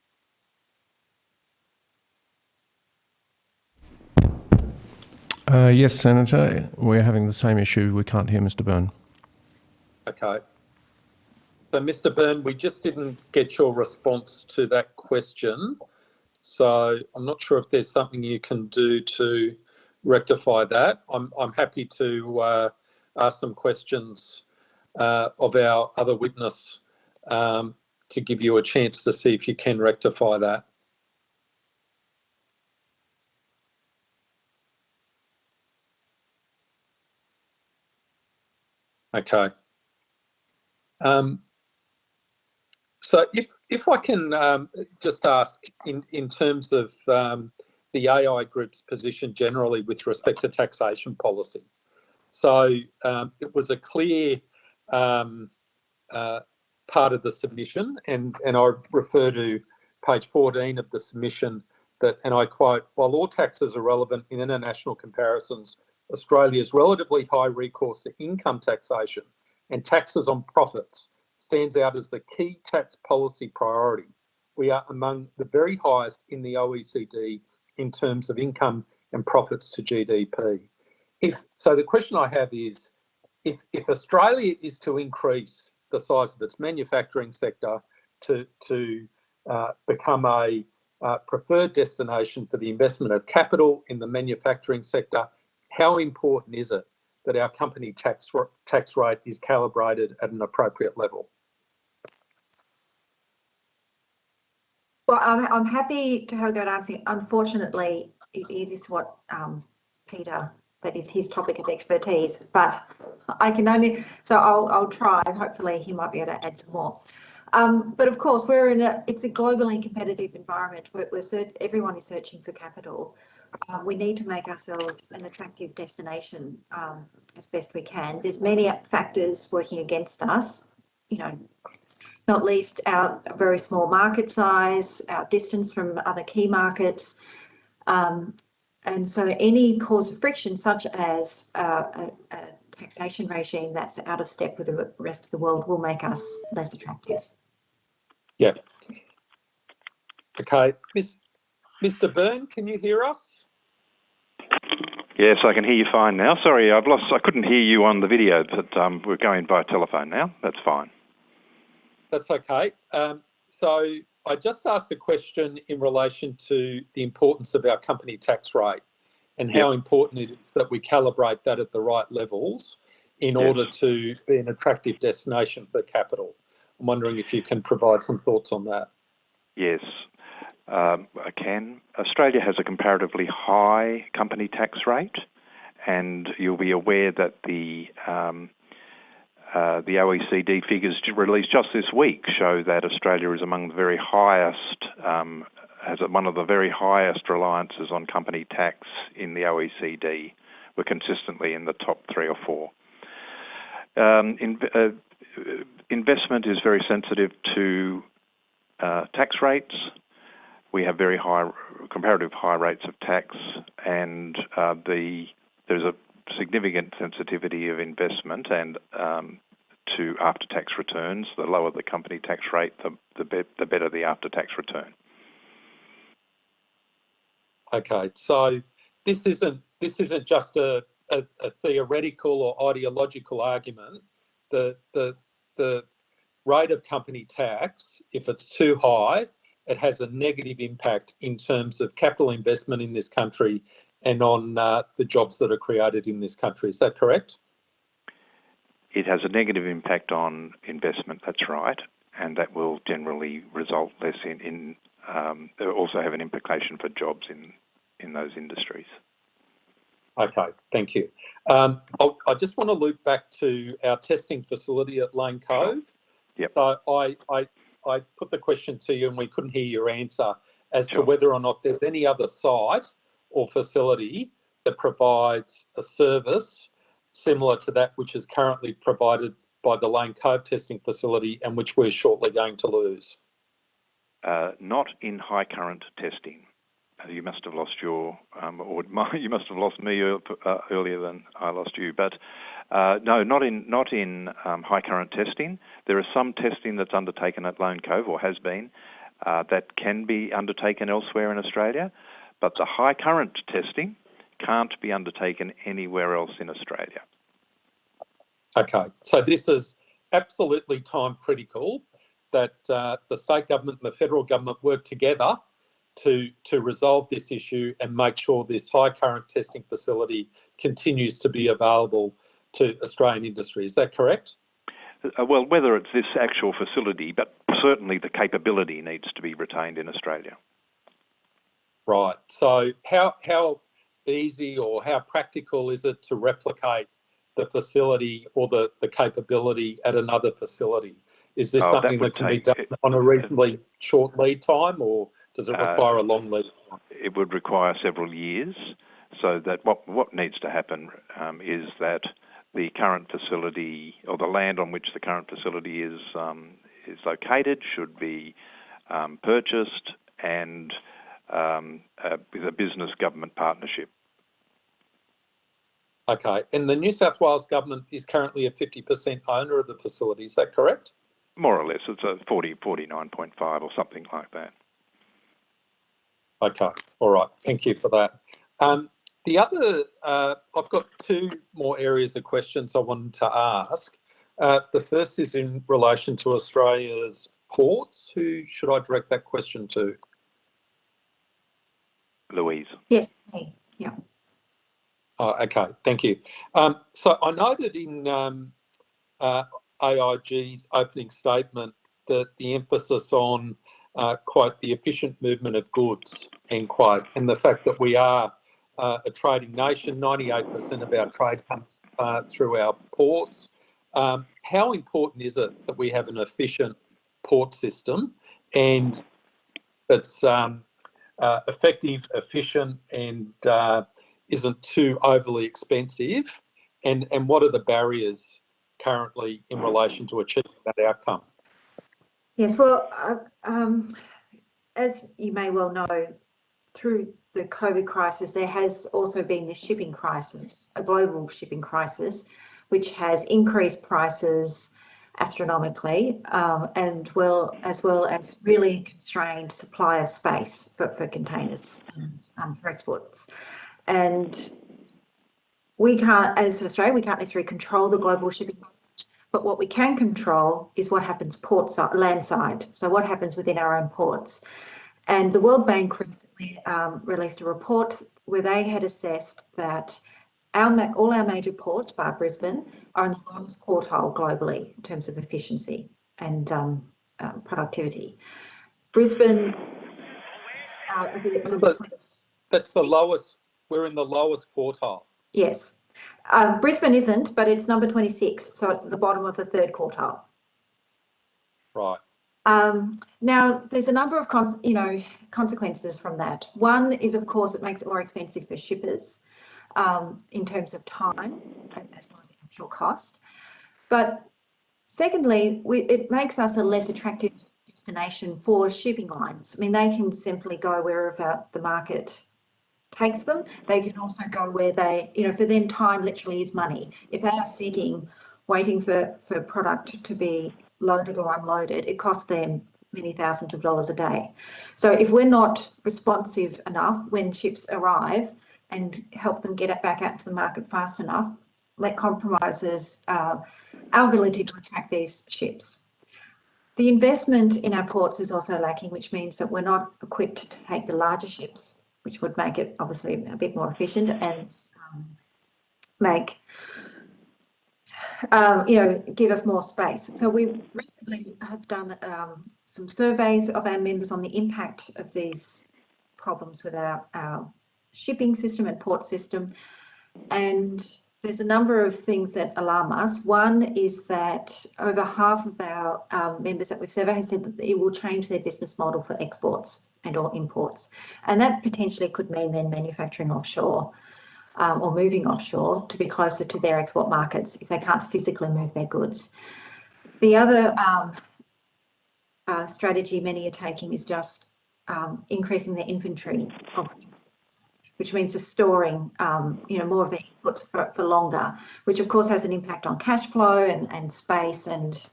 Yes, Senator, we're having the same issue. We can't hear Mr. Byrne. Okay. So, Mr. Byrne, we just didn't get your response to that question. So I'm not sure if there's something you can do to rectify that. I'm happy to ask some questions of our other witness to give you a chance to see if you can rectify that. Okay. So if I can just ask in terms of the AI Group's position generally with respect to taxation policy. So it was a clear part of the submission, and I refer to page 14 of the submission that, and I quote, "While all taxes are relevant in international comparisons, Australia's relatively high recourse to income taxation and taxes on profits stands out as the key tax policy priority. We are among the very highest in the OECD in terms of income and profits to GDP." So the question I have is, if Australia is to increase the size of its manufacturing sector to become a preferred destination for the investment of capital in the manufacturing sector, how important is it that our company tax rate is calibrated at an appropriate level? Well, I'm happy to have a go at answering. Unfortunately, it is what Peter, that is his topic of expertise, but I can only, so I'll try. Hopefully he might be able to add some more. But of course, it's a globally competitive environment. Everyone is searching for capital. We need to make ourselves an attractive destination as best we can. There's many factors working against us, not least our very small market size, our distance from other key markets. And so any cause of friction, such as a taxation regime that's out of step with the rest of the world, will make us less attractive. Yeah. Okay. Mr. Byrne, can you hear us? Yes, I can hear you fine now. Sorry, I couldn't hear you on the video, but we're going by telephone now. That's fine. That's okay. So I just asked a question in relation to the importance of our company tax rate and how important it is that we calibrate that at the right levels. in order to be an attractive destination for capital. I'm wondering if you can provide some thoughts on that. Yes, I can. Australia has a comparatively high company tax rate, and you'll be aware that the OECD figures released just this week show that Australia is among the very highest, has one of the very highest reliances on company tax in the OECD. We're consistently in the top 3 or 4. Investment is very sensitive to tax rates. We have very high, comparative high rates of tax, and there's a significant sensitivity of investment and to after-tax returns. The lower the company tax rate, the better the after-tax return. Okay, so this isn't just a theoretical or ideological argument. The rate of company tax, if it's too high, it has a negative impact in terms of capital investment in this country and on the jobs that are created in this country. Is that correct? It has a negative impact on investment, that's right, and that will generally result less in also have an implication for jobs in those industries. Okay, thank you. I just want to loop back to our testing facility at Lane Cove. Yep. So I put the question to you and we couldn't hear your answer as to whether or not there's any other site or facility that provides a service similar to that which is currently provided by the Lane Cove testing facility and which we're shortly going to lose. Not in high current testing. You must have lost your, or you must have lost me earlier than I lost you. But no, not in high current testing. There is some testing that's undertaken at Lane Cove, or has been, that can be undertaken elsewhere in Australia. But the high current testing can't be undertaken anywhere else in Australia. Okay, so this is absolutely time critical that the state government and the federal government work together to resolve this issue and make sure this high current testing facility continues to be available to Australian industry. Is that correct? Well, whether it's this actual facility, but certainly the capability needs to be retained in Australia. Right. So how easy or how practical is it to replicate the facility or the capability at another facility? Is this something that can be done on a reasonably short lead time, or does it require a long lead time? It would require several years. So that what needs to happen is that the current facility, or the land on which the current facility is located, should be purchased and with a business government partnership. Okay, and the New South Wales government is currently a 50% owner of the facility. Is that correct? More or less, it's a 49.5 or something like that. Okay, all right. Thank you for that. The other, I've got 2 more areas of questions I wanted to ask. The first is in relation to Australia's ports. Who should I direct that question to? Louise. Yes, me. Yeah. Oh, okay, thank you. So I noted in AIG's opening statement that the emphasis on, quote, the efficient movement of goods, end quote, and the fact that we are a trading nation, 98% of our trade comes through our ports. How important is it that we have an efficient port system and that's effective, efficient, and isn't too overly expensive? And what are the barriers currently in relation to achieving that outcome? Yes, well, as you may well know, through the COVID crisis, there has also been this shipping crisis, a global shipping crisis, which has increased prices astronomically, and as well as really constrained supply of space for containers and for exports. And we can't, as Australia, we can't necessarily control the global shipping market, but what we can control is what happens port side, land side. So what happens within our own ports. And the World Bank recently released a report where they had assessed that all our major ports, bar Brisbane, are in the lowest quartile globally in terms of efficiency and productivity. Brisbane, That's the lowest. We're in the lowest quartile. Yes. Brisbane isn't, but it's number 26, so it's at the bottom of the third quartile. Right. Now, there's a number of consequences from that. One is, of course, it makes it more expensive for shippers in terms of time as well as the actual cost. But secondly, it makes us a less attractive destination for shipping lines. I mean, they can simply go wherever the market takes them. They can also go where they, for them, time literally is money. If they are sitting waiting for product to be loaded or unloaded, it costs them many thousands of dollars a day. So if we're not responsive enough when ships arrive and help them get it back out to the market fast enough, that compromises our ability to attract these ships. The investment in our ports is also lacking, which means that we're not equipped to take the larger ships, which would make it obviously a bit more efficient and give us more space. So we recently have done some surveys of our members on the impact of these problems with our shipping system and port system. And there's a number of things that alarm us. One is that over half of our members that we've surveyed have said that it will change their business model for exports and or imports. And that potentially could mean then manufacturing offshore or moving offshore to be closer to their export markets if they can't physically move their goods. The other strategy many are taking is just increasing their inventory of inputs, which means just storing more of their inputs for longer, which of course has an impact on cash flow and space and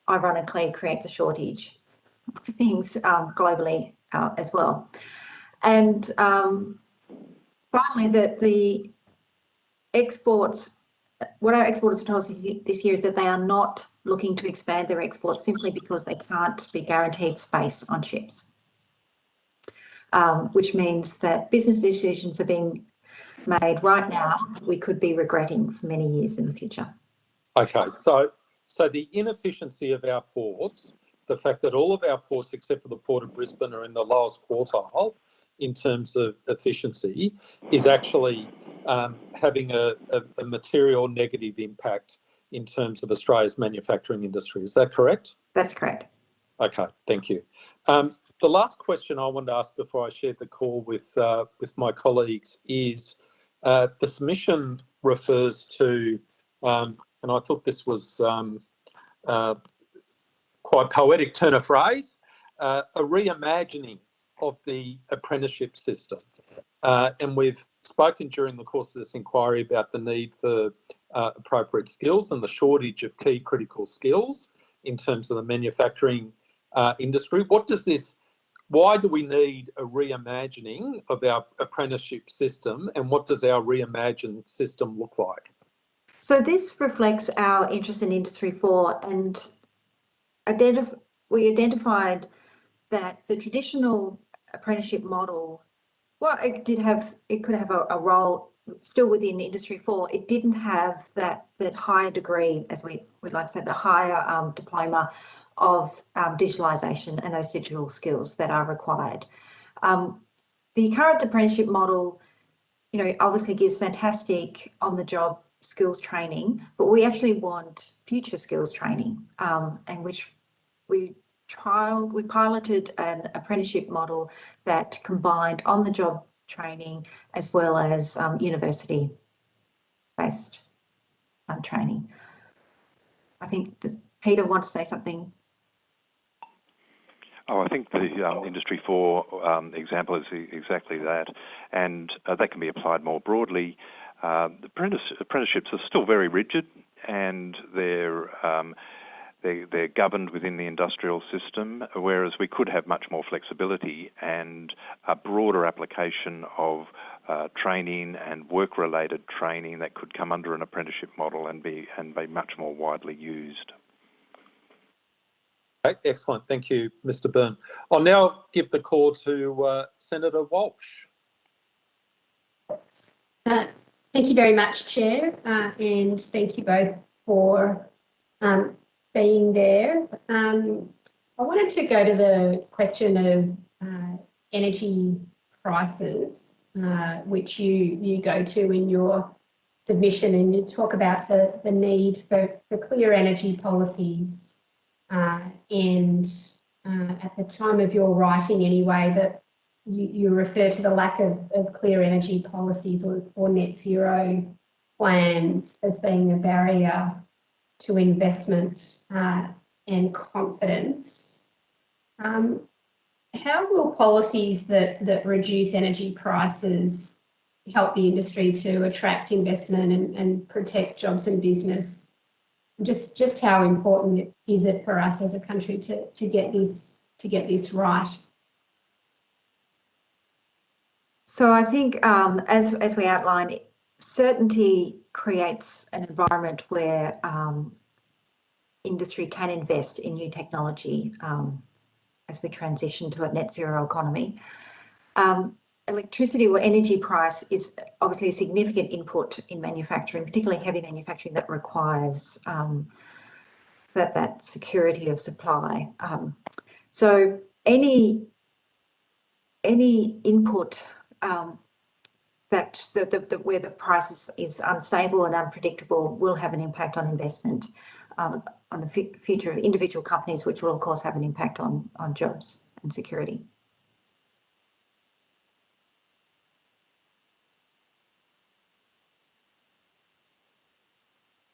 ironically creates a shortage of things globally as well. And finally, the exports, what our exporters have told us this year is that they are not looking to expand their exports simply because they can't be guaranteed space on ships, which means that business decisions are being made right now that we could be regretting for many years in the future. Okay, so the inefficiency of our ports, the fact that all of our ports except for the Port of Brisbane are in the lowest quartile in terms of efficiency, is actually having a material negative impact in terms of Australia's manufacturing industry. Is that correct? That's correct. Okay, thank you. The last question I wanted to ask before I shared the call with my colleagues is the submission refers to, and I thought this was quite poetic turn of phrase, a reimagining of the apprenticeship system. And we've spoken during the course of this inquiry about the need for appropriate skills and the shortage of key critical skills in terms of the manufacturing industry. Why do we need a reimagining of our apprenticeship system, and what does our reimagined system look like? So this reflects our interest in Industry 4, and we identified that the traditional apprenticeship model, well, it could have a role still within Industry 4. It didn't have that higher degree, as we'd like to say, the higher diploma of digitalisation and those digital skills that are required. The current apprenticeship model, obviously gives fantastic on-the-job skills training, but we actually want future skills training, and which we piloted an apprenticeship model that combined on-the-job training as well as university-based training. I think, does Peter want to say something? I think the Industry 4 example is exactly that, and that can be applied more broadly. The apprenticeships are still very rigid, and they're governed within the industrial system, whereas we could have much more flexibility and a broader application of training and work-related training that could come under an apprenticeship model and be much more widely used. Okay, excellent. Thank you, Mr. Byrne. I'll now give the call to Senator Walsh. Thank you very much, Chair, and thank you both for being there. I wanted to go to the question of energy prices, which you go to in your submission, and you talk about the need for clear energy policies, and at the time of your writing anyway, that you refer to the lack of clear energy policies or net zero plans as being a barrier to investment and confidence. How will policies that reduce energy prices help the industry to attract investment and protect jobs and business? Just how important is it for us as a country to get this right? So I think, as we outlined, certainty creates an environment where industry can invest in new technology as we transition to a net zero economy. Electricity or energy price is obviously a significant input in manufacturing, particularly heavy manufacturing that requires that security of supply. So any input that where the price is unstable and unpredictable will have an impact on investment, on the future of individual companies, which will of course have an impact on jobs and security.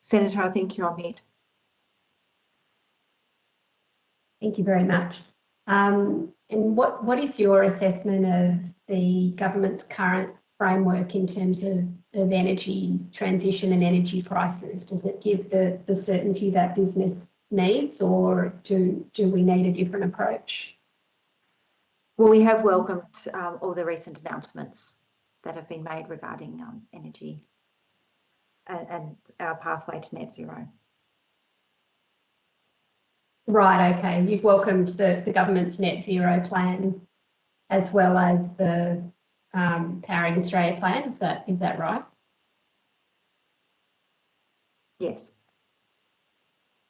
Senator, I think you're on mute. Thank you very much. And what is your assessment of the government's current framework in terms of energy transition and energy prices? Does it give the certainty that business needs, or do we need a different approach? Well, we have welcomed all the recent announcements that have been made regarding energy and our pathway to net zero. Right, okay. You've welcomed the government's net zero plan as well as the Powering Australia plan. Is that right? Yes.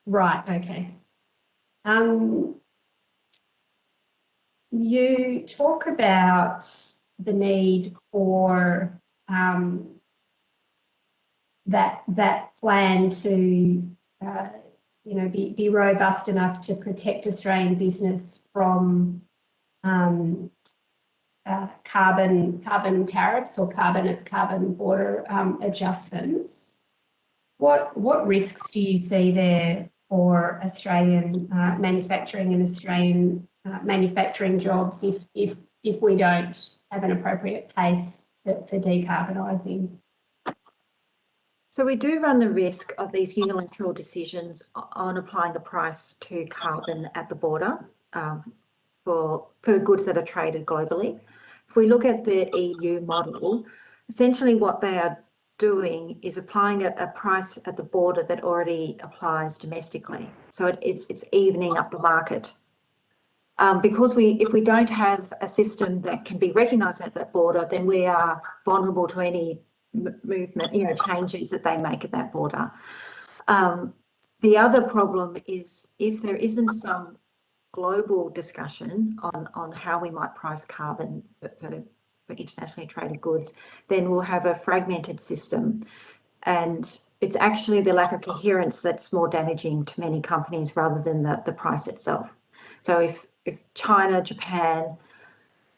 Right, okay. You talk about the need for that plan to be robust enough to protect Australian business from carbon tariffs or carbon border adjustments. What risks do you see there for Australian manufacturing and Australian manufacturing jobs if we don't have an appropriate pace for decarbonising? So we do run the risk of these unilateral decisions on applying a price to carbon at the border for goods that are traded globally. If we look at the EU model, essentially what they are doing is applying a price at the border that already applies domestically. So it's evening up the market. Because if we don't have a system that can be recognised at that border, then we are vulnerable to any movement, changes that they make at that border. The other problem is if there isn't some global discussion on how we might price carbon for internationally traded goods, then we'll have a fragmented system. And it's actually the lack of coherence that's more damaging to many companies rather than the price itself. So if China, Japan,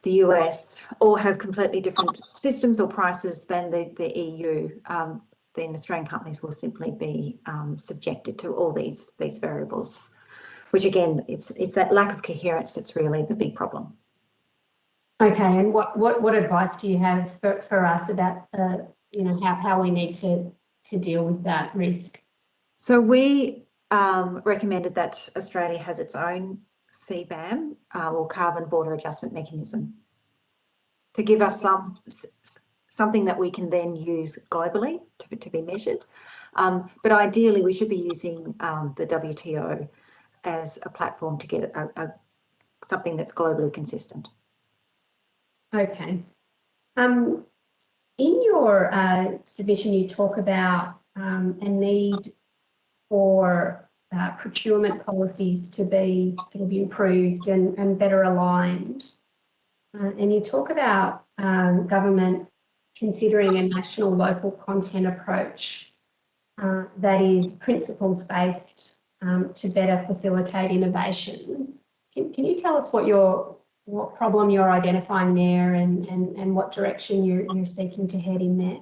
the US all have completely different systems or prices than the EU, then Australian companies will simply be subjected to all these variables, which again, it's that lack of coherence that's really the big problem. Okay, and what advice do you have for us about how we need to deal with that risk? So we recommended that Australia has its own CBAM or carbon border adjustment mechanism to give us something that we can then use globally to be measured. But ideally, we should be using the WTO as a platform to get something that's globally consistent. Okay. In your submission, you talk about a need for procurement policies to be sort of improved and better aligned. And you talk about government considering a national local content approach that is principles based to better facilitate innovation. Can you tell us what problem you're identifying there and what direction you're seeking to head in there?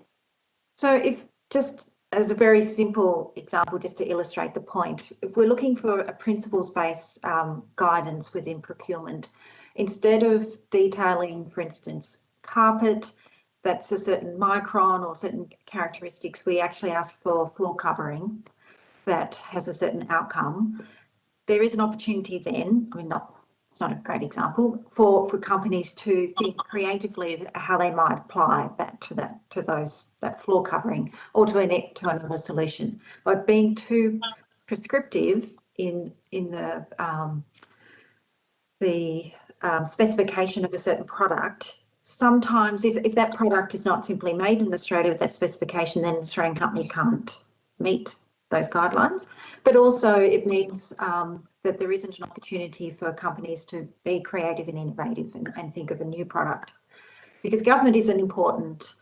So if just as a very simple example, just to illustrate the point, if we're looking for a principles-based guidance within procurement, instead of detailing, for instance, carpet, that's a certain micron or certain characteristics, we actually ask for floor covering that has a certain outcome. There is an opportunity then, it's not a great example, for companies to think creatively of how they might apply that to that floor covering or to another solution. But being too prescriptive in the specification of a certain product, sometimes if that product is not simply made in Australia with that specification, then an Australian company can't meet those guidelines. But also it means that there isn't an opportunity for companies to be creative and innovative and think of a new product. Because government is an important,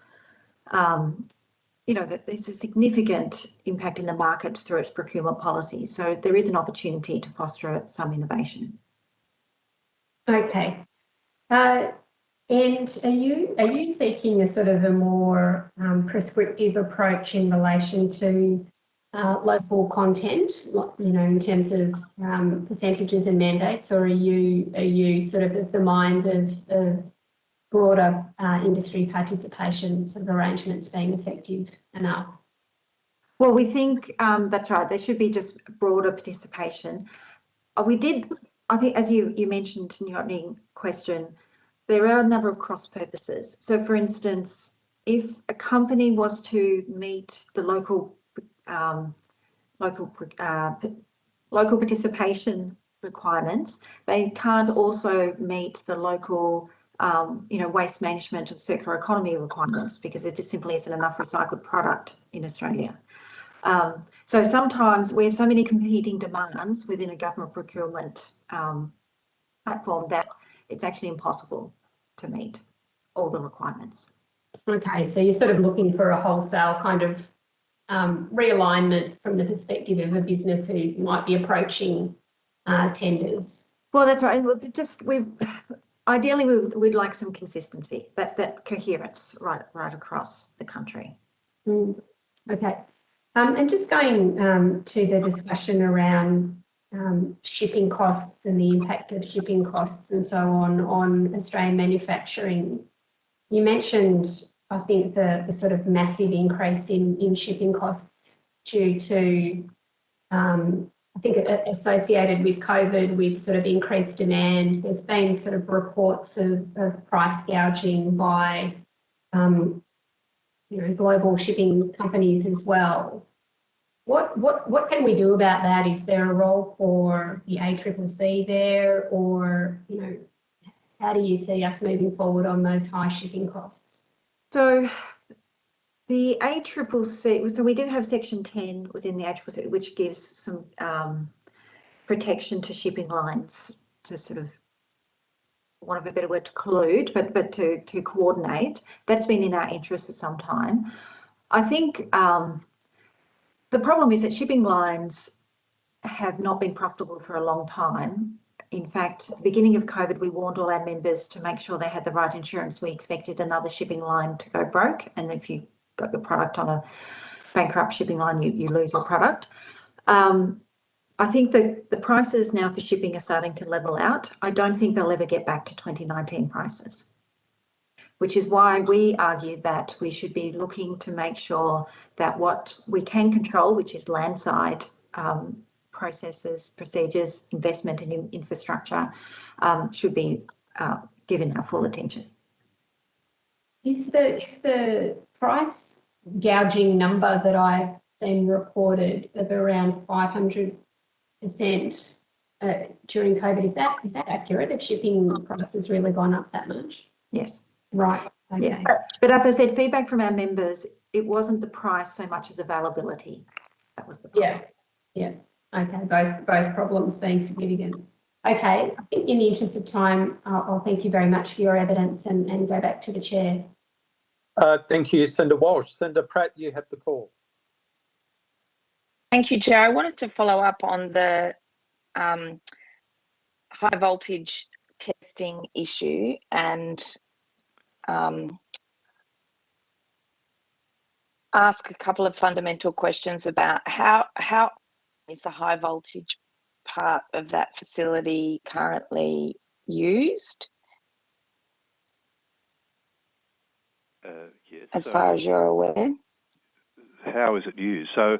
that there's a significant impact in the market through its procurement policies. So there is an opportunity to foster some innovation. Okay. And are you seeking a sort of a more prescriptive approach in relation to local content, in terms of percentages and mandates, or are you sort of the mind of broader industry participation sort of arrangements being effective enough? Well, we think that's right. There should be just broader participation. I think, as you mentioned in your opening question, there are a number of cross purposes. So, for instance, if a company was to meet the local participation requirements, they can't also meet the local waste management and circular economy requirements because there just simply isn't enough recycled product in Australia. So sometimes we have so many competing demands within a government procurement platform that it's actually impossible to meet all the requirements. Okay, so you're sort of looking for a wholesale kind of realignment from the perspective of a business who might be approaching tenders. Well, that's right. Well, ideally we'd like some consistency, that coherence right across the country. Okay, and just going to the discussion around shipping costs and the impact of shipping costs and so on Australian manufacturing. You mentioned, I think, the sort of massive increase in shipping costs due to, I think, associated with COVID, with sort of increased demand. There's been sort of reports of price gouging by, global shipping companies as well. What can we do about that? Is there a role for the ACCC there, or how do you see us moving forward on those high shipping costs? So the ACCC, so we do have Section 10 within the ACCC, which gives some protection to shipping lines to sort of, for want of a better word, to collude, but to coordinate. That's been in our interest for some time. I think the problem is that shipping lines have not been profitable for a long time. In fact, at the beginning of COVID, we warned all our members to make sure they had the right insurance. We expected another shipping line to go broke, and if you got your product on a bankrupt shipping line, you lose your product. I think that the prices now for shipping are starting to level out. I don't think they'll ever get back to 2019 prices, which is why we argue that we should be looking to make sure that what we can control, which is landside processes, procedures, investment in infrastructure, should be given our full attention. Is the price gouging number that I've seen reported of around 500% during COVID, is that accurate? Have shipping prices really gone up that much? Yes. Right. Okay. Yeah, but as I said, feedback from our members, it wasn't the price so much as availability. That was the problem. Yeah. Okay, both problems being significant. Okay, I think in the interest of time, I'll thank you very much for your evidence and go back to the chair. Thank you, Senator Walsh. Senator Pratt, you have the call. Thank you, Chair. I wanted to follow up on the high voltage testing issue and ask a couple of fundamental questions about how is the high voltage part of that facility currently used? Yes. As far as you're aware. How is it used? So.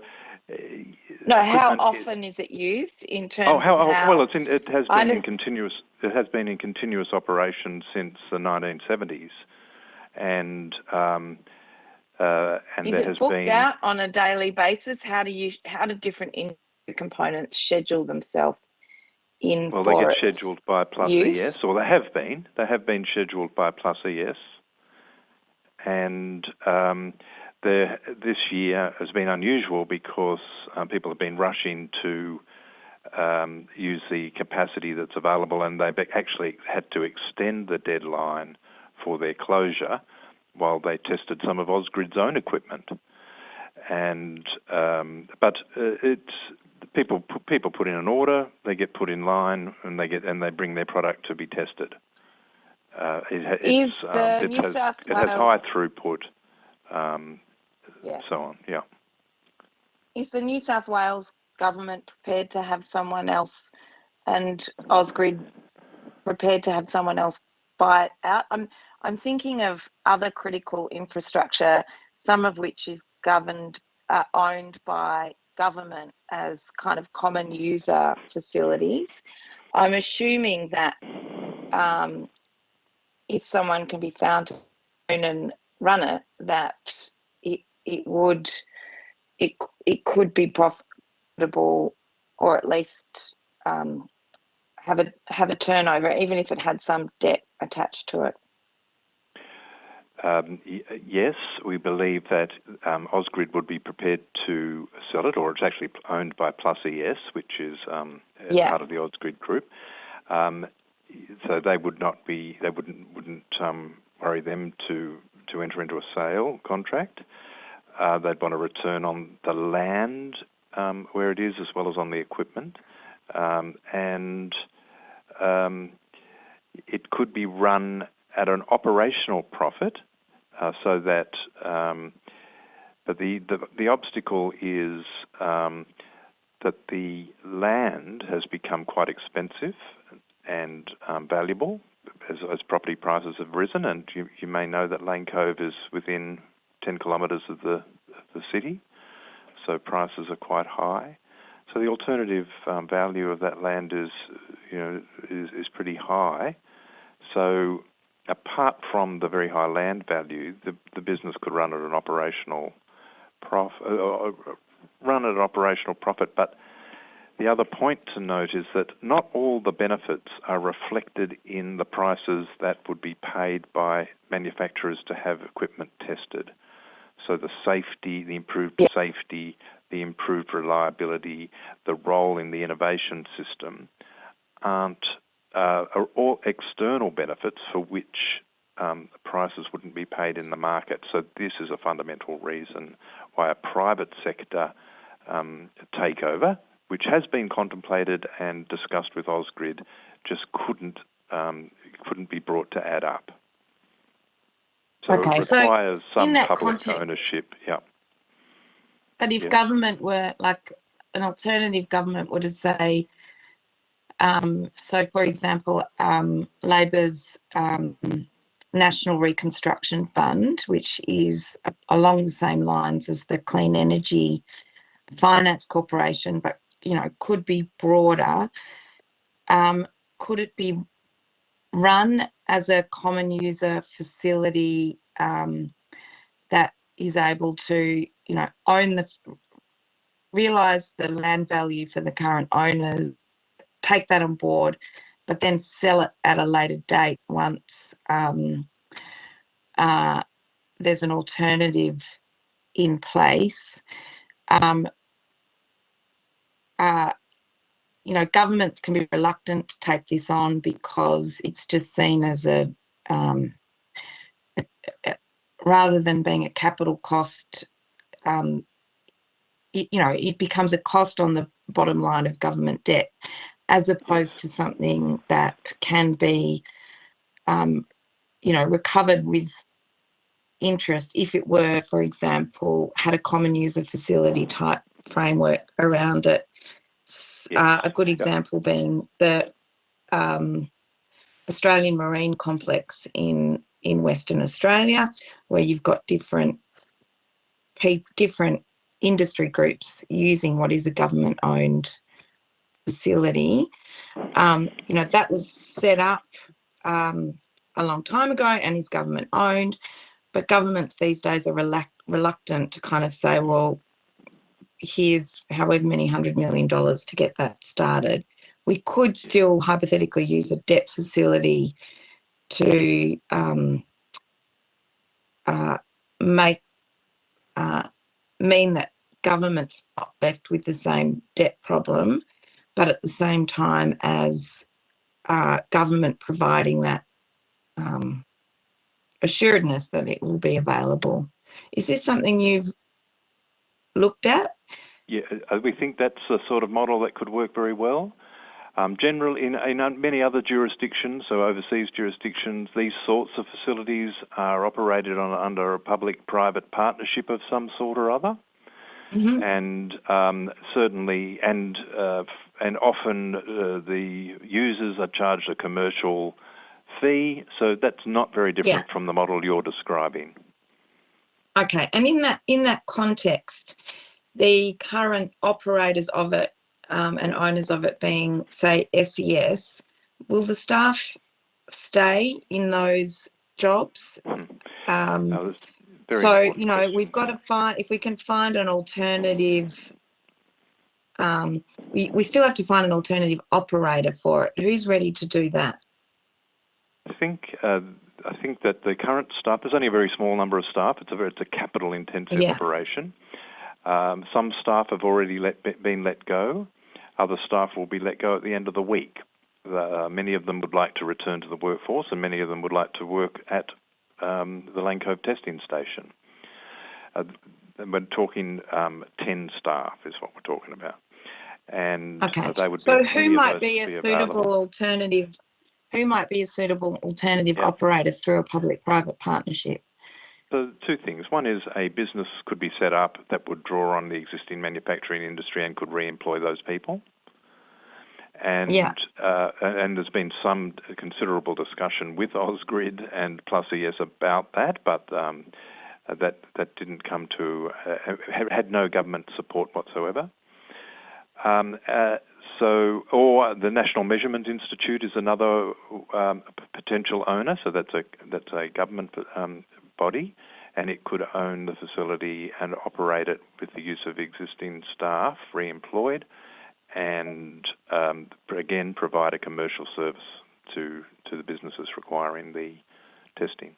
No, how often is it used in terms of how? Well, it has been in continuous. It has been in continuous operation since the 1970s, and there has booked been out on a daily basis. How do different components schedule themselves in? Well, for they get scheduled by Plus use? ES, or they have been. They have been scheduled by Plus ES, and this year has been unusual because people have been rushing to use the capacity that's available, and they've actually had to extend the deadline for their closure while they tested some of Ausgrid's own equipment. And but it's people put in an order, they get put in line, and they bring their product to be tested. It has high throughput. So on, yeah. Is the New South Wales government prepared to have someone else, and Ausgrid prepared to have someone else buy it out? I'm thinking of other critical infrastructure, some of which is owned by government as kind of common user facilities. I'm assuming that if someone can be found to own and run it, that it could be profitable, or at least have a turnover, even if it had some debt attached to it. Yes, we believe that Ausgrid would be prepared to sell it, or it's actually owned by Plus ES, which is part of the Ausgrid group. So they would not be. They wouldn't worry them to enter into a sale contract. They'd want a return on the land where it is, as well as on the equipment, and it could be run at an operational profit, so that. But the obstacle is that the land has become quite expensive and valuable as property prices have risen, and you may know that Lane Cove is within 10 kilometres of the city, so prices are quite high. So the alternative value of that land is pretty high. So apart from the very high land value, the business could run at an operational profit. But the other point to note is that not all the benefits are reflected in the prices that would be paid by manufacturers to have equipment tested. So the safety, the improved safety, the improved reliability, the role in the innovation system are all external benefits for which prices wouldn't be paid in the market. So this is a fundamental reason why a private sector takeover, which has been contemplated and discussed with Ausgrid, just couldn't be brought to add up. So it requires some public ownership. Yeah. But if government were, like an alternative government were to say, so for example, Labor's National Reconstruction Fund, which is along the same lines as the Clean Energy Finance Corporation, but could be broader. Could it be run as a common user facility that is able to, realise the land value for the current owners, take that on board, but then sell it at a later date once there's an alternative in place. Governments can be reluctant to take this on because it's just seen as rather than being a capital cost, it becomes a cost on the bottom line of government debt, as opposed to something that can be, recovered with interest if it were, for example, had a common user facility type framework around it. A good example being the Australian Marine Complex in Western Australia, where you've got different industry groups using what is a government-owned facility. That was set up a long time ago and is government-owned, but governments these days are reluctant to kind of say, well, here's however many $100 million to get that started. We could still hypothetically use a debt facility to mean that government's not left with the same debt problem, but at the same time as government providing that assuredness that it will be available. Is this something you've looked at? Yeah, we think that's a sort of model that could work very well. Generally, in many other jurisdictions, so overseas jurisdictions, these sorts of facilities are operated under a public-private partnership of some sort or other, and certainly, and often the users are charged a commercial fee. So that's not very different from the model you're describing. Okay, and in that context, the current operators of it and owners of it being, say, SES, will the staff stay in those jobs? We've got to find, if we can find an alternative, we still have to find an alternative operator for it. Who's ready to do that? I think that the current staff, there's only a very small number of staff. It's a capital-intensive operation. Some staff have already been let go. Other staff will be let go at the end of the week. Many of them would like to return to the workforce, and many of them would like to work at the Lane Cove testing station. We're talking 10 staff is what we're talking about. And they would so who might be a suitable alternative? Who might be a suitable alternative operator through a public-private partnership? So two things. One is a business could be set up that would draw on the existing manufacturing industry and could re-employ those people. And there's been some considerable discussion with Ausgrid and Plus ES about that, but that didn't come to had no government support whatsoever. Or the National Measurement Institute is another potential owner. So that's a government body, and it could own the facility and operate it with the use of existing staff, re-employed, and again provide a commercial service to the businesses requiring the testing.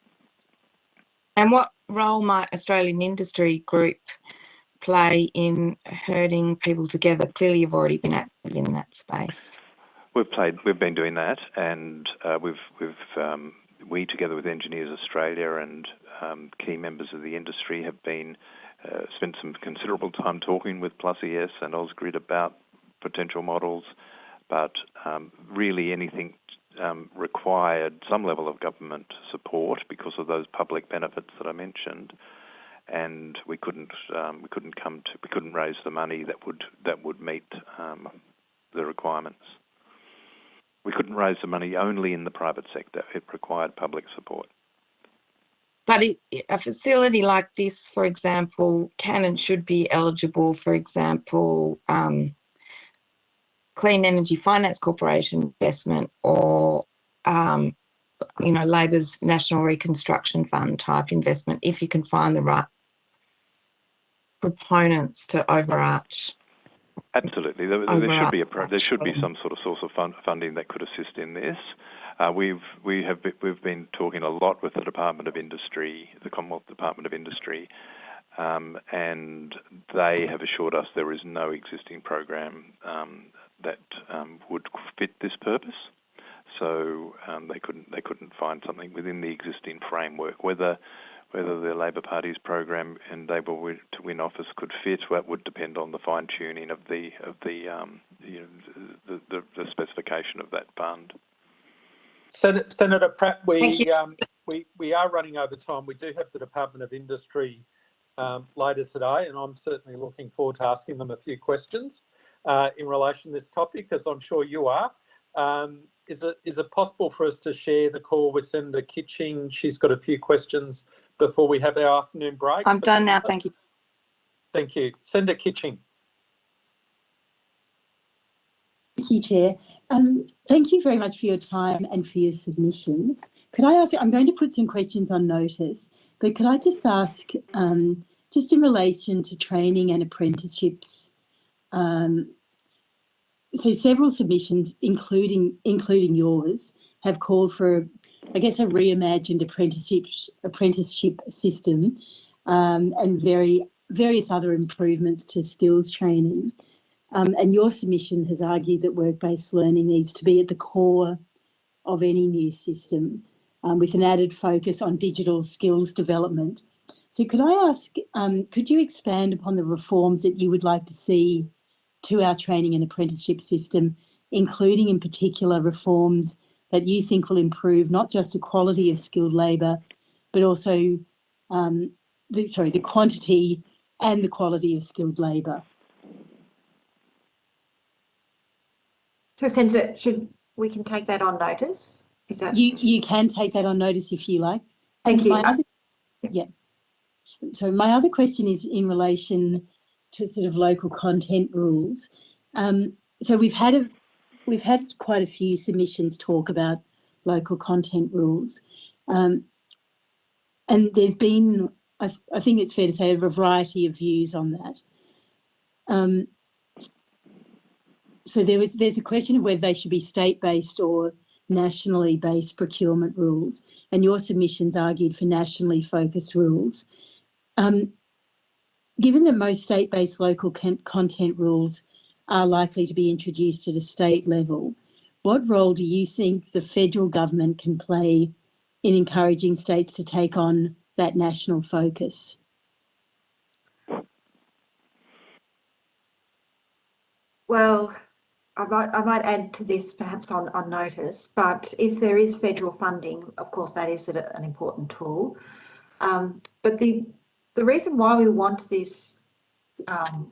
And what role might Australian Industry Group play in herding people together? Clearly, you've already been active in that space. We've been doing that, and we, together with Engineers Australia and key members of the industry, have been spent some considerable time talking with Plus ES and Ausgrid about potential models, but really anything required some level of government support because of those public benefits that I mentioned, and we couldn't raise the money that would meet the requirements. We couldn't raise the money only in the private sector. It required public support. But a facility like this, for example, can and should be eligible, for example, Clean Energy Finance Corporation investment or, Labor's National Reconstruction Fund type investment, if you can find the right proponents to overarch. Absolutely, there should be some sort of source of funding that could assist in this. We've been talking a lot with the Department of Industry, the Commonwealth Department of Industry, and they have assured us there is no existing program that would fit this purpose. So they couldn't find something within the existing framework. Whether the Labor Party's program Enable to Win office could fit, that would depend on the fine tuning of the specification of that fund. Senator Pratt, we are running over time. We do have the Department of Industry later today, and I'm certainly looking forward to asking them a few questions in relation to this topic, as I'm sure you are. Is it possible for us to share the call with Senator Kitching? She's got a few questions before we have our afternoon break. I'm done now, thank you. Thank you. Senator Kitching. Thank you, Chair. Thank you very much for your time and for your submission. Could I ask, I'm going to put some questions on notice, but could I just ask, just in relation to training and apprenticeships, so several submissions, including yours, have called for, I guess, a reimagined apprenticeship system and various other improvements to skills training. And your submission has argued that work-based learning needs to be at the core of any new system, with an added focus on digital skills development. So could I ask, could you expand upon the reforms that you would like to see to our training and apprenticeship system, including in particular reforms that you think will improve not just the quality of skilled labour, but also the quantity and the quality of skilled labour? So, Senator, we can take that on notice? Is that you can take that on notice if you like. Thank you. So my other question is in relation to sort of local content rules. So we've had quite a few submissions talk about local content rules, and there's been, I think it's fair to say, a variety of views on that. So there's a question of whether they should be state-based or nationally based procurement rules, and your submissions argued for nationally focused rules. Given that most state-based local content rules are likely to be introduced at a state level, what role do you think the federal government can play in encouraging states to take on that national focus? Well, I might add to this perhaps on notice, but if there is federal funding, of course, that is an important tool. But the reason why we want this, not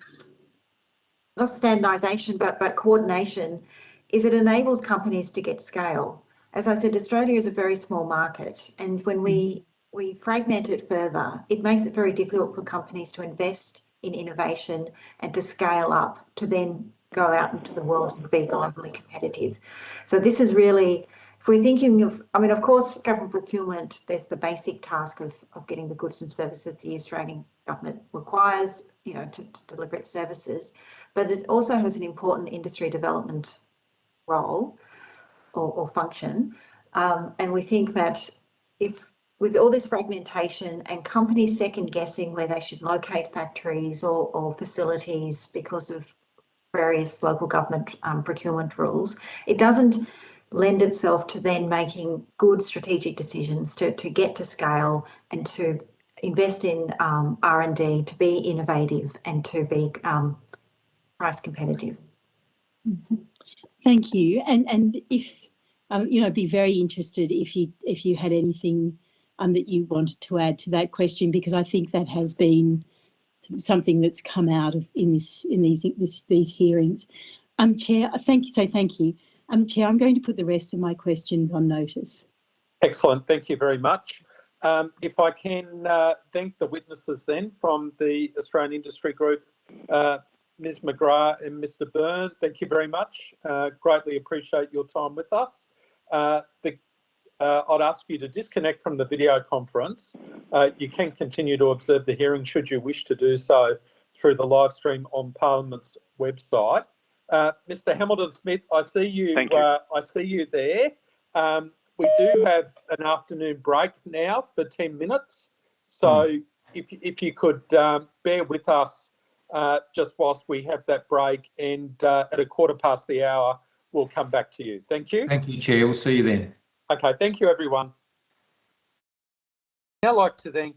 standardisation, but coordination, is it enables companies to get scale. As I said, Australia is a very small market, and when we fragment it further, it makes it very difficult for companies to invest in innovation and to scale up to then go out into the world and be globally competitive. So this is really, if we're thinking of, I mean, of course, government procurement, there's the basic task of getting the goods and services the Australian government requires, to deliver its services, but it also has an important industry development role or function. And we think that if, with all this fragmentation and companies second guessing where they should locate factories or facilities because of various local government procurement rules, it doesn't lend itself to then making good strategic decisions to get to scale and to invest in R&D, to be innovative and to be price competitive. Mm-hmm. Thank you. And if I'd be very interested if you had anything that you wanted to add to that question, because I think that has been something that's come out of in these hearings. Chair, thank you. Chair, I'm going to put the rest of my questions on notice. Excellent. Thank you very much. If I can thank the witnesses then from the Australian Industry Group, Ms McGrath and Mr Byrne, thank you very much. Greatly appreciate your time with us. I'd ask you to disconnect from the video conference. You can continue to observe the hearing should you wish to do so through the live stream on Parliament's website. Mr Hamilton Smith, I see you. Thank you. I see you there. We do have an afternoon break now for 10 minutes. So if you could bear with us just whilst we have that break, and at 1:15 the hour, we'll come back to you. Thank you. Thank you, Chair. We'll see you then. Okay, thank you, everyone. I'd like to thank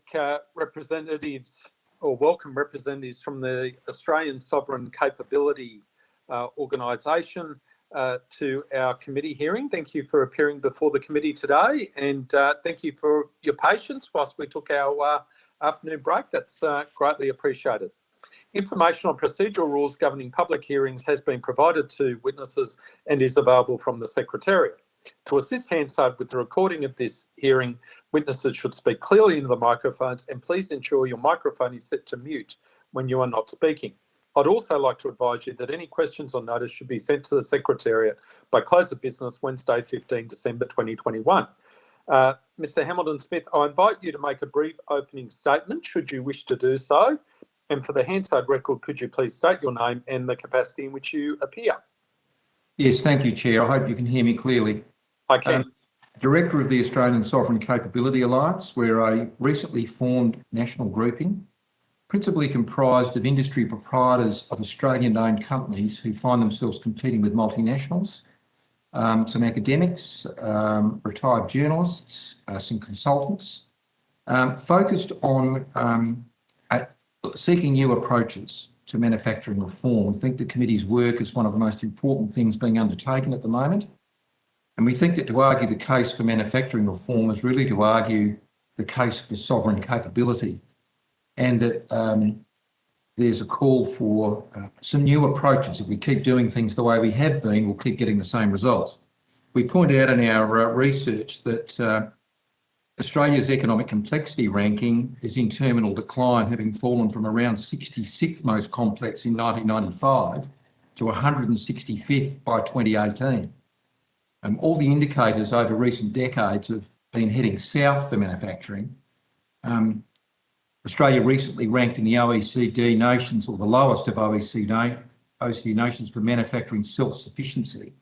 representatives, or welcome representatives from the Australian Sovereign Capability Organisation to our committee hearing. Thank you for appearing before the committee today, and thank you for your patience whilst we took our afternoon break. That's greatly appreciated. Information on procedural rules governing public hearings has been provided to witnesses and is available from the Secretariat. To assist Hansard with the recording of this hearing, witnesses should speak clearly into the microphones, and please ensure your microphone is set to mute when you are not speaking. I'd also like to advise you that any questions or notice should be sent to the Secretariat by close of business Wednesday, 15 December 2021. Mr. Hamilton-Smith, I invite you to make a brief opening statement, should you wish to do so. And for the Hansard record, could you please state your name and the capacity in which you appear? Yes, thank you, Chair. I hope you can hear me clearly. I can. Director of the Australian Sovereign Capability Alliance. We're a recently formed national grouping, principally comprised of industry proprietors of Australian-owned companies who find themselves competing with multinationals, some academics, retired journalists, some consultants, focused on seeking new approaches to manufacturing reform. We think the committee's work is one of the most important things being undertaken at the moment. And we think that to argue the case for manufacturing reform is really to argue the case for sovereign capability, and that there's a call for some new approaches. If we keep doing things the way we have been, we'll keep getting the same results. We point out in our research that Australia's economic complexity ranking is in terminal decline, having fallen from around 66th most complex in 1995 to 165th by 2018. All the indicators over recent decades have been heading south for manufacturing. Australia recently ranked in the OECD nations, or the lowest of OECD nations, for manufacturing self-sufficiency,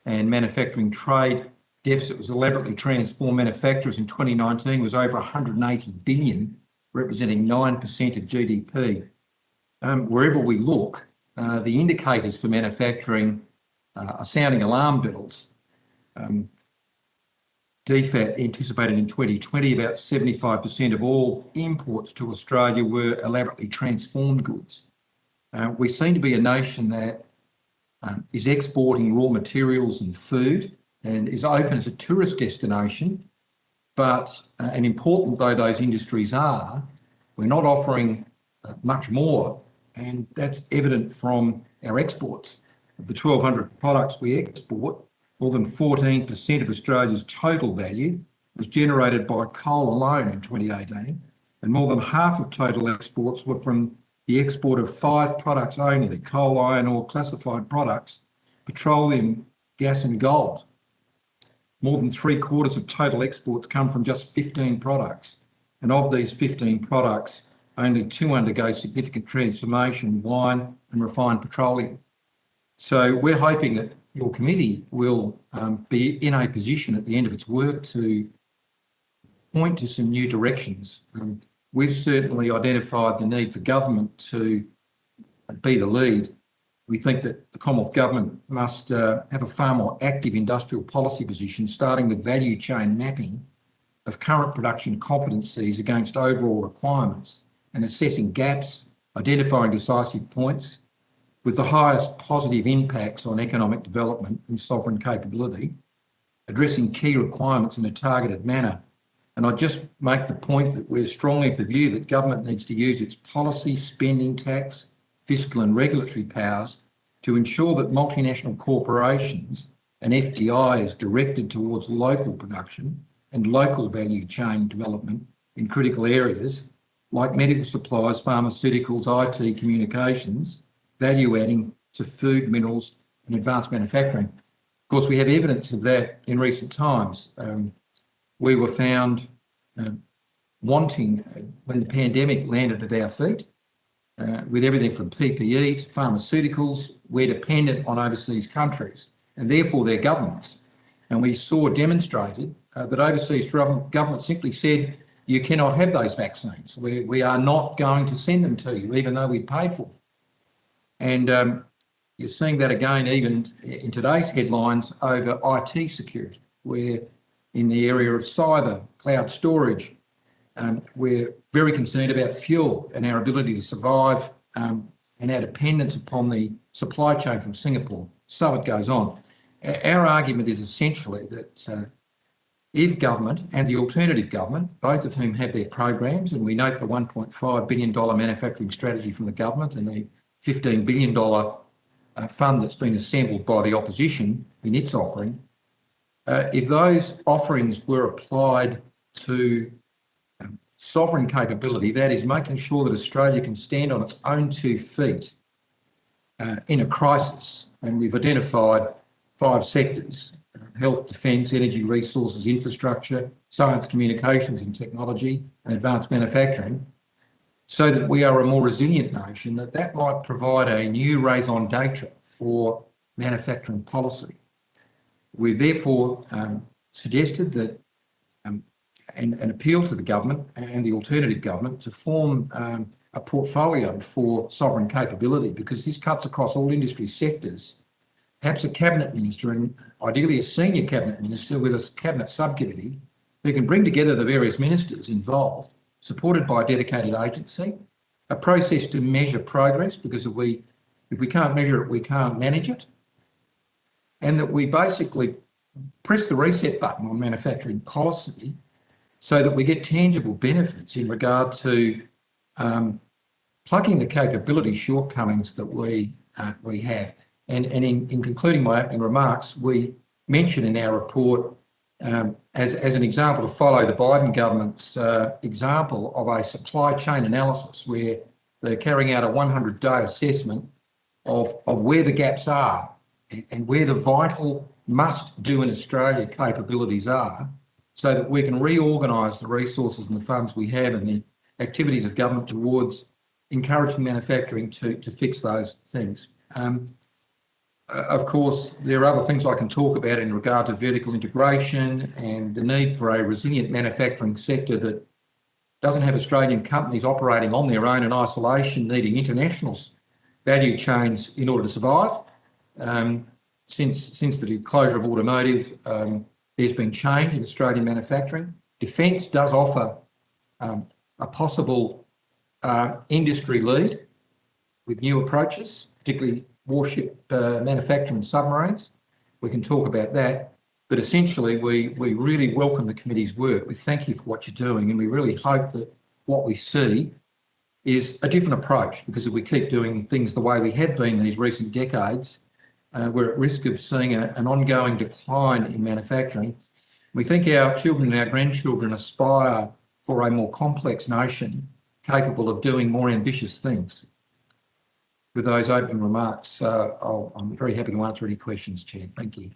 and manufacturing trade deficit was elaborately transformed. Manufacturers in 2019 was over 180 billion, representing 9% of GDP. Wherever we look, the indicators for manufacturing are sounding alarm bells. DFAT anticipated in 2020 about 75% of all imports to Australia were elaborately transformed goods. We seem to be a nation that is exporting raw materials and food and is open as a tourist destination, but, and important though those industries are, we're not offering much more, and that's evident from our exports. Of the 1,200 products we export, more than 14% of Australia's total value was generated by coal alone in 2018, and more than half of total exports were from the export of 5 products only: coal, iron ore, classified products, petroleum, gas and gold. More than 3/4 of total exports come from just 15 products, and of these 15 products, only 2 undergo significant transformation: wine and refined petroleum. So we're hoping that your committee will be in a position at the end of its work to point to some new directions. We've certainly identified the need for government to be the lead. We think that the Commonwealth Government must have a far more active industrial policy position, starting with value chain mapping of current production competencies against overall requirements, and assessing gaps, identifying decisive points with the highest positive impacts on economic development and sovereign capability, addressing key requirements in a targeted manner. And I just make the point that we're strongly of the view that government needs to use its policy, spending, tax, fiscal and regulatory powers to ensure that multinational corporations and FDI is directed towards local production and local value chain development in critical areas like medical supplies, pharmaceuticals, IT, communications, value adding to food, minerals and advanced manufacturing. Of course, we have evidence of that in recent times. We were found wanting, when the pandemic landed at our feet, with everything from PPE to pharmaceuticals. We're dependent on overseas countries and therefore their governments. And we saw demonstrated that overseas governments simply said, you cannot have those vaccines. We are not going to send them to you, even though we paid for them. And you're seeing that again, even in today's headlines over IT security, where in the area of cyber, cloud storage, we're very concerned about fuel and our ability to survive and our dependence upon the supply chain from Singapore. So it goes on. Our argument is essentially that if government and the alternative government, both of whom have their programs, and we note the $1.5 billion manufacturing strategy from the government and the $15 billion fund that's been assembled by the opposition in its offering, if those offerings were applied to sovereign capability, that is making sure that Australia can stand on its own 2 feet in a crisis, and we've identified 5 sectors: health, defence, energy, resources, infrastructure, science, communications and technology, and advanced manufacturing, so that we are a more resilient nation, that might provide a new raison d'etre for manufacturing policy. We've therefore suggested that and appeal to the government and the alternative government to form a portfolio for sovereign capability, because this cuts across all industry sectors. Perhaps a cabinet minister, and ideally a senior cabinet minister with a cabinet subcommittee, who can bring together the various ministers involved, supported by a dedicated agency, a process to measure progress, because if we can't measure it, we can't manage it, and that we basically press the reset button on manufacturing policy so that we get tangible benefits in regard to plugging the capability shortcomings that we have. And in concluding my opening remarks, we mention in our report as an example to follow the Biden government's example of a supply chain analysis, where they're carrying out a 100-day assessment of where the gaps are and where the vital must-do in Australia capabilities are, so that we can reorganise the resources and the funds we have and the activities of government towards encouraging manufacturing to fix those things. Of course, there are other things I can talk about in regard to vertical integration and the need for a resilient manufacturing sector that doesn't have Australian companies operating on their own in isolation, needing international value chains in order to survive. Since the closure of automotive, there's been change in Australian manufacturing. Defence does offer a possible industry lead with new approaches, particularly warship manufacturing and submarines. We can talk about that. But essentially, we really welcome the committee's work. We thank you for what you're doing, and we really hope that what we see is a different approach, because if we keep doing things the way we have been these recent decades, we're at risk of seeing an ongoing decline in manufacturing. We think our children and our grandchildren aspire for a more complex nation capable of doing more ambitious things. With those opening remarks, I'm very happy to answer any questions, Chair. Thank you.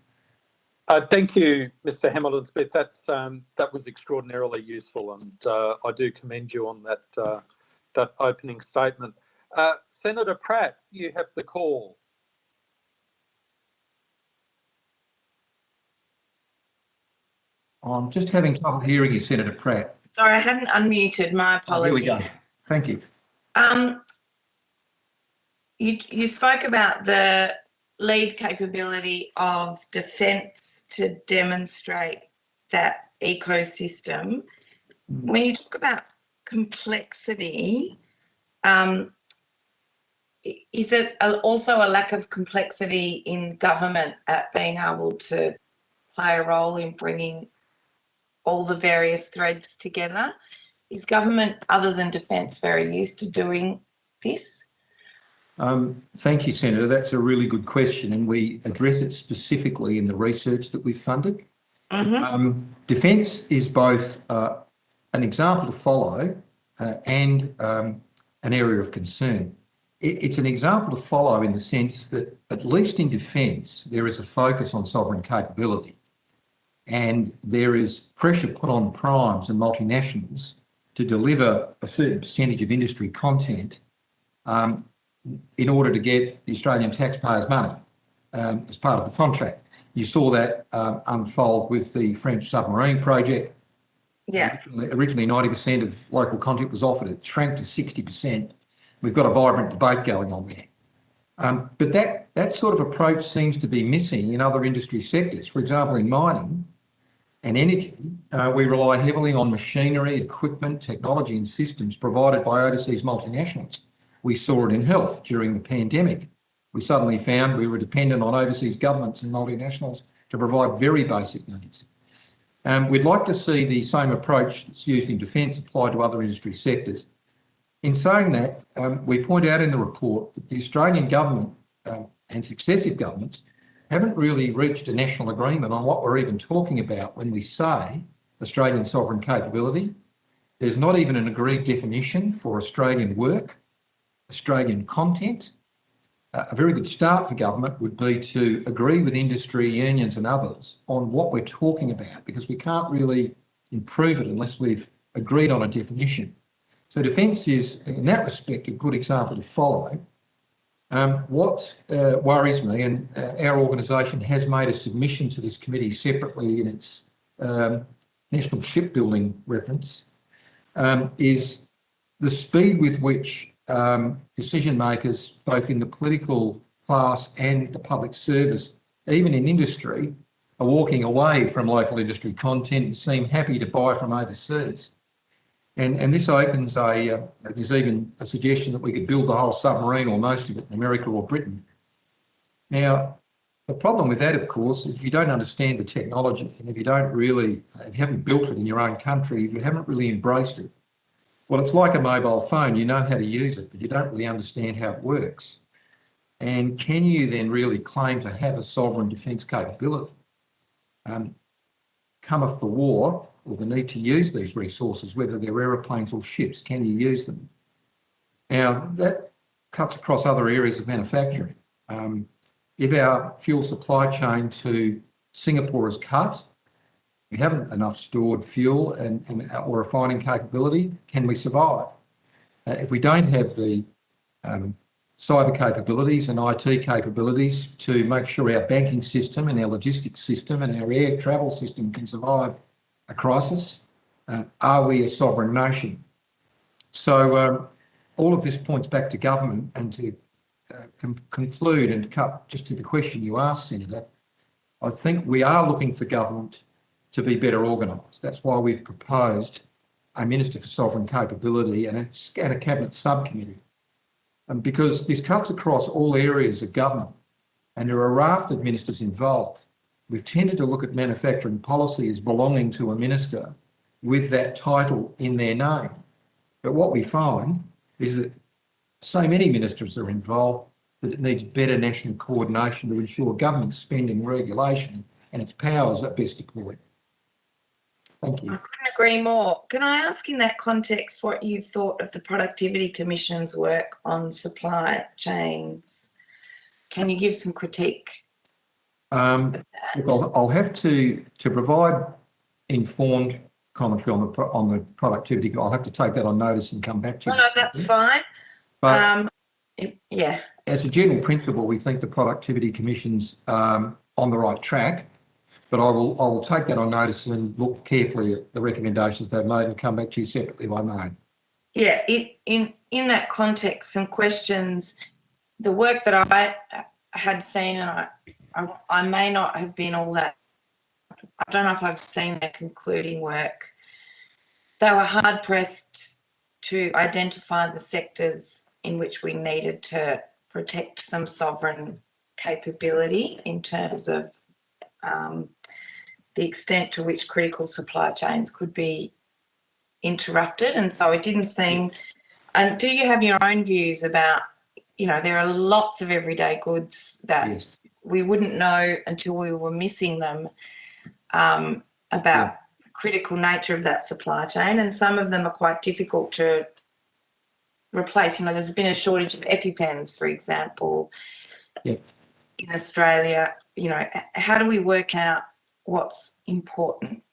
Thank you, Mr. Hamilton-Smith. That was extraordinarily useful, and I do commend you on that opening statement. Senator Pratt, you have the call. I'm just having trouble hearing you, Senator Pratt. Sorry, I hadn't unmuted. My apologies. Here we go. Thank you. You spoke about the lead capability of defence to demonstrate that ecosystem. When you talk about complexity, is it also a lack of complexity in government at being able to play a role in bringing all the various threads together? Is government, other than defence, very used to doing this? Thank you, Senator. That's a really good question, and we address it specifically in the research that we've funded. Defence is both an example to follow and an area of concern. It's an example to follow in the sense that, at least in defence, there is a focus on sovereign capability, and there is pressure put on primes and multinationals to deliver a certain percentage of industry content in order to get the Australian taxpayers' money as part of the contract. You saw that unfold with the French submarine project. Yeah. Originally 90% of local content was offered. It shrank to 60%. We've got a vibrant debate going on there. But that sort of approach seems to be missing in other industry sectors. For example, in mining and energy, we rely heavily on machinery, equipment, technology and systems provided by overseas multinationals. We saw it in health during the pandemic. We suddenly found we were dependent on overseas governments and multinationals to provide very basic needs. We'd like to see the same approach that's used in defence applied to other industry sectors. In saying that, we point out in the report that the Australian government and successive governments haven't really reached a national agreement on what we're even talking about when we say Australian sovereign capability. There's not even an agreed definition for Australian work, Australian content. A very good start for government would be to agree with industry, unions and others on what we're talking about, because we can't really improve it unless we've agreed on a definition. So defence is, in that respect, a good example to follow. What worries me, and our organisation has made a submission to this committee separately in its national shipbuilding reference, is the speed with which decision makers, both in the political class and the public service, even in industry, are walking away from local industry content and seem happy to buy from overseas. And this opens there's even a suggestion that we could build the whole submarine or most of it in America or Britain. Now, the problem with that, of course, is if you don't understand the technology and if you haven't built it in your own country, if you haven't really embraced it, well, it's like a mobile phone. You know how to use it, but you don't really understand how it works. And can you then really claim to have a sovereign defence capability? Cometh the war, or the need to use these resources, whether they're aeroplanes or ships, can you use them? Now, that cuts across other areas of manufacturing. If our fuel supply chain to Singapore is cut, we haven't enough stored fuel or refining capability, can we survive? If we don't have the cyber capabilities and IT capabilities to make sure our banking system and our logistics system and our air travel system can survive a crisis, are we a sovereign nation? So all of this points back to government, and to conclude and cut just to the question you asked, Senator, I think we are looking for government to be better organised. That's why we've proposed a Minister for Sovereign Capability and a Cabinet subcommittee. Because this cuts across all areas of government and there are a raft of ministers involved. We've tended to look at manufacturing policy as belonging to a minister with that title in their name. But what we find is that so many ministers are involved that it needs better national coordination to ensure government spending, regulation and its powers are best deployed. Thank you. I couldn't agree more. Can I ask in that context what you thought of the Productivity Commission's work on supply chains? Can you give some critique? Look, I'll have to provide informed commentary on the productivity. I'll have to take that on notice and come back to you. No, that's fine. But yeah. As a general principle, we think the Productivity Commission's on the right track. But I will take that on notice and look carefully at the recommendations they've made and come back to you separately if I may. Yeah, in that context, some questions. The work that I had seen, and I may not have been all that. I don't know if I've seen their concluding work. They were hard pressed to identify the sectors in which we needed to protect some sovereign capability in terms of the extent to which critical supply chains could be interrupted. And so it didn't seem, and do you have your own views about, there are lots of everyday goods that we wouldn't know until we were missing them about the critical nature of that supply chain, and some of them are quite difficult to replace. There's been a shortage of EpiPens, for example, in Australia. How do we work out what's important?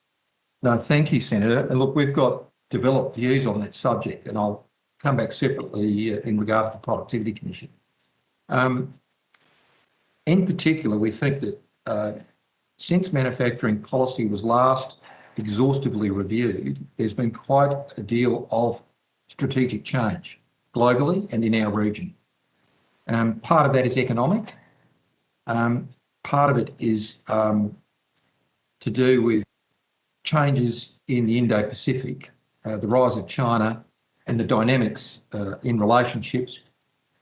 No, thank you, Senator. And look, we've got developed views on that subject, and I'll come back separately in regard to the Productivity Commission. In particular, we think that since manufacturing policy was last exhaustively reviewed, there's been quite a deal of strategic change globally and in our region. Part of that is economic. Part of it is to do with changes in the Indo-Pacific, the rise of China and the dynamics in relationships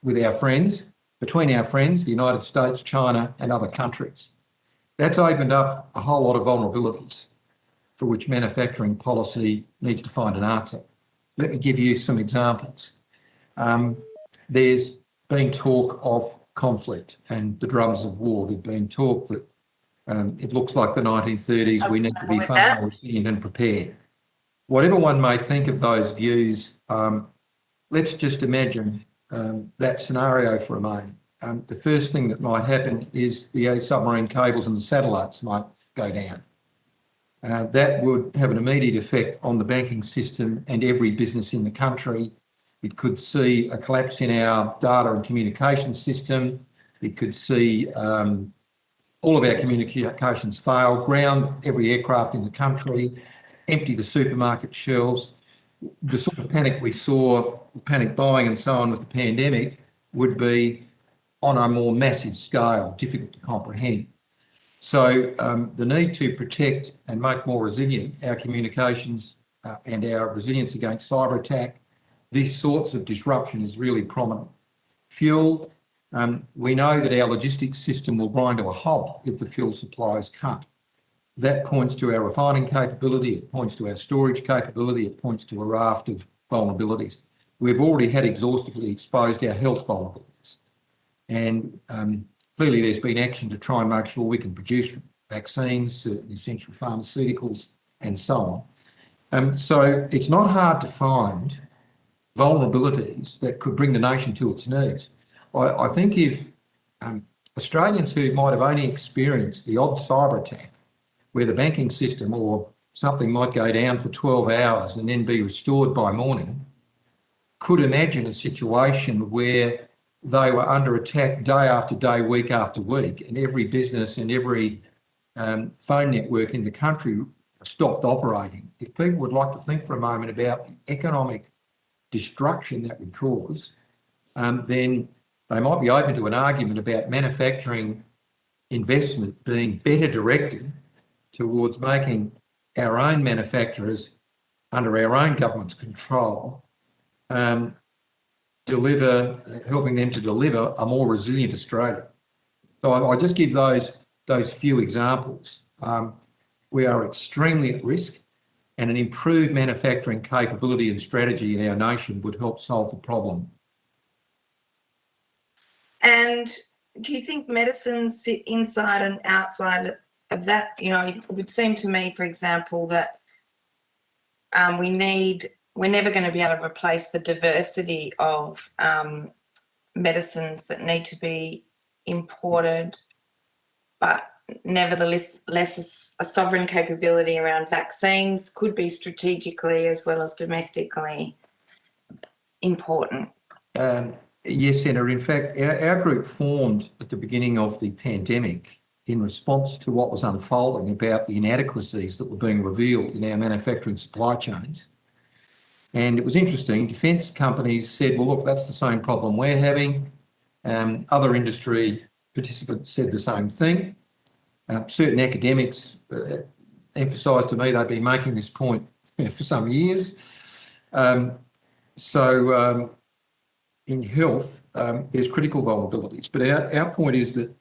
with our friends, between our friends, the United States, China and other countries. That's opened up a whole lot of vulnerabilities for which manufacturing policy needs to find an answer. Let me give you some examples. There's been talk of conflict and the drums of war. There's been talk that it looks like the 1930s, we need to be far more resilient and prepared. Whatever one may think of those views, let's just imagine that scenario for a moment. The first thing that might happen is the submarine cables and the satellites might go down. That would have an immediate effect on the banking system and every business in the country. It could see a collapse in our data and communication system. It could see all of our communications fail, ground every aircraft in the country, empty the supermarket shelves. The sort of panic we saw, panic buying and so on with the pandemic, would be on a more massive scale, difficult to comprehend. So the need to protect and make more resilient our communications and our resilience against cyber attack, these sorts of disruption is really prominent. Fuel, we know that our logistics system will grind to a halt if the fuel supply is cut. That points to our refining capability, it points to our storage capability, it points to a raft of vulnerabilities. We've already had exhaustively exposed our health vulnerabilities. And clearly there's been action to try and make sure we can produce vaccines, certain essential pharmaceuticals and so on. So it's not hard to find vulnerabilities that could bring the nation to its knees. I think if Australians who might have only experienced the odd cyber attack, where the banking system or something might go down for 12 hours and then be restored by morning, could imagine a situation where they were under attack day after day, week after week, and every business and every phone network in the country stopped operating. If people would like to think for a moment about the economic destruction that would cause, then they might be open to an argument about manufacturing investment being better directed towards making our own manufacturers under our own government's control, helping them to deliver a more resilient Australia. So I just give those few examples. We are extremely at risk, and an improved manufacturing capability and strategy in our nation would help solve the problem. And do you think medicines sit inside and outside of that? You know, it would seem to me, for example, that we're never going to be able to replace the diversity of medicines that need to be imported, but nevertheless, a sovereign capability around vaccines could be strategically as well as domestically important. Yes, Senator. In fact, our group formed at the beginning of the pandemic in response to what was unfolding about the inadequacies that were being revealed in our manufacturing supply chains. And it was interesting, defence companies said, well, look, that's the same problem we're having. Other industry participants said the same thing. Certain academics emphasised to me they've been making this point for some years. In health, there's critical vulnerabilities, but our point is that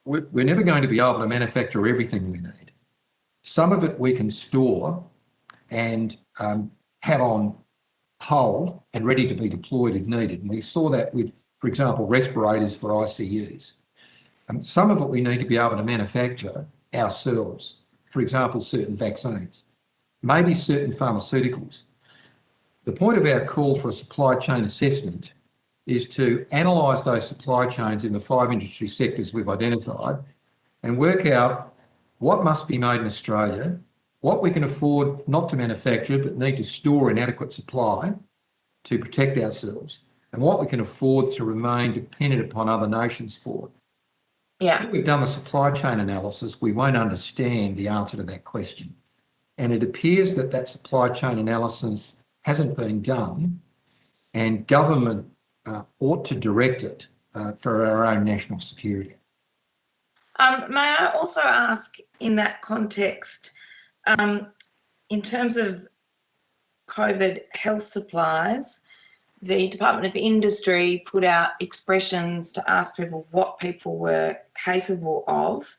we're never going to be able to manufacture everything we need. Some of it we can store and have on hold and ready to be deployed if needed. And we saw that with, for example, respirators for ICUs. Some of it we need to be able to manufacture ourselves, for example, certain vaccines, maybe certain pharmaceuticals. The point of our call for a supply chain assessment is to analyse those supply chains in the 5 industry sectors we've identified and work out what must be made in Australia, what we can afford not to manufacture but need to store in adequate supply to protect ourselves, and what we can afford to remain dependent upon other nations for. Yeah. If we've done the supply chain analysis, we won't understand the answer to that question. And it appears that that supply chain analysis hasn't been done, and government ought to direct it for our own national security. May I also ask in that context, in terms of COVID health supplies, the Department of Industry put out expressions to ask people what people were capable of.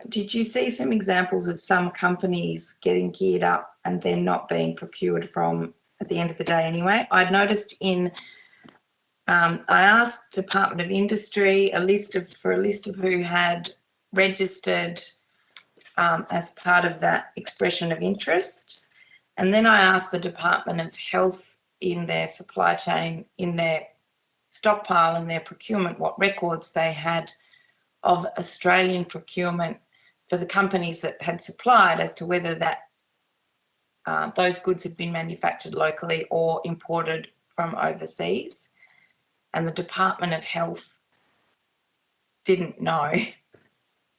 Did you see some examples of some companies getting geared up and then not being procured from at the end of the day anyway? I'd noticed I asked Department of Industry for a list of who had registered as part of that expression of interest. And then I asked the Department of Health in their supply chain, in their stockpile and their procurement, what records they had of Australian procurement for the companies that had supplied, as to whether that those goods had been manufactured locally or imported from overseas. And the Department of Health didn't know.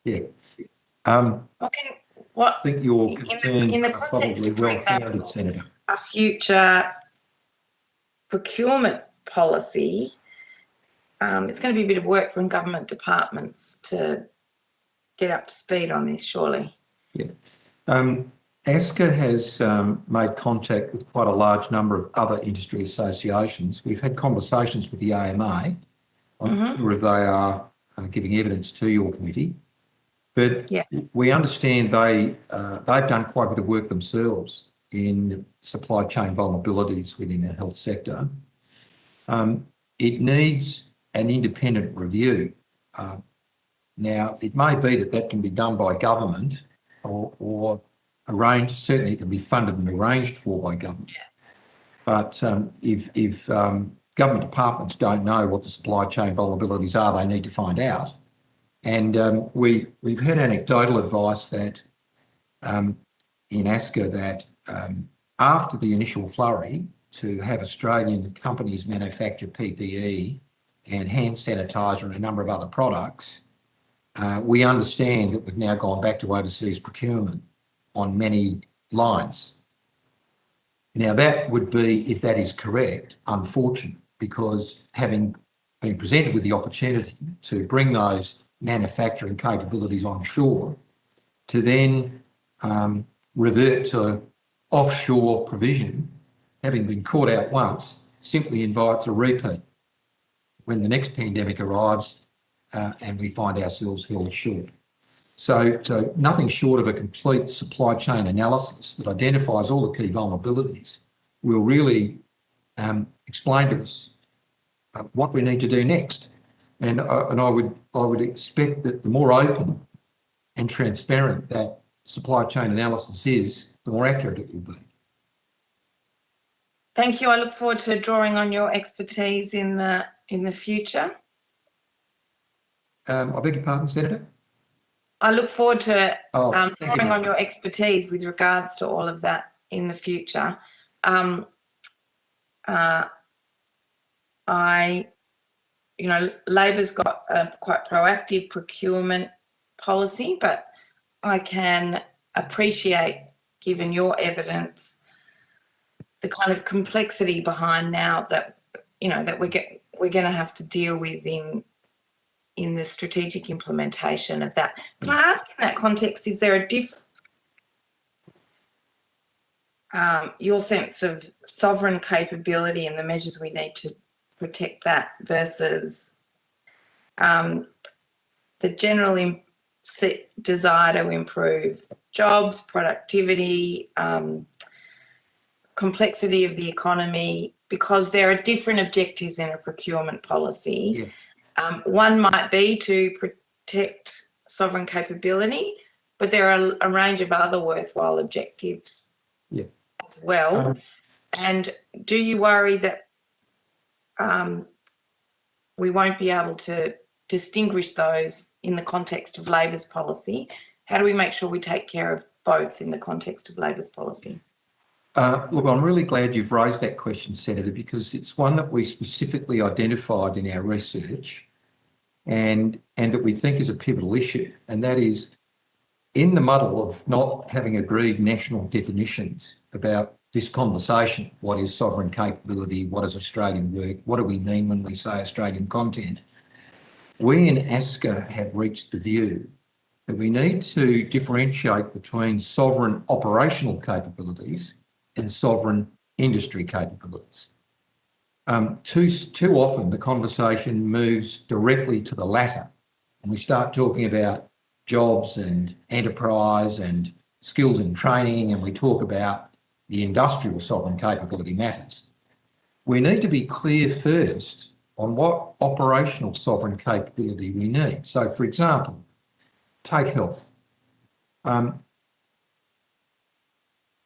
Yeah. What I think your concerns in the are context probably of, for well example, founded, Senator. a future procurement policy, it's going to be a bit of work from government departments to get up to speed on this, surely. Yeah. ASCA has made contact with quite a large number of other industry associations. We've had conversations with the AMA. I'm not sure if they are giving evidence to your committee, but we understand they've done quite a bit of work themselves in supply chain vulnerabilities within the health sector. It needs an independent review. Now, it may be that can be done by government or arranged. Certainly, it can be funded and arranged for by government. But if government departments don't know what the supply chain vulnerabilities are, they need to find out. And we've heard anecdotal advice that in ASCA that after the initial flurry, to have Australian companies manufacture PPE and hand sanitizer and a number of other products, we understand that we've now gone back to overseas procurement on many lines. Now, that would be, if that is correct, unfortunate, because having been presented with the opportunity to bring those manufacturing capabilities onshore, to then revert to offshore provision, having been caught out once, simply invites a repeat when the next pandemic arrives and we find ourselves held short. So nothing short of a complete supply chain analysis that identifies all the key vulnerabilities will really explain to us what we need to do next. And I would expect that the more open and transparent that supply chain analysis is, the more accurate it will be. Thank you. I look forward to drawing on your expertise in the future. I beg your pardon, Senator? I look forward to drawing on you. your expertise with regards to all of that in the future. Labor's got a quite proactive procurement policy, but I can appreciate, given your evidence, the kind of complexity behind now that that we're going to have to deal with in the strategic implementation of that. Can I ask, in that context, is there your sense of sovereign capability and the measures we need to protect that versus the general desire to improve jobs, productivity, complexity of the economy, because there are different objectives in a procurement policy. Yeah. One might be to protect sovereign capability, but there are a range of other worthwhile objectives as well. And do you worry that we won't be able to distinguish those in the context of Labor's policy? How do we make sure we take care of both in the context of Labor's policy? Look, I'm really glad you've raised that question, Senator, because it's one that we specifically identified in our research. and that we think is a pivotal issue, and that is in the muddle of not having agreed national definitions about this conversation. What is sovereign capability? What is Australian work? What do we mean when we say Australian content? We in ASCA have reached the view that we need to differentiate between sovereign operational capabilities and sovereign industry capabilities. Too often the conversation moves directly to the latter, and we start talking about jobs and enterprise and skills and training, and we talk about the industrial sovereign capability matters. We need to be clear first on what operational sovereign capability we need. So, for example, take health.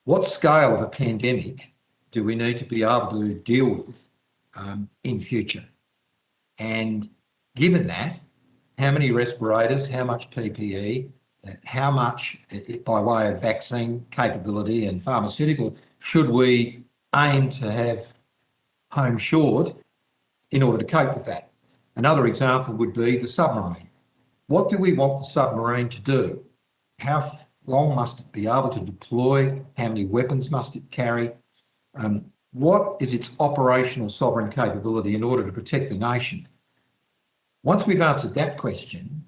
What scale of a pandemic do we need to be able to deal with in future? And given that, how many respirators, how much PPE, how much by way of vaccine capability and pharmaceutical should we aim to have home shored in order to cope with that? Another example would be the submarine. What do we want the submarine to do? How long must it be able to deploy? How many weapons must it carry? What is its operational sovereign capability in order to protect the nation? Once we've answered that question,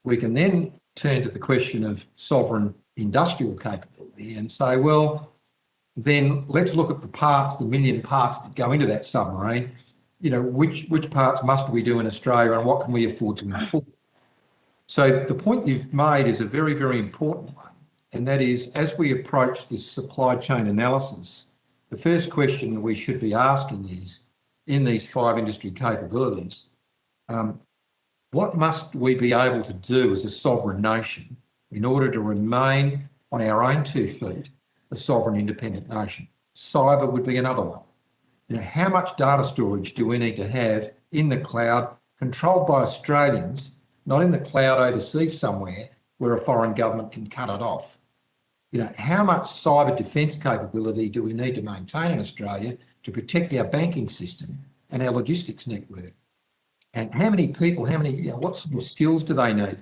we can then turn to the question of sovereign industrial capability and say, well, then let's look at the parts, the million parts that go into that submarine. You know, which parts must we do in Australia and what can we afford to import? So the point you've made is a very, very important one. And that is, as we approach this supply chain analysis, the first question that we should be asking is, in these 5 industry capabilities, what must we be able to do as a sovereign nation in order to remain on our own 2 feet, a sovereign independent nation? Cyber would be another one. You know, how much data storage do we need to have in the cloud, controlled by Australians, not in the cloud overseas somewhere where a foreign government can cut it off? You know, how much cyber defence capability do we need to maintain in Australia to protect our banking system and our logistics network? And how many people, what sort of skills do they need?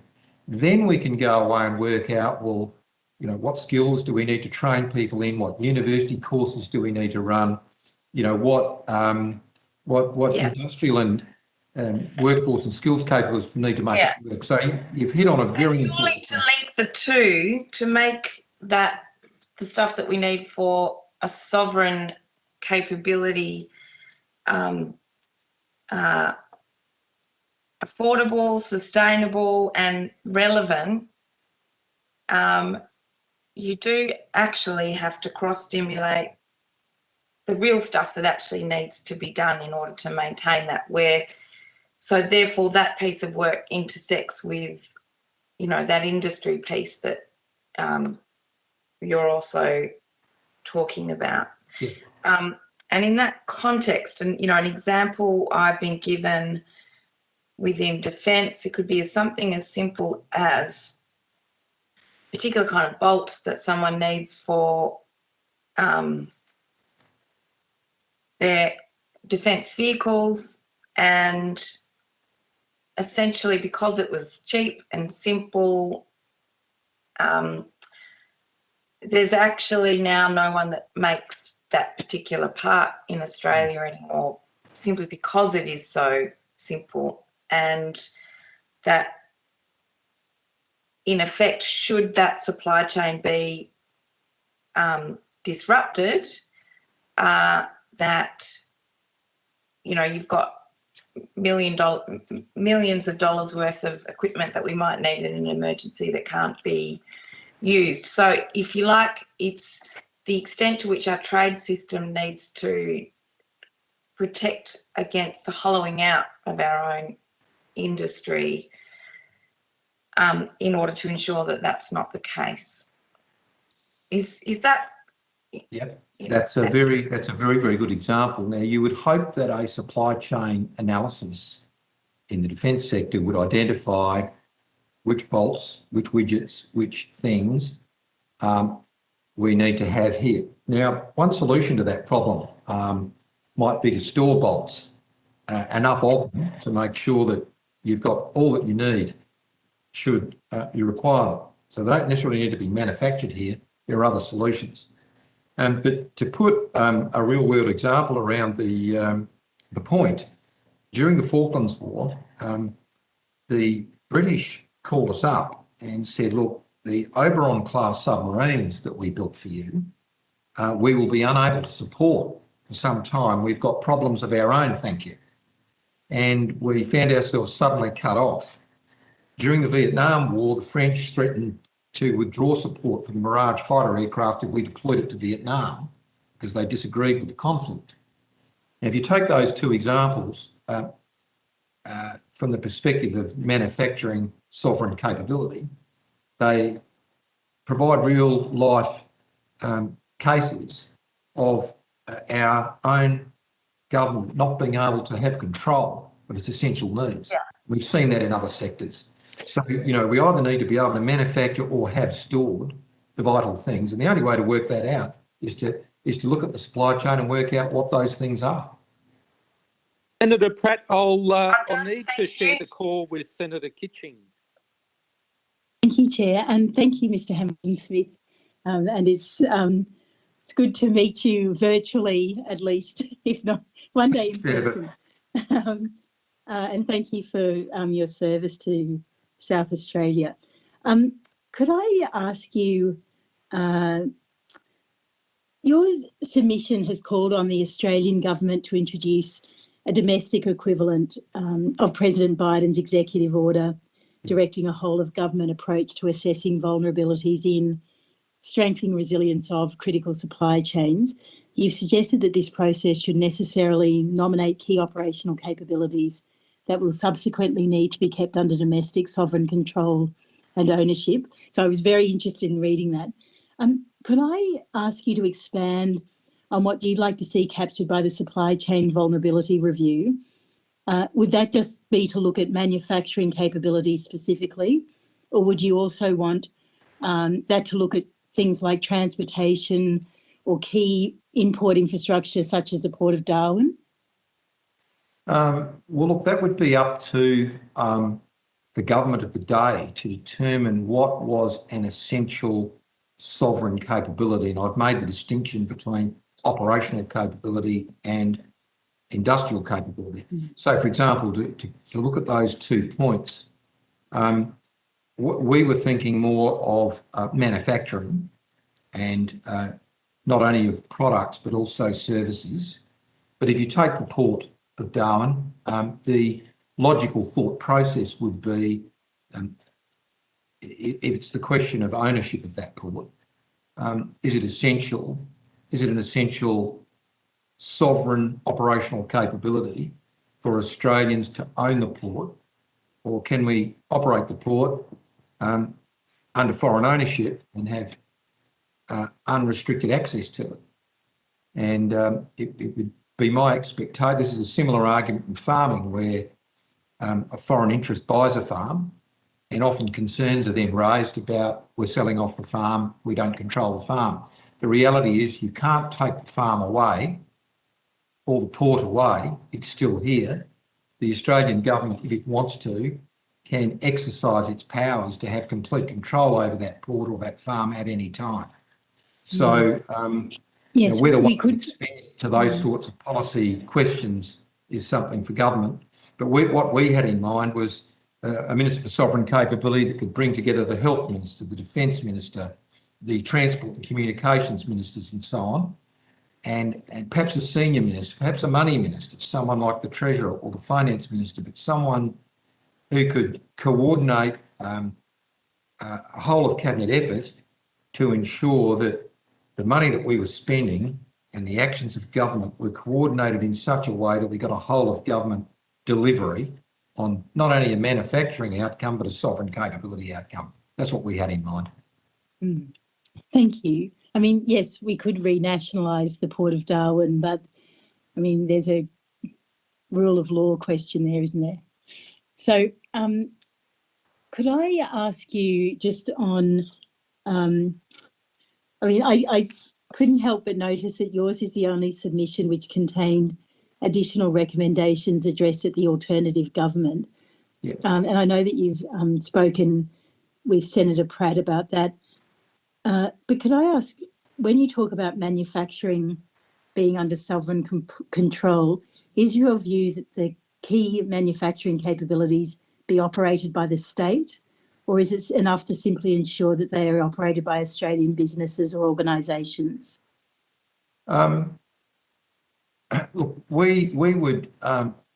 Then we can go away and work out, well, you know, what skills do we need to train people in? What university courses do we need to run? You know, what industrial and workforce and skills capabilities we need to make it work. So you've hit on a very important to link the two to make that the stuff that we need for a sovereign capability affordable, sustainable and relevant. You do actually have to cross-stimulate the real stuff that actually needs to be done in order to maintain that, so therefore that piece of work intersects with, you know, that industry piece that you're also talking about. Yeah. And in that context, and, you know, an example I've been given within defence, it could be something as simple as a particular kind of bolt that someone needs for their defence vehicles, and essentially because it was cheap and simple, there's actually now no one that makes that particular part in Australia anymore, simply because it is so simple. And that, in effect, should that supply chain be disrupted, that, you know, you've got millions of dollars worth of equipment that we might need in an emergency that can't be used. So if you like, it's the extent to which our trade system needs to protect against the hollowing out of our own industry in order to ensure that that's not the case. Is that? Yep. That's a very, very good example. Now, you would hope that a supply chain analysis in the defence sector would identify which bolts, which widgets, which things we need to have here. Now, one solution to that problem might be to store bolts, enough of them to make sure that, you've got all that you need should you require them. So they don't necessarily need to be manufactured here. There are other solutions. But to put a real world example around the point, during the Falklands War, the British called us up and said, look, the Oberon class submarines that we built for you, we will be unable to support for some time. We've got problems of our own, thank you. And we found ourselves suddenly cut off. During the Vietnam War, the French threatened to withdraw support for the Mirage fighter aircraft if we deployed it to Vietnam because they disagreed with the conflict. Now, if you take those two examples from the perspective of manufacturing sovereign capability, they provide real life cases of our own government not being able to have control of its essential needs. Yeah. We've seen that in other sectors. So, we either need to be able to manufacture or have stored the vital things. And the only way to work that out is to look at the supply chain and work out what those things are. Senator Pratt, I'll need to share the call with Senator Kitching. Thank you, Chair, and thank you, Mr. Hamilton-Smith. And it's good to meet you virtually, at least, if not one day in person. And thank you for your service to South Australia. Could I ask you, your submission has called on the Australian government to introduce a domestic equivalent of President Biden's executive order directing a whole of government approach to assessing vulnerabilities in strengthening resilience of critical supply chains. You've suggested that this process should necessarily nominate key operational capabilities that will subsequently need to be kept under domestic sovereign control and ownership. So I was very interested in reading that. Could I ask you to expand on what you'd like to see captured by the supply chain vulnerability review? Would that just be to look at manufacturing capabilities specifically, or would you also want that to look at things like transportation or key import infrastructure such as the Port of Darwin? Well, look, that would be up to the government of the day to determine what was an essential sovereign capability. And I've made the distinction between operational capability and industrial capability. So, for example, to look at those 2 points, we were thinking more of manufacturing and not only of products but also services. But if you take the Port of Darwin, the logical thought process would be, if it's the question of ownership of that port, is it essential? Is it an essential sovereign operational capability for Australians to own the port, or can we operate the port under foreign ownership and have unrestricted access to it? And it would be my expectation. This is a similar argument in farming where a foreign interest buys a farm and often concerns are then raised about we're selling off the farm, we don't control the farm. The reality is you can't take the farm away or the port away, it's still here. The Australian government, if it wants to, can exercise its powers to have complete control over that port or that farm at any time. So yes, whether we could expand to those sorts of policy questions is something for government. But what we had in mind was a Minister for Sovereign Capability that could bring together the Health Minister, the Defence Minister, the Transport and Communications Ministers and so on, and perhaps a senior minister, perhaps a money minister, someone like the Treasurer or the Finance Minister, but someone who could coordinate a whole of cabinet effort to ensure that the money that we were spending and the actions of government were coordinated in such a way that we got a whole of government delivery on not only a manufacturing outcome, but a sovereign capability outcome. That's what we had in mind. Thank you. I mean, yes, we could renationalise the Port of Darwin, but I mean, there's a rule of law question there, isn't there? So could I ask you just on, I couldn't help but notice that yours is the only submission which contained additional recommendations addressed at the alternative government. Yeah. And I know that you've spoken with Senator Pratt about that. But could I ask, when you talk about manufacturing being under sovereign control, is your view that the key manufacturing capabilities be operated by the state, or is it enough to simply ensure that they are operated by Australian businesses or organisations? Look, we would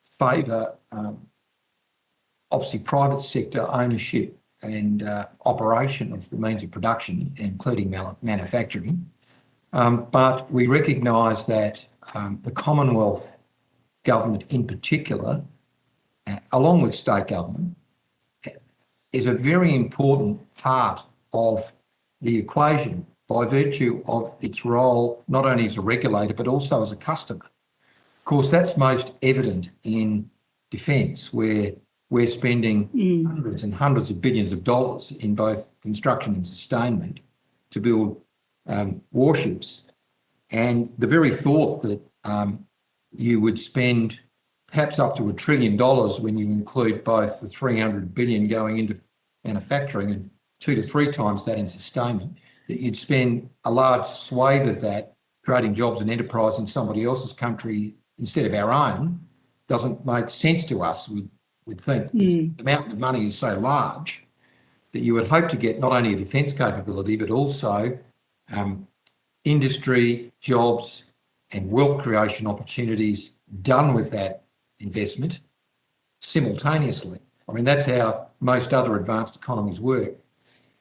favour obviously private sector ownership and operation of the means of production, including manufacturing. But we recognise that the Commonwealth government in particular, along with state government, is a very important part of the equation by virtue of its role not only as a regulator but also as a customer. Of course, that's most evident in defence, where we're spending hundreds and hundreds of billions of dollars in both construction and sustainment to build warships. And the very thought that you would spend perhaps up to $1 trillion when you include both the 300 billion going into manufacturing and 2 to 3 times that in sustainment, that you'd spend a large swathe of that creating jobs and enterprise in somebody else's country instead of our own, doesn't make sense to us. We would think the amount of money is so large that you would hope to get not only a defence capability, but also industry, jobs and wealth creation opportunities done with that investment simultaneously. I mean, that's how most other advanced economies work.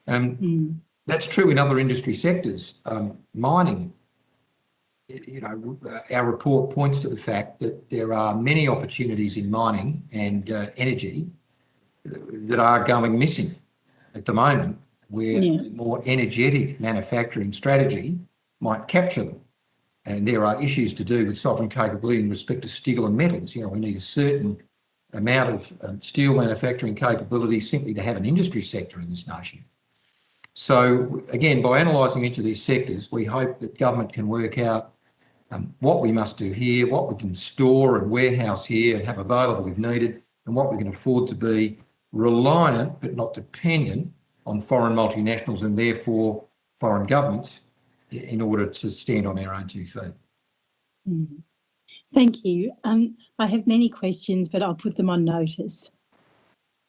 That's true in other industry sectors. Mining, our report points to the fact that there are many opportunities in mining and energy that are going missing at the moment, where a more energetic manufacturing strategy might capture them. And there are issues to do with sovereign capability in respect to steel and metals. We need a certain amount of steel manufacturing capability simply to have an industry sector in this nation. So again, by analysing each of these sectors, we hope that government can work out what we must do here, what we can store and warehouse here and have available if needed, and what we can afford to be reliant but not dependent on foreign multinationals and therefore foreign governments in order to stand on our own 2 feet. Thank you. I have many questions, but I'll put them on notice.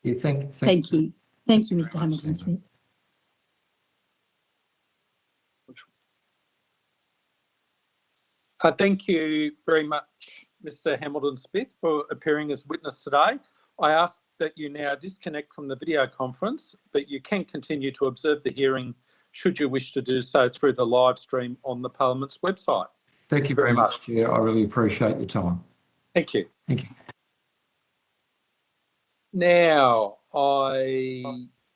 Yeah, thank you. Thank you, Mr. Hamilton-Smith. Thank you very much, Mr. Hamilton-Smith, for appearing as witness today. I ask that you now disconnect from the video conference, but you can continue to observe the hearing should you wish to do so through the live stream on the Parliament's website. Thank you very much, Chair. I really appreciate your time. Thank you. Thank you. Now, I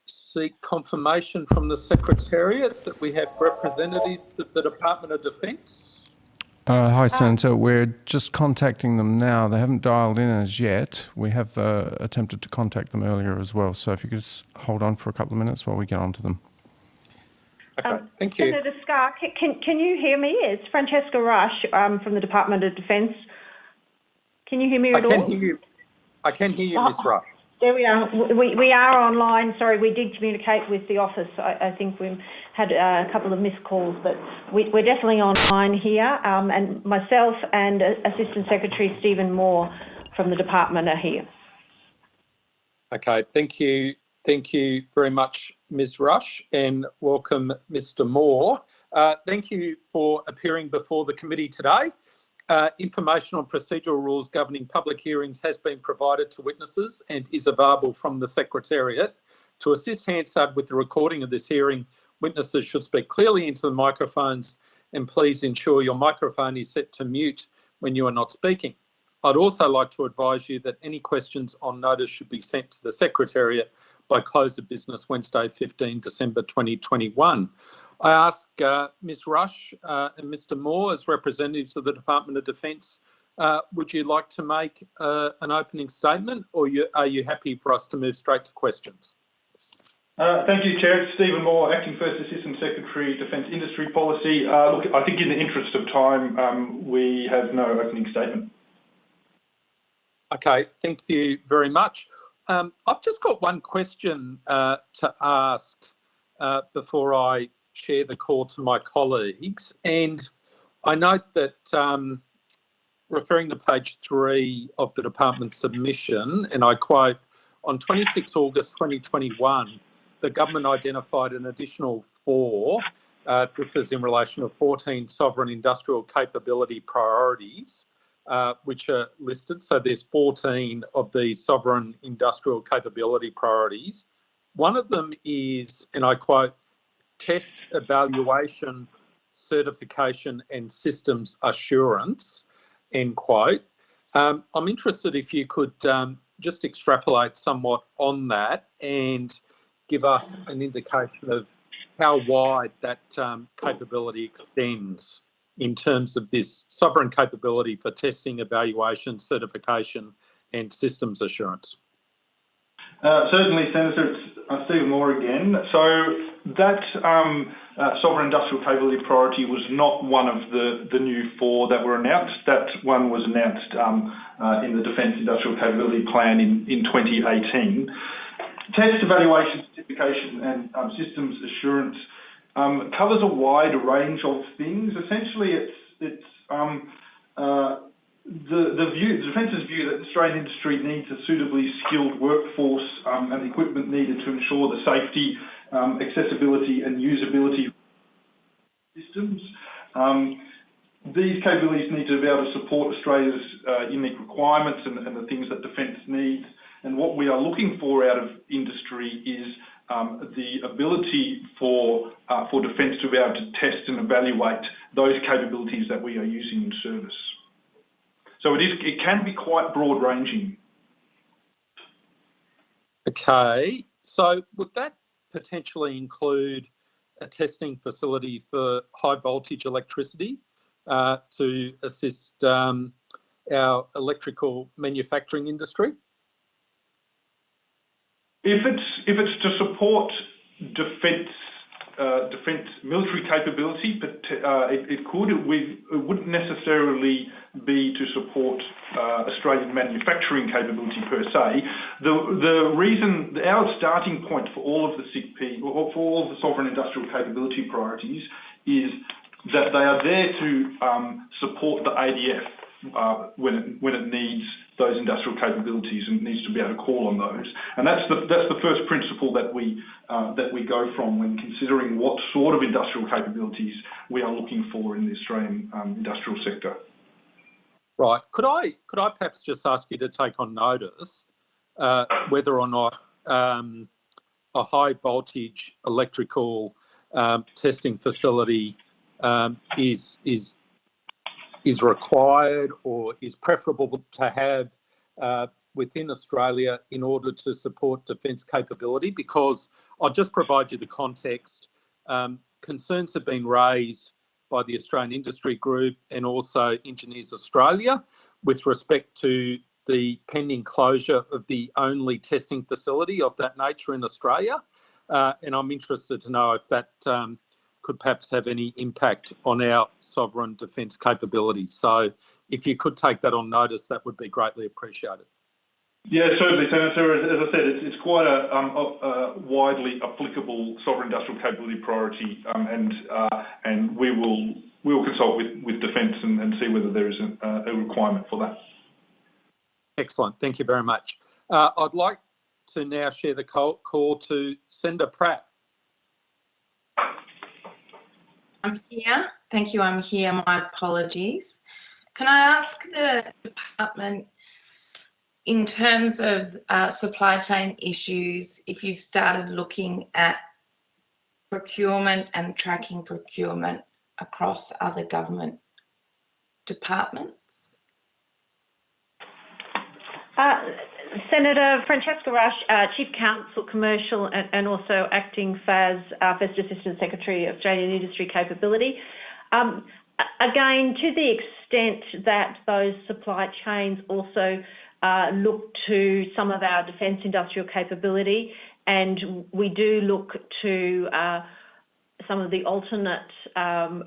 seek confirmation from the Secretariat that we have representatives of the Department of Defence. Hi, Senator. We're just contacting them now. They haven't dialed in as yet. We have attempted to contact them earlier as well. So if you could just hold on for a couple of minutes while we get on to them. Okay, thank you. Senator Scarr, can you hear me? It's Francesca Rush from the Department of Defence. Can you hear me at all? I can hear you, Ms. Rush. There we are. We are online. Sorry, we did communicate with the office. I think we had a couple of missed calls, but we're definitely online here. And myself and Assistant Secretary Stephen Moore from the department are here. Okay, thank you. Thank you very much, Ms. Rush, and welcome, Mr. Moore. Thank you for appearing before the committee today. Information on procedural rules governing public hearings has been provided to witnesses and is available from the Secretariat. To assist Hansard with the recording of this hearing, witnesses should speak clearly into the microphones, and please ensure your microphone is set to mute when you are not speaking. I'd also like to advise you that any questions on notice should be sent to the Secretariat by close of business Wednesday, 15 December 2021. I ask Ms. Rush and Mr. Moore, as representatives of the Department of Defence, would you like to make an opening statement, or are you happy for us to move straight to questions? Thank you, Chair. Stephen Moore, Acting First Assistant Secretary, Defence Industry Policy. Look, I think in the interest of time, we have no opening statement. Okay, thank you very much. I've just got one question to ask before I share the call to my colleagues. And I note that referring to page 3 of the department submission, and I quote, on 26 August 2021, the government identified an additional 4, this is in relation to 14 sovereign industrial capability priorities, which are listed. So there's 14 of the sovereign industrial capability priorities. One of them is, and I quote, test, evaluation, certification and systems assurance, end quote. I'm interested if you could just extrapolate somewhat on that and give us an indication of how wide that capability extends in terms of this sovereign capability for testing, evaluation, certification and systems assurance. Certainly, Senator. It's Stephen Moore again. So that sovereign industrial capability priority was not one of the new 4 that were announced. That one was announced in the Defence Industrial Capability Plan in 2018. Test, evaluation, certification and systems assurance covers a wide range of things. Essentially, it's the Defence's view that the Australian industry needs a suitably skilled workforce and the equipment needed to ensure the safety, accessibility and usability of systems. These capabilities need to be able to support Australia's unique requirements and the things that Defence needs. And what we are looking for out of industry is the ability for Defence to be able to test and evaluate those capabilities that we are using in service. So it can be quite broad ranging. Okay, so would that potentially include a testing facility for high voltage electricity to assist our electrical manufacturing industry? If it's to support defence military capability, but it could. It wouldn't necessarily be to support Australian manufacturing capability per se. The reason, our starting point for all of the SIGP, or for all of the sovereign industrial capability priorities, is that they are there to support the ADF when it needs those industrial capabilities and needs to be able to call on those. And that's the first principle that we go from when considering what sort of industrial capabilities we are looking for in the Australian industrial sector. Right. Could I perhaps just ask you to take on notice whether or not a high voltage electrical testing facility is required or is preferable to have within Australia in order to support defence capability? Because I'll just provide you the context. Concerns have been raised by the Australian Industry Group and also Engineers Australia with respect to the pending closure of the only testing facility of that nature in Australia. And I'm interested to know if that could perhaps have any impact on our sovereign defence capability. So if you could take that on notice, that would be greatly appreciated. Yeah, certainly, Senator. As I said, it's quite a widely applicable sovereign industrial capability priority, and we will consult with Defence and see whether there is a requirement for that. Excellent. Thank you very much. I'd like to now share the call to Senator Pratt. I'm here. Thank you. I'm here. My apologies. Can I ask the department, in terms of supply chain issues, if you've started looking at procurement and tracking procurement across other government departments? Senator Francesca Rush, Chief Counsel Commercial and also Acting FAS, First Assistant Secretary of Australian Industry Capability. Again, to the extent that those supply chains also look to some of our defence industrial capability, and we do look to some of the alternate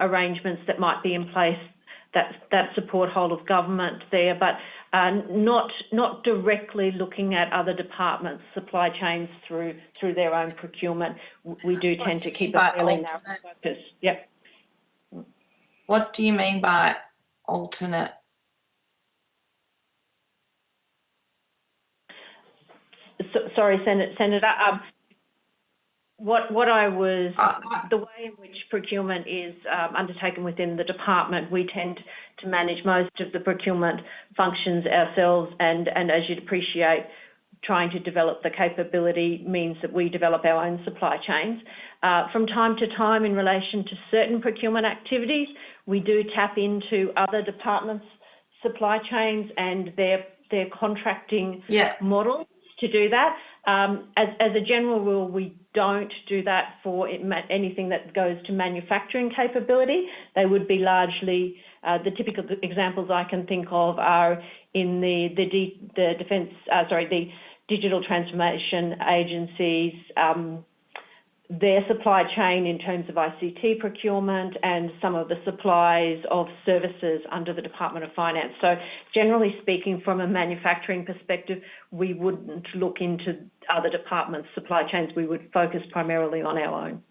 arrangements that might be in place that support whole of government there, but not directly looking at other departments' supply chains through their own procurement. We do tend to keep a fairly narrow focus. Yep. What do you mean by alternate? Sorry, Senator. What I was, the way in which procurement is undertaken within the department, we tend to manage most of the procurement functions ourselves, and as you'd appreciate, trying to develop the capability means that we develop our own supply chains. From time to time, in relation to certain procurement activities, we do tap into other departments' supply chains and their contracting models to do that. As a general rule, we don't do that for anything that goes to manufacturing capability. They would be largely, the typical examples I can think of are in the digital transformation agencies, their supply chain in terms of ICT procurement, and some of the supplies of services under the Department of Finance. So generally speaking, from a manufacturing perspective, we wouldn't look into other departments' supply chains. We would focus primarily on our own.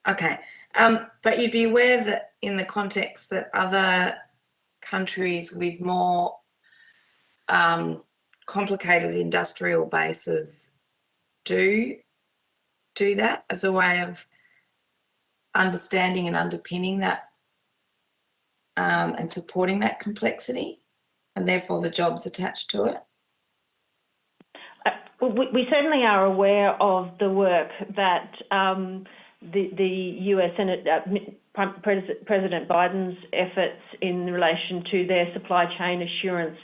Okay. But you'd be aware that in the context that other countries with more complicated industrial bases do that as a way of understanding and underpinning that and supporting that complexity, and therefore the jobs attached to it? We certainly are aware of the work that the US Senate, President Biden's efforts in relation to their supply chain assurance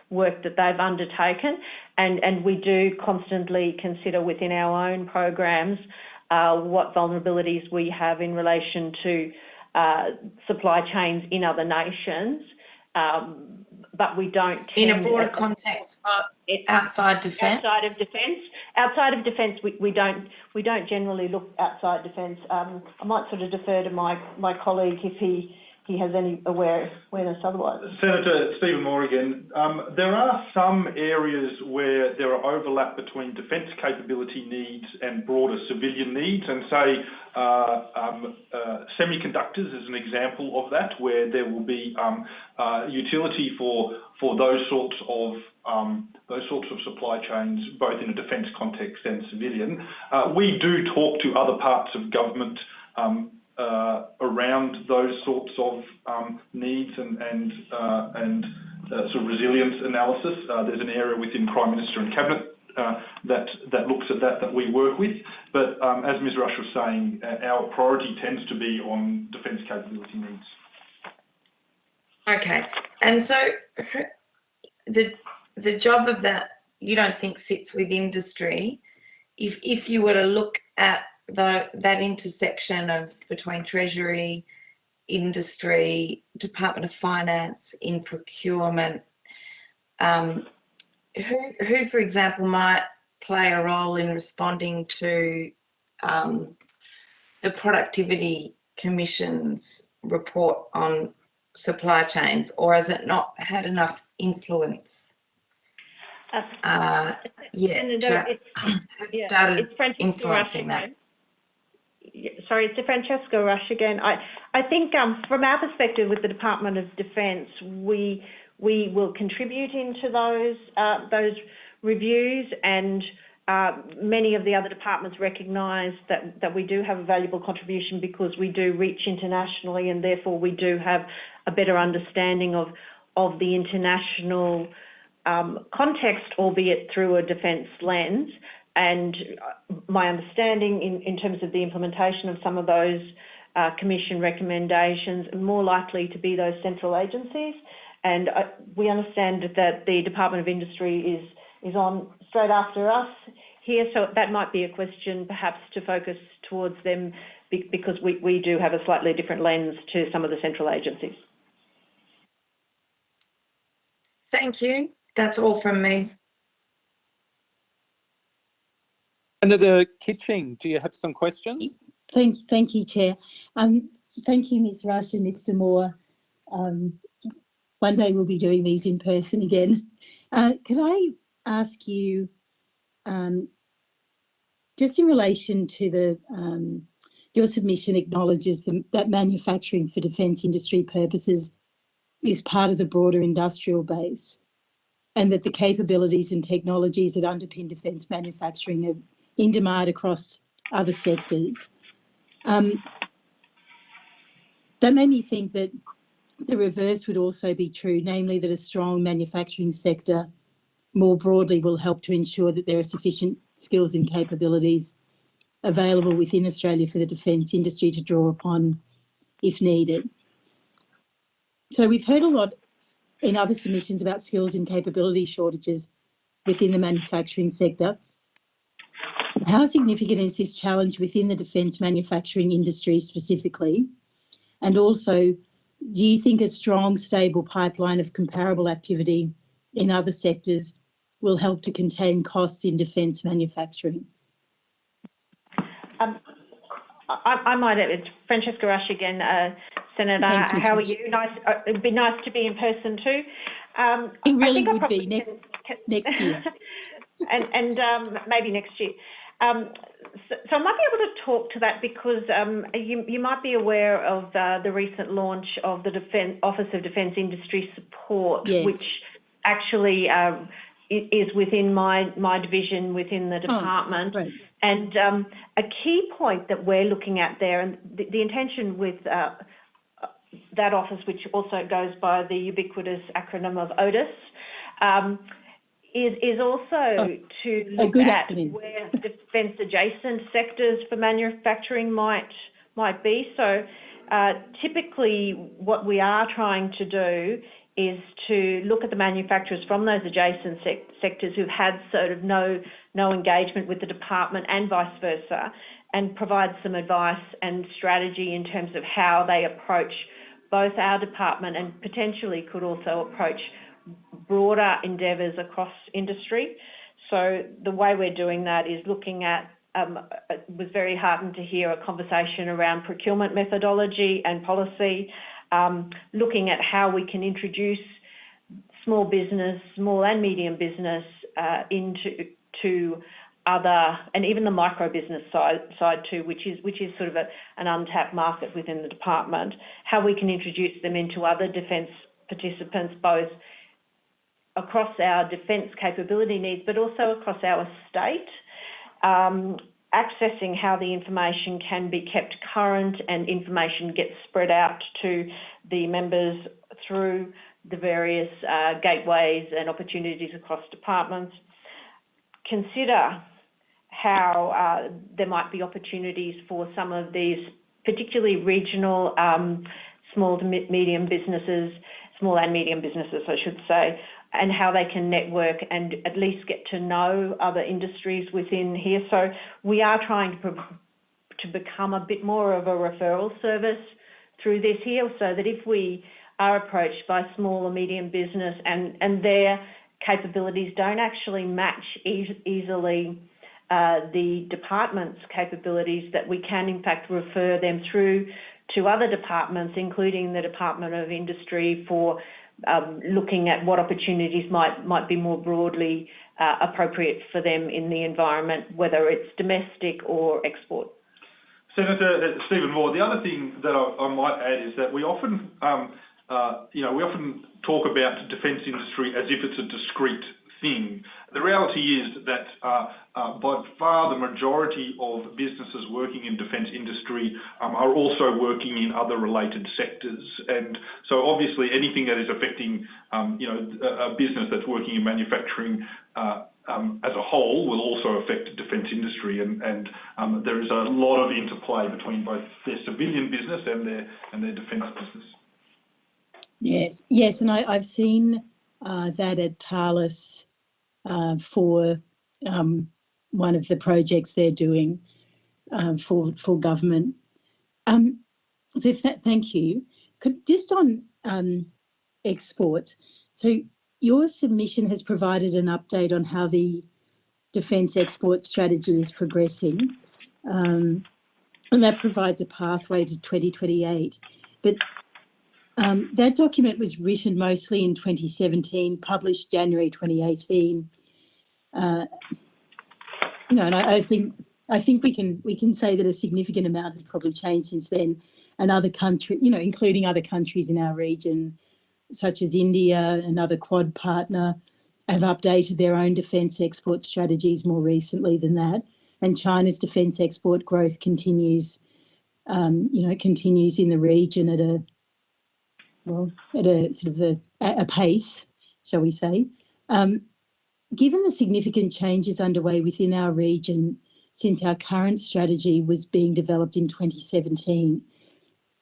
work that they've undertaken, and we do constantly consider within our own programs what vulnerabilities we have in relation to supply chains in other nations, but we don't in a broader context outside defence. Outside of defence, we don't generally look outside defence. I might sort of defer to my colleague if he has any awareness otherwise. Senator Stephen Moore again. There are some areas where there are overlap between defence capability needs and broader civilian needs, and say semiconductors is an example of that, where there will be utility for those sorts of supply chains, both in a defence context and civilian. We do talk to other parts of government around those sorts of needs and sort of resilience analysis. There's an area within Prime Minister and Cabinet that looks at that we work with. But as Ms. Rush was saying, our priority tends to be on defence capability needs. Okay, and so the job of that you don't think sits with industry. If you were to look at that intersection of between Treasury, industry, Department of Finance, in procurement, who, for example, might play a role in responding to the Productivity Commission's report on supply chains, or has it not had enough influence yet to have started influencing that? Sorry, it's Francesca Rush again. I think from our perspective with the Department of Defence, we will contribute into those reviews, and many of the other departments recognise that we do have a valuable contribution because we do reach internationally, and therefore we do have a better understanding of the international context, albeit through a defence lens. And my understanding in terms of the implementation of some of those Commission recommendations are more likely to be those central agencies. And we understand that the Department of Industry is on straight after us here, so that might be a question perhaps to focus towards them, because we do have a slightly different lens to some of the central agencies. Thank you. That's all from me. Senator Kitching, do you have some questions? Thank you, Chair. Thank you, Ms. Rush and Mr. Moore, One day we'll be doing these in person again. Could I ask you, just in relation to the your submission acknowledges that manufacturing for defence industry purposes is part of the broader industrial base, and that the capabilities and technologies that underpin defence manufacturing are in demand across other sectors. That made me think that the reverse would also be true, namely that a strong manufacturing sector more broadly will help to ensure that there are sufficient skills and capabilities available within Australia for the defence industry to draw upon if needed. So we've heard a lot in other submissions about skills and capability shortages within the manufacturing sector. How significant is this challenge within the defence manufacturing industry specifically? And also, do you think a strong, stable pipeline of comparable activity in other sectors will help to contain costs in defence manufacturing? I might add, it's Francesca Rush again, Senator. Thanks, Ms. How are Rush. you? It'd be nice to be in person too. It really would be next year. and maybe next year. So I might be able to talk to that because you might be aware of the recent launch of the Office of Defence Industry Support, Yes. which actually is within my division within the department. Right. And a key point that we're looking at there, and the intention with that office, which also goes by the ubiquitous acronym of ODIS, is also to look at where defence adjacent sectors for manufacturing might be. So typically what we are trying to do is to look at the manufacturers from those adjacent sectors who've had sort of no engagement with the department and vice versa, and provide some advice and strategy in terms of how they approach both our department and potentially could also approach broader endeavours across industry. So the way we're doing that is looking at, it was very heartened to hear a conversation around procurement methodology and policy, looking at how we can introduce small business, small and medium business into other, and even the micro business side too, which is sort of an untapped market within the department, how we can introduce them into other defence participants, both across our defence capability needs, but also across our estate, accessing how the information can be kept current and information gets spread out to the members through the various gateways and opportunities across departments. Consider how there might be opportunities for some of these, particularly regional small and medium businesses, I should say, and how they can network and at least get to know other industries within here. So we are trying to become a bit more of a referral service through this here, so that if we are approached by small or medium business and their capabilities don't actually match easily the department's capabilities, that we can in fact refer them through to other departments, including the Department of Industry, for looking at what opportunities might be more broadly appropriate for them in the environment, whether it's domestic or export. Senator Stephen Moore, the other thing that I might add is that we often, we often talk about defence industry as if it's a discrete thing. The reality is that by far the majority of businesses working in defence industry are also working in other related sectors. And so obviously anything that is affecting, a business that's working in manufacturing as a whole will also affect defence industry. And there is a lot of interplay between both their civilian business and their defence business. Yes, and I've seen that at Thales for one of the projects they're doing for government. So thank you. Just on exports, so your submission has provided an update on how the defence export strategy is progressing, and that provides a pathway to 2028. But That document was written mostly in 2017, published January 2018. And I think we can say that a significant amount has probably changed since then, and other countries, including other countries in our region, such as India, another Quad partner, have updated their own defence export strategies more recently than that, and China's defence export growth continues in the region at a sort of a pace, shall we say. Given the significant changes underway within our region since our current strategy was being developed in 2017,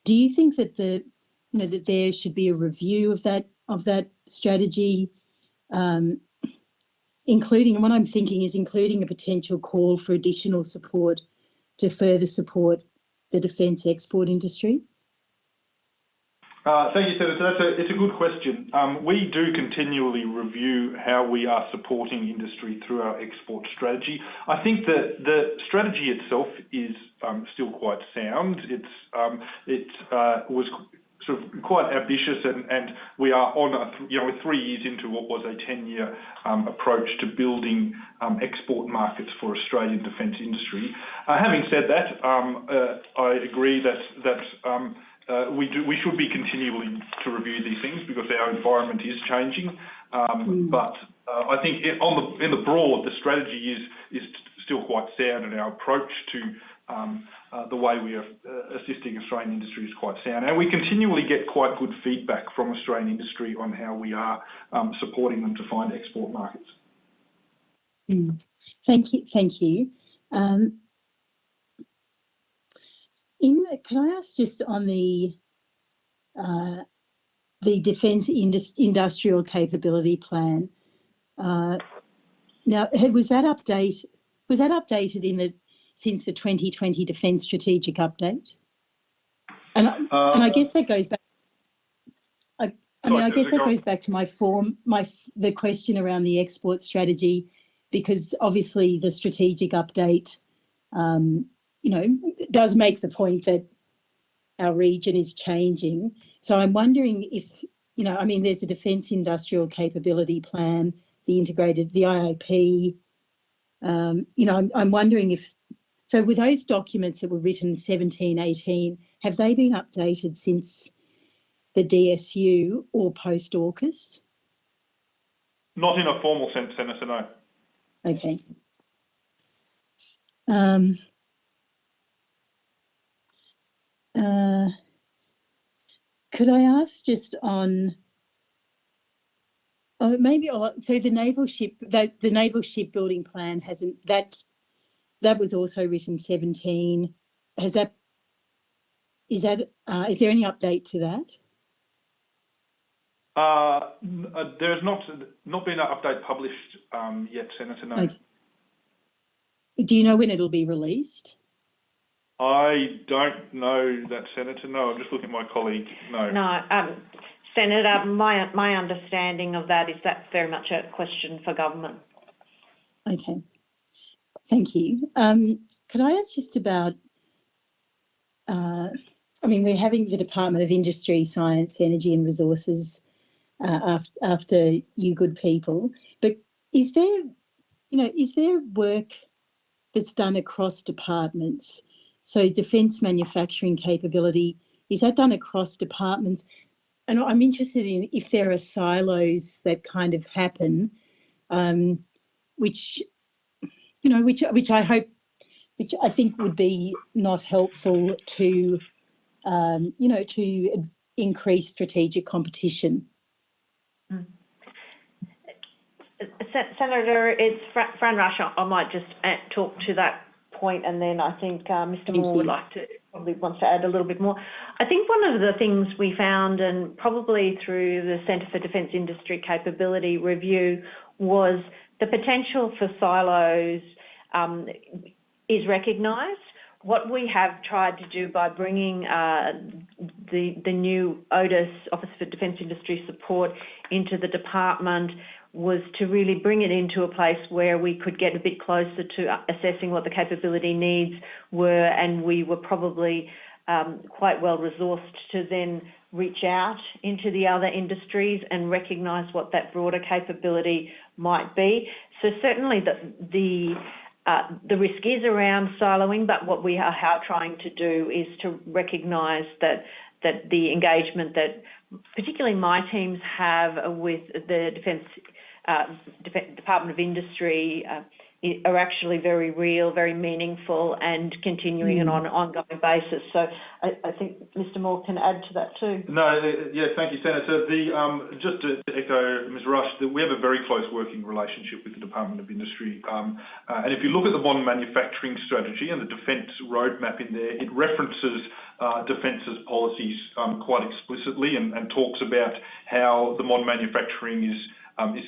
do you think that that there should be a review of that strategy, including, and what I'm thinking is including a potential call for additional support to further support the defence export industry? Thank you, Senator. It's a good question. We do continually review how we are supporting industry through our export strategy. I think that the strategy itself is still quite sound. It was sort of quite ambitious, and we are on we're 3 years into what was a 10-year approach to building export markets for Australian defence industry. Having said that, I agree that we should be continually to review these things because our environment is changing. But I think in the broad, the strategy is still quite sound, and our approach to the way we are assisting Australian industry is quite sound. And we continually get quite good feedback from Australian industry on how we are supporting them to find export markets. Thank you. Can I ask just on the Defence Industrial Capability Plan? Now, was that updated since the 2020 Defence Strategic Update? And I guess that goes back. I guess that goes back to the question around the export strategy, because obviously the strategic update, does make the point that our region is changing. So I'm wondering if, there's a Defence Industrial Capability Plan, the IIP. I'm wondering so with those documents that were written 17, 18, have they been updated since the DSU or post-AUKUS? Not in a formal sense, Senator, no. Okay. Could I ask just on, so the naval shipbuilding plan hasn't, that was also written 17. Is there any update to that? There's not been an update published yet, Senator, no. Okay. Do you know when it'll be released? I don't know that, Senator. No, I'm just looking at my colleague. No. No, Senator, my understanding of that is that's very much a question for government. Okay, thank you. Could I ask just about, we're having the Department of Industry, Science, Energy and Resources after you good people, but is there work that's done across departments? So defence manufacturing capability, is that done across departments? And I'm interested in if there are silos that kind of happen, which I think would be not helpful to, to increase strategic competition. Senator, it's Fran Rush. I might just talk to that point, and then I think Mr. Moore would probably wants to add a little bit more. I think one of the things we found, and probably through the Centre for Defence Industry Capability Review, was the potential for silos is recognised. What we have tried to do by bringing the new ODIS, Office for Defence Industry Support, into the department was to really bring it into a place where we could get a bit closer to assessing what the capability needs were, and we were probably quite well resourced to then reach out into the other industries and recognise what that broader capability might be. So certainly the risk is around siloing, but what we are trying to do is to recognise that the engagement that particularly my teams have with the Department of Industry are actually very real, very meaningful, and continuing on an ongoing basis. So I think Mr. Moore can add to that too. No, yeah, thank you, Senator. Just to echo Ms. Rush, we have a very close working relationship with the Department of Industry. And if you look at the modern manufacturing strategy and the defence roadmap in there, it references defence's policies quite explicitly and talks about how the modern manufacturing is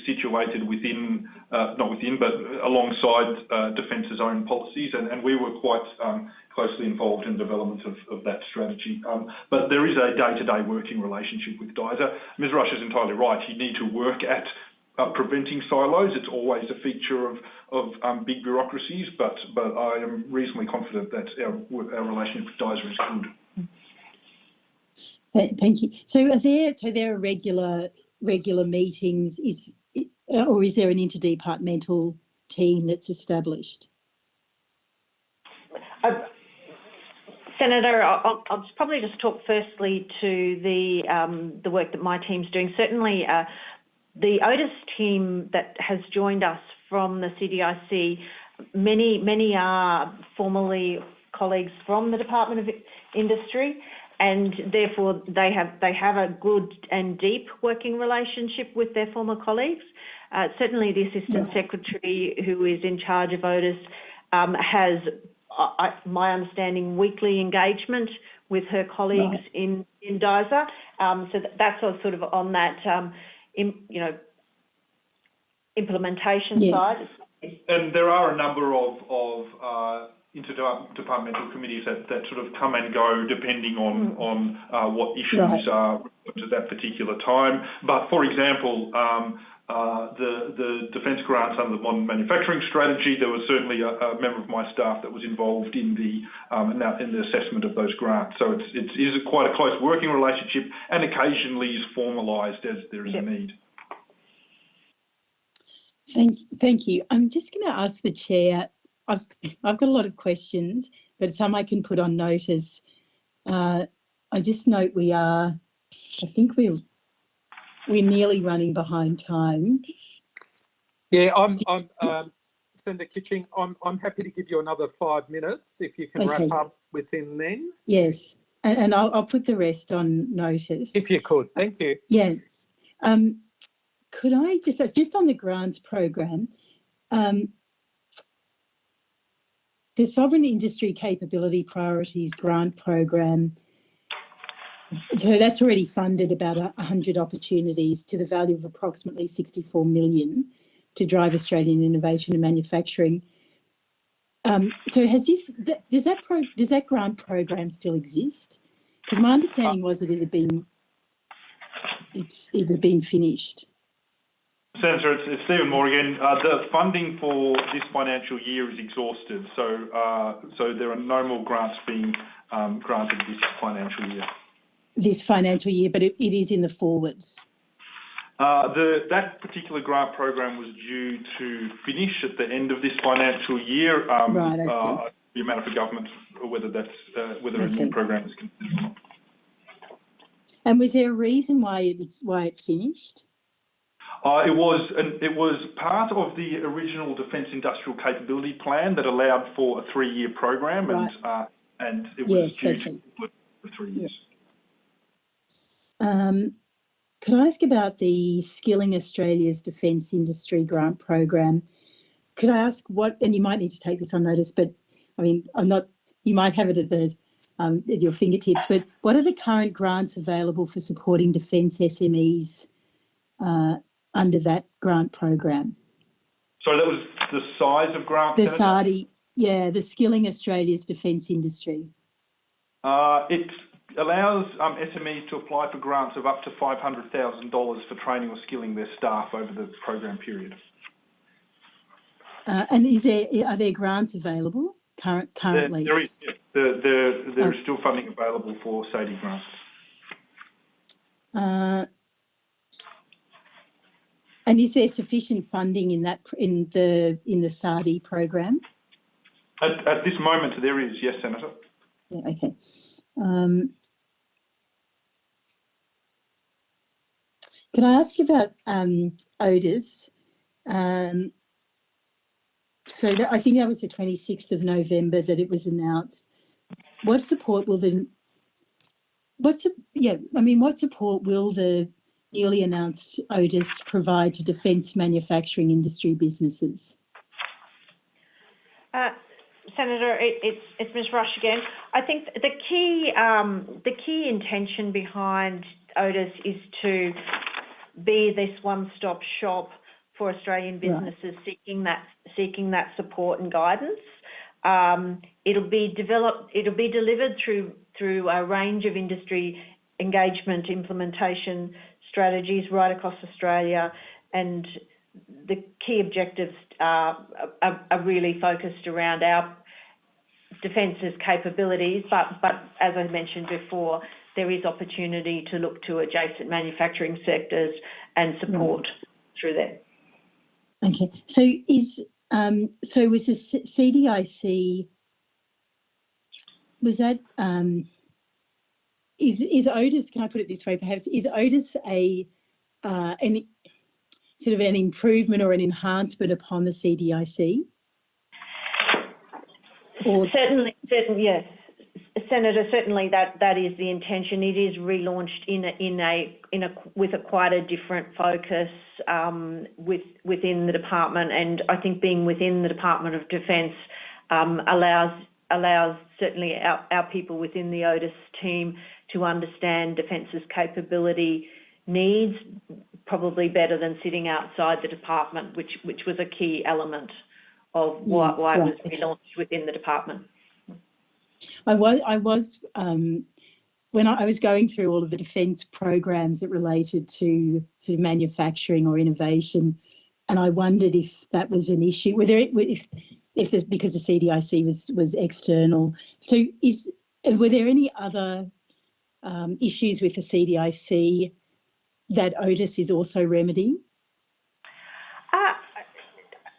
situated within, not within, but alongside Defence's own policies, and we were quite closely involved in the development of that strategy. But there is a day-to-day working relationship with DISA. Ms. Rush is entirely right. You need to work at preventing silos. It's always a feature of big bureaucracies, but I am reasonably confident that our relationship with DISA is good. Thank you. So are there regular meetings, or is there an interdepartmental team that's established? Senator, I'll probably just talk firstly to the work that my team's doing. Certainly, the Otis team that has joined us from the CDIC, many are formerly colleagues from the Department of Industry, and therefore they have a good and deep working relationship with their former colleagues. Certainly the Assistant Secretary who is in charge of Otis has, my understanding, weekly engagement with her colleagues in DISA. So that's sort of on that, implementation side. And there are a number of interdepartmental committees that sort of come and go depending on what issues are at that particular time. But for example, the defence grants under the modern manufacturing strategy, there was certainly a member of my staff that was involved in the assessment of those grants. So it is quite a close working relationship, and occasionally is formalised as there is a need. Thank you. I'm just going to ask the chair. I've got a lot of questions, but some I can put on notice. I just note I think we're nearly running behind time. Yeah, I'm Senator Kitching. I'm happy to give you another 5 minutes if you can wrap up within then. Yes, and I'll put the rest on notice. If you could, thank you. Yeah. Could I just on the grants program, the Sovereign Industry Capability Priorities Grant Program, so that's already funded about 100 opportunities to the value of approximately 64 million to drive Australian innovation and manufacturing. So does that grant program still exist? Because my understanding was that it had been finished. Senator, it's Stephen Moore again. The funding for this financial year is exhausted, so there are no more grants being granted this financial year. This financial year, but it is in the forwards. That particular grant program was due to finish at the end of this financial year. Right, I see. The matter for government, whether a new program is considered or not. And was there a reason why it finished? It was part of the original Defence Industrial Capability Plan that allowed for a 3-year program, and it was due to complete for 3 years. Could I ask about the Skilling Australia's Defence Industry Grant Program? Could I ask and you might need to take this on notice, but I mean, you might have it at your fingertips, but what are the current grants available for supporting defence SMEs under that grant program? So that was the size of grant? The SARDI, the Skilling Australia's Defence Industry. It allows SMEs to apply for grants of up to $500,000 for training or skilling their staff over the program period. And are there grants available currently? There is still funding available for SADI grants. And is there sufficient funding in the SARDI program? At this moment, there is, yes, Senator. Yeah, okay. Can I ask you about Otis? So I think that was the 26th of November that it was announced. What support will the newly announced Otis provide to defence manufacturing industry businesses? Senator, it's Ms. Rush again. I think the key intention behind Otis is to be this one-stop shop for Australian businesses seeking that support and guidance. It'll be delivered through a range of industry engagement implementation strategies right across Australia, and the key objectives are really focused around our defence's capabilities, but as I mentioned before, there is opportunity to look to adjacent manufacturing sectors and support through them. Okay, so was the CDIC, was that is Otis? Can I put it this way? Perhaps is Otis an sort of an improvement or an enhancement upon the CDIC? Or certainly, yes, Senator. Certainly, that is the intention. It is relaunched with quite a different focus within the department, and I think being within the Department of Defence allows certainly our people within the Otis team to understand Defence's capability needs probably better than sitting outside the department, which was a key element of why it was relaunched within the department. I was when I was going through all of the defence programs that related to sort of manufacturing or innovation, and I wondered if that was an issue. If there's, because the CDIC was external. So were there any other issues with the CDIC that Otis is also remedying?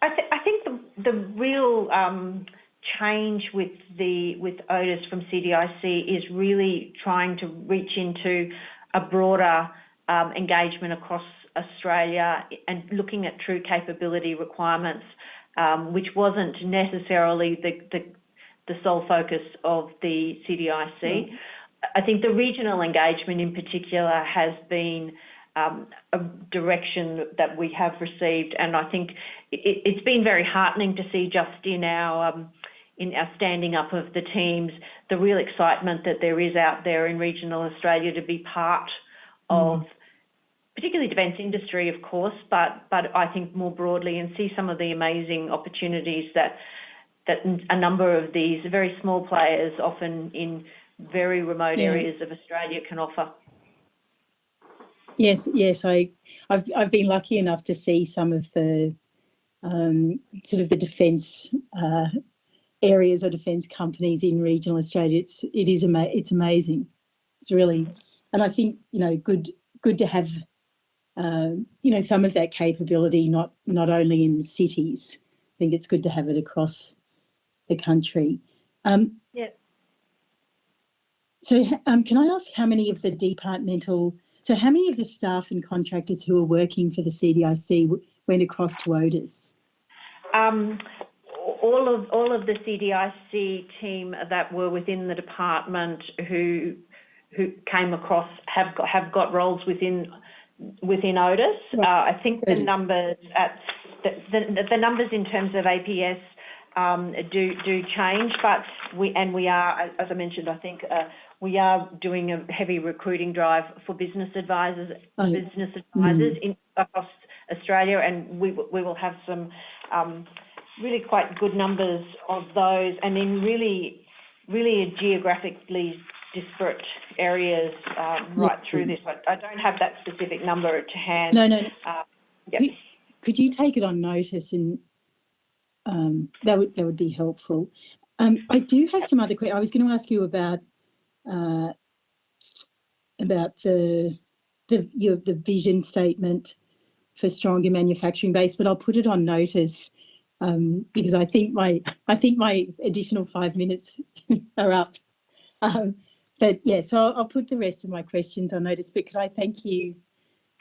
I think the real change with Otis from CDIC is really trying to reach into a broader engagement across Australia and looking at true capability requirements, which wasn't necessarily the sole focus of the CDIC. I think the regional engagement in particular has been a direction that we have received, and I think it's been very heartening to see just in our standing up of the teams, the real excitement that there is out there in regional Australia to be part of, particularly defence industry, of course, but I think more broadly, and see some of the amazing opportunities that a number of these very small players, often in very remote areas of Australia, can offer. Yes, I've been lucky enough to see some of the sort of the defence areas or defence companies in regional Australia. It's amazing. It's really, and I think good to have some of that capability not only in cities. I think it's good to have it across the country. So can I ask how many of the staff and contractors who are working for the CDIC went across to Otis? All of the CDIC team that were within the department who came across have got roles within Otis. I think the numbers the numbers in terms of APS do change, but we are, as I mentioned, I think we are doing a heavy recruiting drive for business advisors across Australia, and we will have some really quite good numbers of those, and in really geographically disparate areas right through this. I don't have that specific number to hand. No. Could you take it on notice, and that would be helpful. I do have some other questions. I was going to ask you about the the vision statement for stronger manufacturing base, but I'll put it on notice because I think my additional 5 minutes are up. But yeah, so I'll put the rest of my questions on notice. But could I thank you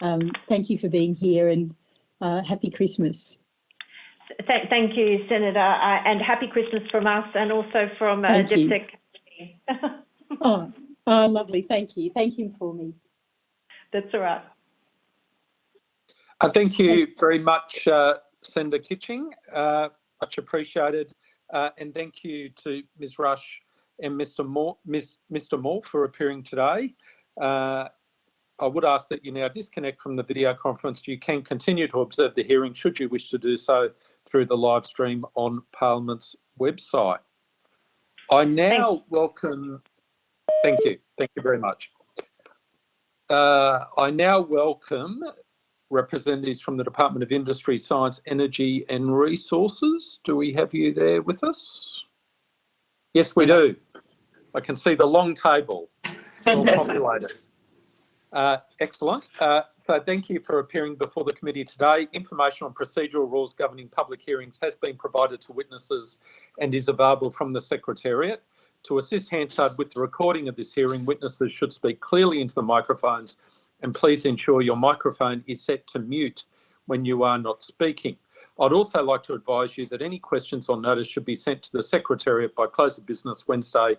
for being here, and happy Christmas. Thank you, Senator, and happy Christmas from us, and also from DevSec. Oh, lovely. Thank you. Thank you for me. That's all right. Thank you very much, Senator Kitching. Much appreciated. And thank you to Ms. Rush and Mr. Moore for appearing today. I would ask that you now disconnect from the video conference. You can continue to observe the hearing should you wish to do so through the live stream on Parliament's website. I now welcome, thank you very much. I now welcome representatives from the Department of Industry, Science, Energy and Resources. Do we have you there with us? Yes, we do. I can see the long table, all populated. Excellent. So thank you for appearing before the committee today. Information on procedural rules governing public hearings has been provided to witnesses and is available from the Secretariat. To assist Hansard with the recording of this hearing, witnesses should speak clearly into the microphones, and please ensure your microphone is set to mute when you are not speaking. I'd also like to advise you that any questions or notice should be sent to the Secretariat by close of business Wednesday,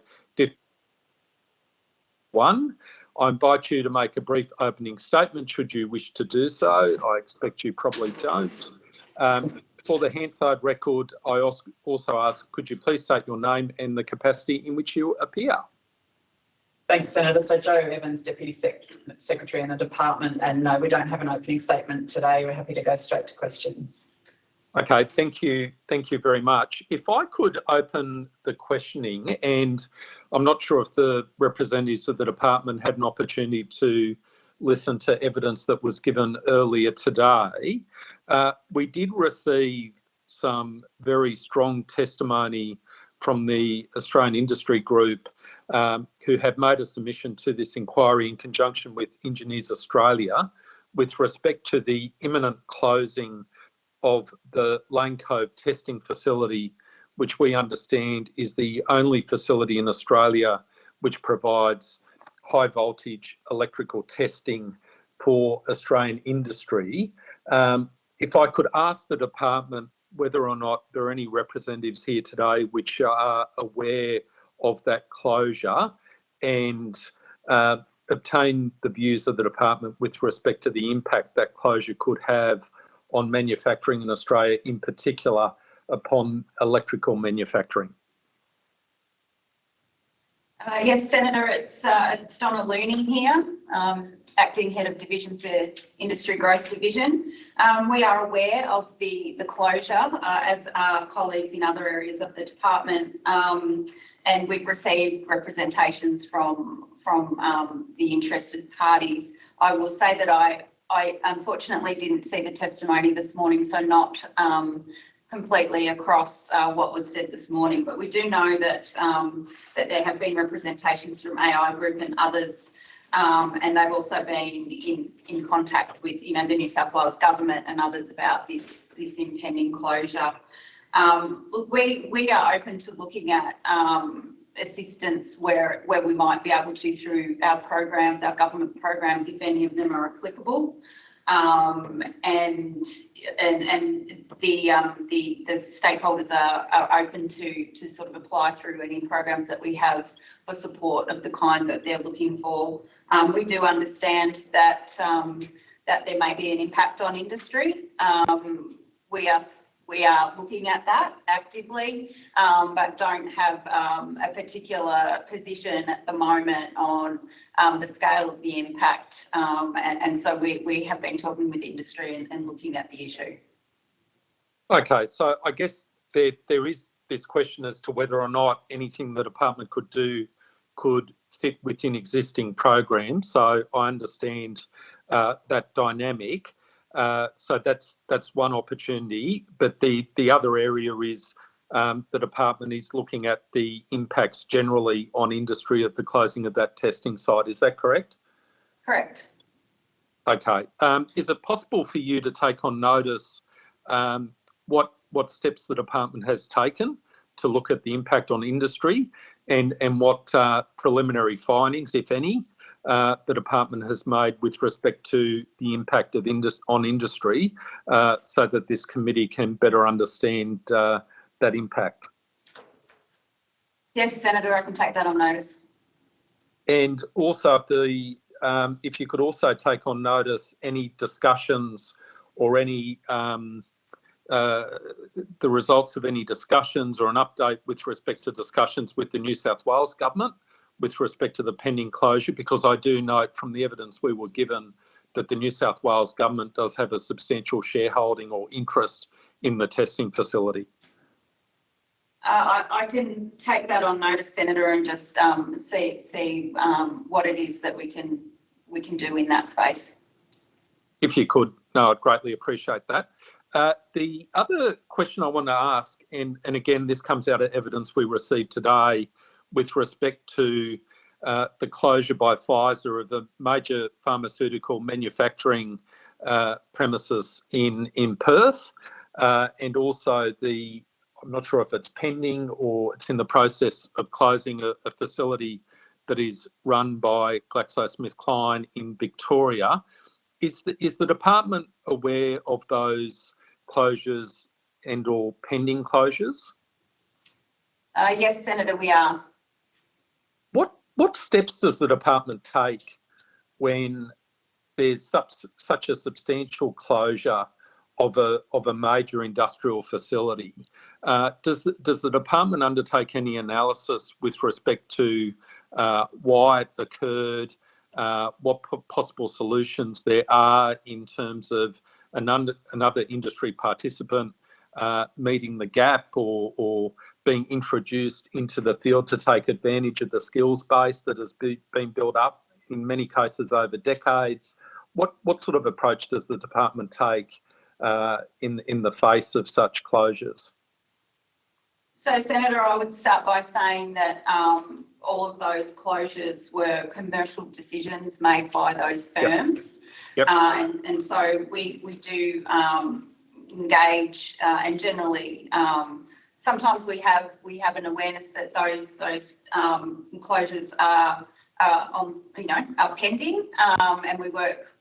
1. I invite you to make a brief opening statement should you wish to do so. I expect you probably don't. For the Hansard record, I also ask, could you please state your name and the capacity in which you appear? Thanks, Senator. So Jo Evans, Deputy Secretary in the Department, and no, we don't have an opening statement today. We're happy to go straight to questions. Okay, thank you very much. If I could open the questioning, and I'm not sure if the representatives of the department had an opportunity to listen to evidence that was given earlier today. We did receive some very strong testimony from the Australian Industry Group, who have made a submission to this inquiry in conjunction with Engineers Australia with respect to the imminent closing of the Lane Cove testing facility, which we understand is the only facility in Australia which provides high voltage electrical testing for Australian industry. If I could ask the department whether or not there are any representatives here today which are aware of that closure, and obtain the views of the department with respect to the impact that closure could have on manufacturing in Australia, in particular upon electrical manufacturing. Yes, Senator, it's Donna Looney here, Acting Head of Division for Industry Growth Division. We are aware of the closure, as are colleagues in other areas of the department, and we've received representations from the interested parties. I will say that I unfortunately didn't see the testimony this morning, so not completely across what was said this morning, but we do know that that there have been representations from AI Group and others, and they've also been in contact with the New South Wales government and others about this impending closure. Look, we are open to looking at assistance where we might be able to through our programs, our government programs, if any of them are applicable. And the stakeholders are open to sort of apply through any programs that we have for support of the kind that they're looking for. We do understand that that there may be an impact on industry. We are looking at that actively, but don't have a particular position at the moment on the scale of the impact. And so we have been talking with industry and looking at the issue. Okay, so I guess there is this question as to whether or not anything the department could do could fit within existing programs. So I understand that dynamic. So that's one opportunity, but the other area is the department is looking at the impacts generally on industry of the closing of that testing site. Is that correct? Correct. Okay. Is it possible for you to take on notice what steps the department has taken to look at the impact on industry and what preliminary findings, if any, the department has made with respect to the impact of on industry, so that this committee can better understand that impact? Yes, Senator, I can take that on notice. And also, if you could also take on notice any discussions or any the results of any discussions or an update with respect to discussions with the New South Wales government with respect to the pending closure, because I do note from the evidence we were given that the New South Wales government does have a substantial shareholding or interest in the testing facility. I can take that on notice, Senator, and just see what it is that we can do in that space. If you could, no, I'd greatly appreciate that. The other question I want to ask, and again, this comes out of evidence we received today with respect to the closure by Pfizer of the major pharmaceutical manufacturing premises in Perth, and also I'm not sure if it's pending or it's in the process of closing a facility that is run by GlaxoSmithKline in Victoria. Is the department aware of those closures and or pending closures? Yes, Senator, we are. What steps does the department take when there's such a substantial closure of a major industrial facility? Does the department undertake any analysis with respect to why it occurred, what possible solutions there are in terms of another industry participant meeting the gap or being introduced into the field to take advantage of the skills base that has been built up in many cases over decades? What sort of approach does the department take in the face of such closures? So, Senator, I would start by saying that all of those closures were commercial decisions made by those firms. Yep. And so we do engage and generally sometimes we have an awareness that those closures are pending, and we work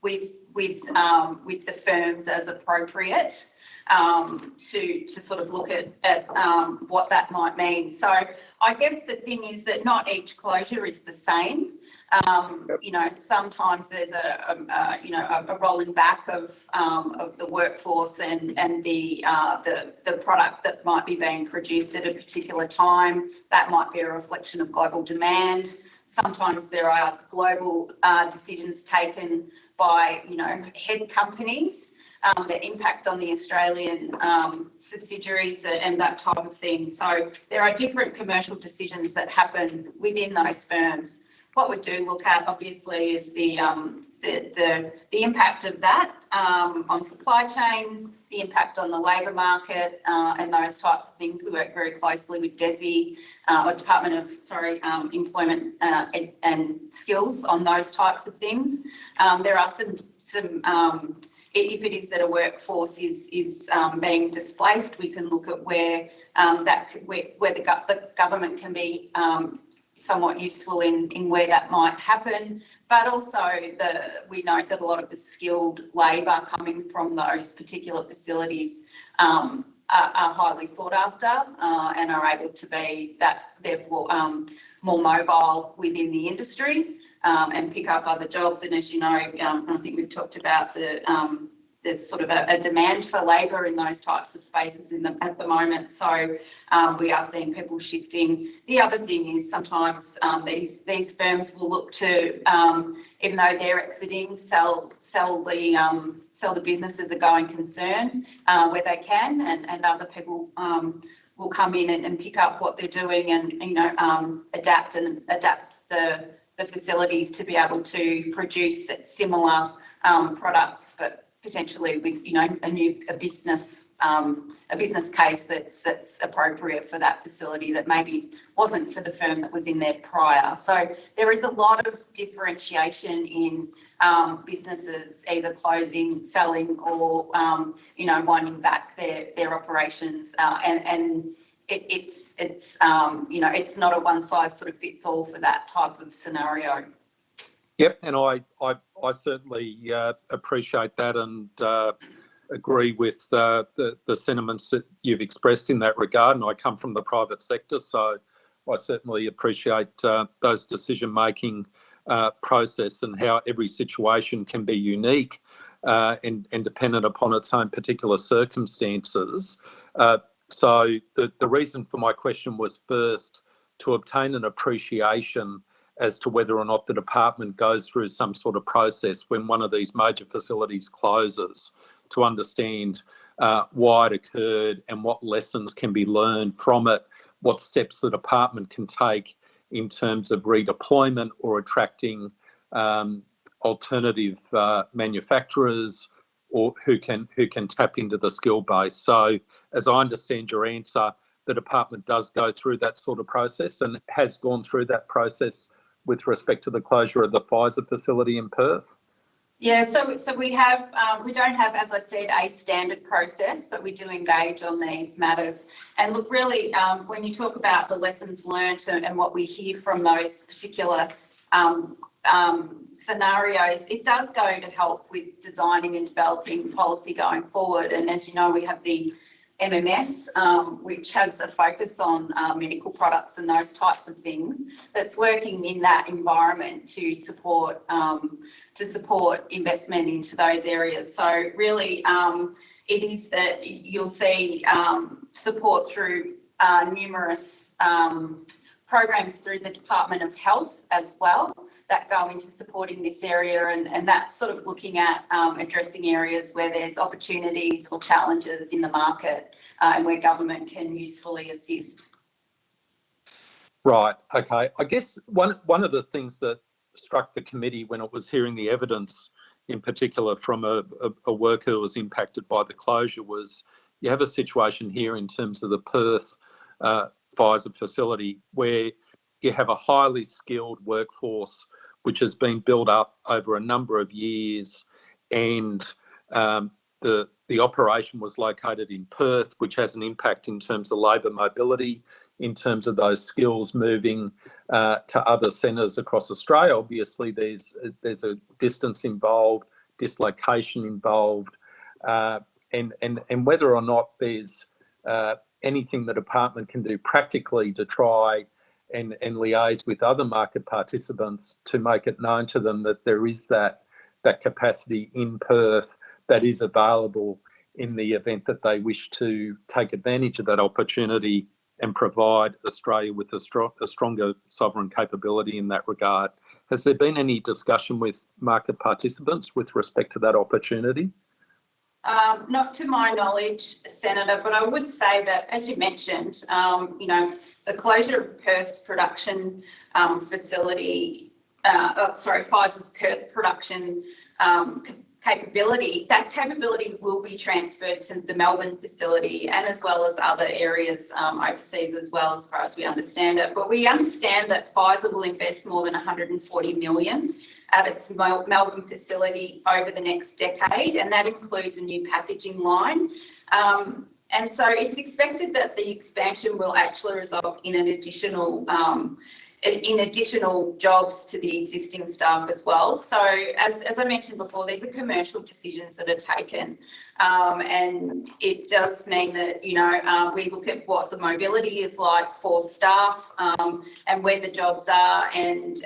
with the firms as appropriate to sort of look at what that might mean. So I guess the thing is that not each closure is the same. Sometimes there's a rolling back of the workforce and the product that might be being produced at a particular time. That might be a reflection of global demand. Sometimes there are global decisions taken by head companies that impact on the Australian subsidiaries and that type of thing. So there are different commercial decisions that happen within those firms. What we do look at, obviously, is the impact of that on supply chains, the impact on the labour market, and those types of things. We work very closely with DESI, or Department of Employment and Skills on those types of things. There are some if it is that a workforce is being displaced, we can look at where the government can be somewhat useful in where that might happen. But also we note that a lot of the skilled labour coming from those particular facilities are highly sought after and are able to be therefore more mobile within the industry and pick up other jobs. And as you know, I think we've talked about there's sort of a demand for labour in those types of spaces at the moment. So we are seeing people shifting. The other thing is sometimes these firms will look to, even though they're exiting, sell the business as a going concern where they can, and other people will come in and pick up what they're doing and adapt the facilities to be able to produce similar products, but potentially with, a business case that's appropriate for that facility that maybe wasn't for the firm that was in there prior. So there is a lot of differentiation in businesses either closing, selling, or winding back their operations, and it's not a one size sort of fits all for that type of scenario. Yep, and I certainly appreciate that and agree with the sentiments that you've expressed in that regard. And I come from the private sector, so I certainly appreciate those decision-making process and how every situation can be unique and dependent upon its own particular circumstances. So the reason for my question was first to obtain an appreciation as to whether or not the department goes through some sort of process when one of these major facilities closes, to understand why it occurred and what lessons can be learned from it, what steps the department can take in terms of redeployment or attracting alternative manufacturers or who can tap into the skill base. So as I understand your answer, the department does go through that sort of process and has gone through that process with respect to the closure of the Pfizer facility in Perth? Yeah, so we have, we don't have, as I said, a standard process, but we do engage on these matters. And look, really, when you talk about the lessons learned and what we hear from those particular scenarios, it does go to help with designing and developing policy going forward. And as you know, we have the MMS, which has a focus on medical products and those types of things, that's working in that environment to support investment into those areas. So really, it is that you'll see support through numerous programs through the Department of Health as well that go into supporting this area, and that's sort of looking at addressing areas where there's opportunities or challenges in the market and where government can usefully assist. Right, okay. I guess one of the things that struck the committee when it was hearing the evidence, in particular from a worker who was impacted by the closure, was you have a situation here in terms of the Perth Pfizer facility where you have a highly skilled workforce which has been built up over a number of years, and the operation was located in Perth, which has an impact in terms of labour mobility, in terms of those skills moving to other centres across Australia. Obviously, there's a distance involved, dislocation involved, and whether or not there's anything the department can do practically to try and liaise with other market participants to make it known to them that there is that capacity in Perth that is available in the event that they wish to take advantage of that opportunity and provide Australia with a stronger sovereign capability in that regard. Has there been any discussion with market participants with respect to that opportunity? Not to my knowledge, Senator, but I would say that, as you mentioned, the closure of Perth's production facility, Pfizer's Perth production capability, that capability will be transferred to the Melbourne facility and as well as other areas overseas as well, as far as we understand it. But we understand that Pfizer will invest more than $140 million at its Melbourne facility over the next decade, and that includes a new packaging line. And so it's expected that the expansion will actually result in an additional jobs to the existing staff as well. So as I mentioned before, these are commercial decisions that are taken, and it does mean that we look at what the mobility is like for staff and where the jobs are, and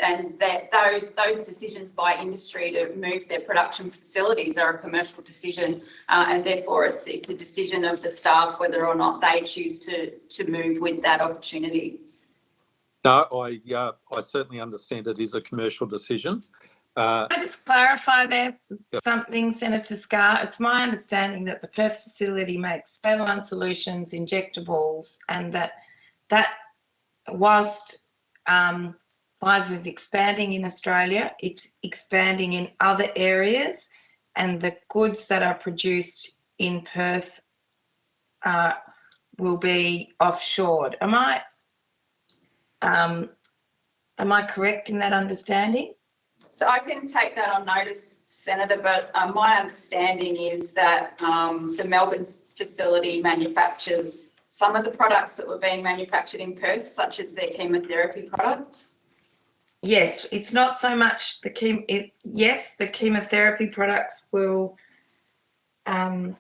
that those decisions by industry to move their production facilities are a commercial decision, and therefore it's a decision of the staff whether or not they choose to move with that opportunity. No, I certainly understand it is a commercial decision. Can I just clarify there something, Senator Scarr? It's my understanding that the Perth facility makes saline solutions, injectables, and that whilst Pfizer is expanding in Australia, it's expanding in other areas, and the goods that are produced in Perth will be offshored. Am I correct in that understanding? So I can take that on notice, Senator, but my understanding is that the Melbourne facility manufactures some of the products that were being manufactured in Perth, such as their chemotherapy products. Yes, it's not so much the the chemotherapy products will have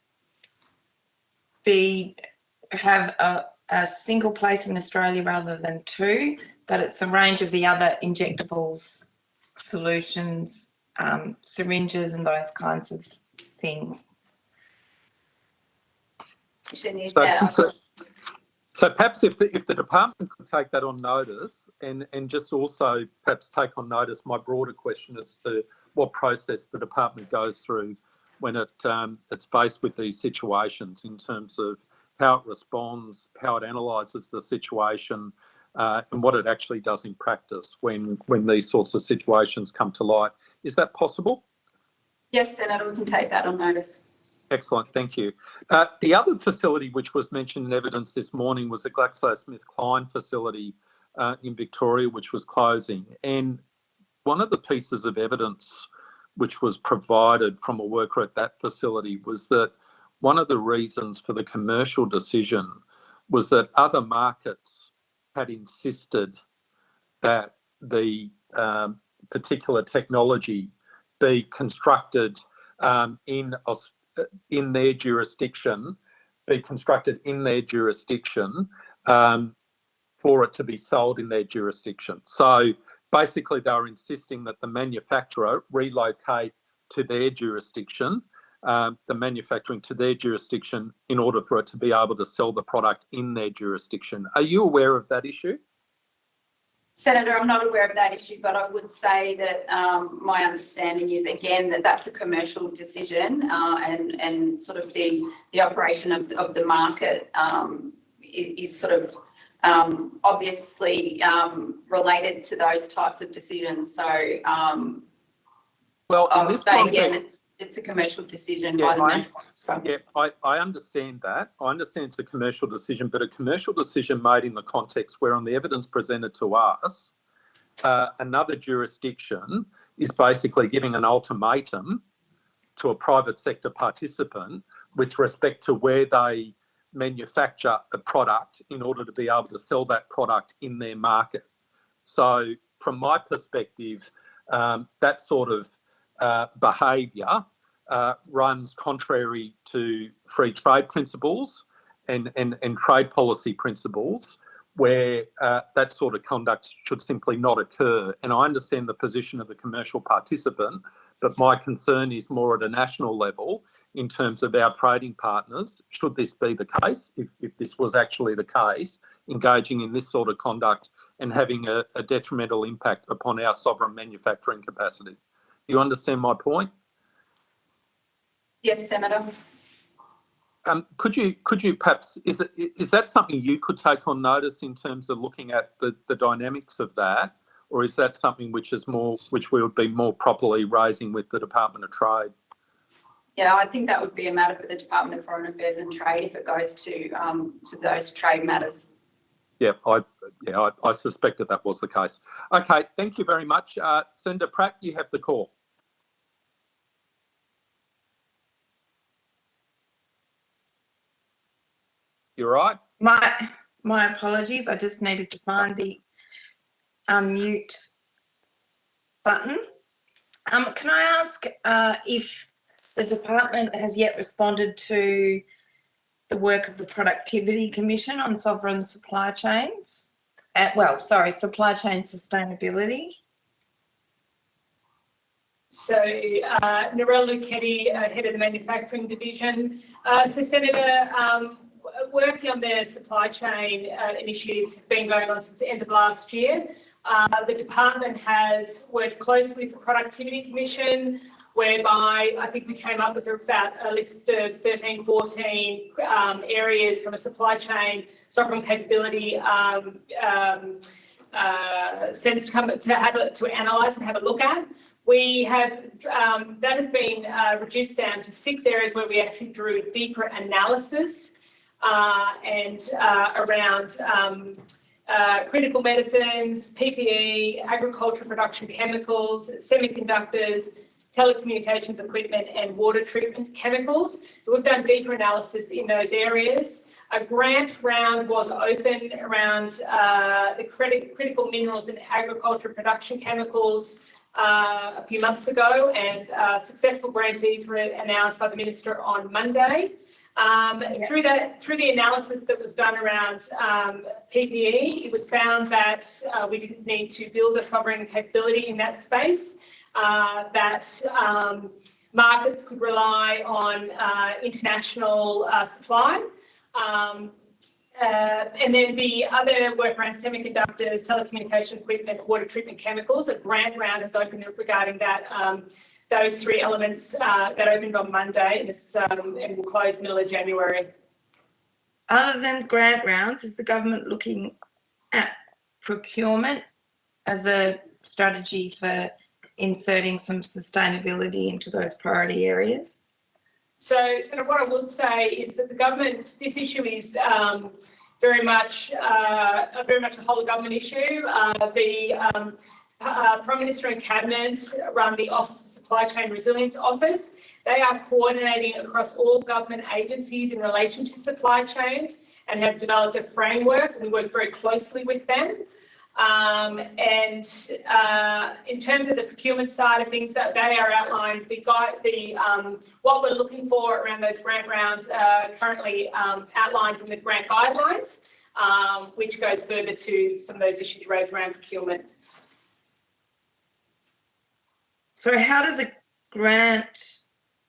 a single place in Australia rather than two, but it's the range of the other injectables, solutions, syringes and those kinds of things. So perhaps if the department could take that on notice and just also perhaps take on notice my broader question as to what process the department goes through when it's faced with these situations in terms of how it responds, how it analyses the situation, and what it actually does in practice when these sorts of situations come to light. Is that possible? Yes, Senator, we can take that on notice. Excellent, thank you. The other facility which was mentioned in evidence this morning was the GlaxoSmithKline facility in Victoria, which was closing. And one of the pieces of evidence which was provided from a worker at that facility was that one of the reasons for the commercial decision was that other markets had insisted that the particular technology be constructed in their jurisdiction, for it to be sold in their jurisdiction. So basically they were insisting that the manufacturer relocate to their jurisdiction, the manufacturing to their jurisdiction in order for it to be able to sell the product in their jurisdiction. Are you aware of that issue? Senator, I'm not aware of that issue, but I would say that my understanding is, again, that that's a commercial decision and sort of the operation of the market is sort of obviously related to those types of decisions. So well, I would say, again, it's a commercial decision by the manufacturer. Yeah, I understand that. I understand it's a commercial decision, but a commercial decision made in the context where on the evidence presented to us, another jurisdiction is basically giving an ultimatum to a private sector participant with respect to where they manufacture a product in order to be able to sell that product in their market. So from my perspective, that sort of behaviour runs contrary to free trade principles and trade policy principles, where that sort of conduct should simply not occur. And I understand the position of the commercial participant, but my concern is more at a national level in terms of our trading partners, should this be the case, if this was actually the case, engaging in this sort of conduct and having a detrimental impact upon our sovereign manufacturing capacity. Do you understand my point? Yes, Senator. Could you perhaps, is that something you could take on notice in terms of looking at the dynamics of that, or is that something which we would be more properly raising with the Department of Trade? Yeah, I think that would be a matter for the Department of Foreign Affairs and Trade if it goes to those trade matters. Yeah, I suspected that was the case. Okay, thank you very much. Senator Pratt, you have the call. You're right. My apologies. I just needed to find the unmute button. Can I ask if the department has yet responded to the work of the Productivity Commission on sovereign supply chains? Supply chain sustainability. So Narelle Lucchetti, head of the manufacturing division. So Senator, work on the supply chain initiatives have been going on since the end of last year. The department has worked closely with the Productivity Commission, whereby I think we came up with about a list of 13, 14 areas from a supply chain sovereign capability sense to analyse and have a look at. We have, that has been reduced down to 6 areas where we actually drew deeper analysis and around critical medicines, PPE, agriculture production chemicals, semiconductors, telecommunications equipment, and water treatment chemicals. So we've done deeper analysis in those areas. A grant round was open around the critical minerals and agriculture production chemicals a few months ago, and successful grantees were announced by the Minister on Monday. Through the analysis that was done around PPE, it was found that we didn't need to build a sovereign capability in that space, that markets could rely on international supply. And then the other work around semiconductors, telecommunication equipment, water treatment chemicals, a grant round has opened regarding that. Those 3 elements that opened on Monday and will close middle of January. Other than grant rounds, is the government looking at procurement as a strategy for inserting some sustainability into those priority areas? So what I would say is that the government, this issue is very much a whole government issue. The Prime Minister and Cabinet run the Office of Supply Chain Resilience Office. They are coordinating across all government agencies in relation to supply chains and have developed a framework, and we work very closely with them. In terms of the procurement side of things, that they are outlined, what we're looking for around those grant rounds currently outlined in the grant guidelines, which goes further to some of those issues raised around procurement. So how does a grant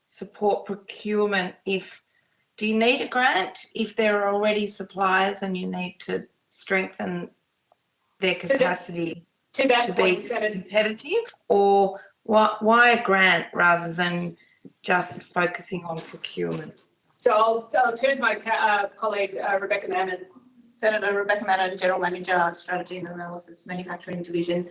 support procurement do you need a grant if there are already suppliers and you need to strengthen their capacity to be competitive, or why a grant rather than just focusing on procurement? So I'll turn to my colleague, Rebecca Mannon. Senator Rebecca Mannon, General Manager, Strategy and Analysis, Manufacturing Division.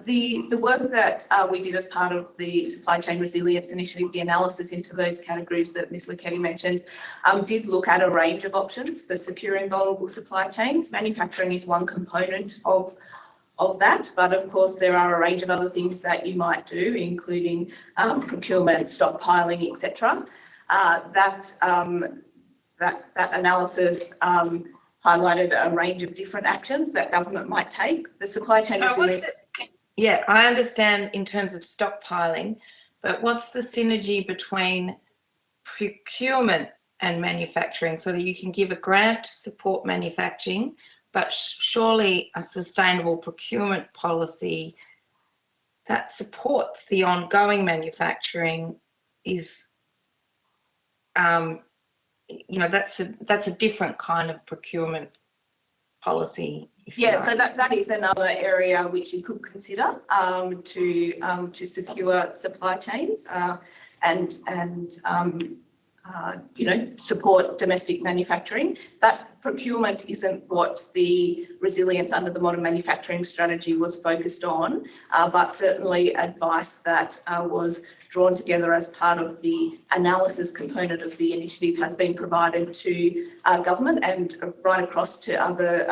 The work that we did as part of the Supply Chain Resilience Initiative, the analysis into those categories that Ms. Lucchetti mentioned, did look at a range of options for securing vulnerable supply chains. Manufacturing is one component of that, but of course there are a range of other things that you might do, including procurement, stockpiling, etc. That analysis highlighted a range of different actions that government might take. The supply chain resilience. Yeah, I understand in terms of stockpiling, but what's the synergy between procurement and manufacturing so that you can give a grant to support manufacturing, but surely a sustainable procurement policy that supports the ongoing manufacturing is that's a different kind of procurement policy. So that is another area which you could consider to secure supply chains and support domestic manufacturing. That procurement isn't what the resilience under the modern manufacturing strategy was focused on, but certainly advice that was drawn together as part of the analysis component of the initiative has been provided to government and right across to other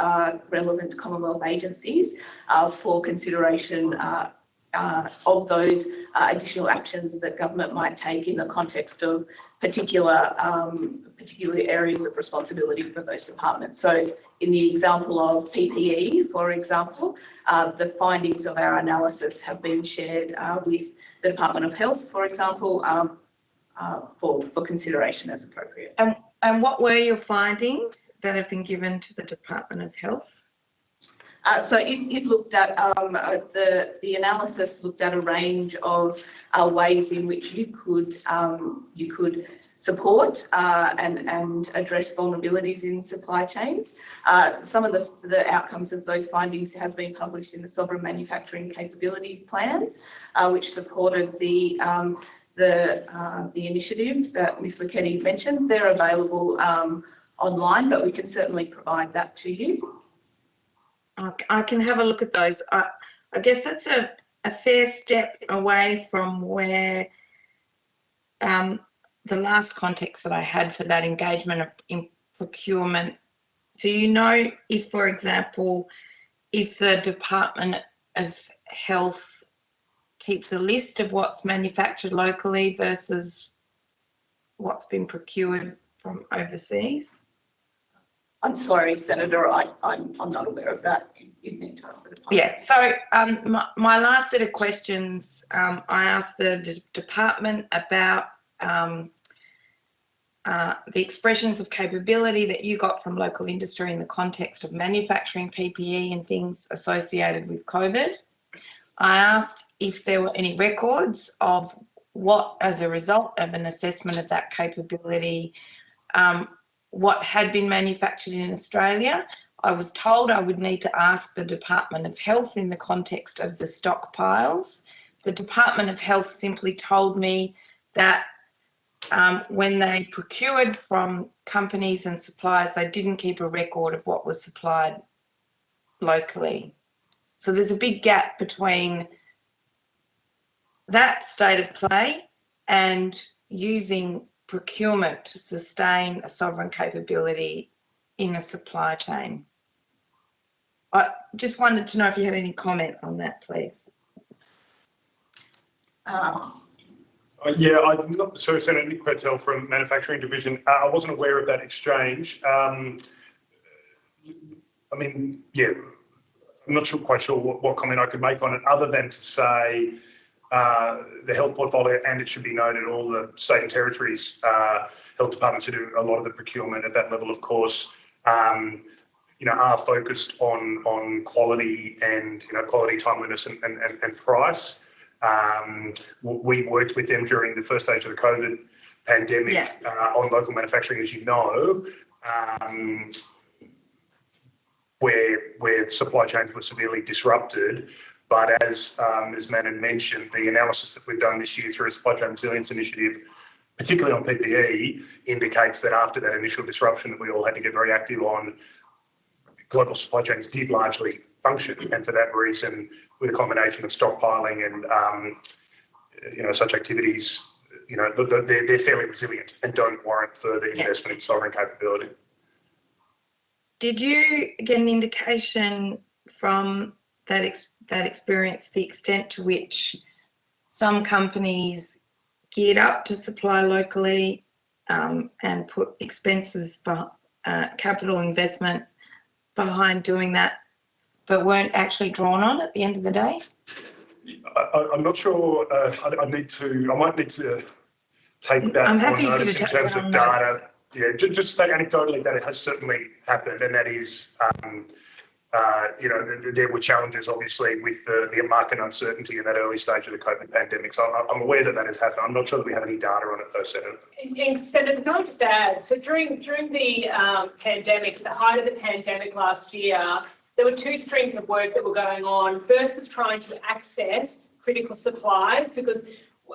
relevant Commonwealth agencies for consideration of those additional actions that government might take in the context of particular areas of responsibility for those departments. So in the example of PPE, for example, the findings of our analysis have been shared with the Department of Health, for example, for consideration as appropriate. And what were your findings that have been given to the Department of Health? So it looked at the analysis looked at a range of ways in which you could support and address vulnerabilities in supply chains. Some of the outcomes of those findings has been published in the Sovereign Manufacturing Capability Plans, which supported the initiative that Ms. Lucchetti mentioned. They're available online, but we can certainly provide that to you. I can have a look at those. I guess that's a fair step away from where the last context that I had for that engagement in procurement. Do you know if, for example, if the Department of Health keeps a list of what's manufactured locally versus what's been procured from overseas? I'm sorry, Senator, I'm not aware of that. You need to ask the department. Yeah, so my last set of questions, I asked the department about the expressions of capability that you got from local industry in the context of manufacturing PPE and things associated with COVID. I asked if there were any records of what, as a result of an assessment of that capability, what had been manufactured in Australia. I was told I would need to ask the Department of Health in the context of the stockpiles. The Department of Health simply told me that when they procured from companies and suppliers, they didn't keep a record of what was supplied locally. So there's a big gap between that state of play and using procurement to sustain a sovereign capability in a supply chain. I just wanted to know if you had any comment on that, please. Yeah, I'm not, so Senator Nick Quetel from Manufacturing Division. I wasn't aware of that exchange. I mean, yeah, I'm not quite sure what comment I could make on it other than to say the health portfolio, and it should be noted, all the state and territories health departments who do a lot of the procurement at that level, of course, you know, are focused on quality and, you know, quality, timeliness and price. We worked with them during the first stage of the COVID pandemic on local manufacturing, as you know, where supply chains were severely disrupted. But as Manon mentioned, the analysis that we've done this year through a supply chain resilience initiative, particularly on PPE, indicates that after that initial disruption that we all had to get very active on, global supply chains did largely function. And for that reason, with a combination of stockpiling and you know, such activities, you know, they're fairly resilient and don't warrant further investment in sovereign capability. Did you get an indication from that experience, the extent to which some companies geared up to supply locally and put expenses, capital investment behind doing that, but weren't actually drawn on at the end of the day? I'm not sure. I might need to take that I'm on happy for you notice to in take terms that of on data. notice. Yeah, just to say anecdotally that it has certainly happened, and that is, you know, there were challenges obviously with the market uncertainty in that early stage of the COVID pandemic. So I'm aware that has happened. I'm not sure that we have any data on it though, Senator. And Senator, can I just add, so during the pandemic, the height of the pandemic last year, there were two streams of work that were going on. First was trying to access critical supplies, because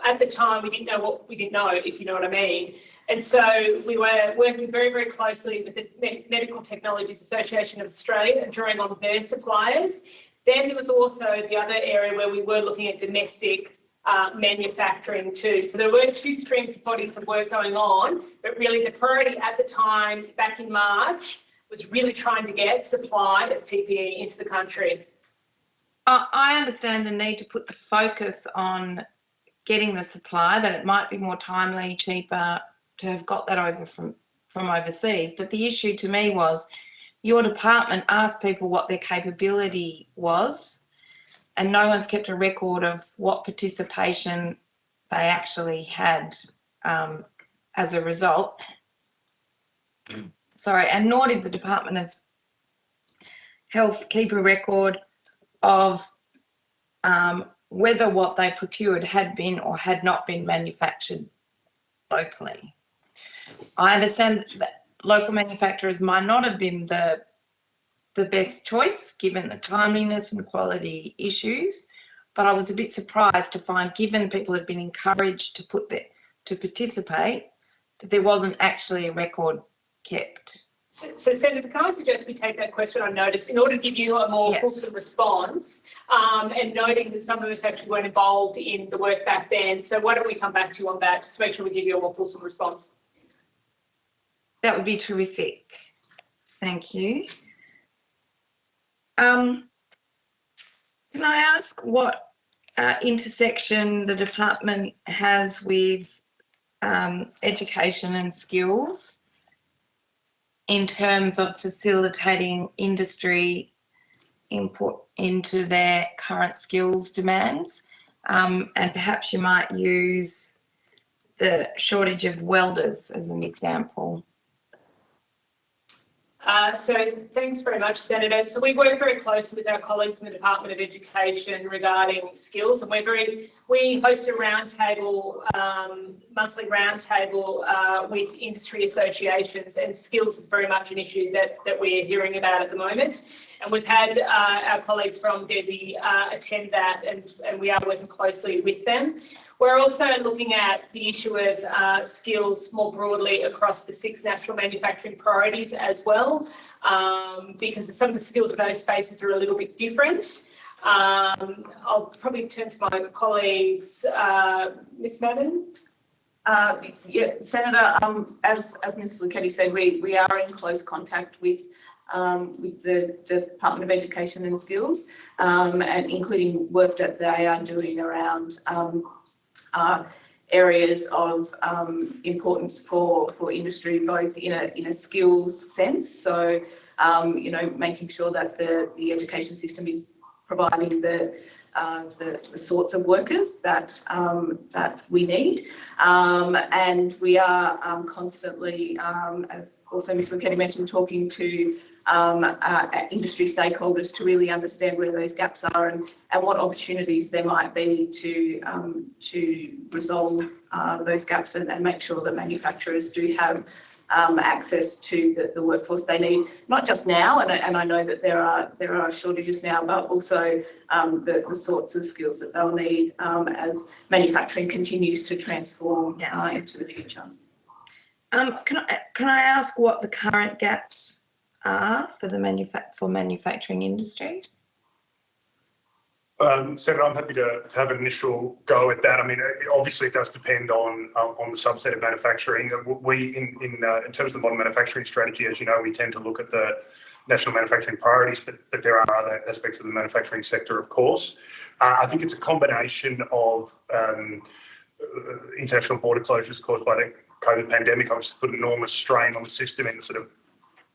at the time we didn't know what we didn't know, if you know what I mean. And so we were working very, very closely with the Medical Technologies Association of Australia and drawing on their suppliers. Then there was also the other area where we were looking at domestic manufacturing too. So there were two streams of bodies of work going on, but really the priority at the time, back in March, was really trying to get supply of PPE into the country. I understand the need to put the focus on getting the supply, that it might be more timely, cheaper to have got that over from overseas. But the issue to me was your department asked people what their capability was, and no one's kept a record of what participation they actually had as a result. Sorry, and nor did the Department of Health keep a record of whether what they procured had been or had not been manufactured locally. I understand that local manufacturers might not have been the best choice given the timeliness and quality issues, but I was a bit surprised to find, given people had been encouraged to participate, that there wasn't actually a record kept. So Senator, can I suggest we take that question on notice in order to give you a more fulsome response, and noting that some of us actually weren't involved in the work back then. So why don't we come back to you on that, just to make sure we give you a more fulsome response. That would be terrific. Thank you. Can I ask what intersection the department has with education and skills in terms of facilitating industry input into their current skills demands? And perhaps you might use the shortage of welders as an example. So thanks very much, Senator. So we work very closely with our colleagues in the Department of Education regarding skills, and we host a roundtable, monthly roundtable with industry associations, and skills is very much an issue that we're hearing about at the moment. And we've had our colleagues from DESI attend that, and we are working closely with them. We're also looking at the issue of skills more broadly across the 6 national manufacturing priorities as well, because some of the skills in those spaces are a little bit different. I'll probably turn to my colleagues. Ms. Madden? Yeah, Senator, as Ms. Lucchetti said, we are in close contact with the Department of Education and Skills, and including work that they are doing around areas of importance for industry, both in a skills sense. So, making sure that the education system is providing the sorts of workers that we need, and we are constantly, as also Ms. Lucchetti mentioned, talking to industry stakeholders to really understand where those gaps are and what opportunities there might be to resolve those gaps and make sure that manufacturers do have access to the workforce they need, not just now, and I know that there are shortages now, but also the sorts of skills that they'll need as manufacturing continues to transform into the future. Can I ask what the current gaps are for manufacturing industries? Senator, I'm happy to have an initial go at that. I mean, obviously it does depend on the subset of manufacturing. We, in terms of the modern manufacturing strategy, as you know, we tend to look at the national manufacturing priorities, but there are other aspects of the manufacturing sector, of course. I think it's a combination of international border closures caused by the COVID pandemic, obviously put enormous strain on the system in sort of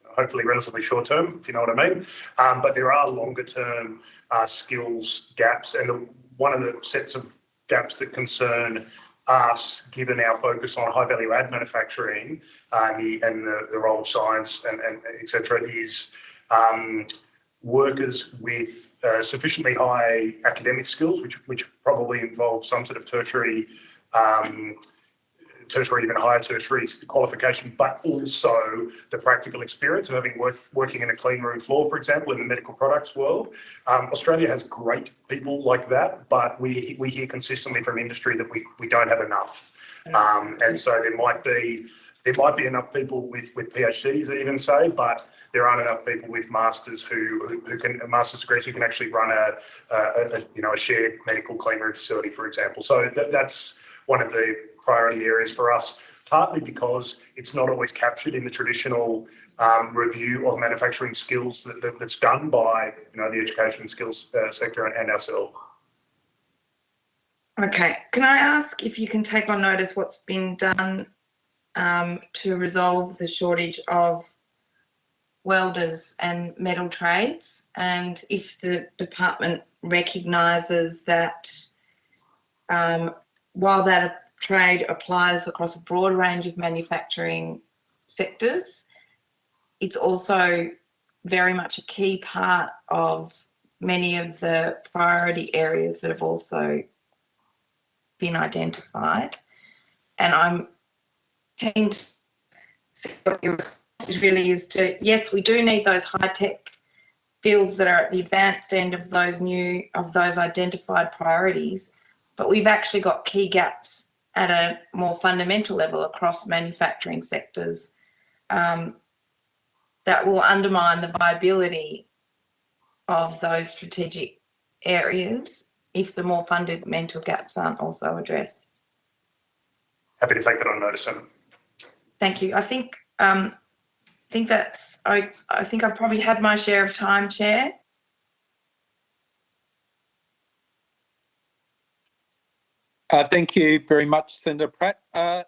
hopefully relatively short term, if you know what I mean. But there are longer term skills gaps, and one of the sets of gaps that concern us, given our focus on high value add manufacturing and the role of science and et cetera, is workers with sufficiently high academic skills, which probably involve some sort of tertiary, even higher tertiary qualification, but also the practical experience of having working in a clean room floor, for example, in the medical products world. Australia has great people like that, but we hear consistently from industry that we don't have enough. And so there might be enough people with PhDs even say, but there aren't enough people with masters master's degrees who can actually run a shared medical clean room facility, for example. So that's one of the priority areas for us, partly because it's not always captured in the traditional review of manufacturing skills that's done by the education and skills sector and ourselves. Okay, can I ask if you can take on notice what's been done to resolve the shortage of welders and metal trades, and if the department recognises that while that trade applies across a broad range of manufacturing sectors, it's also very much a key part of many of the priority areas that have also been identified. And I'm keen to see what your response really is to, yes, we do need those high-tech fields that are at the advanced end of those identified priorities, but we've actually got key gaps at a more fundamental level across manufacturing sectors. that will undermine the viability of those strategic areas if the more fundamental gaps aren't also addressed. Happy to take that on notice, Senator. Thank you. I think that's. I think I've probably had my share of time, Chair. Thank you very much, Senator Pratt.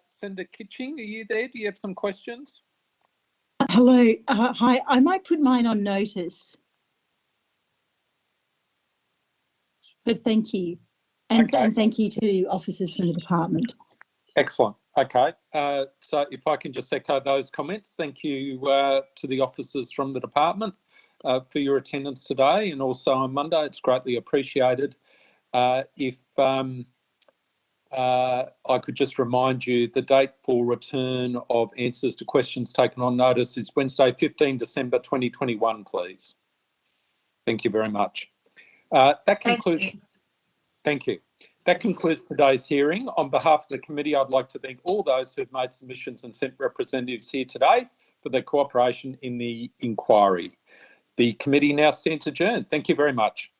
Senator Kitching, are you there? Do you have some questions? Hello. Hi. I might put mine on notice. But thank you. And thank you to officers from the department. Excellent. Okay. So if I can just echo those comments, thank you to the officers from the department for your attendance today and also on Monday. It's greatly appreciated. If I could just remind you, the date for return of answers to questions taken on notice is Wednesday, 15 December 2021, please. Thank you very much. That concludes. Thank you. That concludes today's hearing. On behalf of the committee, I'd like to thank all those who have made submissions and sent representatives here today for their cooperation in the inquiry. The committee now stands adjourned. Thank you very much.